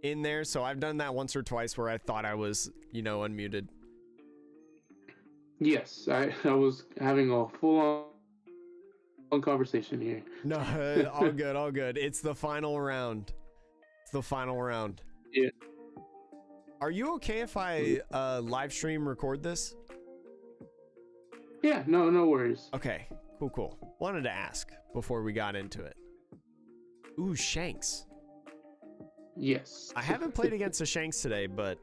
there, so I've done that once or twice where I thought I was, you know, unmuted. Yes, I was having a full-on conversation here. No, all good, all good. It's the final round. It's the final round. Yeah. Are you okay if I live stream record this? Yeah, no worries. Okay, cool. Wanted to ask before we got into it. Ooh, Shanks. Yes. I haven't played against a Shanks today, but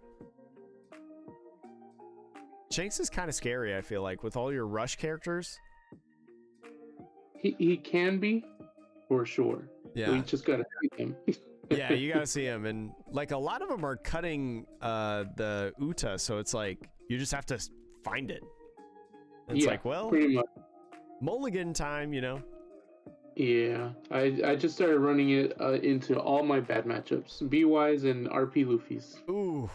Shanks is kind of scary, I feel like, with all your rush characters. He can be, for sure. Yeah. We just gotta see him. Yeah, you gotta see him, and like a lot of them are cutting the Uta, so it's like you just have to find it. It's yeah, like, well, pretty much. mulligan time, you know. Yeah, I just started running it into all my bad matchups, BYs and RP Luffy's. Ooh,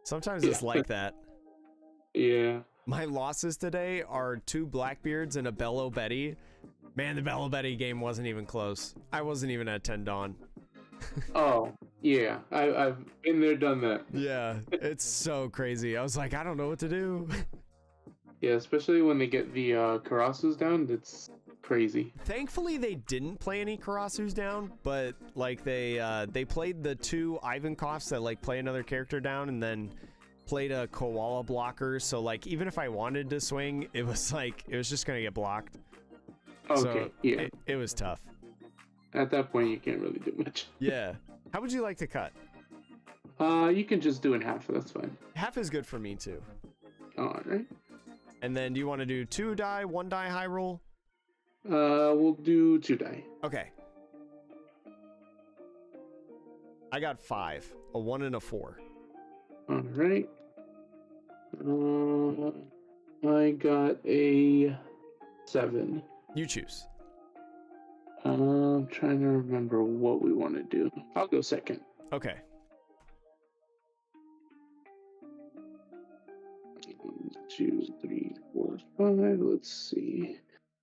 sometimes it's like that. Yeah. My losses today are 2 Blackbeards and a Bello Betty. Man, the Bello Betty game wasn't even close. I wasn't even at 10 Dawn. Oh, yeah. I've been there, done that. Yeah, it's so crazy. I was like, I don't know what to do. Yeah, especially when they get the Karasus down, it's crazy. Thankfully, they didn't play any Karasus down, but like they played the 2 Ivankoffs that like play another character down, and then played a koala blocker. So like even if I wanted to swing, it was just gonna get blocked. Okay, so yeah. It was tough. At that point, you can't really do much. Yeah. How would you like to cut? You can just do in half. That's fine. Half is good for me too. All right. And then do you want to do 2 die, 1 die high roll? We'll do 2 die. Okay. I got 5, a 1 and a 4. All right. I got a 7. You choose. I'm trying to remember what we want to do. I'll go second. Okay. 1, 2, 3, 4, 5. Let's see.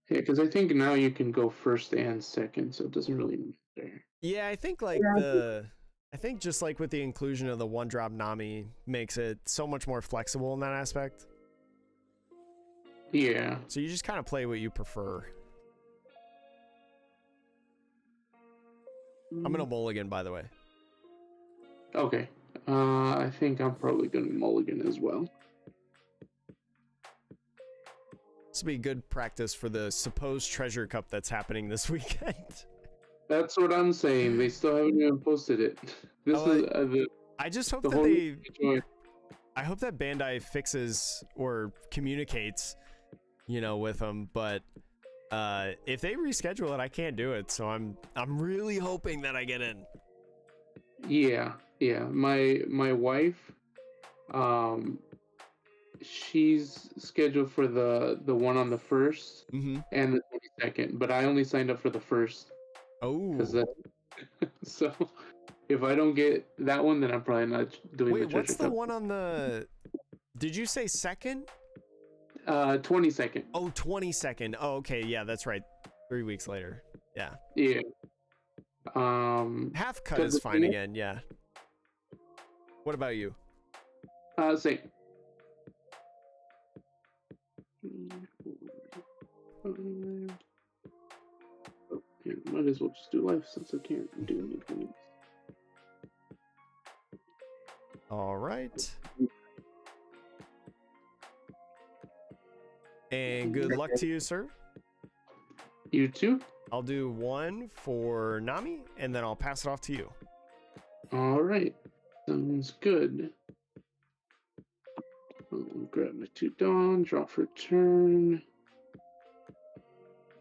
Yeah, because I think now you can go first and second, so it doesn't really matter. Yeah, I think I think just like with the inclusion of the 1-drop Nami makes it so much more flexible in that aspect. Yeah. So you just kind of play what you prefer. I'm gonna mulligan, by the way. Okay. I think I'm probably gonna mulligan as well. This will be good practice for the supposed treasure cup that's happening this weekend. That's what I'm saying. They still haven't even posted it. This is I just hope the that whole they. I hope that Bandai fixes or communicates, with them. But if they reschedule it, I can't do it. So I'm really hoping that I get in. Yeah. My wife, she's scheduled for the one on the 1st and the 22nd, but I only signed up for the 1st. Oh. So if I don't get that one, then I'm probably not doing the treasure what's the cup. one on the? Did you say 2nd? 22nd. Oh, 22nd. Oh, okay. Yeah, that's right. 3 weeks later. Yeah. Yeah. Half cut is fine again. Yeah. What about you? Same. Yeah, might as well just do life since I can't do anything else. All right. And good luck to you, sir. You too. I'll do one for Nami, and then I'll pass it off to you. All right. Sounds good. I'll grab my 2 Dawn, draw for turn.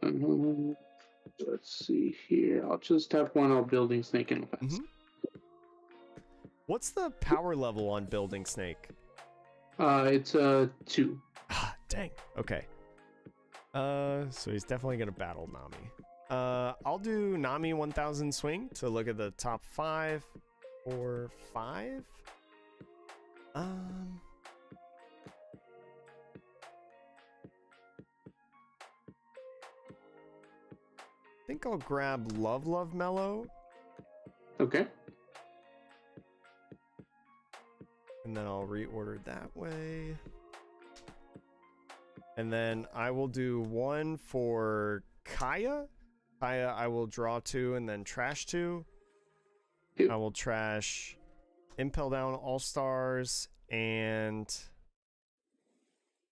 Let's see here. I'll just tap one. I'll Building Snake and pass. What's the power level on Building Snake? It's 2. Ah, dang. Okay. So he's definitely gonna battle Nami. I'll do Nami 1000 swing to look at the top 5 or 5. I think I'll grab Love Mellow. Okay. And then I'll reorder that way. And then I will do one for Kaya. Kaya, I will draw 2 and then trash 2. I will trash Impel Down All-Stars and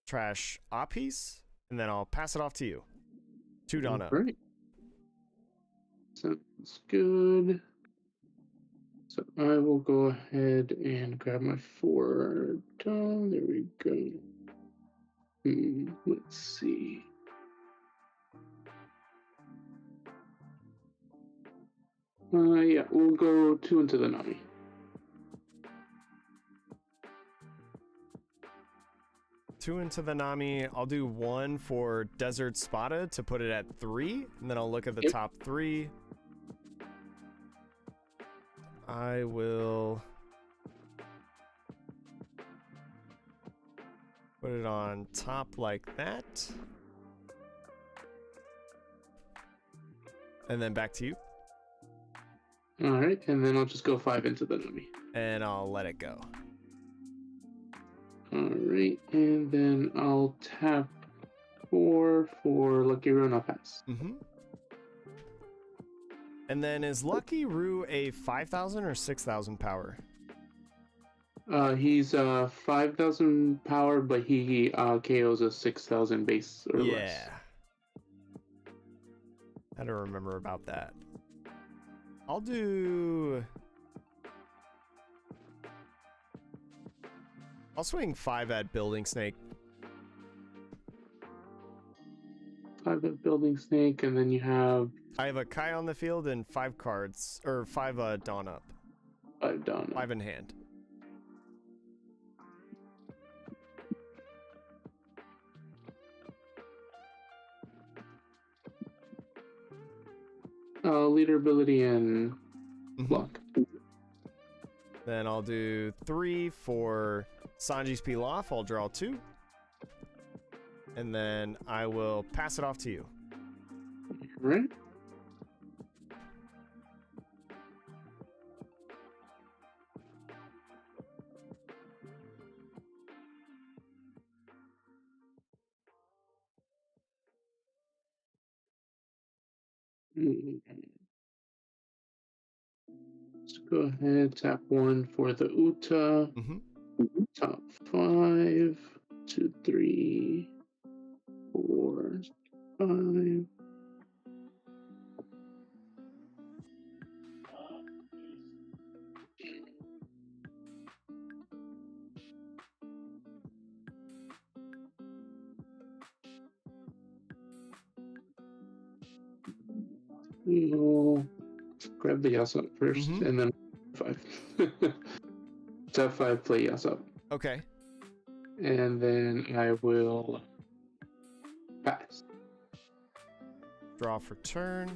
trash Apis. And then I'll pass it off to you. 2 Dawn up. Great. Sounds good. So I will go ahead and grab my 4 Dawn. There we go. Let's see. Yeah, we'll go 2 into the Nami. Two into the Nami. I'll do 1 for Desert Spada to put it at 3, and then I'll look at the top 3. I will put it on top like that. And then back to you. All right, and then I'll just go 5 into the Nami. And I'll let it go. All right, and then I'll tap 4 for Lucky Rune. I'll pass. And then is Lucky Roo a 5,000 or 6,000 power? He's 5,000 power, but he KOs a 6,000 base or less. Yeah. I don't remember about that. I'll swing 5 at Building Snake. 5 at Building Snake, and then you have... I have a Kai on the field and 5 cards, or 5 Dawn up. 5 Dawn up. 5 in hand. Leader ability and block. Then I'll do 3 for Sanji's Pilaf. I'll draw 2. And then I will pass it off to you. Right. Let's go ahead, tap 1 for the Uta. Top 5, 2, 3, 4, 5. We'll grab the Yasop first, and then 5. Tap 5, play Yasop. Okay. And then I will pass. Draw for turn.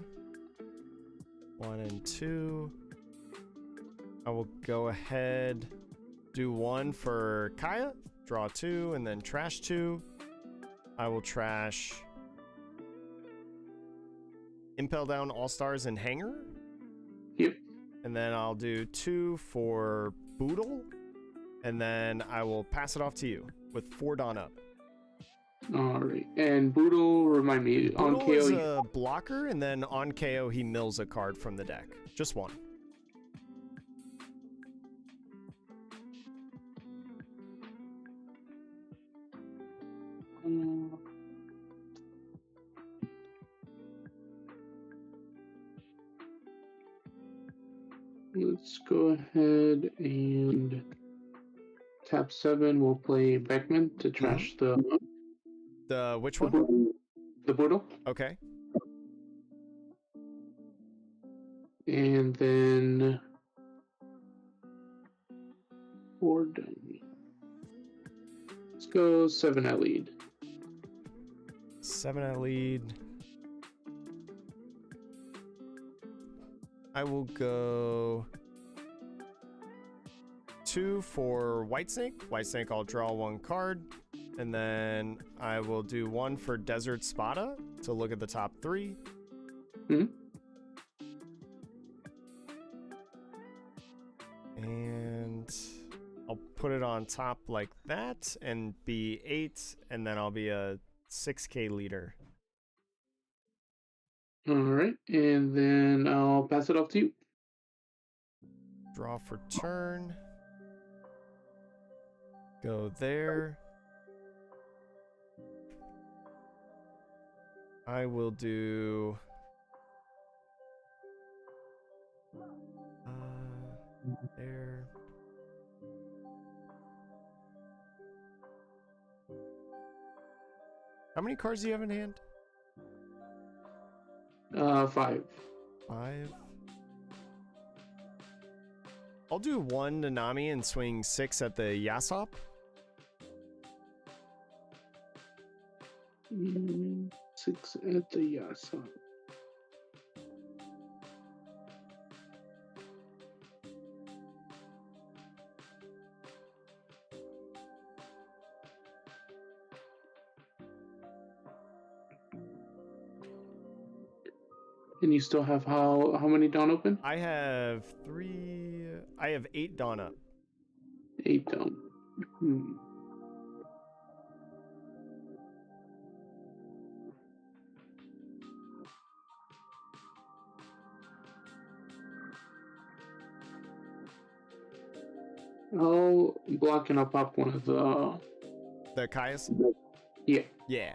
1 and 2. I will go ahead, do 1 for Kaya. Draw 2, and then trash 2. I will trash Impel Down, All-Stars, and Hanger. Yep. And then I'll do 2 for Boodle. And then I will pass it off to you with 4 Dawn up. Alright. And Boodle, remind me, Boodle on KO... is a blocker, and then on KO he mills a card from the deck. Just 1. Let's go ahead and tap 7. We'll play Beckman to trash the which one? The Boodle. Okay. And then 4 done. Let's go 7 at lead. 7 at lead. I will go 2 for Whitesnake. Whitesnake, I'll draw 1 card. And then I will do 1 for Desert Spada to look at the top 3. And I'll put it on top like that and be 8. And then I'll be a 6K leader. Alright, and then I'll pass it off to you. Draw for turn. Go there. I will do... there. How many cards do you have in hand? 5. 5. I'll do 1 to Nami and swing 6 at the Yasop. 6 at the Yasop. And you still have how many Dawn open? I have 3. I have 8 Dawn up. 8 Dawn. I'll block and I'll pop one of the Kaias? Yeah. Yeah.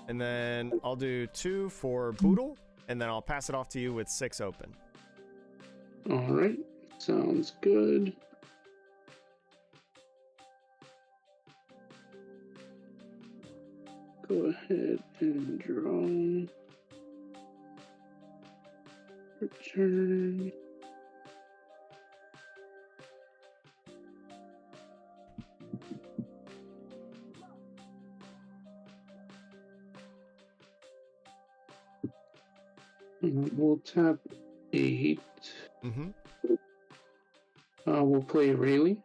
And then I'll do 2 for Boodle, and then I'll pass it off to you with 6 open. Alright. Sounds good. Go ahead and draw. Return. We'll tap 8. We'll play Rayleigh.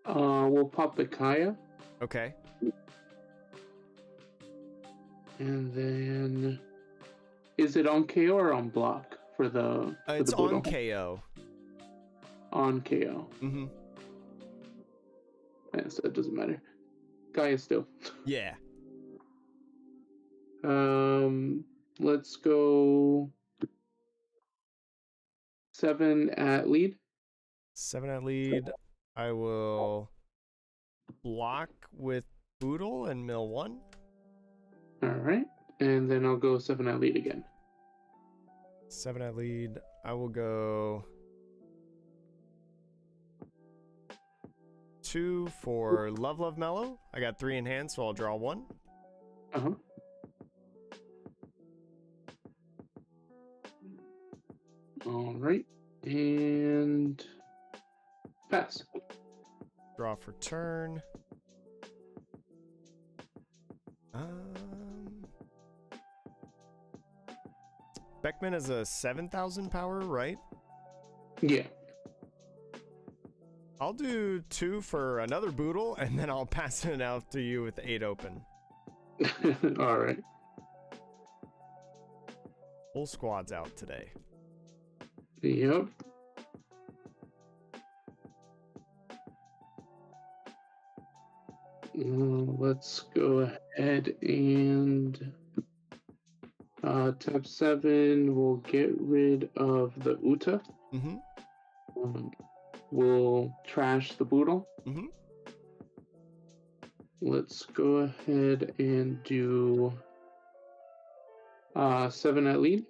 We'll pop the Kaya. Okay. And then, is it on KO or on block for the? It's on KO. On KO. Yes, that doesn't matter. Kaya still. Yeah. Let's go 7 at lead. 7 at lead. I will block with Boodle and mill 1. All right. And then I'll go 7 at lead again. 7 at lead. I will go 2 for Love Mellow. I got 3 in hand, so I'll draw 1. Uh-huh. All right. And pass. Draw for turn. Beckman is a 7,000 power, right? Yeah. I'll do 2 for another Boodle, and then I'll pass it out to you with 8 open. All right. Full squad's out today. Yep. Let's go ahead and tab 7. We'll get rid of the Uta. We'll trash the Boodle. Let's go ahead and do 7 at lead.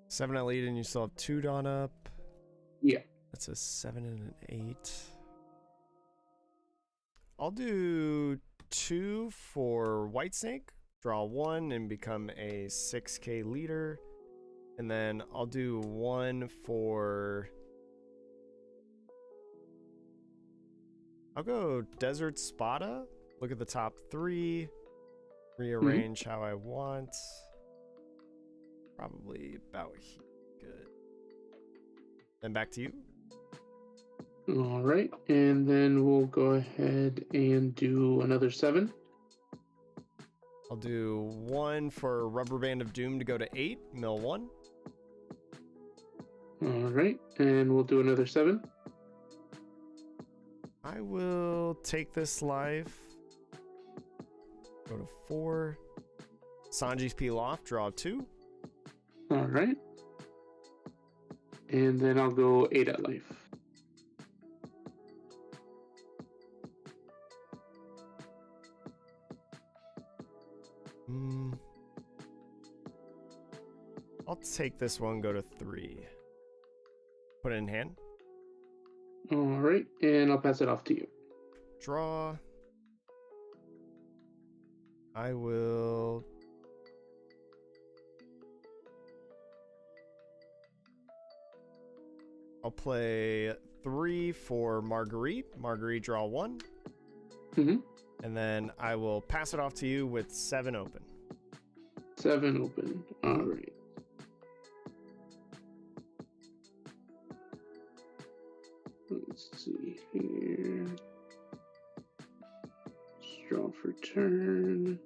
7 at lead, and you still have 2 Dawn up. Yeah. That's a 7 and an 8. I'll do 2 for Whitesnake. Draw 1 and become a 6k leader. And then I'll do 1 for... I'll go Desert Spada. Look at the top 3. Rearrange how I want. Probably about here. Good. Then back to you. All right. And then we'll go ahead and do another 7. I'll do 1 for Rubber Band of Doom to go to 8. Mill 1. All right. And we'll do another 7. I will take this life. Go to 4. Sanji's peel off. Draw 2. All right. And then I'll go 8 at life. I'll take this one, go to 3. Put it in hand. All right. And I'll pass it off to you. Draw. I will... I'll play 3 for Marguerite. Marguerite, draw 1. And then I will pass it off to you with 7 open. 7 open. All right. Let's see here. Draw for turn.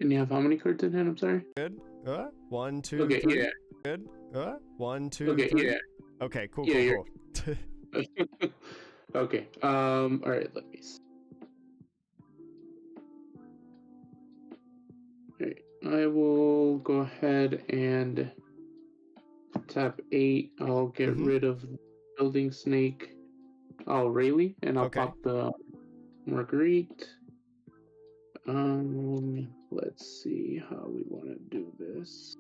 And you have how many cards in hand? I'm sorry. Good. 1, 2, Okay, 3. yeah. Good. 1, 2, Okay, 3. yeah. Okay, cool, Yeah, cool. Okay. All right. Let me see. Alright, I will go ahead and tap 8. I'll get rid of Building Snake. I'll Rayleigh, and I'll pop the Marguerite. Let's see how we want to do this.